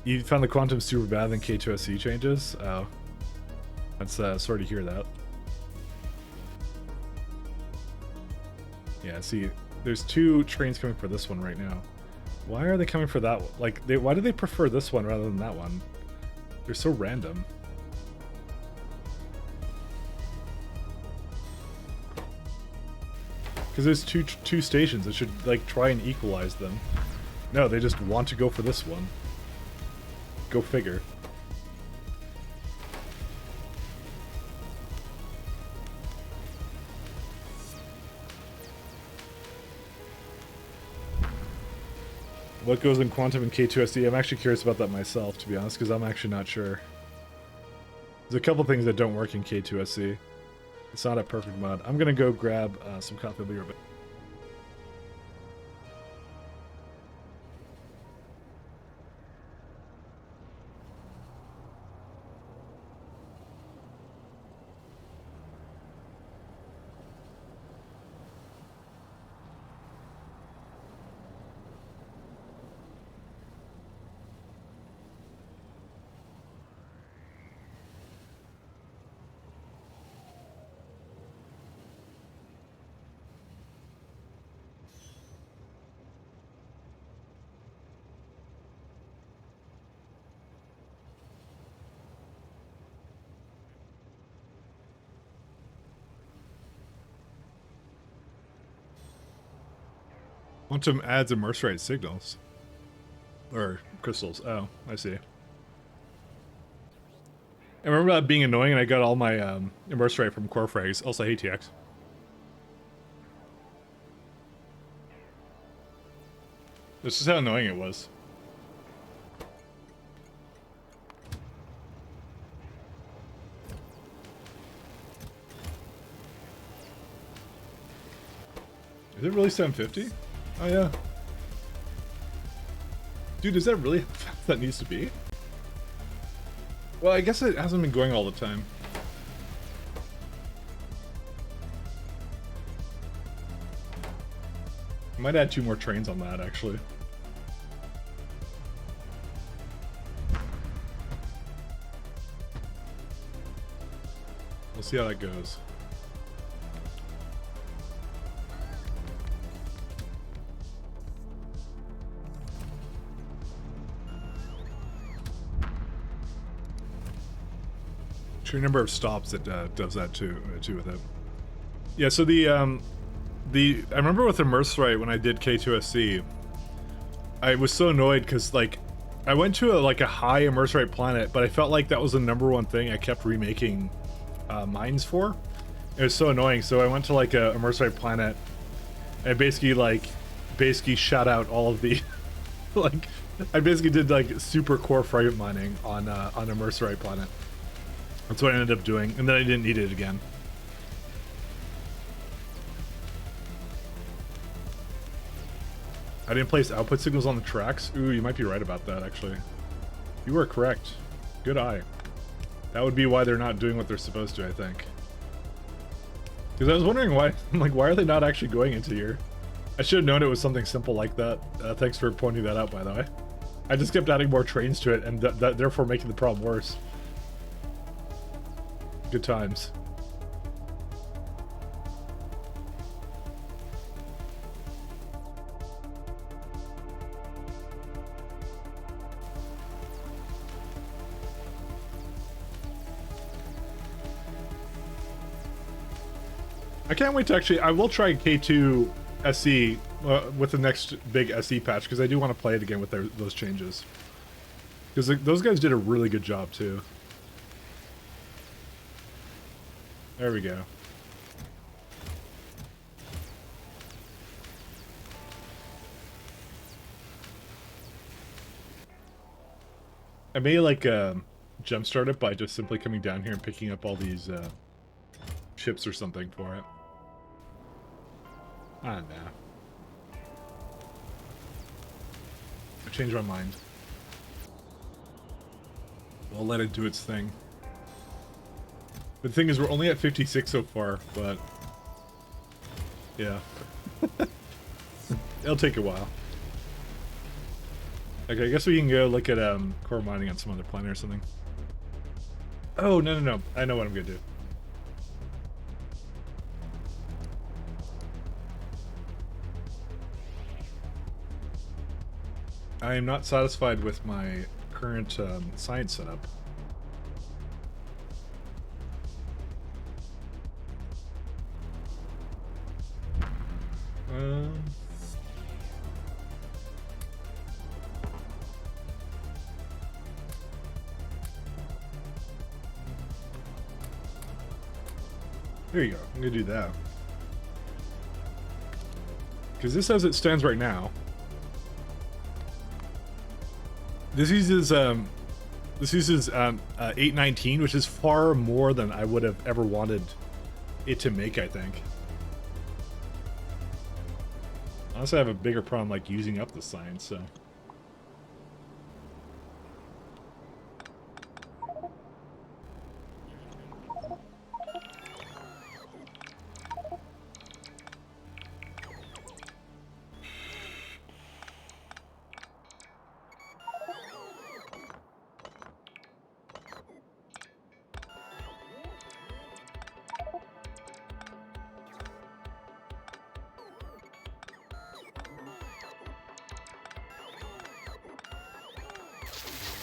You found the quantum super bad, then K2SE changes? Oh. That's, sorry to hear that. Yeah, see, there's 2 trains coming for this one right now. Why are they coming for that one? Like, why do they prefer this one rather than that one? They're so random. Because there's two stations. It should, like, try and equalize them. No, they just want to go for this one. Go figure. What goes in quantum and K2SE? I'm actually curious about that myself, to be honest, because I'm actually not sure. There's a couple things that don't work in K2SE. It's not a perfect mod. I'm going to go grab some coffee. I'll be right back. Quantum adds immerse rate signals. Or crystals. Oh, I see. I remember that being annoying, and I got all my immerse rate from core frags. Also, hey TX. This is how annoying it was. Is it really 750? Oh yeah. Dude, is that really how fast that needs to be? Well, I guess it hasn't been going all the time. I might add 2 more trains on that, actually. We'll see how that goes. Sheer number of stops that does that too with it. Yeah, so I remember with Immerse when I did K2SC, I was so annoyed because like I went to a high Immerse planet, but I felt like that was the #1 thing I kept remaking mines for. It was so annoying. So I went to like a Immerse planet and basically shut out all of the like I basically did like super core fragment mining on Immerse planet. That's what I ended up doing, and then I didn't need it again. I didn't place output signals on the tracks? Ooh, you might be right about that, actually. You were correct. Good eye. That would be why they're not doing what they're supposed to, I think. Because I was wondering why, like, why are they not actually going into here? I should have known it was something simple like that. Thanks for pointing that out, by the way. I just kept adding more trains to it, and therefore making the problem worse. Good times. I can't wait to actually... I will try K2 SE with the next big SE patch, because I do want to play it again with those changes. Because those guys did a really good job, too. There we go. I may like jumpstart it by just simply coming down here and picking up all these ships or something for it. I don't know. I changed my mind. I'll let it do its thing. The thing is, we're only at 56 so far, but yeah. It'll take a while. Okay, I guess we can go look at core mining on some other planet or something. Oh, no. I know what I'm gonna do. I am not satisfied with my current science setup. There you go. I'm gonna do that. Because this, as it stands right now, this uses 819, which is far more than I would have ever wanted it to make, I think. Honestly, I have a bigger problem like using up the science, so.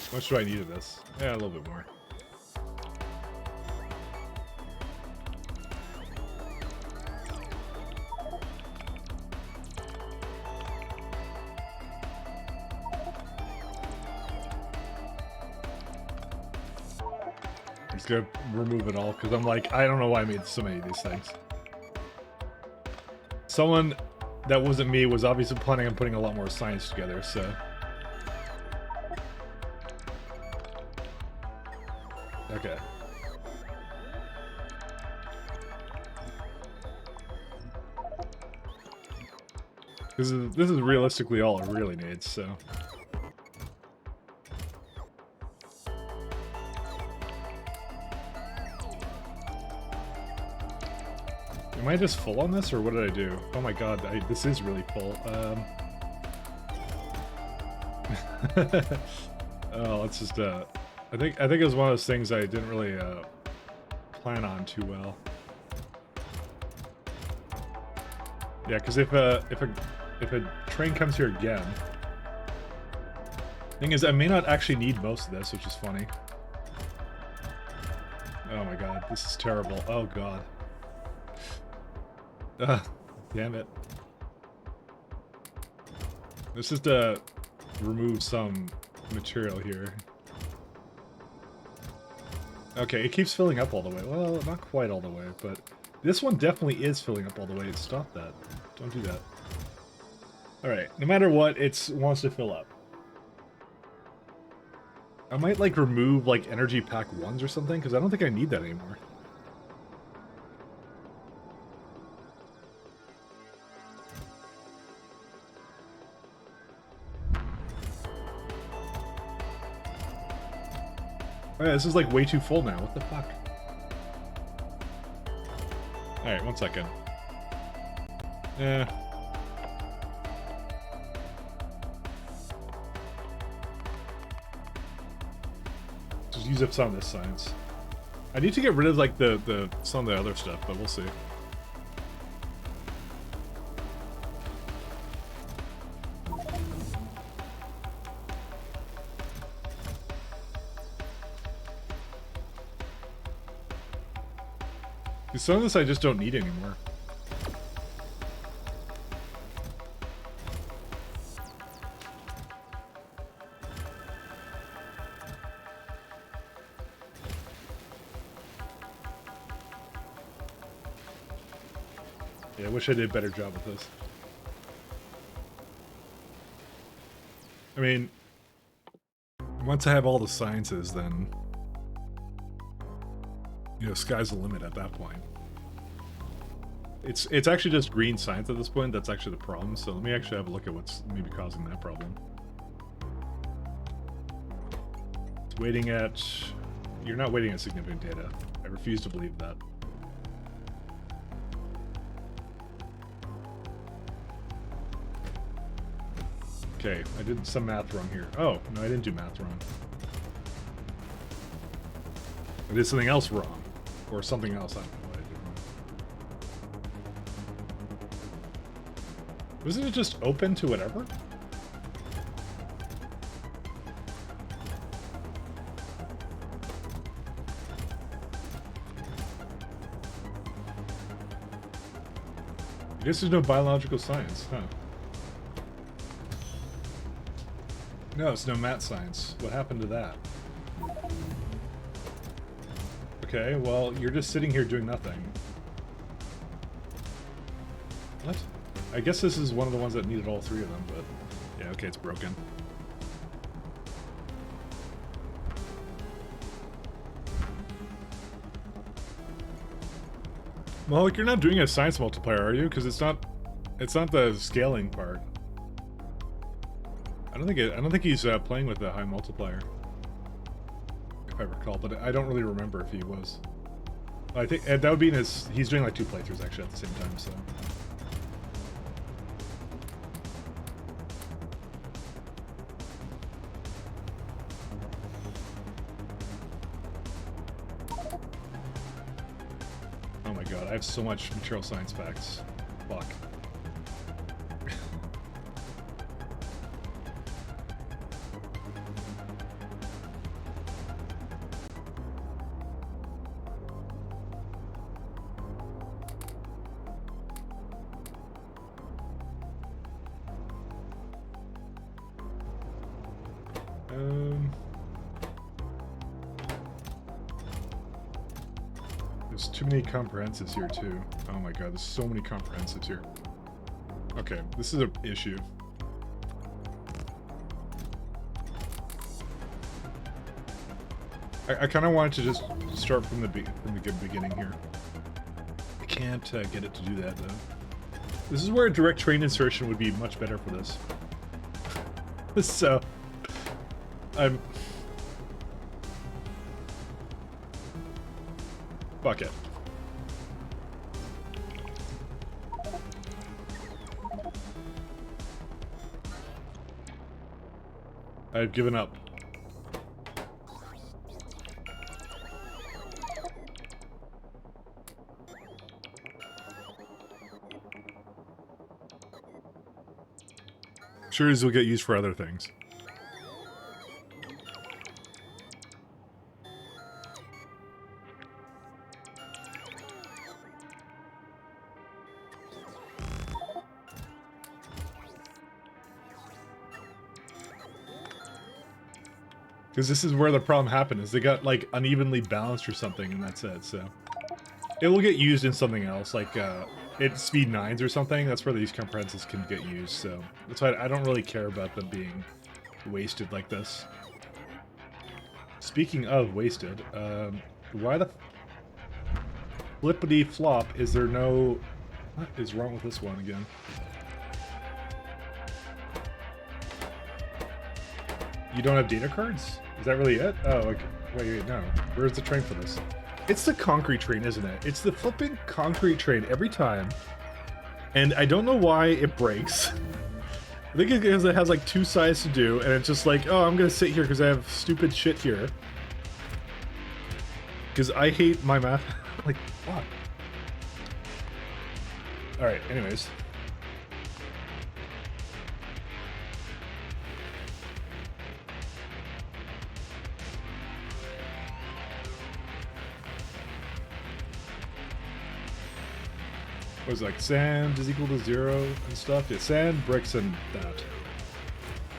How much do I need of this? Yeah, a little bit more. I'm just gonna remove it all because I'm like, I don't know why I made so many of these things. Someone that wasn't me was obviously planning on putting a lot more science together, so. Okay. This is realistically all it really needs, so. Am I just full on this, or what did I do? Oh my god, this is really full. Oh, let's just, I think it was one of those things I didn't really, plan on too well. Yeah, because if a train comes here again... Thing is, I may not actually need most of this, which is funny. Oh my god, this is terrible. Oh god. Damn it. Let's just, remove some material here. Okay, it keeps filling up all the way. Well, not quite all the way, but this one definitely is filling up all the way. Stop that. Don't do that. Alright, no matter what, it wants to fill up. I might, like, remove, like, energy pack 1s or something, because I don't think I need that anymore. Oh yeah, this is like way too full now. What the fuck? Alright, 1 second. Just use up some of this science. I need to get rid of like some of the other stuff, but we'll see. Some of this I just don't need anymore. Yeah, I wish I did a better job with this. I mean, once I have all the sciences, then... You know, sky's the limit at that point. It's actually just green science at this point that's actually the problem, so let me actually have a look at what's maybe causing that problem. It's waiting at... You're not waiting at significant data. I refuse to believe that. Okay, I did some math wrong here. Oh, no, I didn't do math wrong. I did something else wrong. Or something else, I don't know what I did wrong. Wasn't it just open to whatever? I guess there's no biological science, huh? No, it's no math science. What happened to that? Okay, well, you're just sitting here doing nothing. What? I guess this is one of the ones that needed all three of them, but... Yeah, okay, it's broken. Well, like, you're not doing a science multiplier, are you? Because it's not the scaling part. I don't think he's playing with the high multiplier. If I recall, but I don't really remember if he was. I think that would be in his... He's doing like 2 playthroughs actually at the same time, so... Oh my god, I have so much material science facts. Fuck. There's too many comprehensives here too. Oh my god, there's so many comprehensives here. Okay, this is an issue. I kind of wanted to just start from the good beginning here. I can't get it to do that though. This is where a direct train insertion would be much better for this. So, fuck it. I've given up. Sure as will get used for other things. Because this is where the problem happened, is they got, like, unevenly balanced or something, and that's it, so. It will get used in something else, like, it's speed 9s or something. That's where these comprehensives can get used, so. That's why I don't really care about them being wasted like this. Speaking of wasted, why the flippity flop is there no... What is wrong with this one again? You don't have data cards? Is that really it? Oh, like, wait, no. Where's the train for this? It's the concrete train, isn't it? It's the flipping concrete train every time. And I don't know why it breaks. I think it's because it has like 2 sides to do, and it's just like, oh, I'm gonna sit here because I have stupid shit here. Because I hate my math. Like, fuck. Alright, anyways. What is it, like sand is equal to 0 and stuff? Yeah, sand, bricks, and that.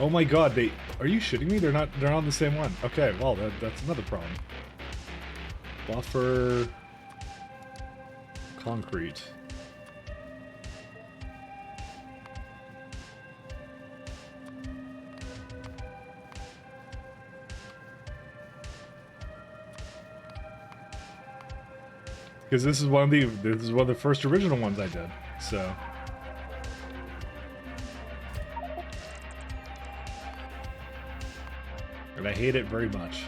Oh my god, are you shitting me? They're not on the same one. Okay, well that's another problem. Buffer concrete. Because this is one of the first original ones I did, so. And I hate it very much.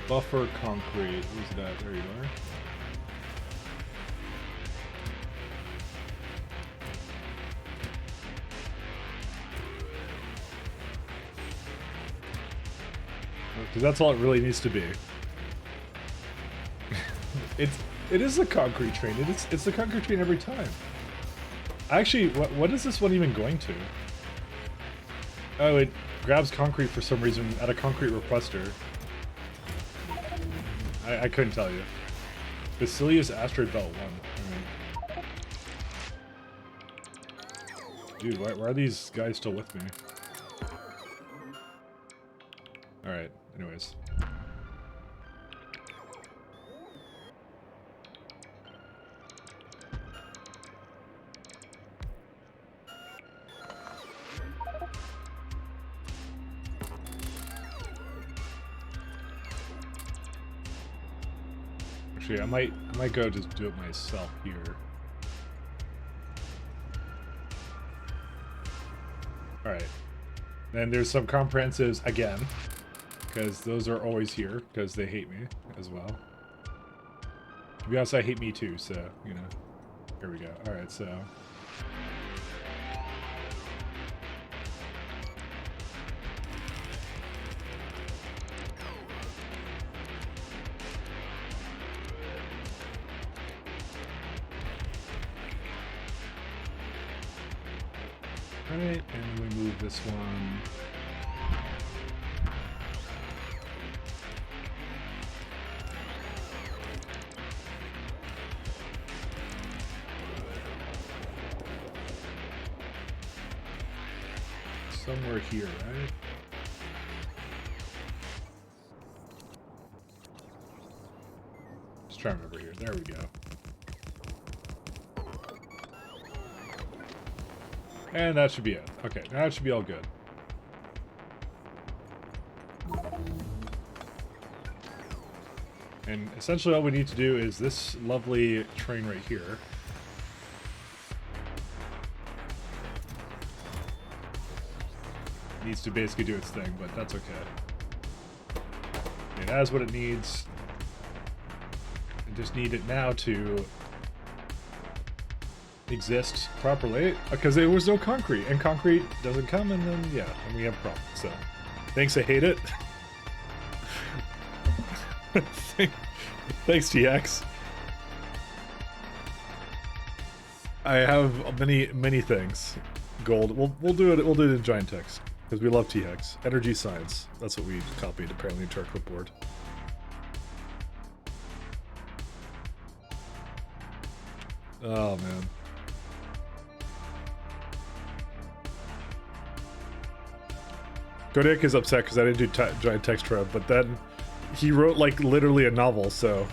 Buffer concrete, who's that? There you are. Because that's all it really needs to be. It is the concrete train. It's the concrete train every time. Actually, what is this one even going to? Oh, it grabs concrete for some reason at a concrete requester. I couldn't tell you. Basilius Asteroid Belt 1. Right. Dude, why are these guys still with me? Alright, anyways. Actually, I might go just do it myself here. Alright. Then there's some comprehensives again. Because those are always here, because they hate me as well. To be honest, I hate me too, so, you know. Here we go. Alright, so. Alright, and we move this one. Somewhere here, right? Just try to remember here. There we go. And that should be it. Okay, now it should be all good. And essentially all we need to do is this lovely train right here. Needs to basically do its thing, but that's okay. It has what it needs. It just need it now to exist properly, because there was no concrete, and concrete doesn't come, and then yeah, and we have problems. So thanks, I hate it. Thanks, TX. I have many things. Gold. We'll do it. We'll do it in giant text because we love TX. Energy science. That's what we copied apparently to our clipboard. Oh man. Kodiak is upset because I didn't do giant text trev, but then he wrote like literally a novel, so.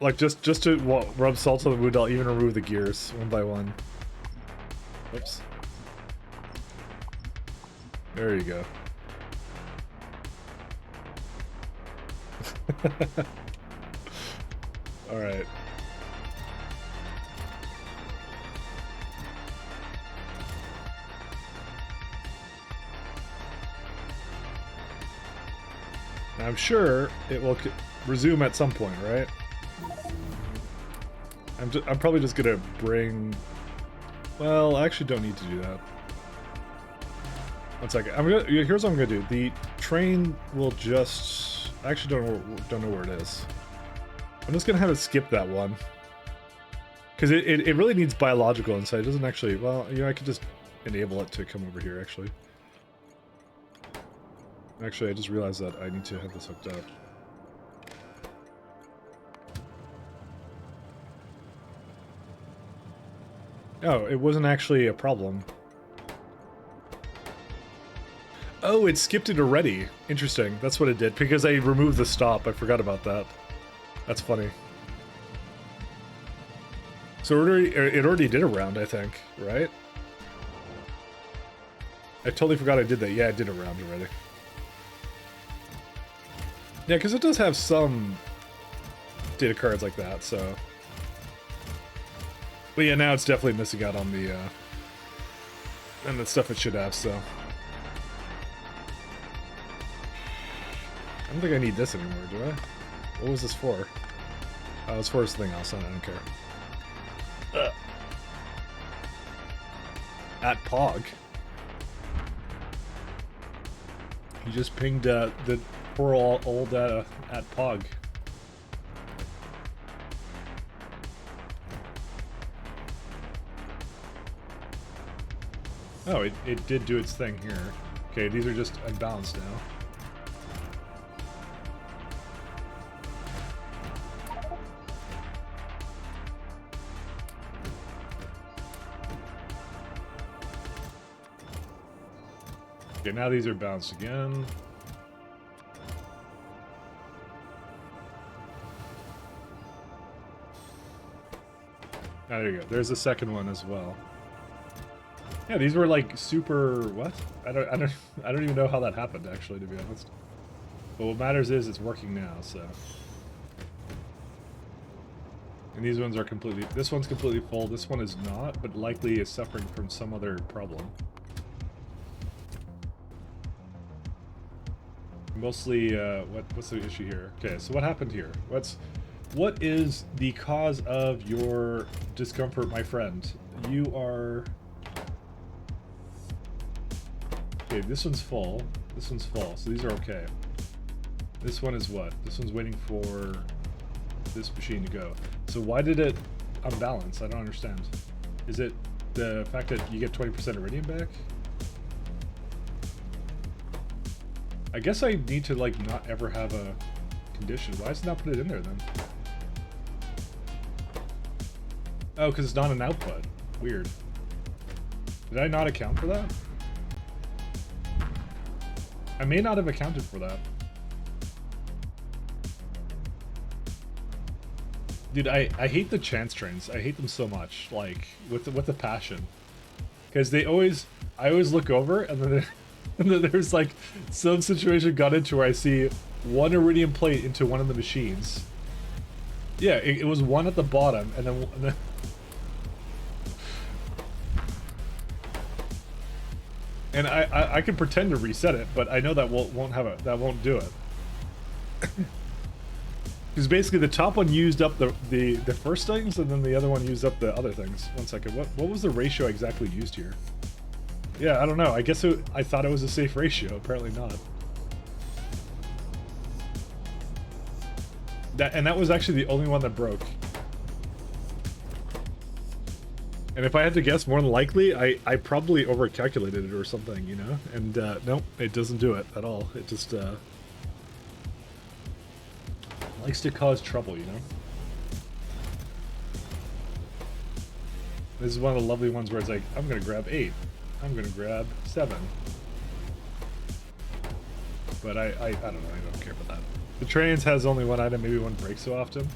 Like just to rub salt on the wound, I'll even remove the gears one by one. Oops. There you go. All right. I'm sure it will resume at some point, right? I'm probably just gonna bring. Well, I actually don't need to do that. One second. Here's what I'm gonna do. The train will just. I actually don't know where it is. I'm just gonna have it skip that one because it really needs biological inside. It doesn't actually. Well, you know, I could just enable it to come over here. Actually, I just realized that I need to have this hooked up. Oh, it wasn't actually a problem. Oh, it skipped it already. Interesting. That's what it did. Because I removed the stop. I forgot about that. That's funny. So it already did a round, I think, right? I totally forgot I did that. Yeah, I did a round already. Yeah, because it does have some data cards like that, so... But yeah, now it's definitely missing out on the, and the stuff it should have, so... I don't think I need this anymore, do I? What was this for? Oh, it's for something else, I don't care. At Pog. You just pinged, the poor old, at Pog. Oh, it did do its thing here. Okay, these are just unbalanced now. Okay, now these are balanced again. Ah, there you go. There's the second one as well. Yeah, these were like super what? I don't even know how that happened actually, to be honest. But what matters is it's working now, so. And these ones are completely. This one's completely full. This one is not, but likely is suffering from some other problem. Mostly, what's the issue here? Okay, so what happened here? What is the cause of your discomfort, my friend? You are... Okay, this one's full. This one's full, so these are okay. This one is what? This one's waiting for this machine to go. So why did it unbalance? I don't understand. Is it the fact that you get 20% iridium back? I guess I need to, like, not ever have a condition. Why does it not put it in there, then? Oh, because it's not an output. Weird. Did I not account for that? I may not have accounted for that. Dude, I hate the chance trains. I hate them so much, like, with a passion. Because I always look over, and then... And then there's like some situation got into where I see one iridium plate into one of the machines. Yeah, it was one at the bottom, and then And I can pretend to reset it, but I know that won't have it. That won't do it. Because basically the top one used up the first things, and then the other one used up the other things. 1 second. What was the ratio exactly used here? Yeah, I don't know. I guess I thought it was a safe ratio. Apparently not. That was actually the only one that broke. And if I had to guess, more than likely, I probably overcalculated it or something, you know? And nope, it doesn't do it at all. It just likes to cause trouble, you know? This is one of the lovely ones where it's like, I'm gonna grab 8. I'm gonna grab 7. But I don't know, I don't care about that. The trains has only one item, maybe one breaks so often.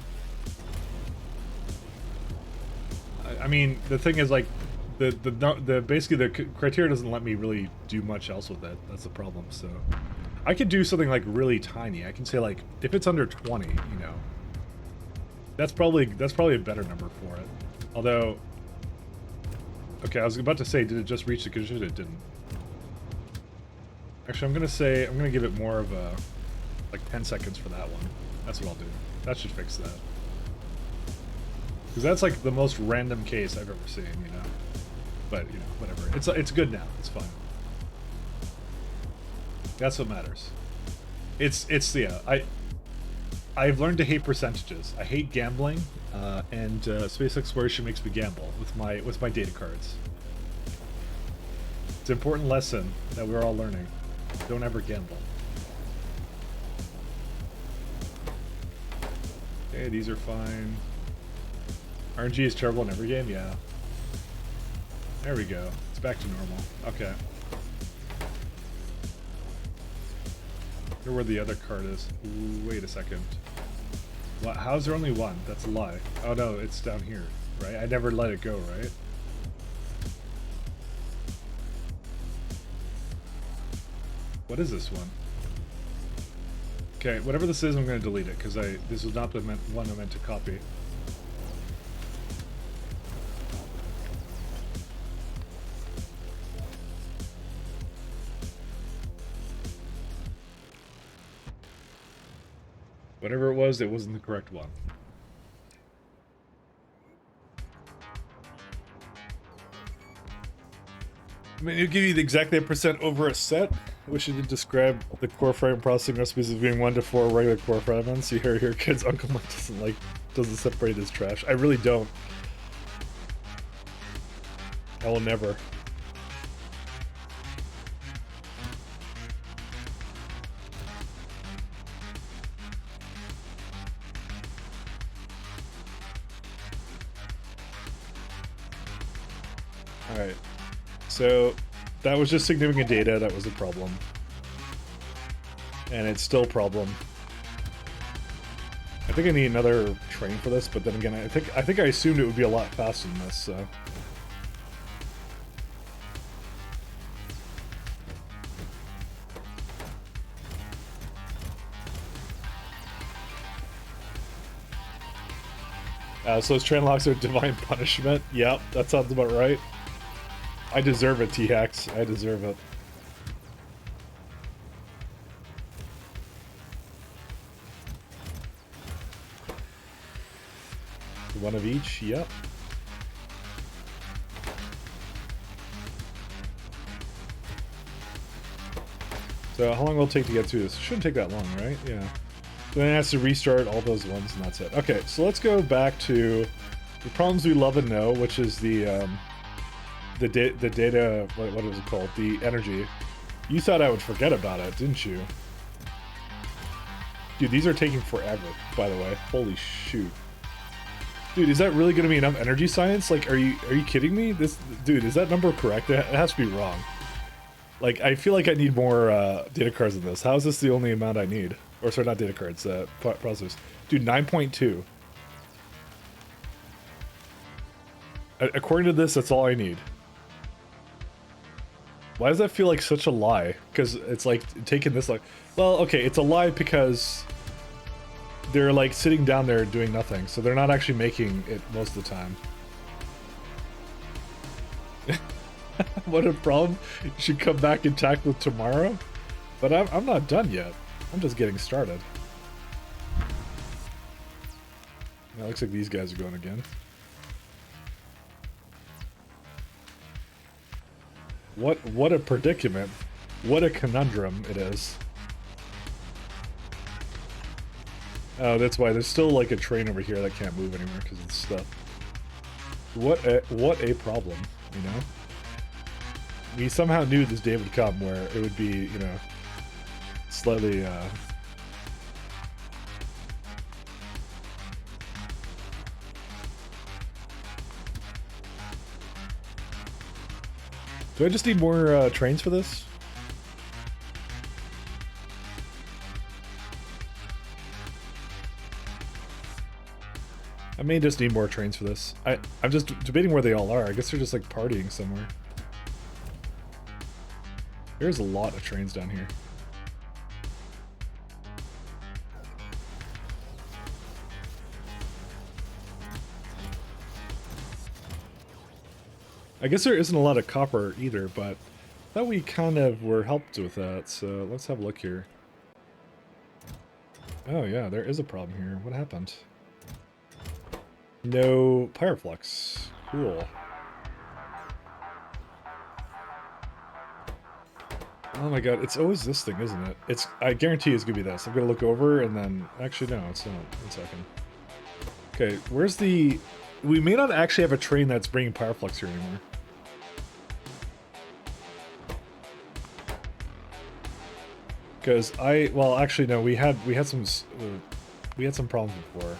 I mean, the thing is, like, the basically the criteria doesn't let me really do much else with it. That's the problem. So I could do something like really tiny. I can say, like, if it's under 20, you know, that's probably a better number for it. Although, okay, I was about to say, did it just reach the condition? It didn't. Actually, I'm gonna give it more of a, like, 10 seconds for that one. That's what I'll do. That should fix that. Because that's like the most random case I've ever seen, you know. But, you know, whatever. It's good now. It's fine. That's what matters. Yeah. I've learned to hate percentages. I hate gambling, and space exploration makes me gamble with my data cards. It's an important lesson that we're all learning. Don't ever gamble. Okay, these are fine. RNG is terrible in every game? Yeah. There we go. It's back to normal. Okay. I wonder where the other card is. Ooh, wait a second. What? How's there only one? That's a lie. Oh no, it's down here, right? I never let it go, right? What is this one? Okay, whatever this is, I'm going to delete it, because this was not the one I meant to copy. Whatever it wasn't the correct one. I mean, it'll give you exactly a percent over a set. I wish it did describe the core frame processing recipes as being 1 to 4 regular core fragments. You hear your kid's Uncle Mike doesn't separate his trash. I really don't. I will never. Alright. So, that was just significant data, that was a problem. And it's still a problem. I think I need another train for this, but then again, I think I assumed it would be a lot faster than this, so. So those train locks are divine punishment? Yep, that sounds about right. I deserve it, T-Hacks. I deserve it. One of each, yep. So how long will it take to get through this? It shouldn't take that long, right? Yeah. Then it has to restart all those ones, and that's it. Okay, so let's go back to the problems we love and know, which is the data, what is it called? The energy. You thought I would forget about it, didn't you? Dude, these are taking forever, by the way. Holy shoot. Dude, is that really going to be enough energy science? Like, are you kidding me? Dude, is that number correct? It has to be wrong. Like, I feel like I need more data cards than this. How is this the only amount I need? Or sorry, not data cards, processors. Dude, 9.2. According to this, that's all I need. Why does that feel like such a lie? Because it's like taking this like... Well, okay, it's a lie because they're like sitting down there doing nothing. So they're not actually making it most of the time. What a problem. You should come back and tackle it tomorrow. But I'm not done yet. I'm just getting started. It looks like these guys are going again. What a predicament. What a conundrum it is. Oh, that's why there's still like a train over here that can't move anymore because it's stuck. What a problem, you know? We somehow knew this day would come where it would be, you know, slightly Do I just need more trains for this? I may just need more trains for this. I'm just debating where they all are. I guess they're just like partying somewhere. There's a lot of trains down here. I guess there isn't a lot of copper either, but I thought we kind of were helped with that, so let's have a look here. Oh yeah, there is a problem here. What happened? No pyroflux. Cool. Oh my god, it's always this thing, isn't it? I guarantee it's gonna be this. I'm gonna look over and then... Actually, no, it's not. 1 second. Okay, where's the... We may not actually have a train that's bringing pyroflux here anymore. Because well, actually, no, we had some problems before.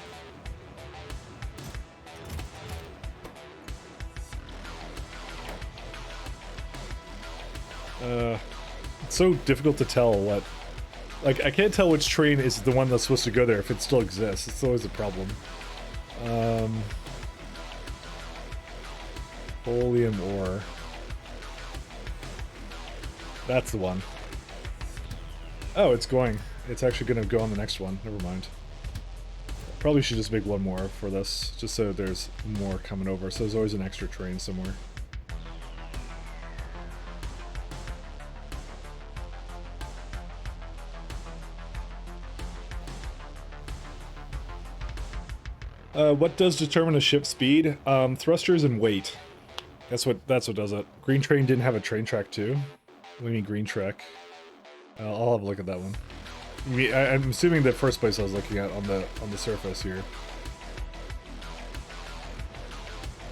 It's so difficult to tell what... Like, I can't tell which train is the one that's supposed to go there if it still exists. It's always a problem. Oleum ore. That's the one. Oh, it's going. It's actually going to go on the next one. Never mind. Probably should just make one more for this, just so there's more coming over. So there's always an extra train somewhere. What does determine a ship's speed? Thrusters and weight. That's what does it. Green Train didn't have a train track too. What do you mean green track? I'll have a look at that one. I'm assuming the first place I was looking at on the surface here.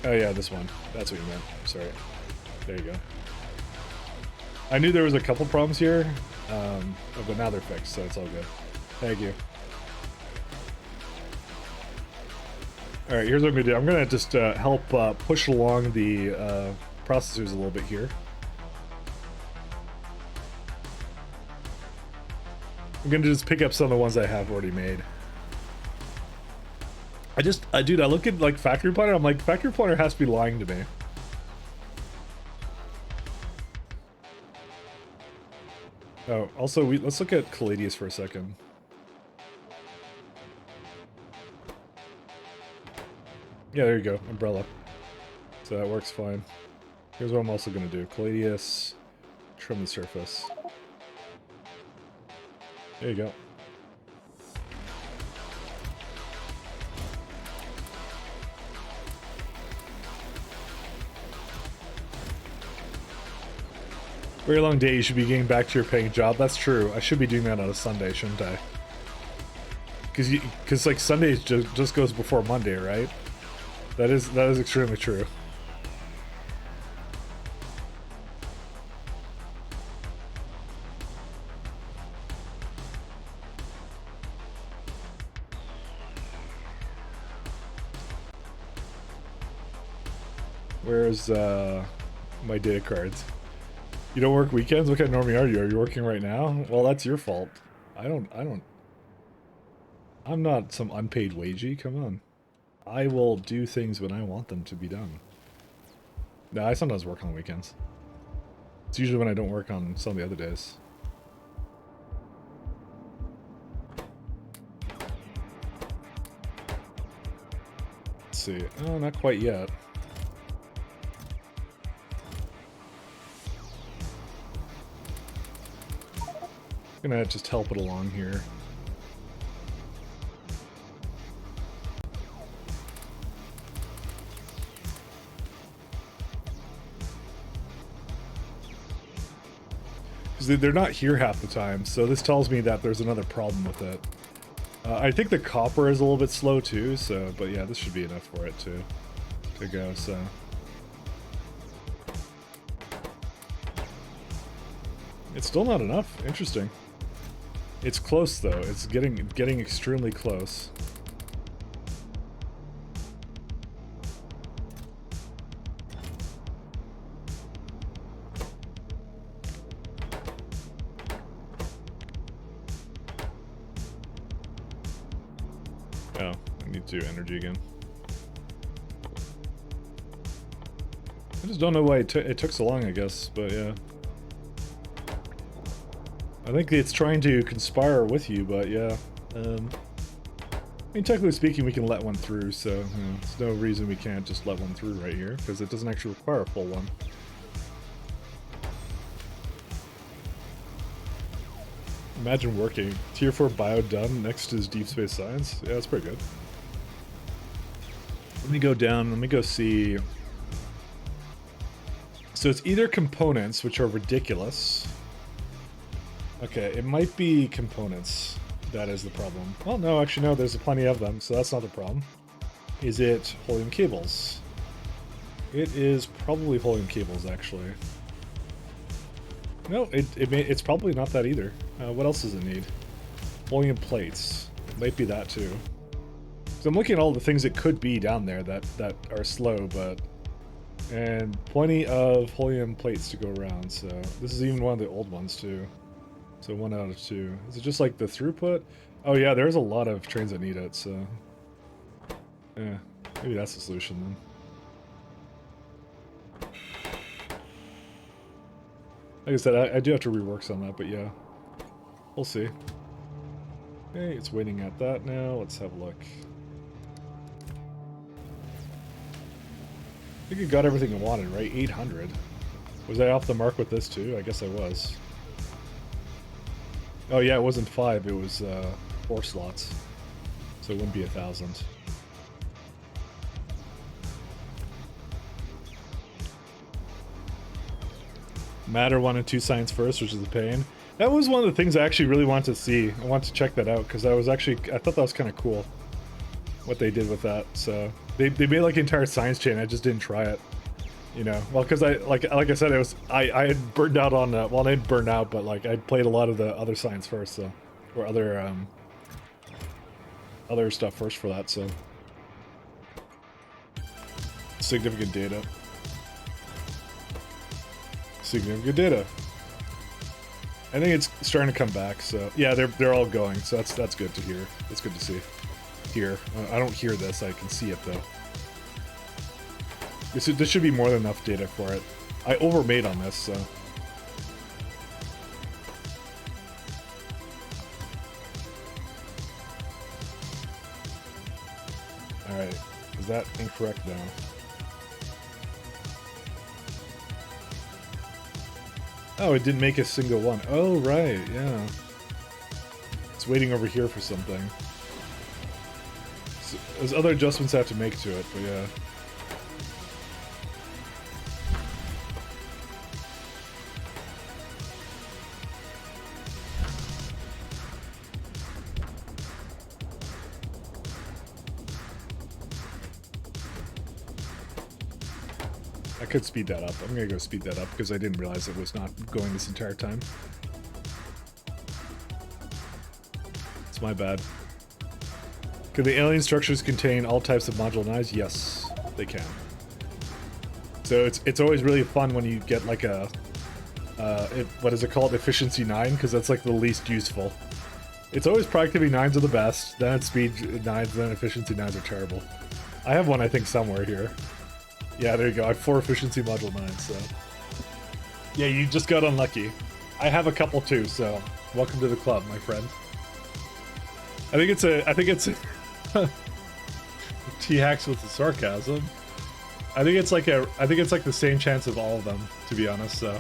Oh yeah, this one. That's what you meant. Sorry. There you go. I knew there was a couple problems here, but now they're fixed, so it's all good. Thank you. Alright, here's what I'm going to do. I'm going to just help push along the processors a little bit here. I'm going to just pick up some of the ones I have already made. Dude, I look at like Factory Planner, I'm like, Factory Planner has to be lying to me. Oh, also, let's look at Caladius for a second. Yeah, there you go, umbrella. So that works fine. Here's what I'm also going to do. Caladius, trim the surface. There you go. Very long day, you should be getting back to your paying job. That's true. I should be doing that on a Sunday, shouldn't I? Because like Sunday just goes before Monday, right? That is extremely true. Where's my data cards? You don't work weekends? What kind of normie are you? Are you working right now? Well, that's your fault. I'm not some unpaid wagey. Come on. I will do things when I want them to be done. No, I sometimes work on weekends. It's usually when I don't work on some of the other days. Let's see. Oh, not quite yet. Gonna just help it along here. Because they're not here half the time, so this tells me that there's another problem with it. I think the copper is a little bit slow too, so, but yeah, this should be enough for it to go, so. It's still not enough. Interesting. It's close though. It's getting extremely close. Oh, I need to energy again. I just don't know why it took so long, I guess, but yeah. I think it's trying to conspire with you, but yeah. I mean, technically speaking, we can let one through, so you know, there's no reason we can't just let one through right here, because it doesn't actually require a full one. Imagine working. Tier 4 bio done next to his deep space science. Yeah, that's pretty good. Let me go down, let me go see. So it's either components, which are ridiculous. Okay, it might be components. That is the problem. Well, no, actually no, there's plenty of them, so that's not the problem. Is it helium cables? It is probably helium cables, actually. No, it's probably not that either. What else does it need? Helium plates. It might be that too. So I'm looking at all the things it could be down there that are slow, but... And plenty of helium plates to go around, so... This is even one of the old ones too. So 1 out of 2. Is it just like the throughput? Oh yeah, there's a lot of trains that need it, so... Yeah, maybe that's the solution then. Like I said, I do have to rework some of that, but yeah. We'll see. Okay, it's waiting at that now. Let's have a look. I think it got everything it wanted, right? 800. Was I off the mark with this too? I guess I was. Oh yeah, it wasn't 5, it was 4 slots. So it wouldn't be 1,000. Matter 1 and 2 science first, which is a pain. That was one of the things I actually really wanted to see. I wanted to check that out, because I thought that was kind of cool. What they did with that, so... They made like an entire science chain, I just didn't try it. You know, well, because like I said, it was I had burned out on well, I didn't burn out, but like I played a lot of the other science first, so or other stuff first for that, so significant data, I think it's starting to come back, so yeah, they're all going, so that's good to hear. That's good to see. Here, I don't hear this, I can see it though. This should be more than enough data for it. I overmade on this, so... Alright, is that incorrect now? Oh, it didn't make a single one. Oh, right, yeah. It's waiting over here for something. So, there's other adjustments I have to make to it, but yeah. I could speed that up. I'm gonna go speed that up because I didn't realize it was not going this entire time. It's my bad. Could the alien structures contain all types of module knives? Yes, they can. So it's always really fun when you get like a what is it called? Efficiency 9, because that's like the least useful. It's always productivity 9s are the best, then it's speed 9s, then efficiency 9s are terrible. I have one I think somewhere here. Yeah, there you go. I have 4 efficiency module 9s, so... Yeah, you just got unlucky. I have a couple too, so... Welcome to the club, my friend. I think it's T-hacks with the sarcasm. I think it's like the same chance of all of them, to be honest, so...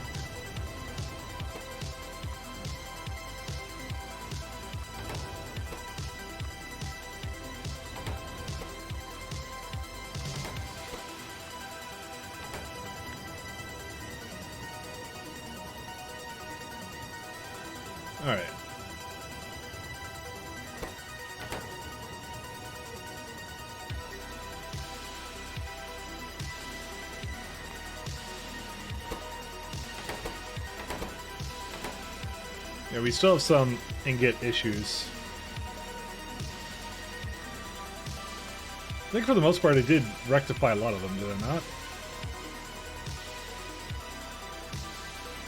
Alright. Yeah, we still have some ingot issues. I think for the most part I did rectify a lot of them, did I not?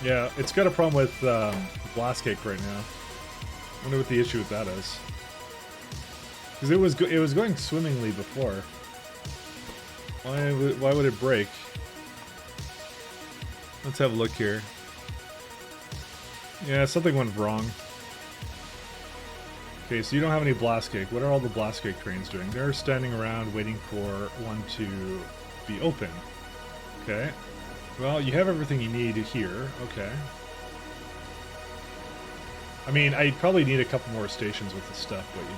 Yeah, it's got a problem with blast cake right now. I wonder what the issue with that is. Because it was going swimmingly before. Why would it break? Let's have a look here. Yeah, something went wrong. Okay, so you don't have any blast cake. What are all the blast cake trains doing? They're standing around waiting for one to be open. Okay. Well, you have everything you need here. Okay. I mean, I probably need a couple more stations with the stuff, but you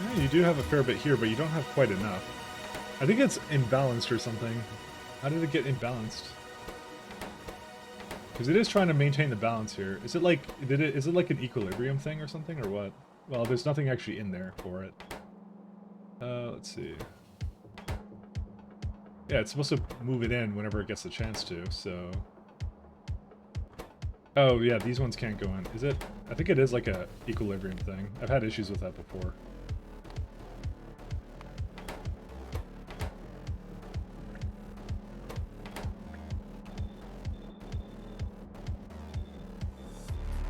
know. Yeah, you do have a fair bit here, but you don't have quite enough. I think it's imbalanced or something. How did it get imbalanced? Because it is trying to maintain the balance here. Is it like is it like an equilibrium thing or something, or what? Well, there's nothing actually in there for it. Let's see. Yeah, it's supposed to move it in whenever it gets the chance to, so... Oh, yeah, these ones can't go in. Is it? I think it is like a equilibrium thing. I've had issues with that before.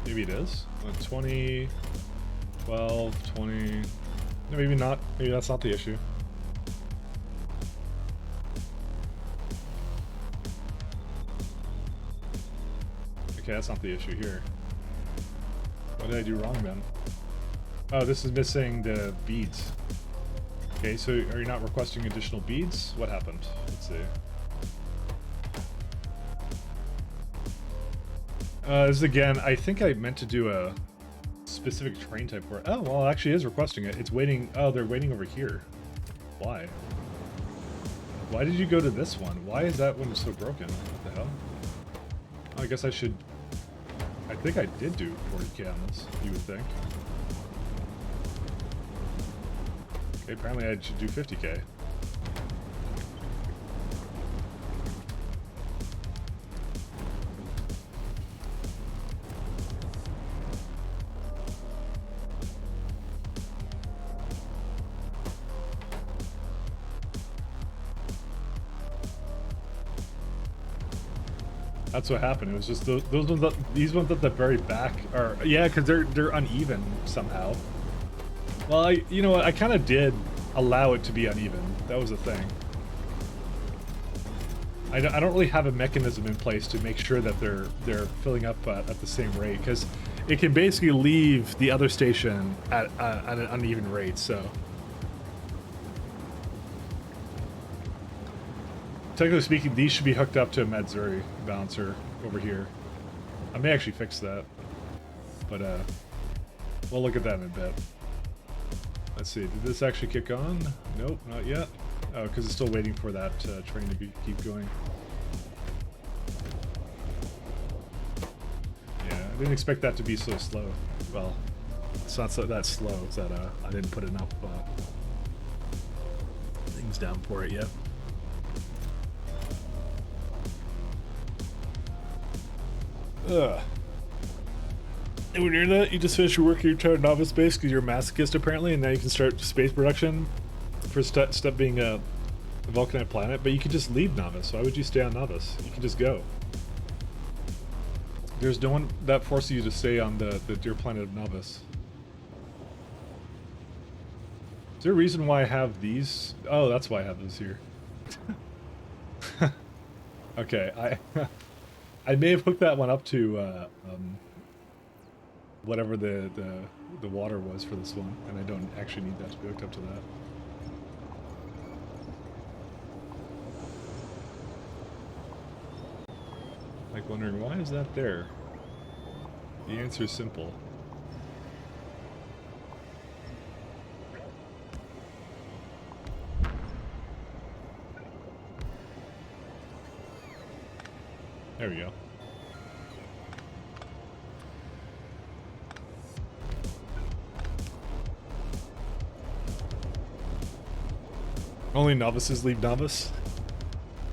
Maybe it is. 20, 12, 20... No, maybe not. Maybe that's not the issue. Okay, that's not the issue here. What did I do wrong then? Oh, this is missing the beads. Okay, so are you not requesting additional beads? What happened? Let's see. This again, I think I meant to do a specific train type for it. Oh, well, it actually is requesting it. It's waiting. Oh, they're waiting over here. Why? Why did you go to this one? Why is that one so broken? What the hell? I guess I should... I think I did do 40k on this, you would think. Okay, apparently I should do 50k. That's what happened. It was just those ones. These ones at the very back are, yeah, because they're uneven somehow. Well, you know what? I kind of did allow it to be uneven. That was the thing. I don't really have a mechanism in place to make sure that they're filling up at the same rate, because it can basically leave the other station at an uneven rate. So. Technically speaking, these should be hooked up to a Matsuri balancer over here. I may actually fix that, but we'll look at that in a bit. Let's see, did this actually kick on? Nope, not yet. Oh, because it's still waiting for that train to keep going. Yeah, I didn't expect that to be so slow. Well, it's not that slow, it's that I didn't put enough things down for it yet. Ugh. And when you're that, you just finish your work at your entire novice space because you're a masochist apparently, and now you can start space production for step being a Vulcanite planet, but you can just leave novice. Why would you stay on novice? You can just go. There's no one that forces you to stay on the dear planet of novice. Is there a reason why I have these? Oh, that's why I have those here. Okay, I may have hooked that one up to whatever the water was for this one, and I don't actually need that to be hooked up to that. Like wondering, why is that there? The answer is simple. There we go. Only novices leave novice?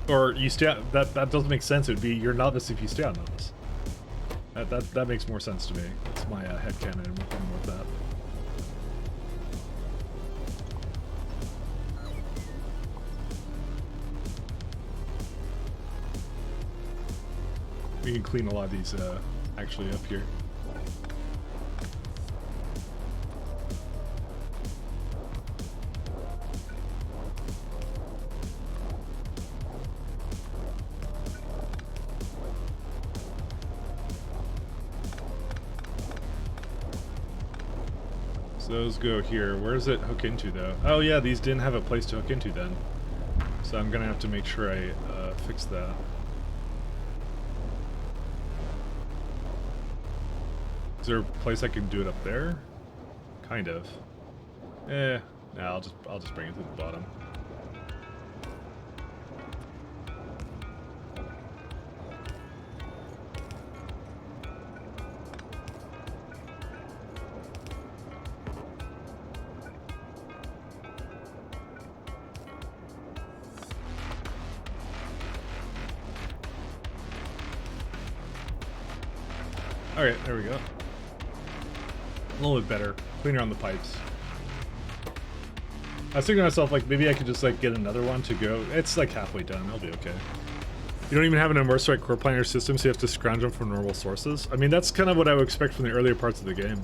Or you stay on, that doesn't make sense. It would be you're novice if you stay on novice. That makes more sense to me. That's my headcanon. I'm working with that. We can clean a lot of these actually up here. So those go here. Where does it hook into though? Oh yeah, these didn't have a place to hook into then. So I'm gonna have to make sure I fix that. Is there a place I can do it up there? Kind of. Nah, I'll just bring it to the bottom. Alright, there we go. A little bit better. Cleaner on the pipes. I was thinking to myself, like, maybe I could just, like, get another one to go. It's, like, halfway done. It'll be okay. You don't even have an immersive core planar system, so you have to scrounge them from normal sources. I mean, that's kind of what I would expect from the earlier parts of the game.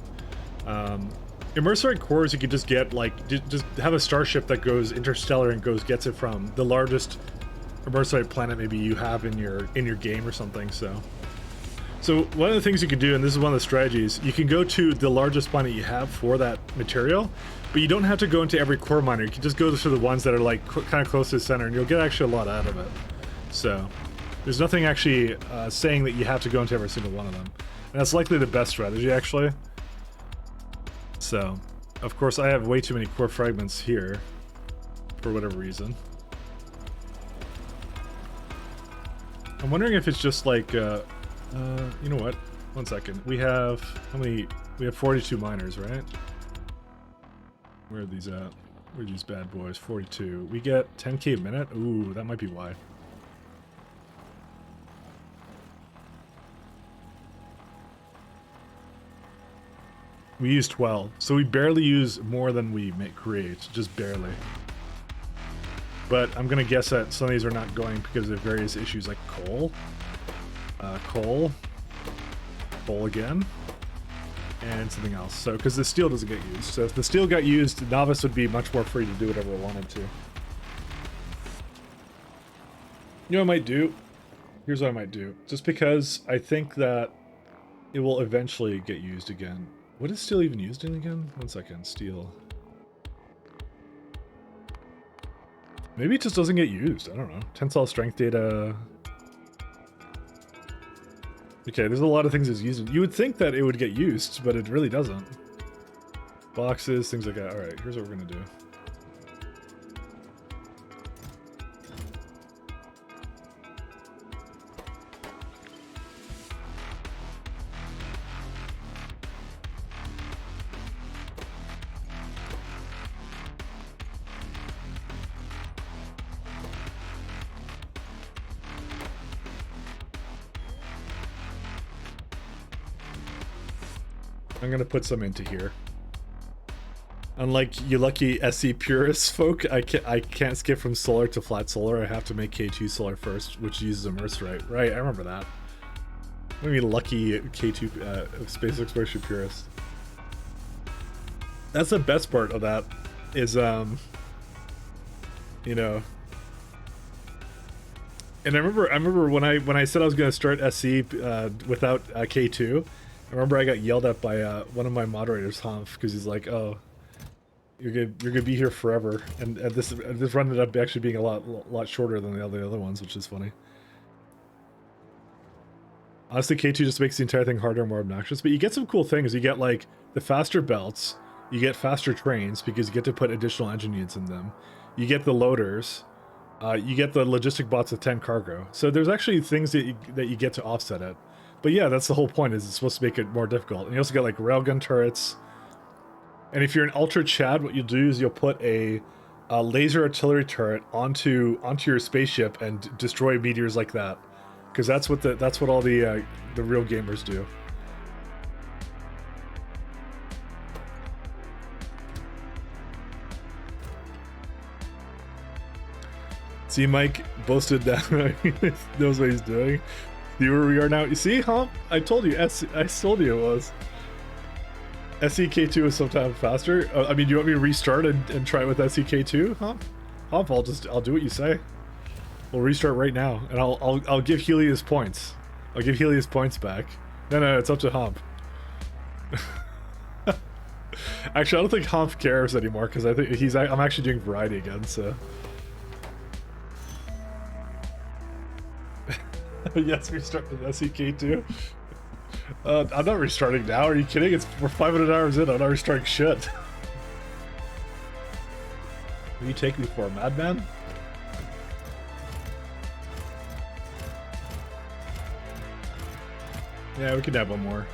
Immersive cores, you could just get, like, just have a starship that goes interstellar and gets it from the largest immersive planet maybe you have in your game or something, so... So one of the things you can do, and this is one of the strategies, you can go to the largest planet you have for that material, but you don't have to go into every core miner. You can just go to the ones that are like kind of close to the center, and you'll get actually a lot out of it. So there's nothing actually saying that you have to go into every single one of them. And that's likely the best strategy, actually. So, of course, I have way too many core fragments here, for whatever reason. I'm wondering if it's just like... you know what? One second. We have how many? We have 42 miners, right? Where are these at? Where are these bad boys? 42. We get 10k a minute? Ooh, that might be why. We use 12. So we barely use more than we create. Just barely. But I'm gonna guess that some of these are not going because of various issues like coal. Coal again, and something else. So, because the steel doesn't get used. So if the steel got used, Novice would be much more free to do whatever it wanted to. You know what I might do? Here's what I might do. Just because I think that it will eventually get used again. What is steel even used in again? One second, steel. Maybe it just doesn't get used. I don't know. Tensile strength data... Okay, there's a lot of things it's used. You would think that it would get used, but it really doesn't. Boxes, things like that. Alright, here's what we're gonna do. I'm gonna put some into here. Unlike you lucky SE purists folk, I can't skip from solar to flat solar. I have to make K2 solar first, which uses immerse right. I remember that. I'm gonna be lucky K2 space exploration purist. That's the best part of that is you know. And I remember when I said I was gonna start SE without K2. I remember I got yelled at by one of my moderators, Humph, because he's like, "Oh, you're gonna be here forever," and this run ended up actually being a lot shorter than the other ones, which is funny. Honestly, K2 just makes the entire thing harder and more obnoxious, but you get some cool things. You get like the faster belts, you get faster trains because you get to put additional engine units in them. You get the loaders, you get the logistic bots with 10 cargo. So there's actually things that you get to offset it. But yeah, that's the whole point, is it's supposed to make it more difficult. And you also get like railgun turrets. And if you're an Ultra Chad, what you'll do is you'll put a laser artillery turret onto your spaceship and destroy meteors like that. Because that's what all the real gamers do. See, Mike boasted that he knows what he's doing. See where we are now. You see, huh? I told you. I told you it was. SEK2 is sometimes faster. I mean, do you want me to restart and try it with SEK2, huh? Hump, I'll do what you say. We'll restart right now, and I'll give Healy his points. I'll give Healy his points back. No, it's up to Hump. Actually, I don't think Hump cares anymore because I think I'm actually doing variety again. So. Yes, restart with SEK2. I'm not restarting now. Are you kidding? We're 500 hours in. I'm not restarting shit. What do you take me for, a madman? Yeah, we could have one more.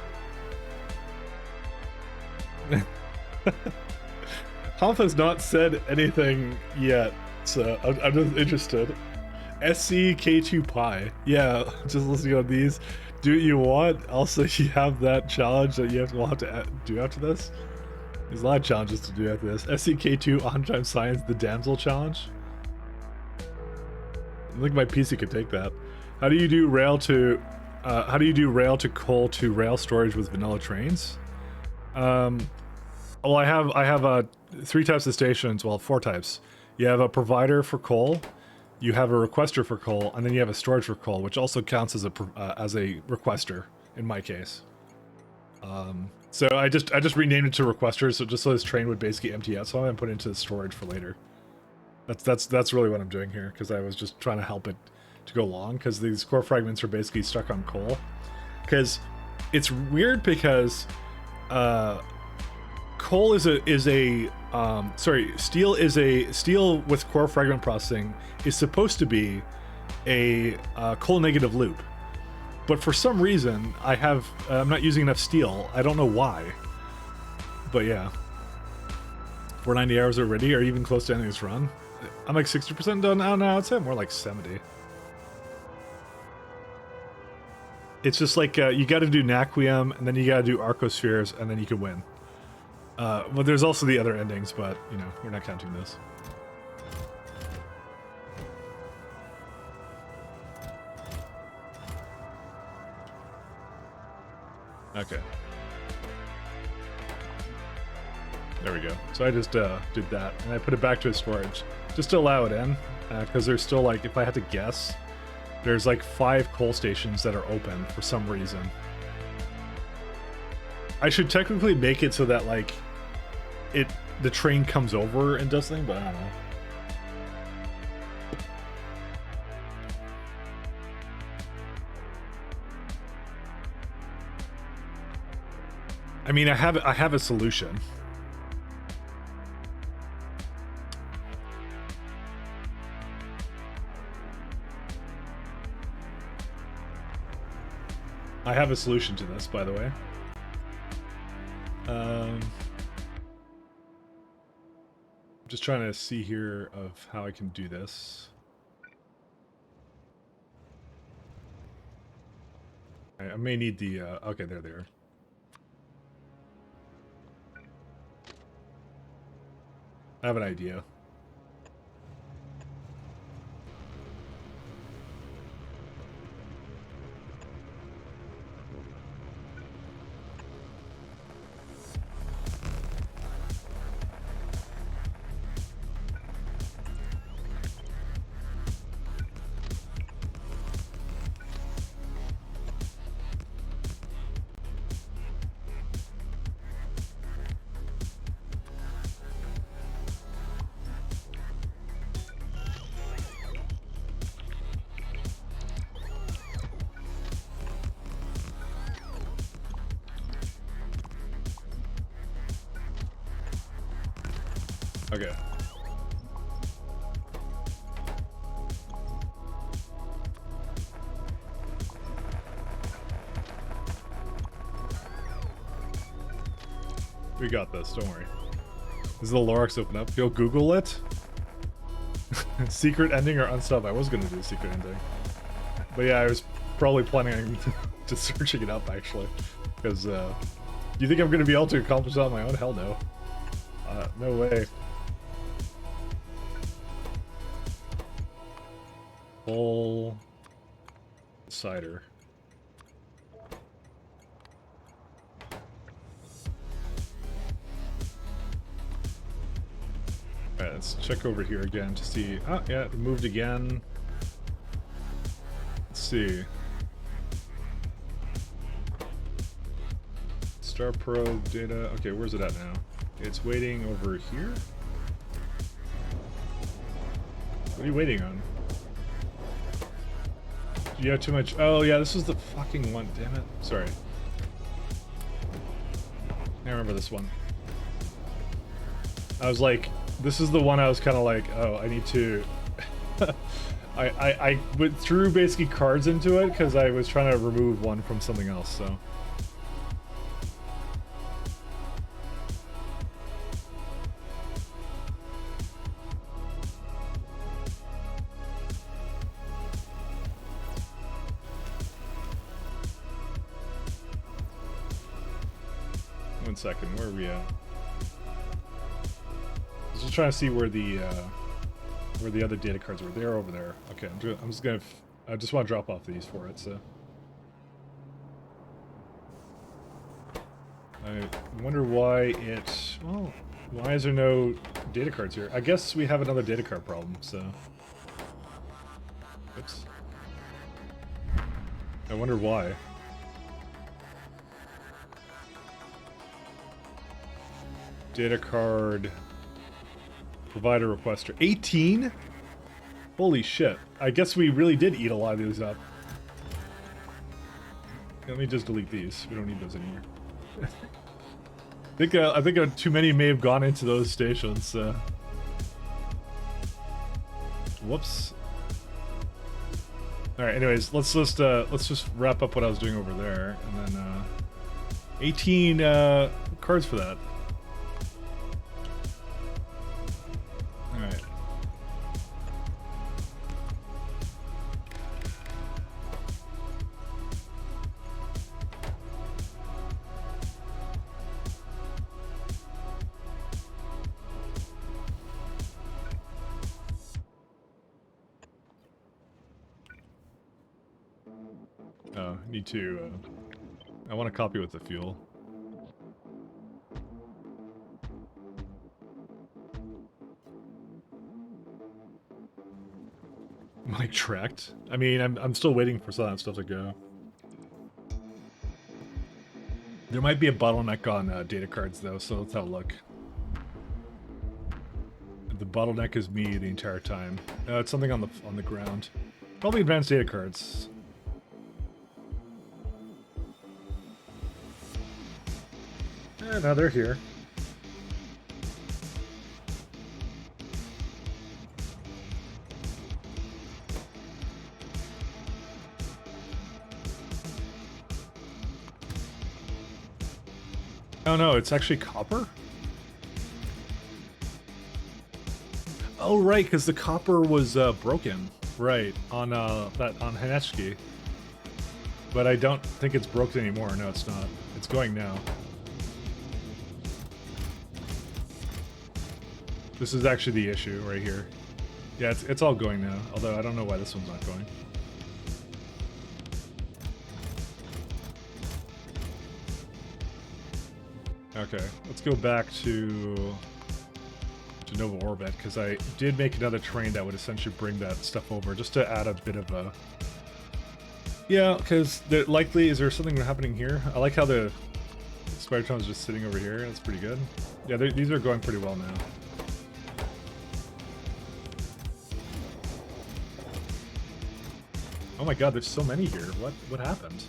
Humph has not said anything yet, so I'm just interested. SCK2 Pi. Yeah, just listening on these. Do what you want. Also, you have that challenge that we'll have to do after this. There's a lot of challenges to do after this. SCK2 On-Time Science, the Damsel Challenge. I think my PC could take that. How do you do rail to coal to rail storage with vanilla trains? Well, I have 3 types of stations. Well, 4 types. You have a provider for coal. You have a requester for coal, and then you have a storage for coal, which also counts as a requester in my case. So I just renamed it to requester, so just so this train would basically empty out some and put it into the storage for later. That's really what I'm doing here, because I was just trying to help it to go long, because these core fragments are basically stuck on coal. Because it's weird because coal steel with core fragment processing is supposed to be a coal negative loop, but for some reason I'm not using enough steel. I don't know why, but yeah, 490 hours already. Are you even close to ending this run? I'm like 60% done now. I'd say more like 70. It's just like you got to do Naquium, and then you got to do Arcospheres, and then you can win. Well, there's also the other endings, but, you know, we're not counting this. Okay. There we go. So I just did that, and I put it back to storage, just to allow it in, because there's still, like, if I had to guess, there's like 5 coal stations that are open for some reason. I should technically make it so that, like, the train comes over and does things, but I don't know. I mean, I have a solution. I have a solution to this, by the way. Just trying to see here of how I can do this. I may need the, okay, there they are. I have an idea. Okay. We got this, don't worry. This is the Lorax open up. Yo, Google it. Secret ending or unstop. I was gonna do a secret ending. But yeah, I was probably planning on just searching it up actually. Because, do you think I'm gonna be able to accomplish that on my own? Hell no. No way. Full cider. Alright, let's check over here again to see. Oh, yeah, it moved again. Let's see. Star Probe data. Okay, where's it at now? It's waiting over here? What are you waiting on? You have too much. Oh, yeah, this was the fucking one. Damn it. Sorry. I remember this one. I was like, this is the one I was kind of like, oh, I need to... I threw basically cards into it because I was trying to remove one from something else, so... One second, where are we at? I was just trying to see where the other data cards were. They're over there. Okay, I'm just gonna. I just want to drop off these for it. So I wonder why it. Well, why is there no data cards here? I guess we have another data card problem. So, oops. I wonder why. Data card provider requester 18. Holy shit! I guess we really did eat a lot of these up. Let me just delete these. We don't need those anymore. I think too many may have gone into those stations. Whoops. All right. Anyways, let's just wrap up what I was doing over there, and then 18 cards for that. Need to, I want to copy with the fuel. Like tracked? I mean, I'm still waiting for some of that stuff to go. There might be a bottleneck on data cards though, so let's have a look. The bottleneck is me the entire time. It's something on the ground. Probably advanced data cards. Now they're here. Oh no, it's actually copper? Oh right, because the copper was broken. Right, on Hanechki. But I don't think it's broken anymore. No, it's not. It's going now. This is actually the issue right here. Yeah, it's all going now, although I don't know why this one's not going. Okay, let's go back to Nova Orbit, because I did make another train that would essentially bring that stuff over, just to add a bit of a... Yeah, because likely, is there something happening here? I like how the Spider-Tron is just sitting over here. That's pretty good. Yeah, these are going pretty well now. Oh my god, there's so many here. What happened?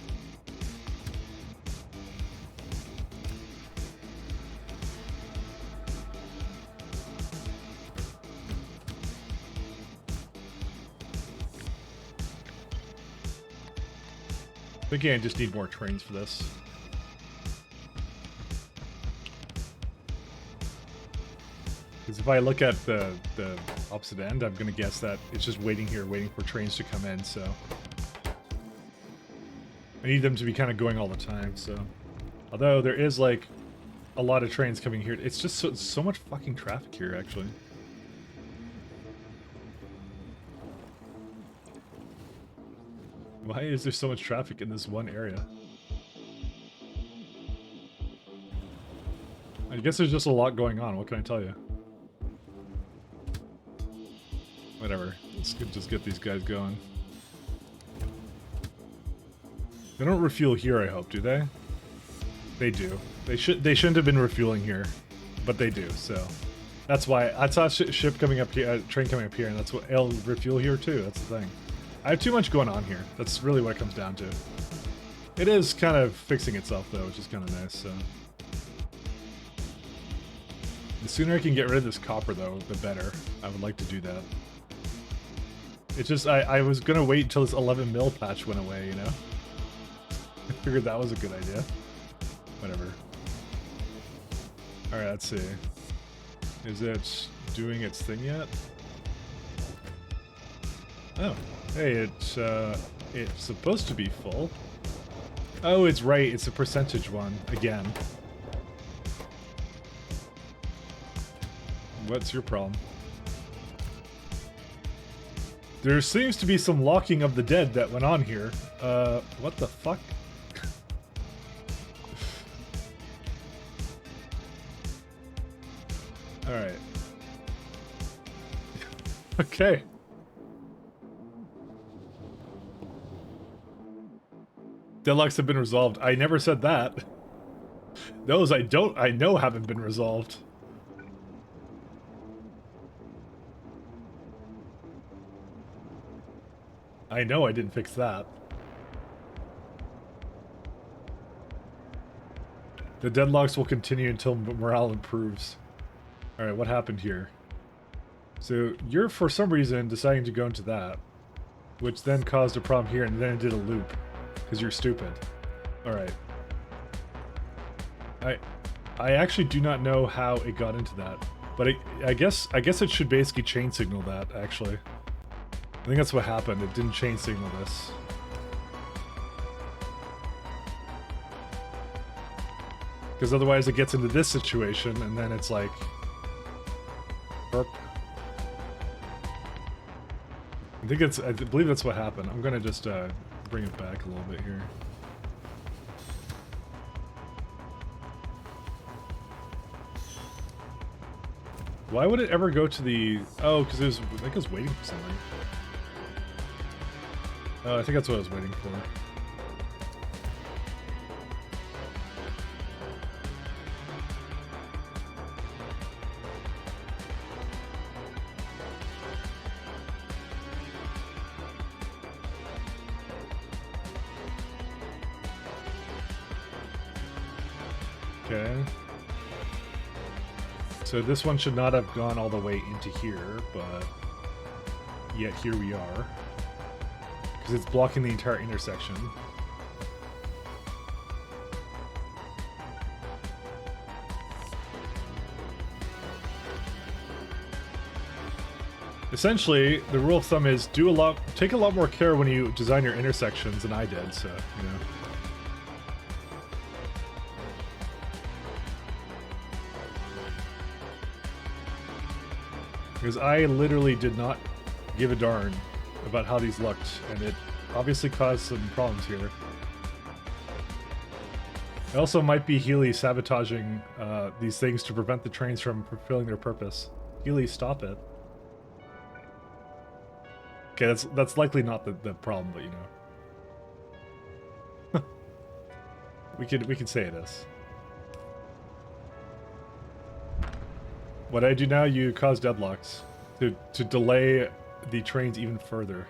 I think I just need more trains for this. Because if I look at the opposite end, I'm gonna guess that it's just waiting here, waiting for trains to come in, so... I need them to be kind of going all the time, so... Although there is, like, a lot of trains coming here. It's just so much fucking traffic here, actually. Why is there so much traffic in this one area? I guess there's just a lot going on, what can I tell you? Whatever, let's just get these guys going. They don't refuel here, I hope, do they? They do. They shouldn't have been refueling here, but they do, so... That's why, I saw a ship coming up here, train coming up here, and that's what, it'll refuel here too, that's the thing. I have too much going on here, that's really what it comes down to. It is kind of fixing itself though, which is kind of nice, so... The sooner I can get rid of this copper though, the better. I would like to do that. It's just, I was gonna wait until this 11 mil patch went away, you know? I figured that was a good idea. Whatever. Alright, let's see. Is it doing its thing yet? Oh. Hey, it's supposed to be full. Oh, it's right, it's a percentage one, again. What's your problem? There seems to be some locking of the dead that went on here. What the fuck? Alright. Okay. Deadlocks have been resolved. I never said that. Those I know haven't been resolved. I know I didn't fix that. The deadlocks will continue until morale improves. Alright, what happened here? So, you're for some reason deciding to go into that, which then caused a problem here, and then it did a loop. Because you're stupid. Alright. I actually do not know how it got into that. But I guess it should basically chain signal that, actually. I think that's what happened. It didn't chain signal this. Because otherwise it gets into this situation, and then it's like... Burp. I believe that's what happened. I'm gonna just bring it back a little bit here. Why would it ever go to the... Oh, because I think it was waiting for something. Oh, I think that's what I was waiting for. Okay. So this one should not have gone all the way into here, but yet here we are. Because it's blocking the entire intersection. Essentially, the rule of thumb is take a lot more care when you design your intersections than I did, so, you know. Because I literally did not give a darn about how these looked, and it obviously caused some problems here. It also might be Healy sabotaging these things to prevent the trains from fulfilling their purpose. Healy, stop it. Okay, that's likely not the problem, but you know. we can say it is. What I do now, you cause deadlocks to delay the trains even further.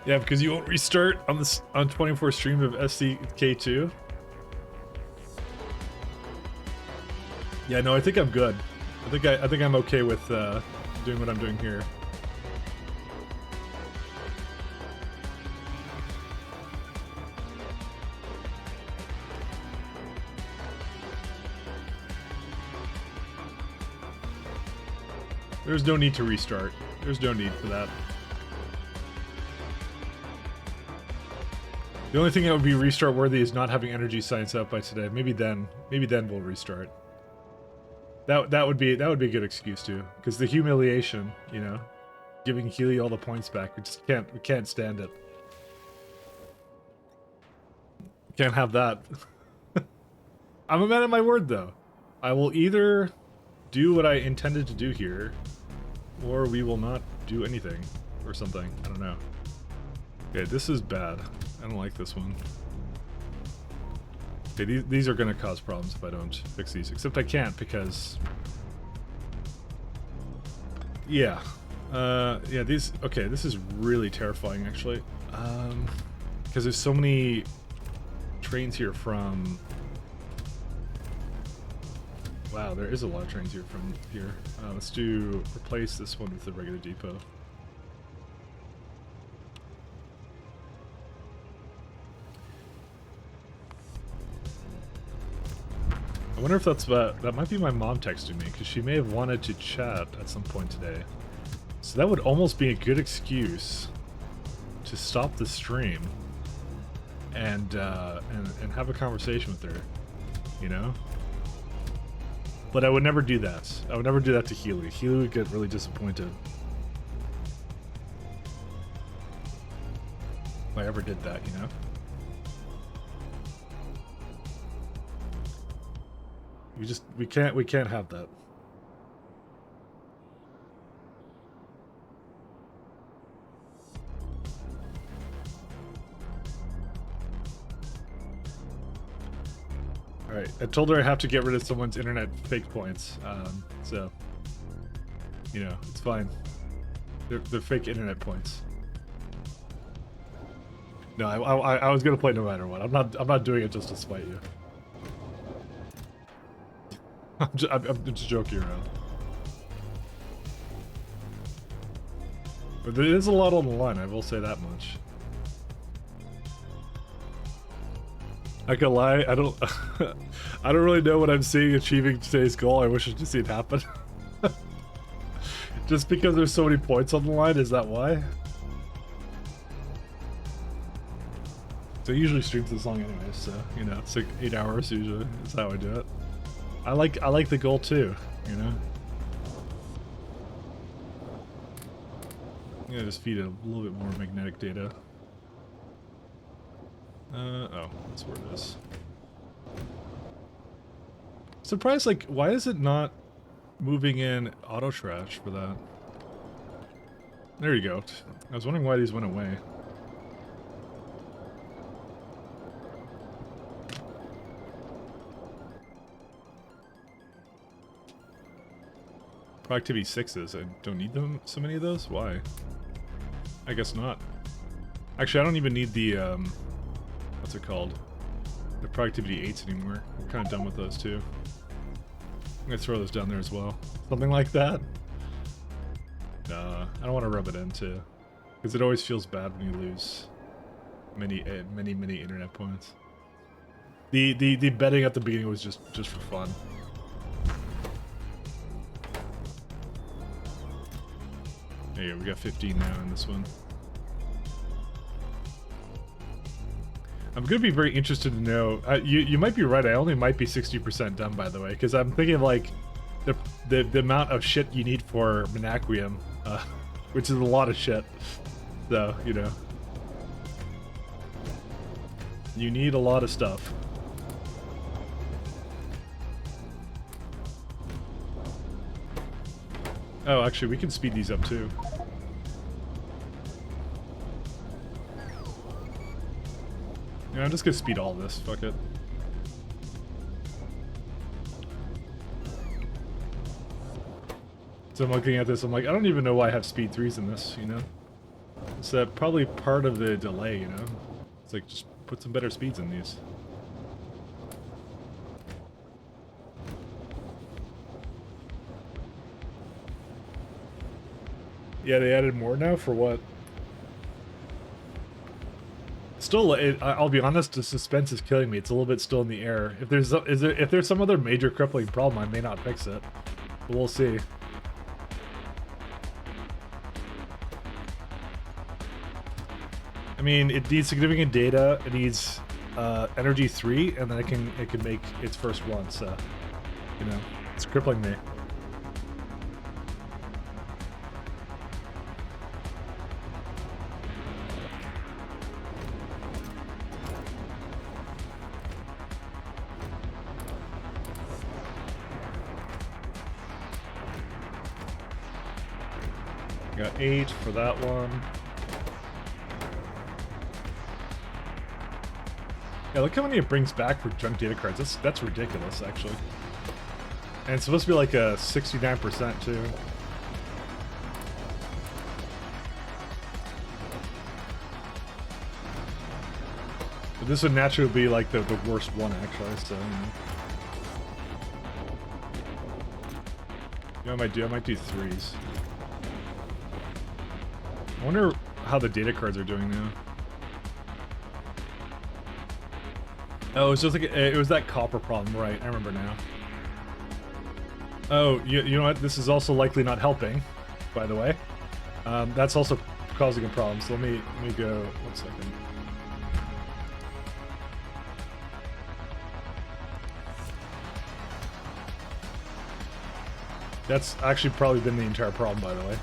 Yeah, because you won't restart on this on 24 stream of SCK2. Yeah, no, I think I'm good. I think I'm okay with doing what I'm doing here. There's no need to restart. There's no need for that. The only thing that would be restart worthy is not having energy science out by today. Maybe then we'll restart. That would be a good excuse too, because the humiliation, you know, giving Healy all the points back, we can't stand it. Can't have that. I'm a man of my word though. I will either do what I intended to do here, or we will not do anything, or something. I don't know. Okay, this is bad. I don't like this one. Okay, these are gonna cause problems if I don't fix these. Except I can't because... Yeah. Yeah, these... Okay, this is really terrifying, actually. Because there's so many trains here from... Wow, there is a lot of trains here from here. Let's replace this one with the regular depot. I wonder if that might be my mom texting me, because she may have wanted to chat at some point today. So that would almost be a good excuse to stop the stream and have a conversation with her, you know? But I would never do that. I would never do that to Healy. Healy would get really disappointed if I ever did that, you know? We can't have that. Alright, I told her I have to get rid of someone's internet fake points, so, you know, it's fine. They're fake internet points. No, I was gonna play no matter what. I'm not doing it just to spite you. I'm just joking around. But there is a lot on the line, I will say that much. I can lie, I don't I don't really know what I'm seeing achieving today's goal. I wish I could see it happen. Just because there's so many points on the line, is that why? So I usually stream this long anyway, so you know, it's like 8 hours usually. That's how I do it. I like the goal too, you know? I'm gonna just feed it a little bit more magnetic data. Oh, that's where it is. Surprised, like, why is it not moving in auto trash for that? There you go. I was wondering why these went away. Productivity 6s. I don't need them. So many of those? Why? I guess not. Actually, I don't even need the, what's it called? The productivity 8s anymore. I'm kind of done with those too. I'm gonna throw those down there as well. Something like that? Nah, I don't want to rub it in too. Because it always feels bad when you lose many internet points. The betting at the beginning was just for fun. There you go, we got 15 now in this one. I'm gonna be very interested to know. You might be right. I only might be 60% done, by the way, because I'm thinking of like the amount of shit you need for Monaquium, which is a lot of shit. So you know, you need a lot of stuff. Oh, actually, we can speed these up too. Yeah, I'm just gonna speed all this. Fuck it. So I'm looking at this. I'm like, I don't even know why I have speed 3s in this. You know, It's probably part of the delay, you know? It's like, just put some better speeds in these. Yeah, they added more now? For what? Still, I'll be honest, the suspense is killing me. It's a little bit still in the air. If there's some other major crippling problem, I may not fix it. But we'll see. I mean, it needs significant data. It needs energy 3, and then it can make its first one. So, you know, it's crippling me. Got 8 for that one. Yeah, look how many it brings back for junk data cards. That's ridiculous, actually. And it's supposed to be like a 69% too. But this would naturally be like the worst one, actually. So, you know what I might do? I might do 3s. I wonder how the data cards are doing now. Oh, it's just like it was that copper problem, right? I remember now. Oh, you know what? This is also likely not helping, by the way. That's also causing a problem. So let me go 1 second. That's actually probably been the entire problem, by the way.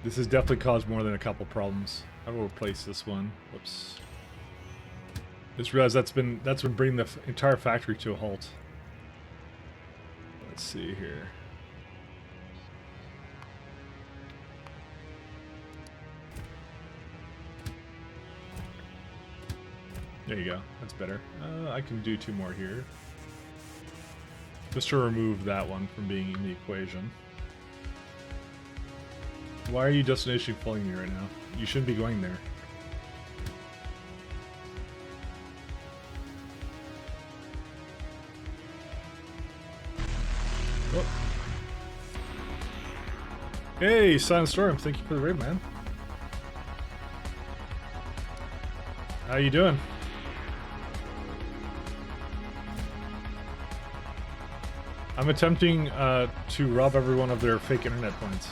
This has definitely caused more than a couple problems. I will replace this one. Whoops. Just realized that's been bringing the entire factory to a halt. Let's see here. There you go. That's better. I can do 2 more here. Just to remove that one from being in the equation. Why are you destination pulling me right now? You shouldn't be going there. Oh. Hey, Silent Storm, thank you for the raid, man. How you doing? I'm attempting to rob everyone of their fake internet points.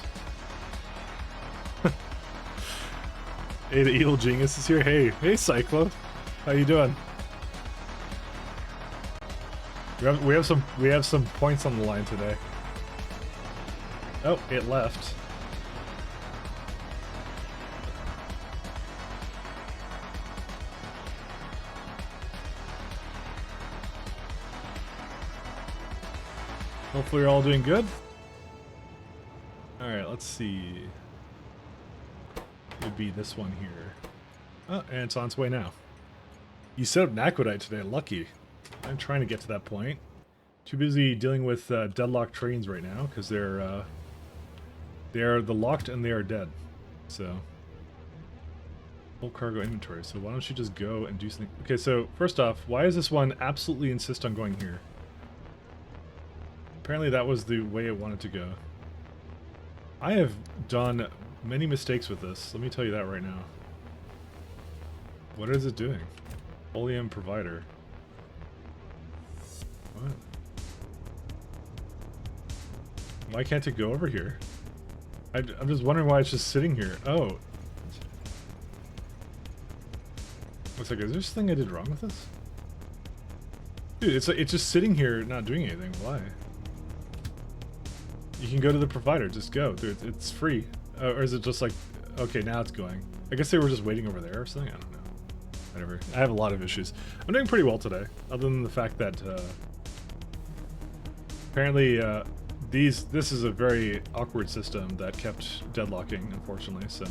Hey, the evil genius is here. Hey, Cyclo, how you doing? We have some points on the line today. Oh, it left. Hopefully you're all doing good. All right, let's see. Would be this one here. Oh, and it's on its way now. You set up Nakodite today. Lucky. I'm trying to get to that point. Too busy dealing with deadlocked trains right now because they are the locked and they are dead. So full cargo inventory. So why don't you just go and do something? Okay, so first off, why does this one absolutely insist on going here? Apparently that was the way it wanted to go. I have done many mistakes with this. Let me tell you that right now. What is it doing? Oleum provider. What? Why can't it go over here? I'm just wondering why it's just sitting here. Oh. Looks like, is there something I did wrong with this? Dude, it's just sitting here not doing anything. Why? You can go to the provider. Just go. Dude, it's free. Or is it just like... Okay, now it's going. I guess they were just waiting over there or something? I don't know. whatever. I have a lot of issues. I'm doing pretty well today, other than the fact that apparently this is a very awkward system that kept deadlocking, unfortunately. So,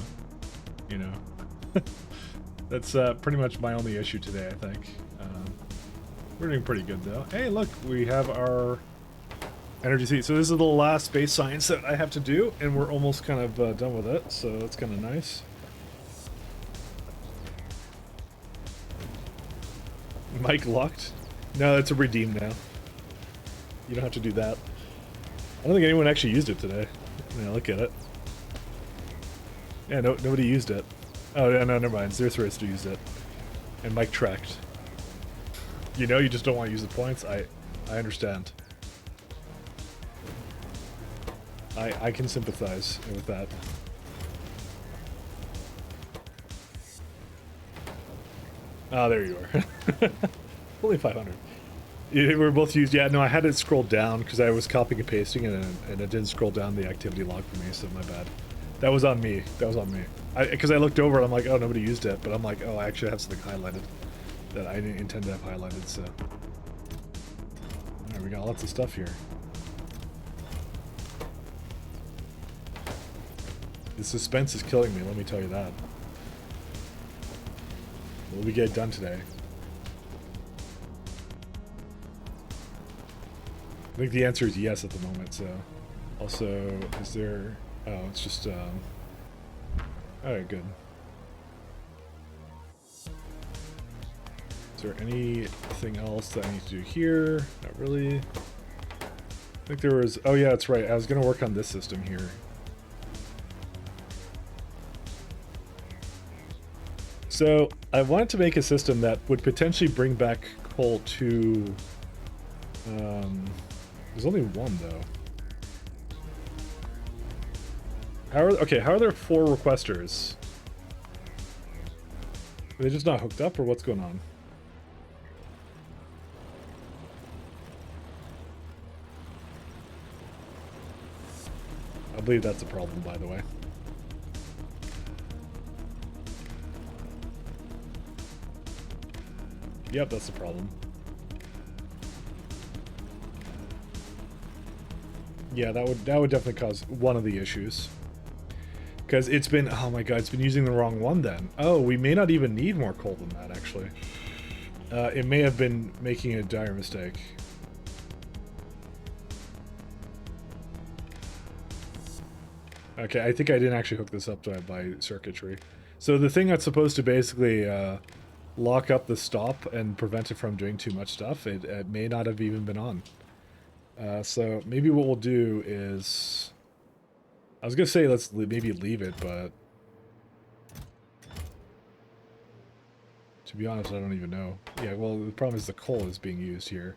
you know, that's pretty much my only issue today, I think. We're doing pretty good though. Hey, look, we have our energy seat. So this is the last space science that I have to do, and we're almost kind of done with it. So that's kind of nice. Mic locked? No, it's a redeem now. You don't have to do that. I don't think anyone actually used it today. Yeah, look at it. Yeah, nobody used it. Oh, yeah, no, never mind. Zerthris used it. And Mike tracked. You know, you just don't want to use the points. I understand. I can sympathize with that. Ah, there you are. Only 500. Yeah, we're both used. Yeah, no, I had it scroll down because I was copying and pasting and it didn't scroll down the activity log for me, so my bad. That was on me. That was on me. Because I looked over and I'm like, oh, nobody used it. But I'm like, oh, I actually have something highlighted that I didn't intend to have highlighted, so. Alright, we got lots of stuff here. The suspense is killing me, let me tell you that. Will we get done today? I think the answer is yes at the moment, so. Also, is there... Oh, it's just, Alright, good. Is there anything else that I need to do here? Not really. I think there was... Oh yeah, that's right. I was going to work on this system here. So, I wanted to make a system that would potentially bring back coal to... there's only one, though. How are there 4 requesters? Are they just not hooked up, or what's going on? I believe that's a problem, by the way. Yep, that's the problem. Yeah, that would definitely cause one of the issues. Because it's been, oh my god, it's been using the wrong one then. Oh, we may not even need more coal than that, actually. It may have been making a dire mistake. Okay, I think I didn't actually hook this up by circuitry. So the thing that's supposed to basically lock up the stop and prevent it from doing too much stuff, it may not have even been on. So maybe what we'll do is... I was gonna say let's maybe leave it, but... To be honest, I don't even know. Yeah, well, the problem is the coal is being used here.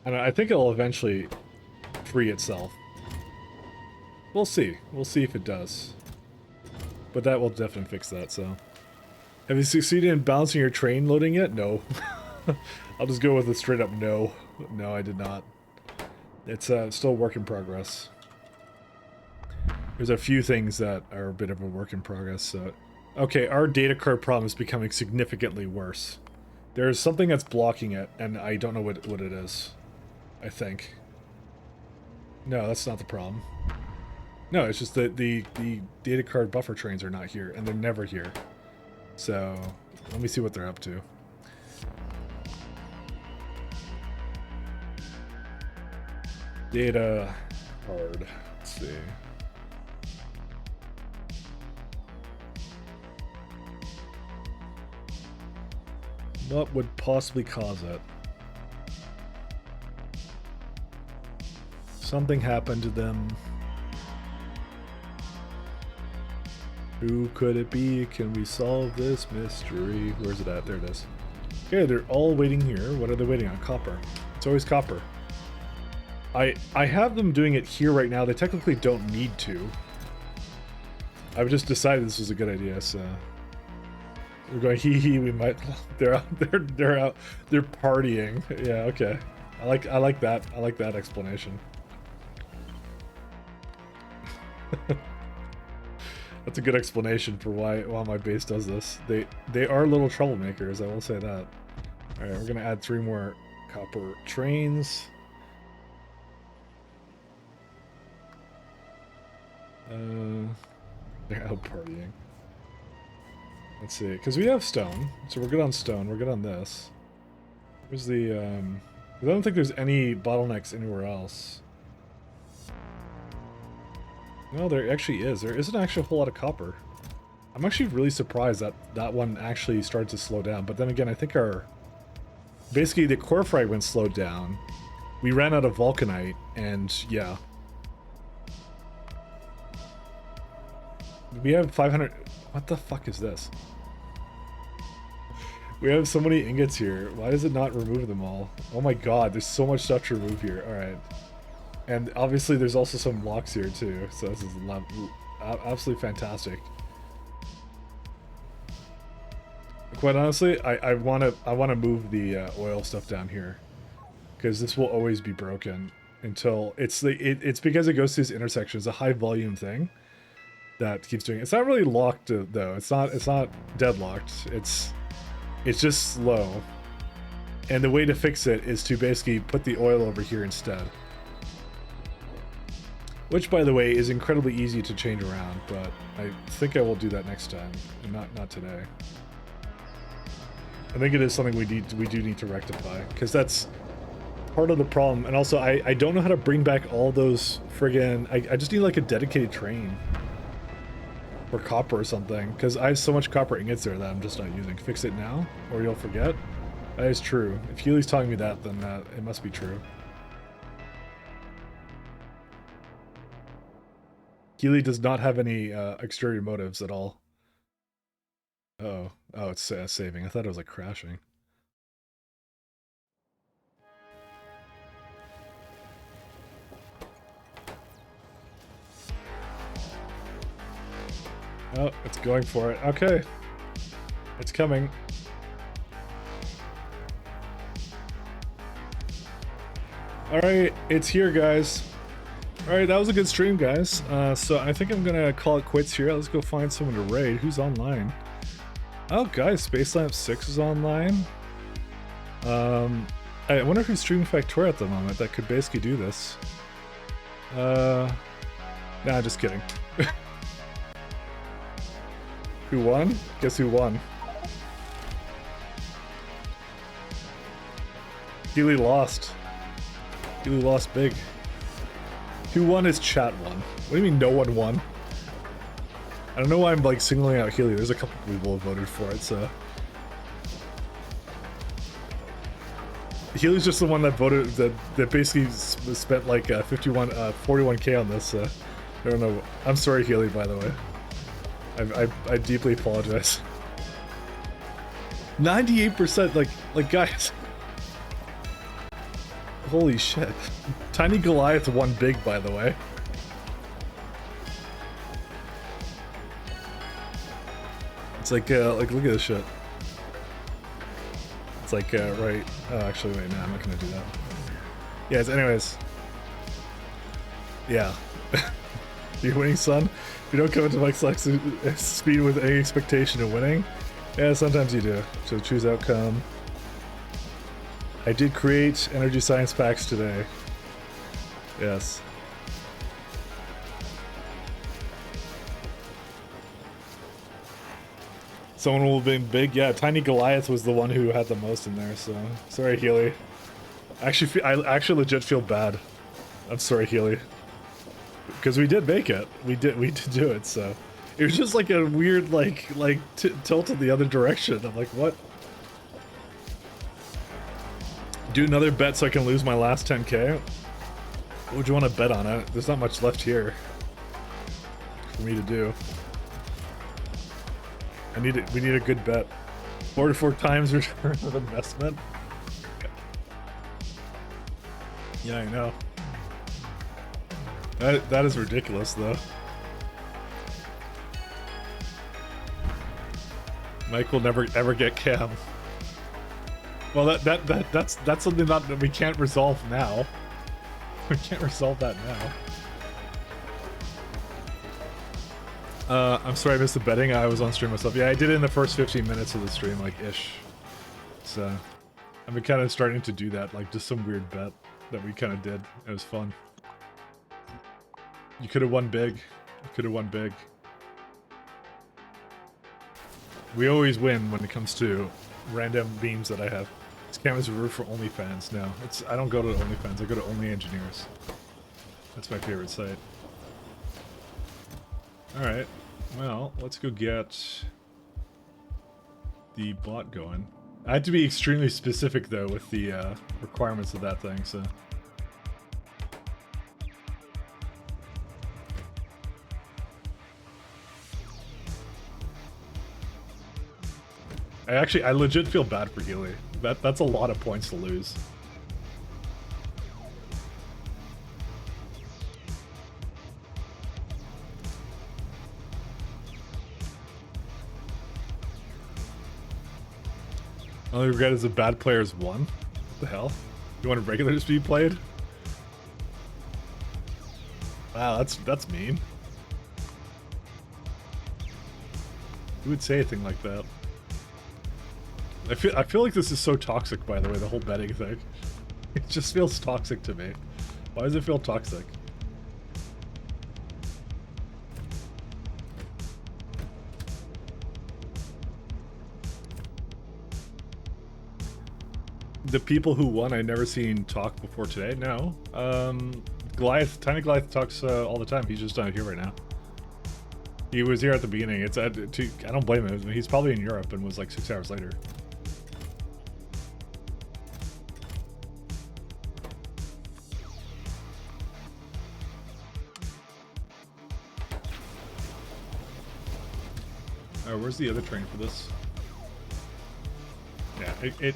And I think it'll eventually free itself. We'll see. We'll see if it does. But that will definitely fix that, so... Have you succeeded in balancing your train loading yet? No. I'll just go with a straight up no. No, I did not. It's still a work in progress. There's a few things that are a bit of a work in progress, so... Okay, our data card problem is becoming significantly worse. There's something that's blocking it, and I don't know what it is. I think. No, that's not the problem. No, it's just that the data card buffer trains are not here, and they're never here. So, let me see what they're up to. Data card. Let's see. What would possibly cause it? Something happened to them. Who could it be? Can we solve this mystery? Where's it at? There it is. Okay, they're all waiting here. What are they waiting on? Copper. It's always copper. I have them doing it here right now. They technically don't need to. I've just decided this was a good idea, so... We're going hee hee, we might... They're out, they're partying. Yeah, okay. I like that explanation. That's a good explanation for why my base does this. They are little troublemakers, I will say that. Alright, we're gonna add 3 more copper trains. They're out partying. Let's see, because we have stone, so we're good on stone, we're good on this. Where's the, I don't think there's any bottlenecks anywhere else. No, there actually is. There isn't actually a whole lot of copper. I'm actually really surprised that that one actually started to slow down, but then again, I think our... Basically, the core fragment slowed down. We ran out of vulcanite, and yeah. We have 500... What the fuck is this? We have so many ingots here. Why does it not remove them all? Oh my god, there's so much stuff to remove here. Alright. And obviously there's also some blocks here too. So this is absolutely fantastic. Quite honestly, I wanna move the oil stuff down here. Because this will always be broken until it's it's because it goes to this intersection. It's a high volume thing that keeps doing it. It's not really locked though. It's not deadlocked. It's just slow. And the way to fix it is to basically put the oil over here instead. Which, by the way, is incredibly easy to change around, but I think I will do that next time, and not today. I think it is something we do need to rectify, because that's part of the problem. And also, I don't know how to bring back all those friggin... I just need like a dedicated train. Or copper or something, because I have so much copper ingots there that I'm just not using. Fix it now, or you'll forget. That is true. If Healy's telling me that, then it must be true. Healy does not have any exterior motives at all. Oh, it's saving. I thought it was like crashing. Oh, it's going for it. Okay. It's coming. Alright, it's here, guys. Alright, that was a good stream, guys. So I think I'm gonna call it quits here. Let's go find someone to raid. Who's online? Oh, guys, Space Lamp 6 is online. I wonder who's streaming Factorio at the moment that could basically do this. Nah, just kidding. Who won? Guess who won? Healy lost. Healy lost big. Who won is chat won. What do you mean no one won? I don't know why I'm like singling out Healy. There's a couple people who voted for it, so... Healy's just the one that voted, that basically spent like 41k on this, so... I don't know. I'm sorry, Healy, by the way. I deeply apologize. 98%, like guys. Holy shit. Tiny Goliath won big, by the way. It's like look at this shit. It's like, right. Oh, actually, wait, no, I'm not gonna do that. Yes, anyways. Yeah. You're winning, son? If you don't come into Mike's speed with any expectation of winning, yeah, sometimes you do. So choose outcome. I did create energy science packs today. Yes. Someone will be big. Yeah, Tiny Goliath was the one who had the most in there, so... Sorry, Healy. I actually legit feel bad. I'm sorry, Healy. Because we did make it. We did do it, so... It was just like a weird, tilt in the other direction. I'm like, what? Do another bet so I can lose my last 10k? What would you want to bet on it? There's not much left here for me to do. We need a good bet. 44 times return of investment. Yeah, I know. That is ridiculous, though. Mike will never ever get Cam. Well, that's something that we can't resolve now. We can't resolve that I'm sorry I missed the betting. I was on stream myself. Yeah, I did it in the first 15 minutes of the stream, like, ish. So, I've been kind of starting to do that, like, just some weird bet that we kind of did. It was fun. You could have won big. You could have won big. We always win when it comes to random beams that I have. This camera's reserved for OnlyFans. No, I don't go to OnlyFans. I go to Only Engineers. That's my favorite site. Alright, well, let's go get the bot going. I had to be extremely specific, though, with the requirements of that thing, so... I legit feel bad for Healy. That's a lot of points to lose. Only regret is the bad players won. What the hell? You want a regular to be played? Wow, that's mean. Who would say a thing like that? I feel like this is so toxic, by the way, the whole betting thing. It just feels toxic to me. Why does it feel toxic? The people who won, I never seen talk before today. No. Goliath, Tiny Goliath talks all the time. He's just not here right now. He was here at the beginning. I don't blame him. He's probably in Europe and was like 6 hours later. Where's the other train for this? Yeah,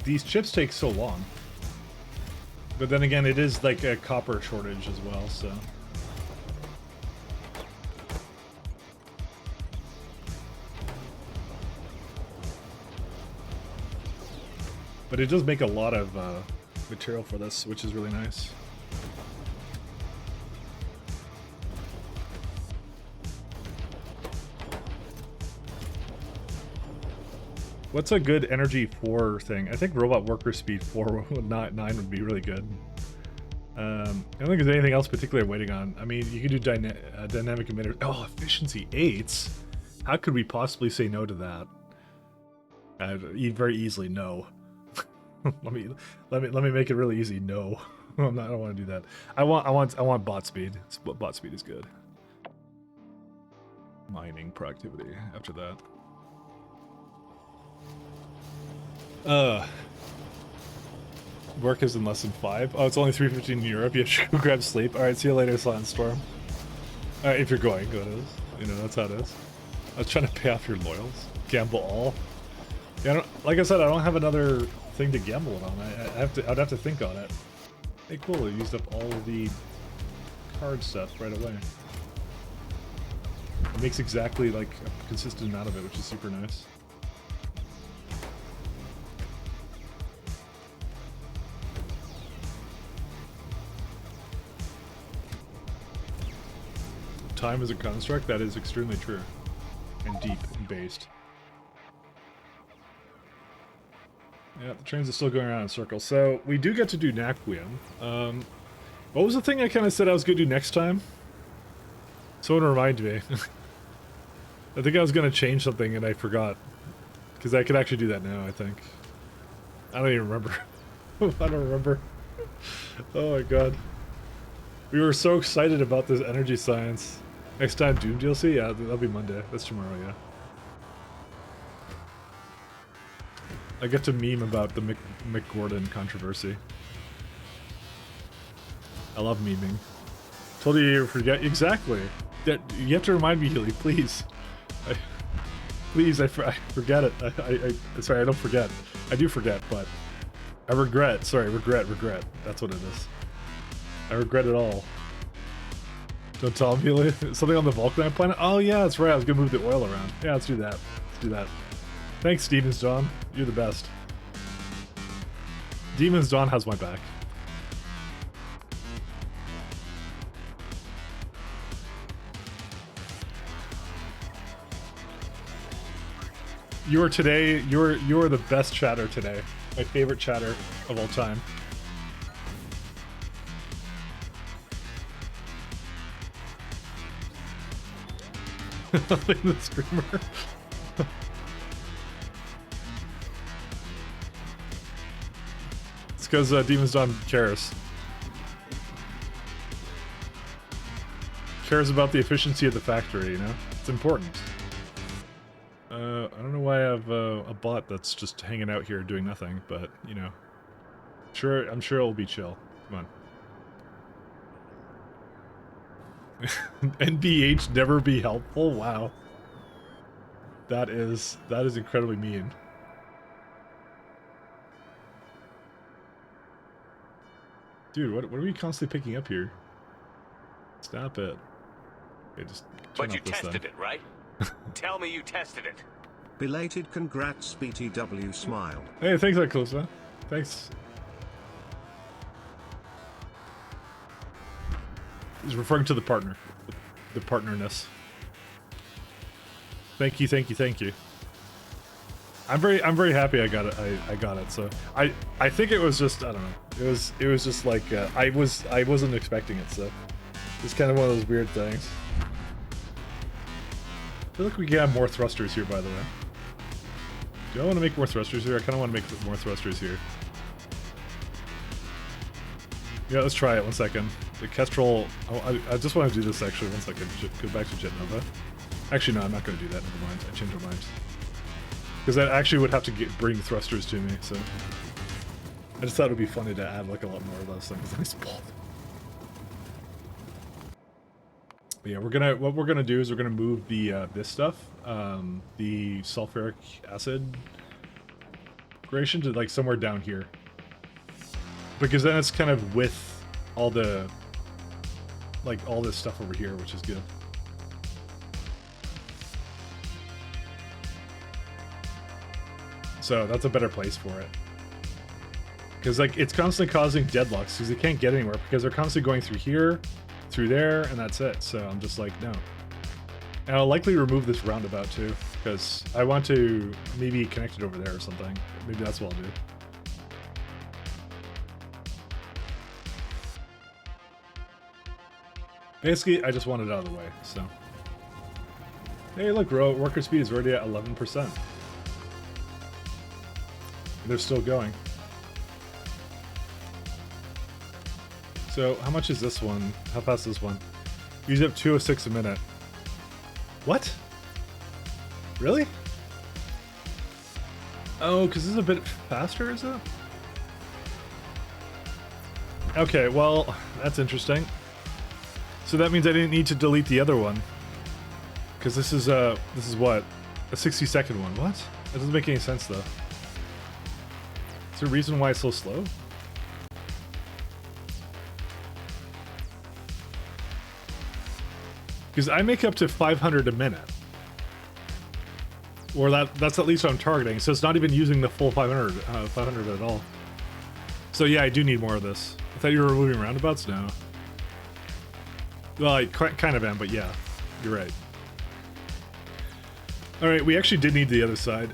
these chips take so long. But then again, it is like a copper shortage as well, so. But it does make a lot of material for this, which is really nice. What's a good energy 4 thing? I think robot worker speed 4, not 9 would be really good. I don't think there's anything else particularly I'm waiting on. I mean, you could do dynamic emitter. Oh, efficiency 8s. How could we possibly say no to that? Very easily no. let me make it really easy. No, I don't want to do that. I want bot speed. Bot speed is good. Mining productivity after that. Work is in less than 5. Oh, it's only 3:15 in Europe. You should go grab sleep. Alright, see you later, Silent Storm. Alright, if you're going, go it is. You know, that's how it is. I was trying to pay off your loyals. Gamble all. Yeah, like I said, I don't have another thing to gamble it on. I'd have to think on it. Hey, cool, I used up all of the card stuff right away. It makes exactly like a consistent amount of it, which is super nice. Time is a construct. That is extremely true and deep and based. Yeah, the trains are still going around in circles. So we do get to do Naquium. What was the thing I kind of said I was going to do next time? Someone remind me. I think I was going to change something and I forgot. Because I could actually do that now, I think. I don't even remember. I don't remember. Oh my god. We were so excited about this energy science. Next time, Doom DLC? Yeah, that'll be Monday. That's tomorrow, yeah. I get to meme about the Mick Gordon controversy. I love memeing. Told you forget. Exactly. You have to remind me, Healy, please. I forget it. Sorry, I don't forget. I do forget, but I regret. Sorry, regret. That's what it is. I regret it all. Don't tell him, Healy. Something on the Vulcanite planet? Oh yeah, that's right. I was gonna move the oil around. Yeah, let's do that. Let's do that. Thanks, Demons Dawn. You're the best. Demons Dawn has my back. You are today. You are the best chatter today. My favorite chatter of all time. The screamer. It's because Demon's Dawn cares. Cares about the efficiency of the factory, you know? It's important. I don't know why I have a bot that's just hanging out here doing nothing, but, you know. I'm sure it'll be chill. Come on. NBH never be helpful? Wow. That is incredibly mean. Dude, what are we constantly picking up here? Stop it. Okay, just but you tested it, right? Tell me you tested it. Belated congrats, BTW smile. Hey, thanks, Closa. Thanks. He's referring to the partner. The partnerness. Thank you, thank you, thank you. I'm very happy I got it. I got it. So I think it was just, I don't know. It was just like I wasn't expecting it, so it's kind of one of those weird things. I feel like we can have more thrusters here, by the way. Do I want to make more thrusters here? I kind of want to make more thrusters here. Yeah, let's try it. 1 second. The Kestrel. Oh, I just want to do this actually. 1 second. Go back to Jet Nova. Actually, no, I'm not going to do that. Never mind. I changed my mind. Because that actually would have to bring thrusters to me. So I just thought it would be funny to add like a lot more of those things. Nice ball. Yeah, what we're gonna do is we're gonna move the this stuff, the sulfuric acid gradation to like somewhere down here, because then it's kind of with all the all this stuff over here, which is good. So that's a better place for it, because like it's constantly causing deadlocks because they can't get anywhere because they're constantly going through here, through there, and that's it. So I'm just like, no. And I'll likely remove this roundabout too, because I want to maybe connect it over there or something. Maybe that's what I'll do. Basically, I just want it out of the way, so. Hey, look, worker speed is already at 11%. And they're still going. So, how much is this one? How fast is this one? Use up 206 a minute. What? Really? Oh, because this is a bit faster, is it? Okay, well, that's interesting. So that means I didn't need to delete the other one. Because this is what? A 60-second one. What? That doesn't make any sense, though. Is there a reason why it's so slow? Because I make up to 500 a minute. Or that's at least what I'm targeting. So it's not even using the full 500 at all. So yeah, I do need more of this. I thought you were removing roundabouts? No. Well, I kind of am, but yeah. You're right. Alright, we actually did need the other side.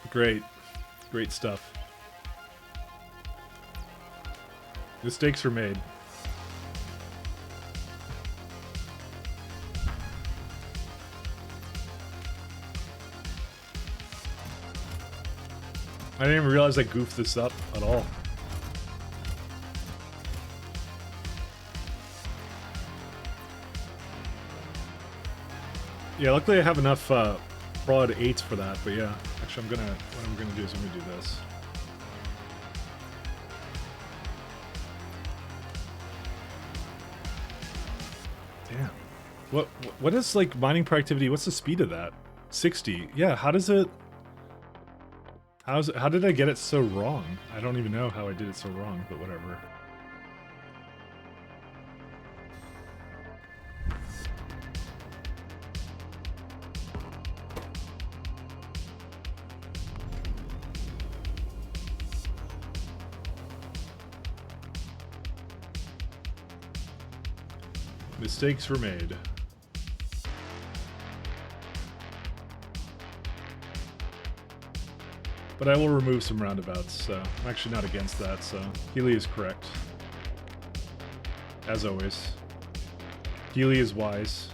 Great. Great stuff. Mistakes were made. I didn't even realize I goofed this up at all. Yeah, luckily I have enough prod 8s for that, but yeah. Actually, what I'm gonna do is I'm gonna do this. Damn. What is like mining productivity? What's the speed of that? 60. Yeah, how does it... How did I get it so wrong? I don't even know how I did it so wrong, but whatever. Mistakes were made. But I will remove some roundabouts, so I'm actually not against that, so Healy is correct. As always. Healy is wise.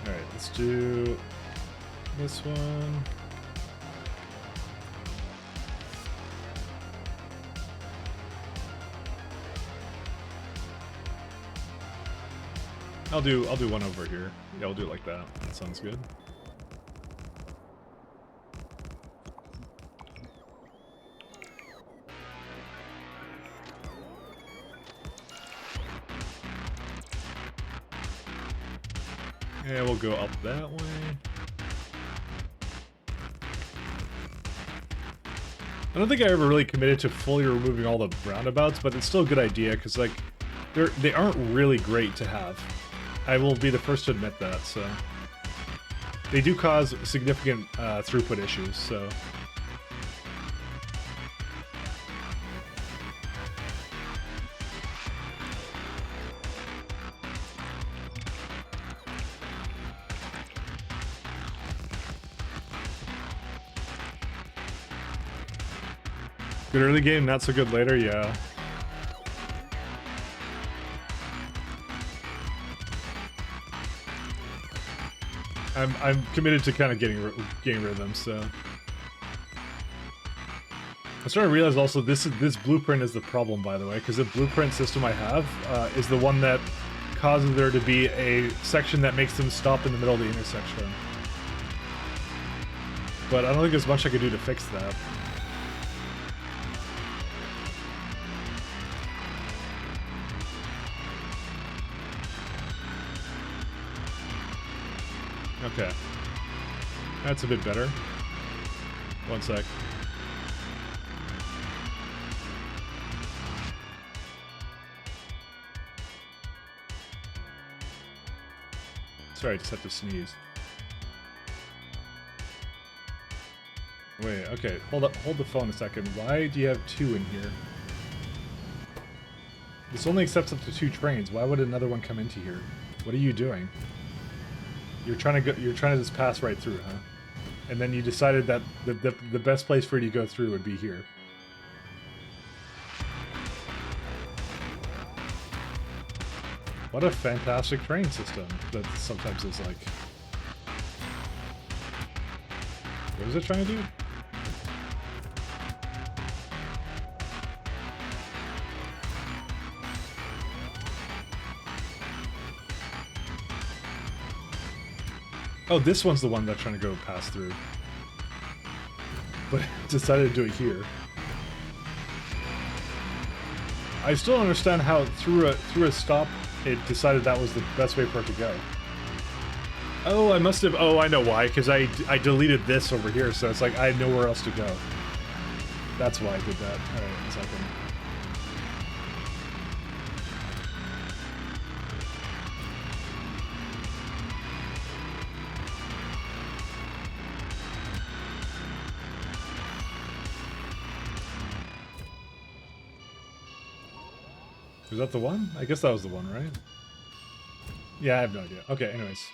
Alright, let's do this one. I'll do one over here. Yeah, we'll do it like that. That sounds good. Yeah, we'll go up that way. I don't think I ever really committed to fully removing all the roundabouts, but it's still a good idea because like they aren't really great to have. I will be the first to admit that, so they do cause significant throughput issues, so good early game, not so good later, yeah. I'm committed to kind of getting rid of them, so. I'm starting to realize also this blueprint is the problem, by the way, because the blueprint system I have is the one that causes there to be a section that makes them stop in the middle of the intersection. But I don't think there's much I could do to fix that. Okay. That's a bit better. One sec. Sorry, I just have to sneeze. Wait, okay. Hold the phone a second. Why do you have 2 in here? This only accepts up to 2 trains. Why would another one come into here? What are you doing? You're trying to just pass right through, huh? And then you decided that the best place for you to go through would be here. What a fantastic train system that sometimes is like. What was it trying to do? Oh, this one's the one that's trying to go pass through. But decided to do it here. I still don't understand how through a stop it decided that was the best way for it to go. Oh, I must have. Oh, I know why. Because I deleted this over here, so it's like I had nowhere else to go. That's why I did that. All right, a second. Was that the one? I guess that was the one, right? Yeah, I have no idea. Okay, anyways.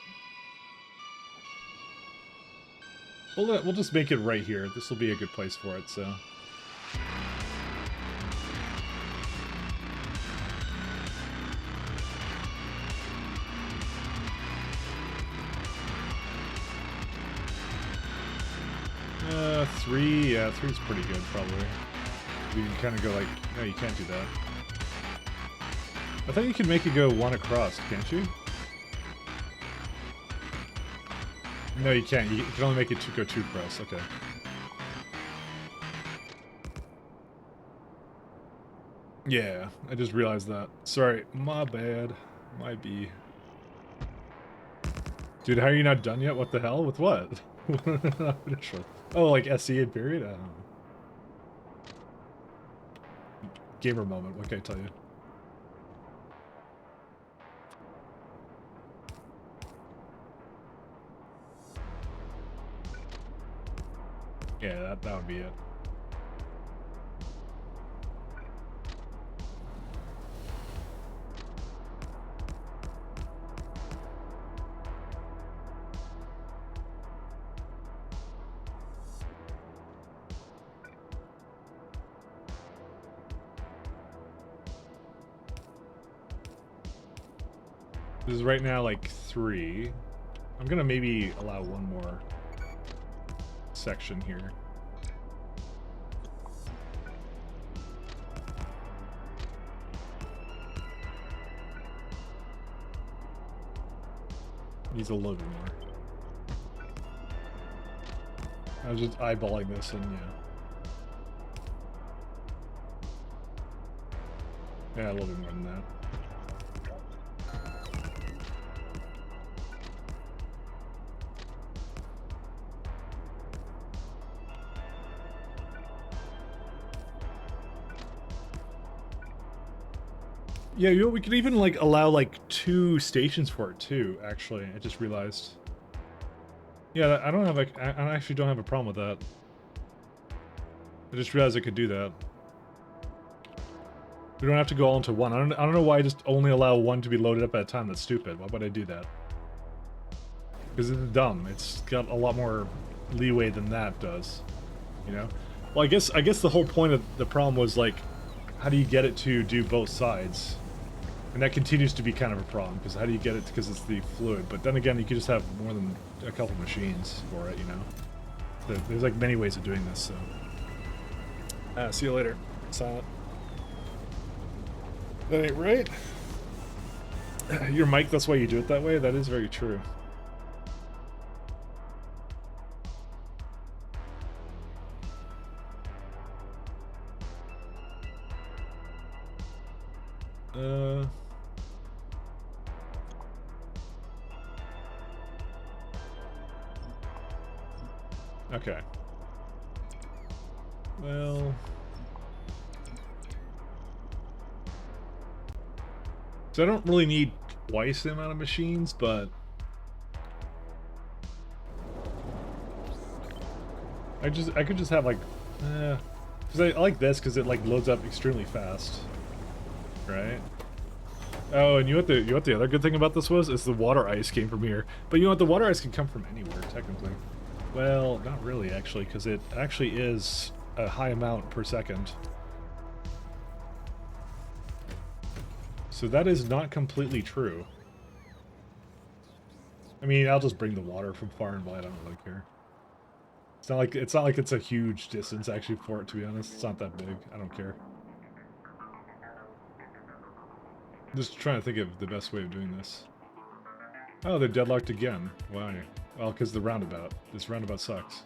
We'll just make it right here. This will be a good place for it, so. Three? Yeah, 3's pretty good, probably. You can kind of go like, no, you can't do that. I thought you could make it go 1 across, can't you? No, you can't. You can only make it go 2 across. Okay. Yeah, I just realized that. Sorry, my bad. My B. Dude, how are you not done yet? What the hell? With what? Oh, like SE and period? I don't know. Gamer moment, what can I tell you? Yeah, that would be it. This is right now like 3. I'm gonna maybe allow one more section here. Needs a little bit more. I was just eyeballing this and yeah. Yeah, a little bit more than that. Yeah, you know, we could even like allow like 2 stations for it too, actually. I just realized. Yeah, I don't have like I actually don't have a problem with that. I just realized I could do that. We don't have to go all into one. I don't know why I just only allow one to be loaded up at a time. That's stupid. Why would I do that? Because it's dumb. It's got a lot more leeway than that does. You know? Well, I guess the whole point of the problem was like, how do you get it to do both sides? And that continues to be kind of a problem, because how do you get it, because it's the fluid. But then again, you could just have more than a couple machines for it, you know? There's like many ways of doing this, so. See you later. Silent. That ain't right. Your mic, that's why you do it that way? That is very true. Okay. Well... So I don't really need twice the amount of machines, but... I could just have like... Because I like this, because it like loads up extremely fast. Right? Oh, and you know what the other good thing about this was? Is the water ice came from here. But you know what? The water ice can come from anywhere, technically. Well, not really, actually, because it actually is a high amount per second. So that is not completely true. I mean, I'll just bring the water from far and wide. I don't really care. It's not like it's a huge distance actually for it, to be honest. It's not that big. I don't care. I'm just trying to think of the best way of doing this. Oh, they're deadlocked again. Why? Well, because the roundabout. This roundabout sucks.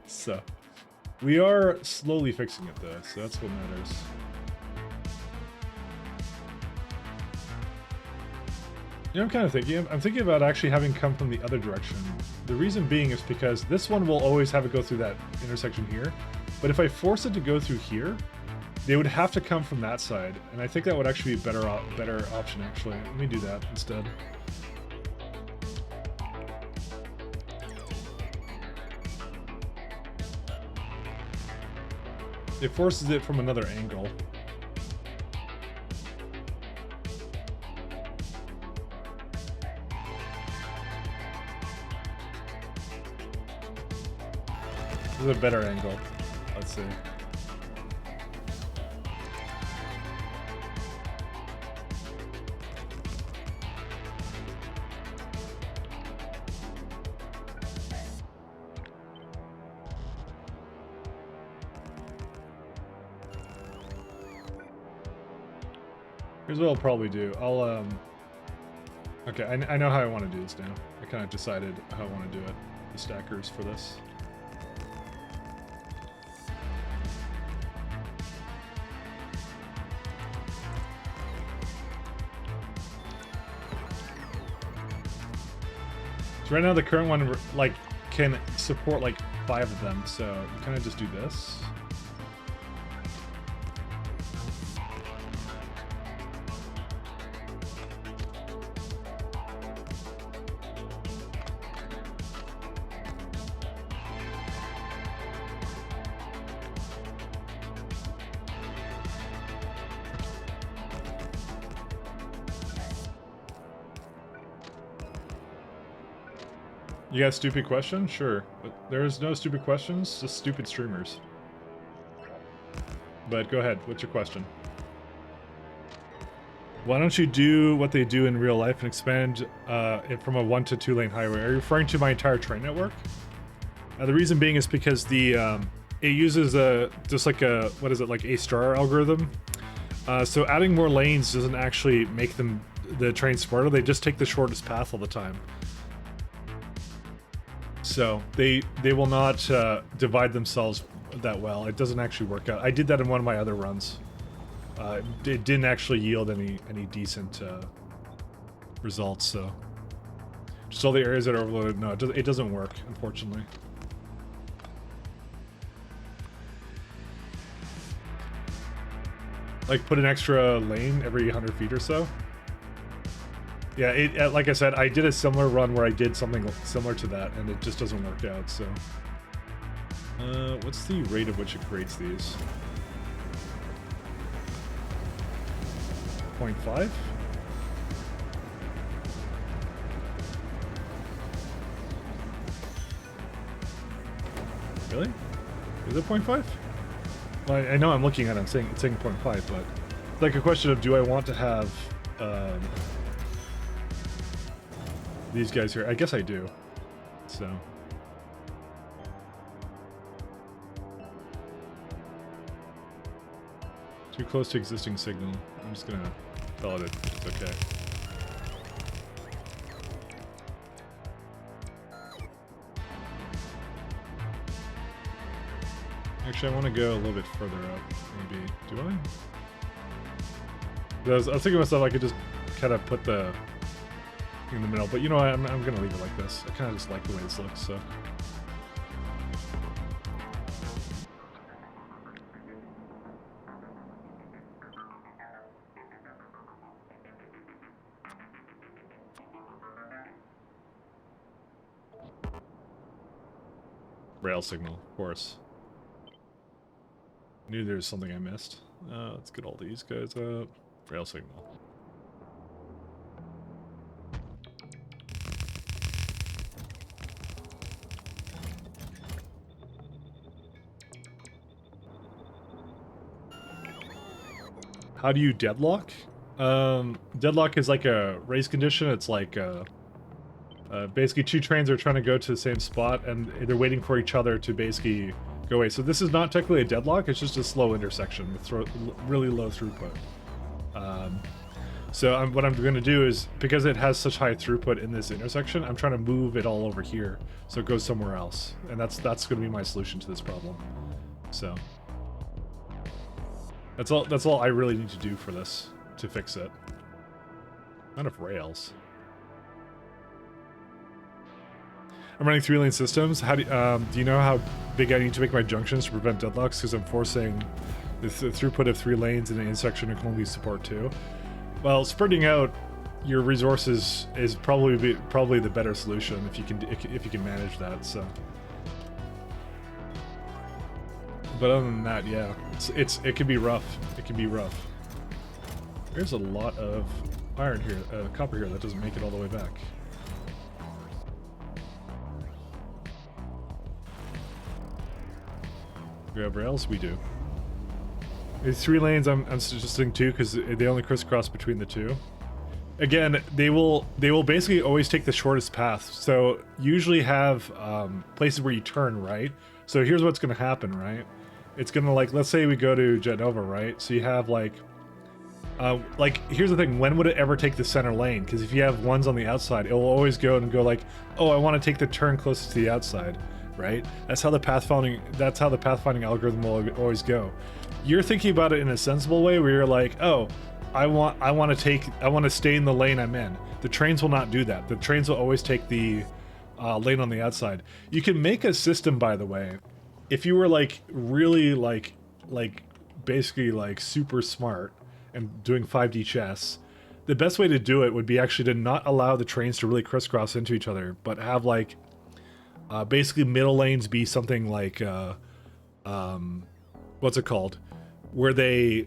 So, we are slowly fixing it though, so that's what matters. You know, I'm kind of thinking. I'm thinking about actually having come from the other direction. The reason being is because this one will always have it go through that intersection here, but if I force it to go through here, they would have to come from that side, and I think that would actually be a better option. Actually, let me do that instead. It forces it from another angle. This is a better angle. Let's see. Here's what I'll probably do. I'll, okay, I know how I want to do this now. I kind of decided how I want to do it. The stackers for this. So right now the current one, like, can support, like, 5 of them, so you kind of just do this. You got a stupid question? Sure. But there's no stupid questions, just stupid streamers. But go ahead, what's your question? Why don't you do what they do in real life and expand it from a 1 to 2 lane highway? Are you referring to my entire train network? The reason being is because the it uses just like a, what is it, like A-star algorithm. So adding more lanes doesn't actually make the train smarter. They just take the shortest path all the time. So they will not divide themselves that well. It doesn't actually work out. I did that in one of my other runs. It didn't actually yield any decent results. So just all the areas that are overloaded. No, it doesn't work, unfortunately. Like put an extra lane every 100 feet or so. Yeah, like I said, I did a similar run where I did something similar to that, and it just doesn't work out, so. What's the rate at which it creates these? 0.5? Really? Is it 0.5? Well, I know I'm looking at it, it's saying 0.5, but it's like a question of, do I want to have these guys here? I guess I do. So. Too close to existing signal. I'm just gonna tell it it's okay. Actually, I want to go a little bit further up, maybe. Do I? I was thinking to myself I could just kind of put the thing in the middle, but you know what? I'm going to leave it like this. I kind of just like the way this looks, so. Rail signal, of course. Knew there was something I missed. Let's get all these guys up. Rail signal. How do you deadlock? Deadlock is like a race condition. It's like basically two trains are trying to go to the same spot and they're waiting for each other to basically go away. So this is not technically a deadlock, it's just a slow intersection with really low throughput. So what I'm going to do is, because it has such high throughput in this intersection, I'm trying to move it all over here so it goes somewhere else. And that's going to be my solution to this problem. So that's all I really need to do for this to fix it. Not enough rails. I'm running 3-lane systems. How do you know how big I need to make my junctions to prevent deadlocks? Because I'm forcing the throughput of 3 lanes in an intersection and can only support 2. Well, spreading out your resources is probably the better solution if you can manage that. So, but other than that, yeah, it can be rough. It can be rough. There's a lot of iron here, copper here that doesn't make it all the way back. We have rails? We do. These 3 lanes I'm suggesting 2 because they only crisscross between the 2. Again, they will basically always take the shortest path. So usually have places where you turn right. So here's what's going to happen, right? It's going to, like, let's say we go to Jetnova, right? So you have like here's the thing, when would it ever take the center lane? Because if you have ones on the outside, it will always go like, oh, I want to take the turn closest to the outside. Right? That's how the pathfinding algorithm will always go. You're thinking about it in a sensible way where you're like, oh, I want to stay in the lane I'm in. The trains will not do that. The trains will always take the lane on the outside. You can make a system, by the way, if you were like really like basically like super smart and doing 5D chess. The best way to do it would be actually to not allow the trains to really crisscross into each other, but have like basically middle lanes be something like what's it called, where they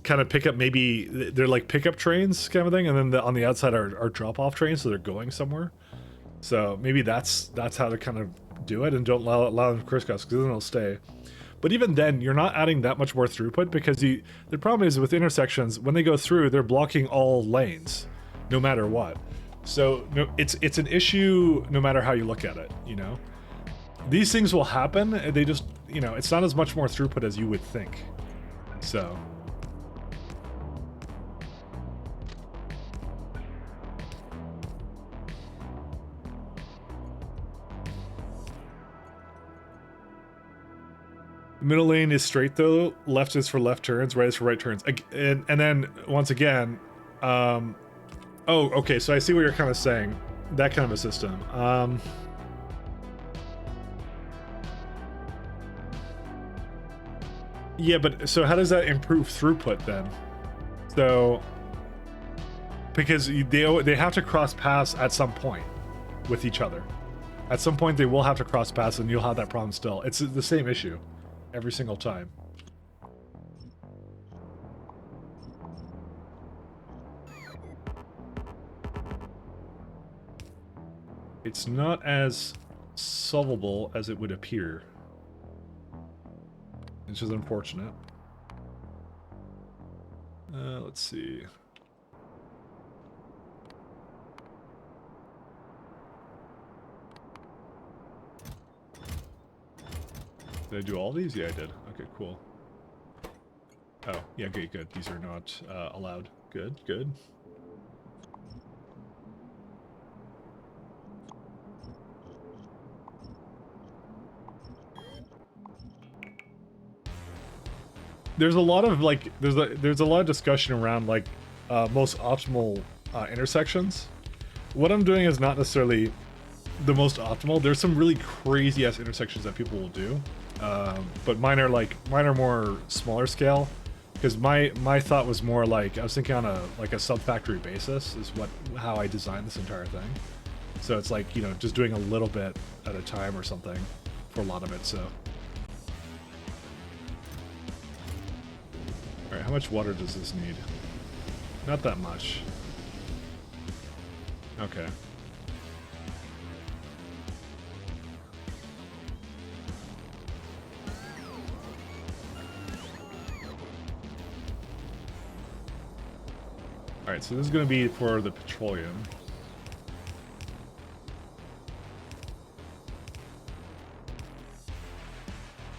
kind of pick up, maybe they're like pickup trains kind of thing, and then on the outside are drop-off trains, so they're going somewhere. So maybe that's how to kind of do it, and don't allow them to crisscross, because then they'll stay. But even then, you're not adding that much more throughput, because the problem is with intersections, when they go through, they're blocking all lanes, no matter what. So no, it's an issue no matter how you look at it, you know? These things will happen, they just, you know, it's not as much more throughput as you would think. So... Middle lane is straight though, left is for left turns, right is for right turns. And then, once again, oh, okay, so I see what you're kind of saying. That kind of a system. Yeah, but so how does that improve throughput then? So, because they have to cross paths at some point with each other. At some point they will have to cross paths, and you'll have that problem still. It's the same issue every single time. It's not as solvable as it would appear. Which is unfortunate. Let's see. Did I do all these? Yeah, I did. Okay, cool. Oh, yeah, okay, good. These are not allowed. Good, good. There's a lot of like there's a lot of discussion around like most optimal intersections. What I'm doing is not necessarily the most optimal. There's some really crazy ass intersections that people will do, but mine are more smaller scale. Because my thought was more like I was thinking on a sub-factory basis is how I designed this entire thing. So it's like, you know, just doing a little bit at a time or something for a lot of it. So. Alright, how much water does this need? Not that much. Okay. Alright, so this is going to be for the petroleum.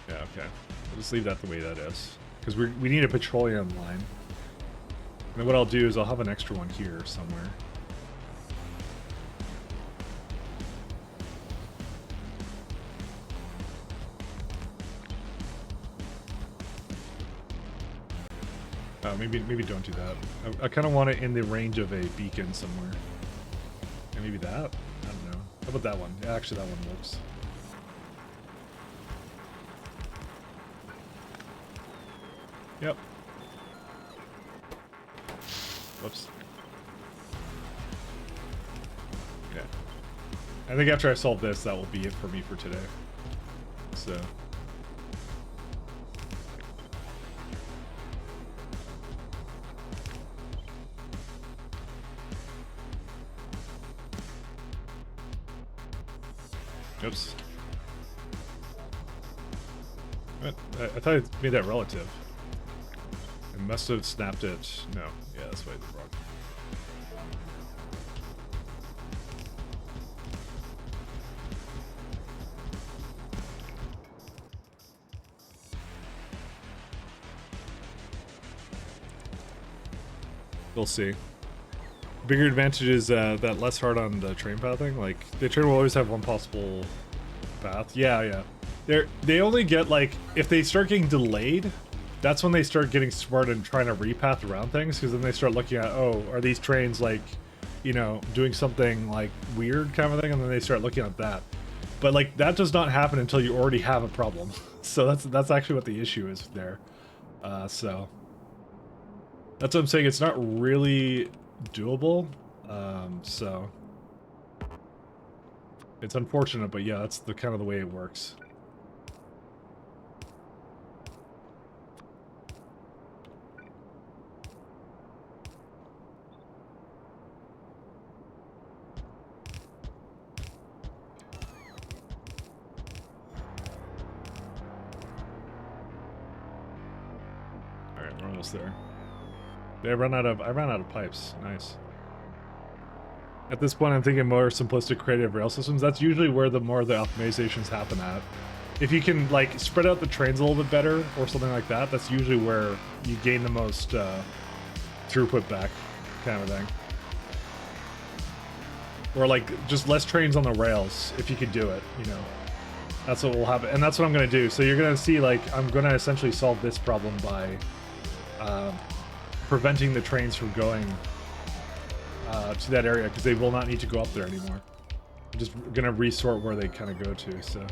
Yeah, okay. I'll just leave that the way that is. Because we need a petroleum line. And then what I'll do is I'll have an extra one here somewhere. Maybe don't do that. I kind of want it in the range of a beacon somewhere. And maybe that? I don't know. How about that one? Yeah, actually that one works. Yep. Whoops. Yeah. I think after I solve this, that will be it for me for today. So... Oops. What? I thought I made that relative. I must have snapped it. No. Yeah, that's why I did wrong. We'll see. Bigger advantage is that less hard on the train pathing. Like, the train will always have one possible path. Yeah, yeah. They only get, like, if they start getting delayed, that's when they start getting smart and trying to repath around things, because then they start looking at, oh, are these trains, like, you know, doing something, like, weird kind of thing, and then they start looking at that. But, like, that does not happen until you already have a problem. So that's actually what the issue is there. So... That's what I'm saying, it's not really doable, so... It's unfortunate, but yeah, that's the kind of the way it works. almost there. I ran out of pipes. Nice. At this point, I'm thinking more simplistic creative rail systems. That's usually where the more the optimizations happen at. If you can like spread out the trains a little bit better or something like that, that's usually where you gain the most throughput back, kind of thing. Or like just less trains on the rails, if you could do it, you know. That's what will happen, and that's what I'm gonna do. So you're gonna see, like, I'm gonna essentially solve this problem by preventing the trains from going to that area, because they will not need to go up there anymore. I'm just gonna resort where they kind of go to, so.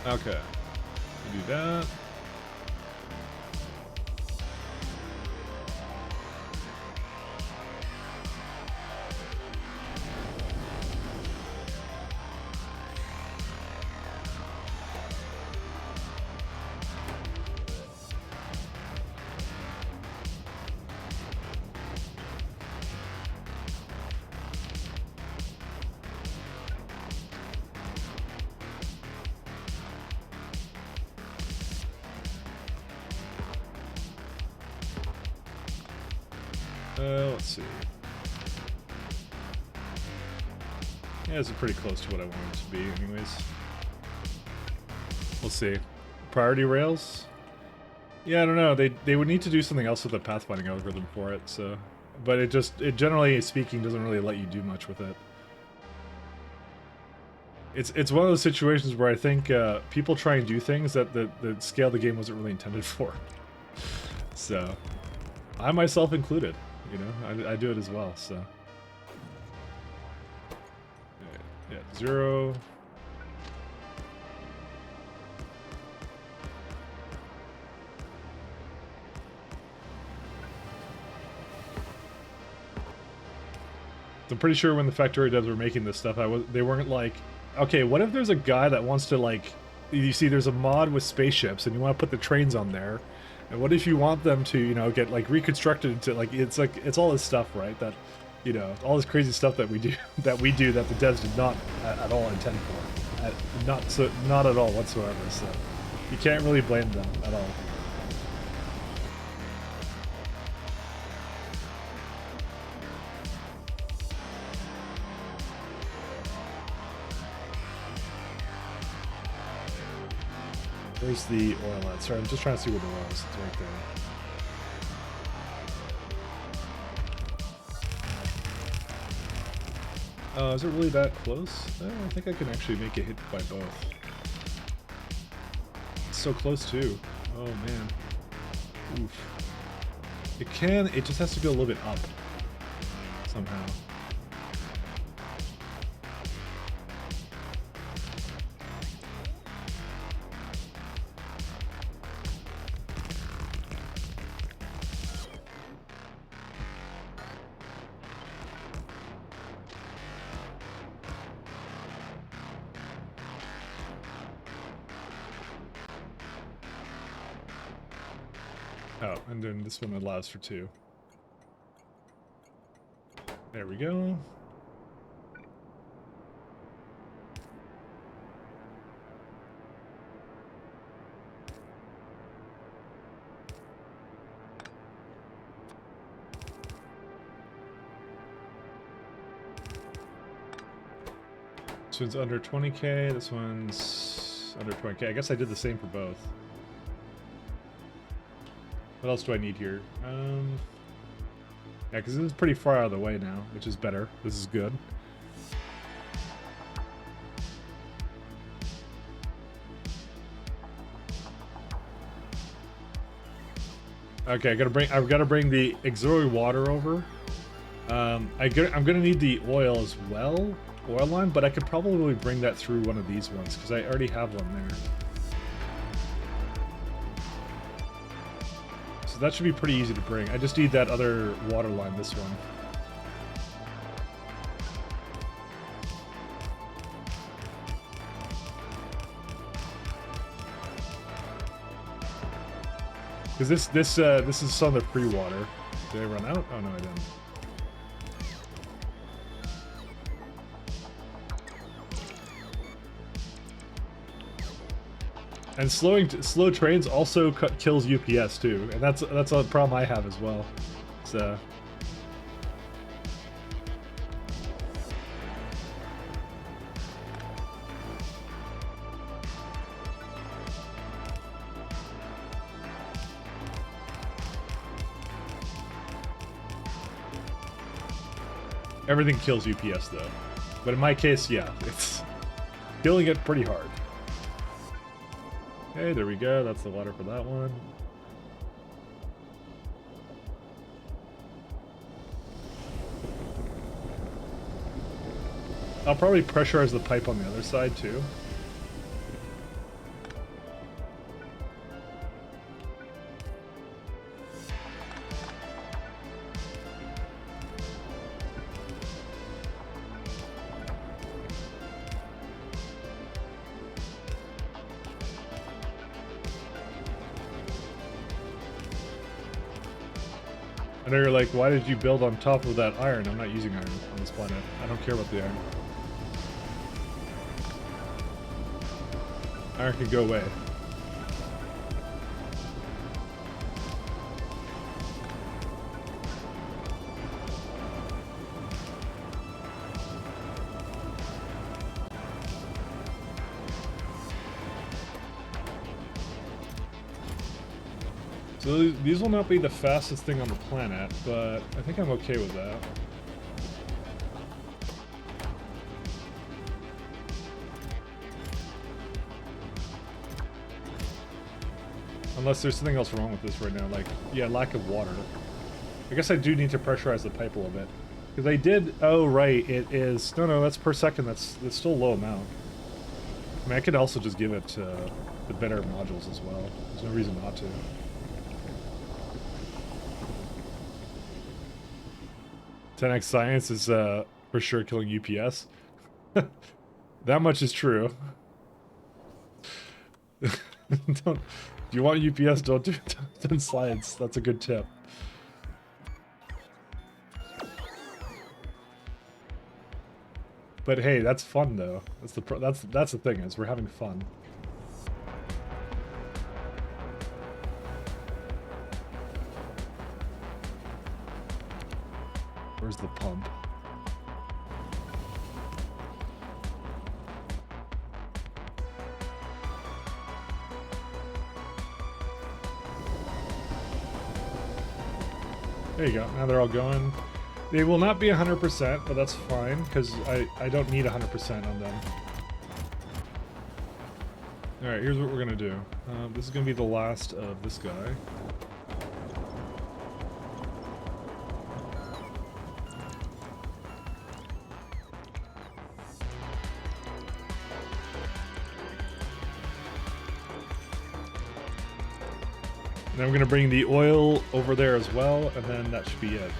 Okay, we do that. Let's see. Yeah, it's pretty close to what I want it to be anyways. We'll see. Priority rails? Yeah, I don't know. They would need to do something else with the pathfinding algorithm for it, so... But it generally speaking, doesn't really let you do much with it. It's one of those situations where I think people try and do things that the scale of the game wasn't really intended for. So, I myself included. You know, I do it as well, so. Yeah, 0. I'm pretty sure when the Factorio devs were making this stuff, they weren't like, okay, what if there's a guy that wants to, like, you see there's a mod with spaceships and you want to put the trains on there. And what if you want them to, you know, get like reconstructed into it's all this stuff, right? That, you know, all this crazy stuff that we do that the devs did not at all intend for, not at all whatsoever. So you can't really blame them at all. Where's the oil at? Sorry, I'm just trying to see where the oil is. It's right there. Is it really that close? I think I can actually make it hit by both. It's so close too. Oh man. Oof. It just has to go a little bit up. Somehow. Oh, and then this one allows for 2. There we go. This one's under 20k, this one's under 20k. I guess I did the same for both. What else do I need here? Yeah, because this is pretty far out of the way now, which is better. This is good. Okay, I've got to bring the auxiliary water over. I'm gonna need the oil as well, oil line, but I could probably bring that through one of these ones because I already have one there. So that should be pretty easy to bring. I just need that other water line, this one. Because this is some of the pre-water. Did I run out? Oh no, I didn't. And slow trains also kills UPS too, and that's a problem I have as well. So everything kills UPS though, but in my case, yeah, it's killing it pretty hard. Okay, there we go. That's the water for that one. I'll probably pressurize the pipe on the other side too. I know you're like, why did you build on top of that iron? I'm not using iron on this planet. I don't care about the iron. Iron can go away. So these will not be the fastest thing on the planet, but I think I'm okay with that. Unless there's something else wrong with this right now, like, yeah, lack of water. I guess I do need to pressurize the pipe a little bit. Because I did, oh right, it is, no, that's per second, that's still a low amount. I mean, I could also just give it the better modules as well. There's no reason not to. "10x science is for sure killing UPS." That much is true. Don't, if you want UPS, don't do 10 science. That's a good tip. But hey, that's fun though. That's the thing, is we're having fun. Where's the pump? There you go. Now they're all going. They will not be 100%, but that's fine, because I don't need 100% on them. Alright, here's what we're going to do. This is going to be the last of this guy. Then we're going to bring the oil over there as well, and then that should be it.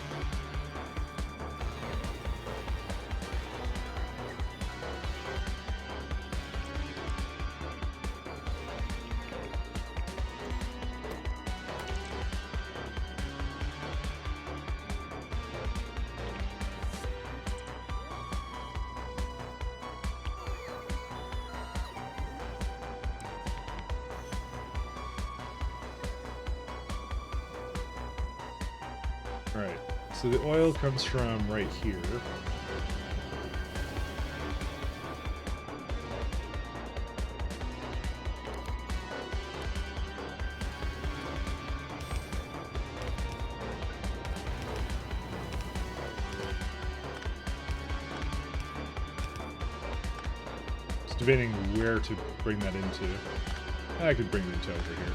Alright, so the oil comes from right here. Just debating where to bring that into. I could bring it into over here.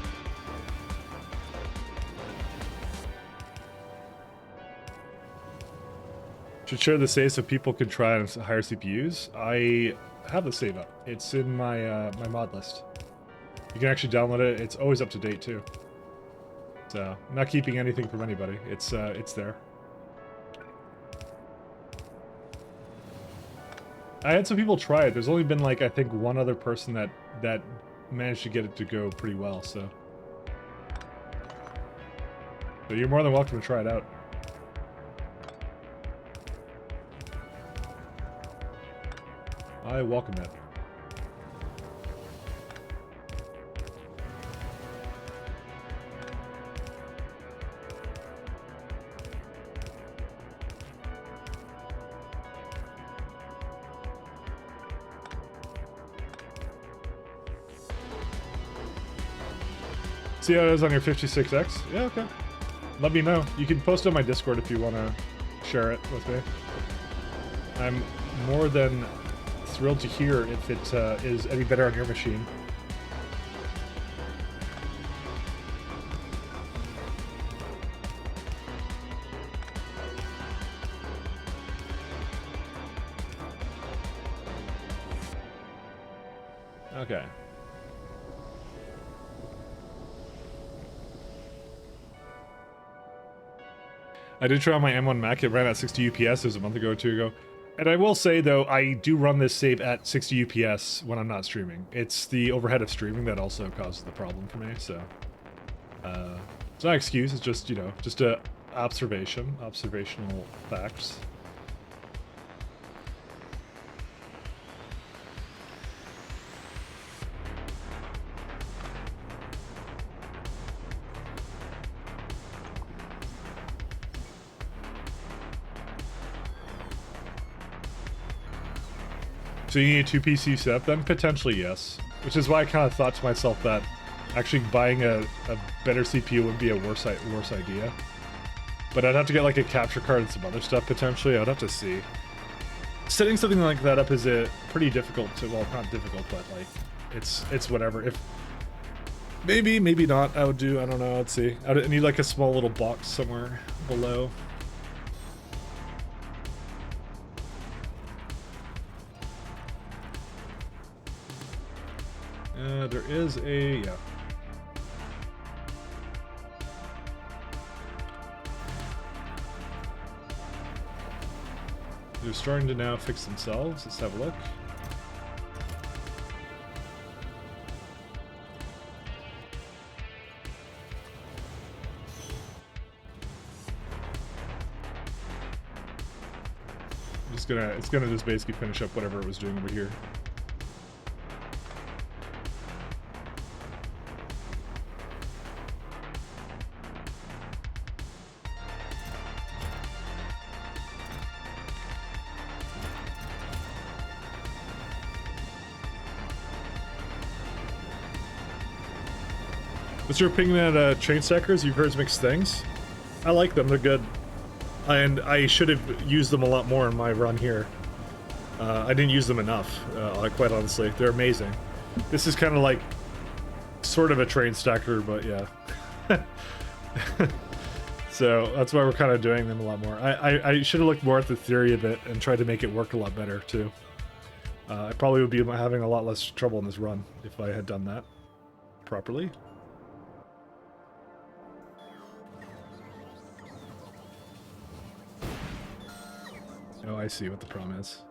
Should share the save so people can try on higher CPUs. I have the save up. It's in my my mod list. You can actually download it. It's always up to date too. So I'm not keeping anything from anybody. It's there. I had some people try it. There's only been like I think one other person that managed to get it to go pretty well. So you're more than welcome to try it out. I welcome it. See how it is on your 56X? Yeah, okay. Let me know. You can post on my Discord if you want to share it with me. I'm more than thrilled to hear if it is any better on your machine. Okay. I did try on my M1 Mac. It ran at 60 UPS. It was a month ago or two ago. And I will say, though, I do run this save at 60 UPS when I'm not streaming. It's the overhead of streaming that also causes the problem for me, so... it's not an excuse, it's just, you know, just a observational facts. So you need a 2 PC setup then? Potentially, yes. Which is why I kind of thought to myself that actually buying a better CPU would be a worse idea. But I'd have to get like a capture card and some other stuff potentially. I'd have to see. Setting something like that up is pretty difficult to, well, not difficult, but like, it's whatever. If maybe not, I would do, I don't know, let's see. I would need like a small little box somewhere below. There is a, yeah. They're starting to now fix themselves. Let's have a look. It's gonna just basically finish up whatever it was doing over here. What's your opinion on train stackers? You've heard mixed things. I like them, they're good. And I should have used them a lot more in my run here. I didn't use them enough, quite honestly. They're amazing. This is kind of like, sort of a train stacker, but yeah. So that's why we're kind of doing them a lot more. I should have looked more at the theory of it and tried to make it work a lot better, too. I probably would be having a lot less trouble in this run if I had done that properly. Oh, I see what the problem is.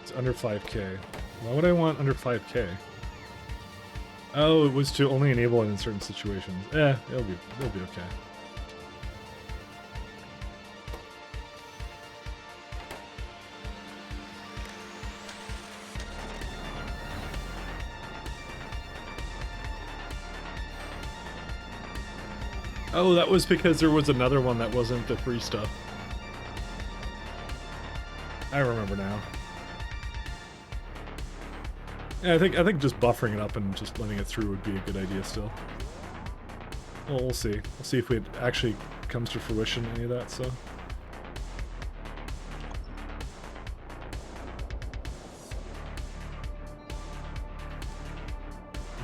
It's under 5K. Why would I want under 5K? Oh, it was to only enable it in certain situations. It'll be okay. Oh, that was because there was another one that wasn't the free stuff. I remember now. Yeah, I think just buffering it up and just letting it through would be a good idea still. Well, we'll see. We'll see if it actually comes to fruition, any of that, so.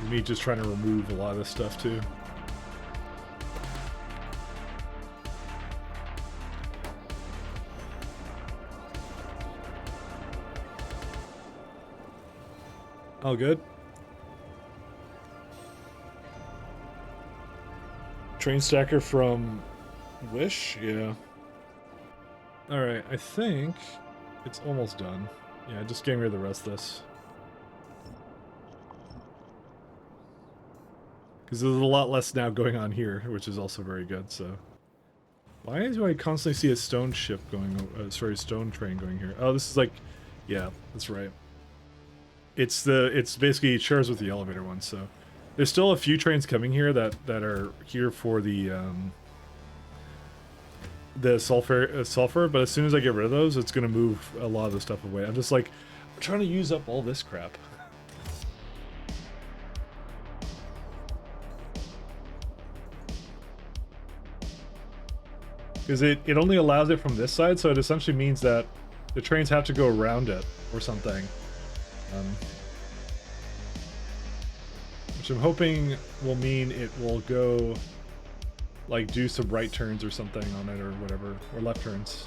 me just trying to remove a lot of this stuff too. All good. Train stacker from Wish? Yeah. Alright, I think it's almost done. Yeah, just getting rid of the rest of this. Because there's a lot less now going on here, which is also very good, so... Why do I constantly see a stone ship going... stone train going here? Oh, this is like... Yeah, that's right. It's basically it shares with the elevator one, so... There's still a few trains coming here that are here for the sulfur, but as soon as I get rid of those, it's gonna move a lot of the stuff away. I'm just like, I'm trying to use up all this crap. Because it only allows it from this side, so it essentially means that the trains have to go around it or something. Which I'm hoping will mean it will go, like, do some right turns or something on it or whatever, or left turns.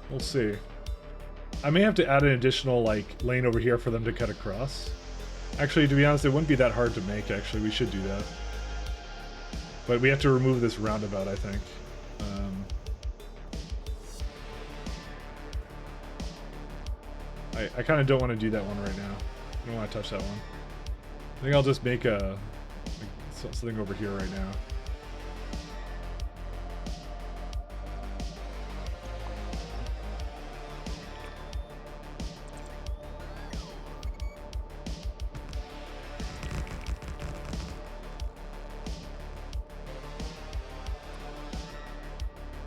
We'll see. I may have to add an additional, like, lane over here for them to cut across. Actually, to be honest, it wouldn't be that hard to make, actually. We should do that. But we have to remove this roundabout, I think. I kind of don't want to do that one right now. I don't want to touch that one. I think I'll just make something over here right now.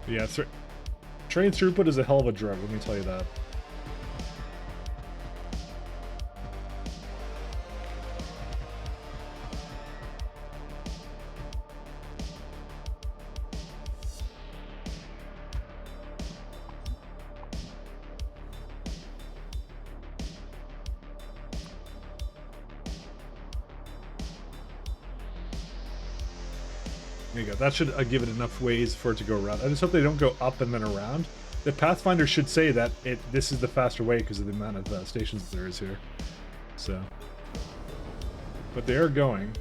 Yeah, train throughput is a hell of a drug, let me tell you that. There you go. That should give it enough ways for it to go around. I just hope they don't go up and then around. The Pathfinder should say that this is the faster way because of the amount of stations there is here. So, but they are going.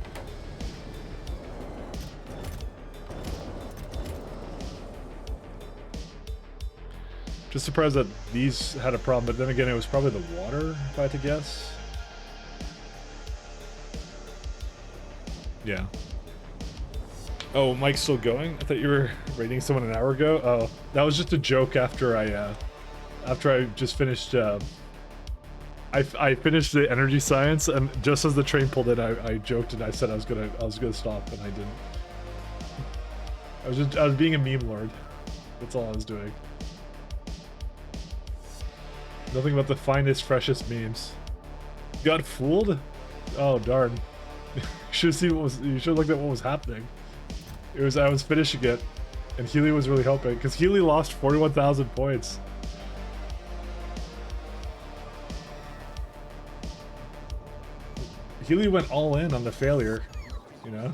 Just surprised that these had a problem, but then again, it was probably the water, if I had to guess. Yeah. Oh, Mike's still going? I thought you were rating someone an hour ago. Oh, that was just a joke after I just finished. I finished the energy science, and just as the train pulled in, I joked and I said I was gonna stop, and I didn't. I was being a meme lord. That's all I was doing. Nothing but the finest, freshest memes. Got fooled? Oh darn! You should see what was. You should have looked at what was happening. I was finishing it, and Healy was really helping, because Healy lost 41,000 points. Healy went all in on the failure, you know?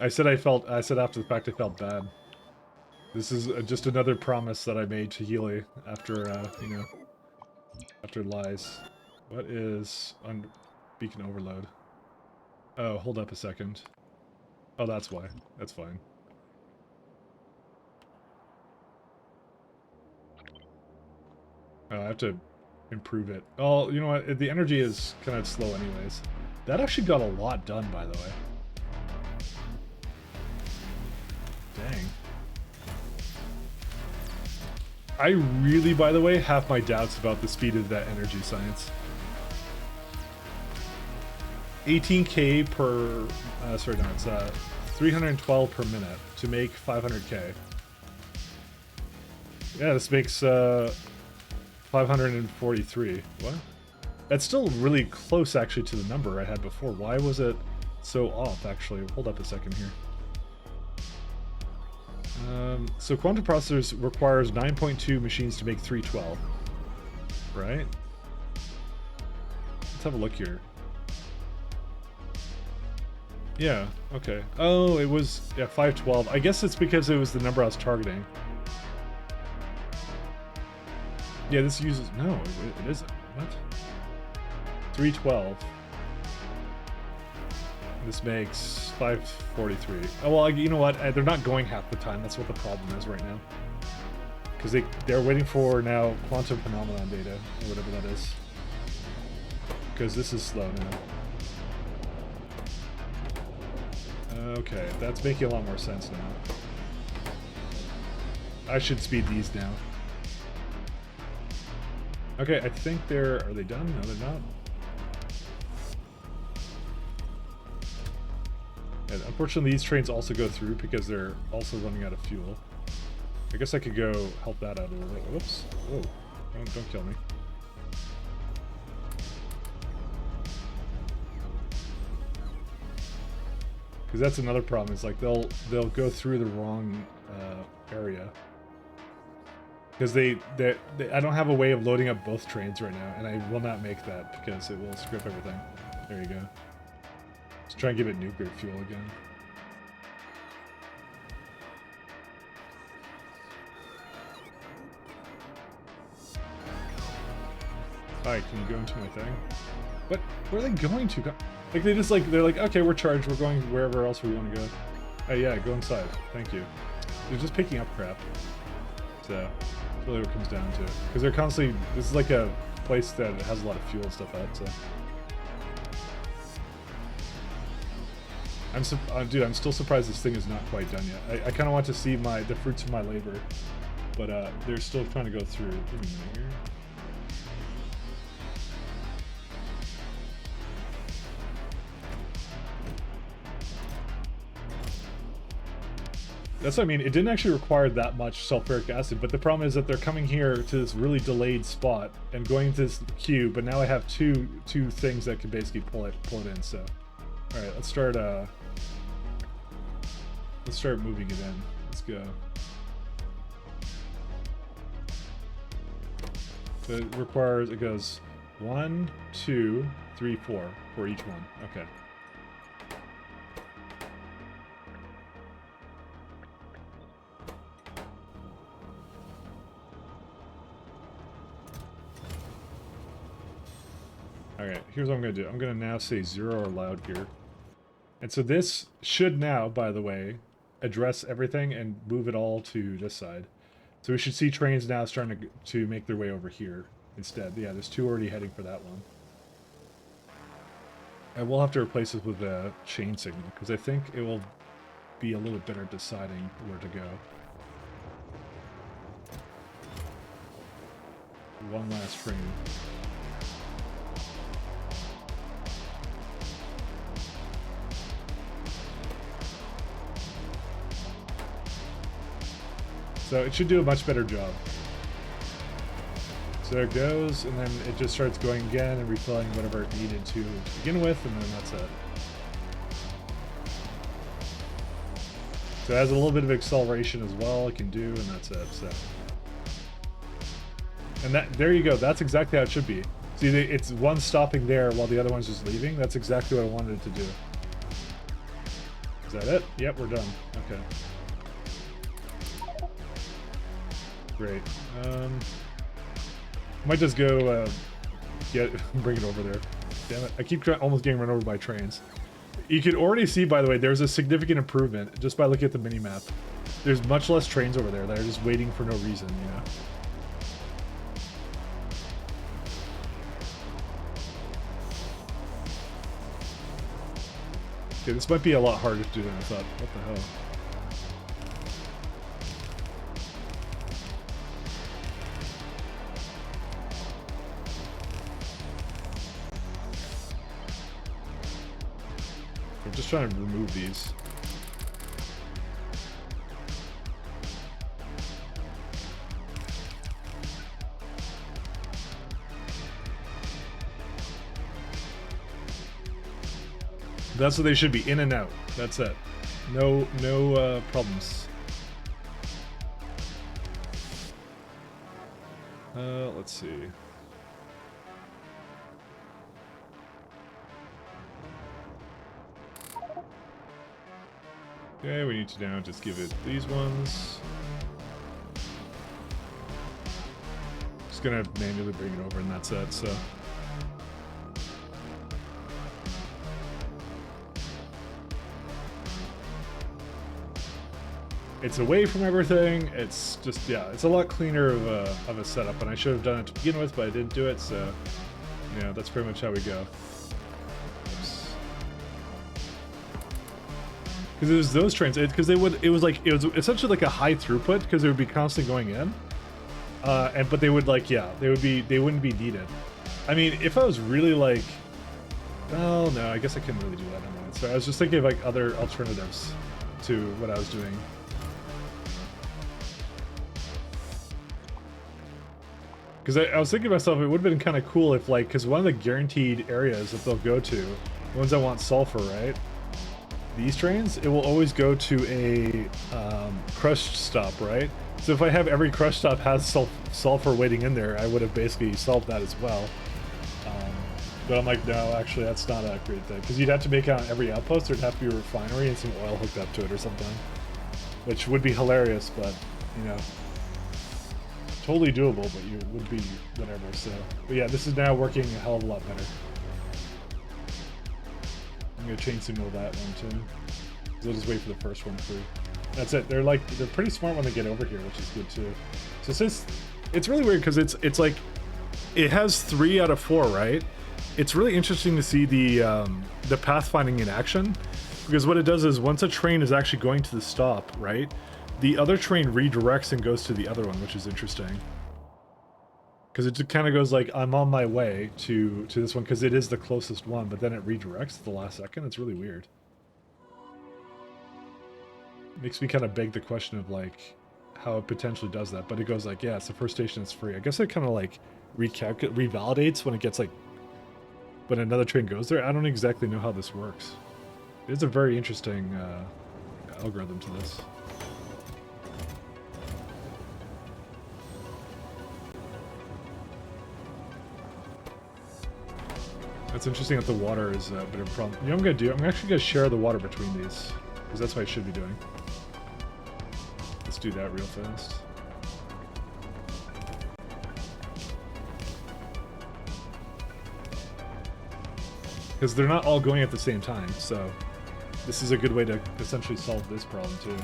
I said after the fact I felt bad. This is just another promise that I made to Healy after, you know, after lies. What is on beacon overload? Oh, hold up a second. Oh, that's why. That's fine. Oh, I have to improve it. Oh, you know what? The energy is kind of slow anyways. That actually got a lot done, by the way. Dang. I really, by the way, have my doubts about the speed of that energy science. 18k per... sorry, no, it's 312 per minute to make 500k. Yeah, this makes 543. What? That's still really close, actually, to the number I had before. Why was it so off, actually. Hold up a second here. So quantum processors requires 9.2 machines to make 312, right? Let's have a look here. Yeah, okay. Oh, it was, yeah, 512. I guess it's because it was the number I was targeting. Yeah, this uses, no, it isn't. What? 312. This makes 543. Oh, well, you know what? They're not going half the time. That's what the problem is right now. Because they're waiting for now quantum phenomenon data, or whatever that is. Because this is slow now. Okay, that's making a lot more sense now. I should speed these down. Okay, I think are they done? No, they're not. And unfortunately, these trains also go through because they're also running out of fuel. I guess I could go help that out a little bit. Whoops. Whoa. Don't kill me. Because that's another problem. Is like they'll go through the wrong area. Because I don't have a way of loading up both trains right now, and I will not make that because it will scrap everything. There you go. Let's try and give it nuclear fuel again. Alright, can you go into my thing? What? Where are they going to? Like, they're like, okay, we're charged, we're going wherever else we want to go. Oh yeah, go inside. Thank you. They're just picking up crap. So, that's really what it comes down to. Because they're constantly, this is like a place that has a lot of fuel and stuff out, so. Dude, I'm still surprised this thing is not quite done yet. I kind of want to see the fruits of my labor, but they're still trying to go through. Give me a minute here. That's what I mean. It didn't actually require that much sulfuric acid, but the problem is that they're coming here to this really delayed spot and going to this queue. But now I have two things that can basically pull it in. So, all right, let's start moving it in. Let's go. So it goes 1, 2, 3, 4 for each one. Okay. Alright, here's what I'm going to do. I'm going to now say 0 or loud here. And so this should now, by the way, address everything and move it all to this side. So we should see trains now starting to make their way over here instead. Yeah, there's 2 already heading for that one. I will have to replace this with a chain signal, because I think it will be a little better at deciding where to go. One last train. So it should do a much better job. So there it goes, and then it just starts going again and refilling whatever it needed to begin with, and then that's it. So it has a little bit of acceleration as well it can do, and that's it. So, and there you go. That's exactly how it should be. See, it's one stopping there while the other one's just leaving. That's exactly what I wanted it to do. Is that it? Yep, we're done. Okay. Great. Might just go bring it over there. Damn it! I keep almost getting run over by trains. You can already see, by the way, there's a significant improvement just by looking at the mini map. There's much less trains over there that are just waiting for no reason, you know. Okay, this might be a lot harder to do than I thought. What the hell? I'm just trying to remove these. That's what they should be, in and out. That's it. No problems. Let's see. Okay, we need to now just give it these ones. Just gonna manually bring it over and that's it, so. It's away from everything. It's just, yeah, it's a lot cleaner of a setup, and I should have done it to begin with, but I didn't do it, so, yeah, that's pretty much how we go. Oops. Because it was those trains, because it was essentially like a high throughput, because they would be constantly going in, but they would, like, yeah, they wouldn't be needed. I mean, if I was really like, well, no, I guess I couldn't really do that anymore. So I was just thinking of like other alternatives to what I was doing. Because I was thinking to myself, it would have been kind of cool if, like, because one of the guaranteed areas that they'll go to, the ones that want sulfur, right? These trains, it will always go to a crush stop, right? So if I have every crush stop has sulfur waiting in there, I would have basically solved that as well. But I'm like, no, actually, that's not a great thing. Because you'd have to make out every outpost, there'd have to be a refinery and some oil hooked up to it or something. Which would be hilarious, but, you know. Totally doable, but you would be whatever, so. But yeah, this is now working a hell of a lot better. I'm gonna chain signal that one too. So I'll just wait for the first one through. That's it. They're pretty smart when they get over here, which is good too. So since it's really weird because it's like it has 3 out of 4, right? It's really interesting to see the pathfinding in action, because what it does is once a train is actually going to the stop, right? The other train redirects and goes to the other one, which is interesting. Because it kind of goes like, I'm on my way to this one, because it is the closest one, but then it redirects at the last second. It's really weird. Makes me kind of beg the question of, like, how it potentially does that. But it goes like, yeah, it's the first station, it's free. I guess it kind of, like, revalidates when it gets, like, when another train goes there. I don't exactly know how this works. It's a very interesting algorithm to this. It's interesting that the water is a bit of a problem. You know what I'm going to do? I'm actually going to share the water between these, because that's what I should be doing. Let's do that real fast. Because they're not all going at the same time, so this is a good way to essentially solve this problem too.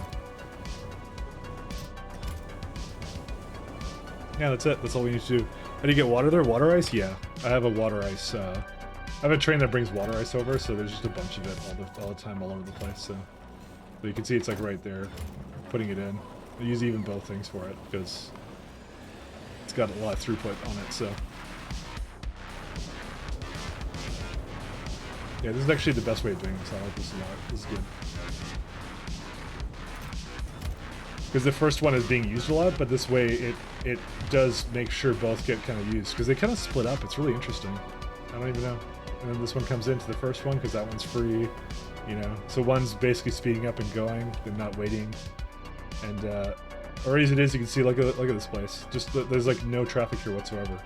Yeah, that's it. That's all we need to do. How do you get water there? Water ice? Yeah, I have a water ice. I have a train that brings water ice over, so there's just a bunch of it all the time all over the place. So you can see it's like right there, putting it in. I use even both things for it because it's got a lot of throughput on it. So yeah, this is actually the best way of doing this. I like this a lot. This is good. Because the first one is being used a lot, but this way it does make sure both get kind of used. Because they kind of split up. It's really interesting. I don't even know. And then this one comes into the first one because that one's free, you know. So one's basically speeding up and going, they're not waiting. And or as it is, you can see, look at this place. Just there's like no traffic here whatsoever.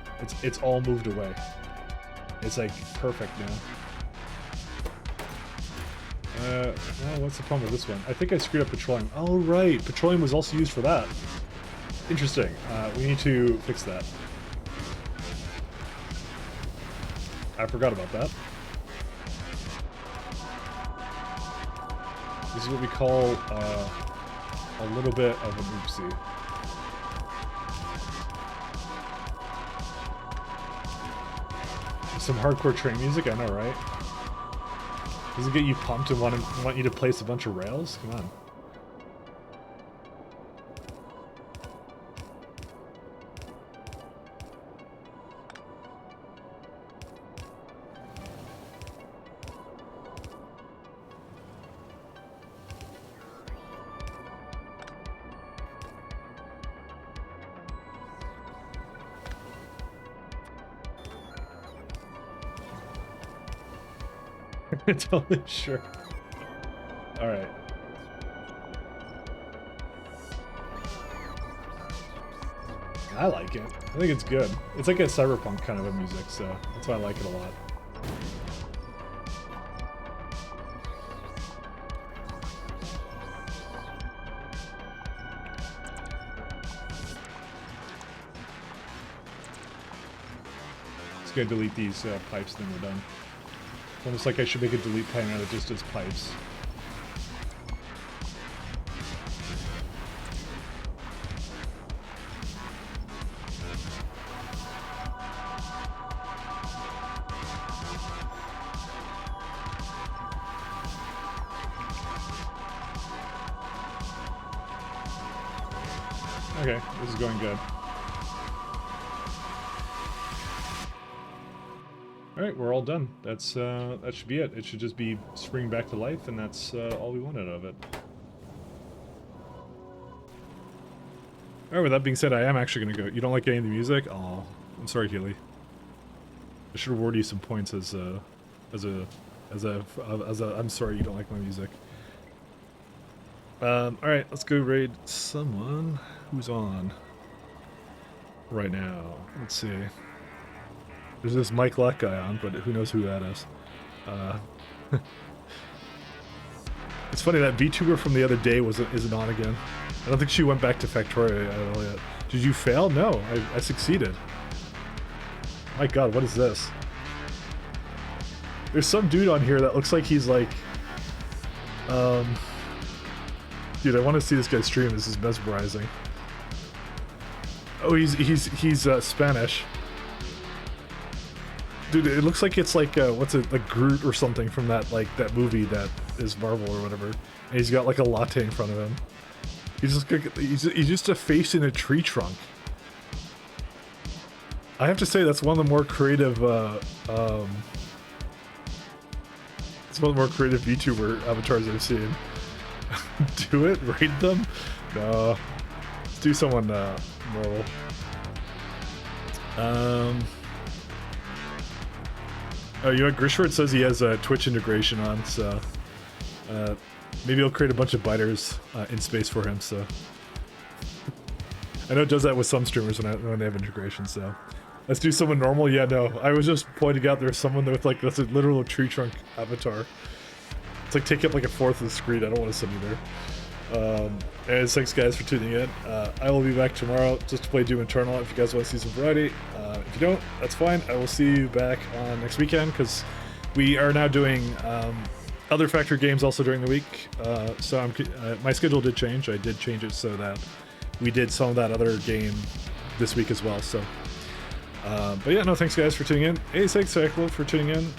It's all moved away. It's like perfect now. Well, what's the problem with this one? I think I screwed up petroleum. Oh right, petroleum was also used for that. Interesting. We need to fix that. I forgot about that. This is what we call a little bit of an oopsie. Some hardcore train music, I know, right? Does it get you pumped and want you to place a bunch of rails? Come on. Totally sure. All right. I like it. I think it's good. It's like a cyberpunk kind of a music, so that's why I like it a lot. Just gonna delete these pipes, then we're done. Almost like I should make a delete pane out of just as pipes. Okay, this is going good. Alright, we're all done. That's that should be it. It should just be spring back to life, and that's all we wanted of it. Alright, with that being said, I am actually gonna go. You don't like any of the music? Oh, I'm sorry, Healy. I should award you some points as a I'm sorry you don't like my music. Alright, let's go raid someone who's on right now. Let's see. There's this Mike Luck guy on, but who knows who that is. It's funny, that VTuber from the other day isn't on again. I don't think she went back to Factorio at all yet. Did you fail? No, I succeeded. My god, what is this? There's some dude on here that looks like he's like... Dude, I want to see this guy stream. This is mesmerizing. Oh, he's Spanish. Dude, it looks like it's like what's it, like Groot or something from that movie that is Marvel or whatever. And he's got like a latte in front of him. He's just a face in a tree trunk. I have to say that's one of the more creative it's one of the more creative VTuber avatars I've seen. Do it? Raid them? No. Let's do someone normal. Oh, you know what? Grishford says he has a Twitch integration on, so maybe he'll create a bunch of biters in space for him. So I know it does that with some streamers when they have integration. So let's do someone normal. Yeah, no, I was just pointing out there's someone with like that's a literal tree trunk avatar. It's like taking up like a fourth of the screen. I don't want to sit either. And thanks guys for tuning in. I will be back tomorrow just to play Doom Eternal if you guys want to see some variety. If you don't, that's fine. I will see you back on next weekend because we are now doing other Factory games also during the week. So my schedule did change. I did change it so that we did some of that other game this week as well. So, but yeah, no, thanks guys for tuning in. Hey, thanks Cyclo for tuning in.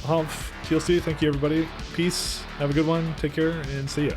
Humph, TLC, thank you everybody. Peace. Have a good one. Take care and see ya.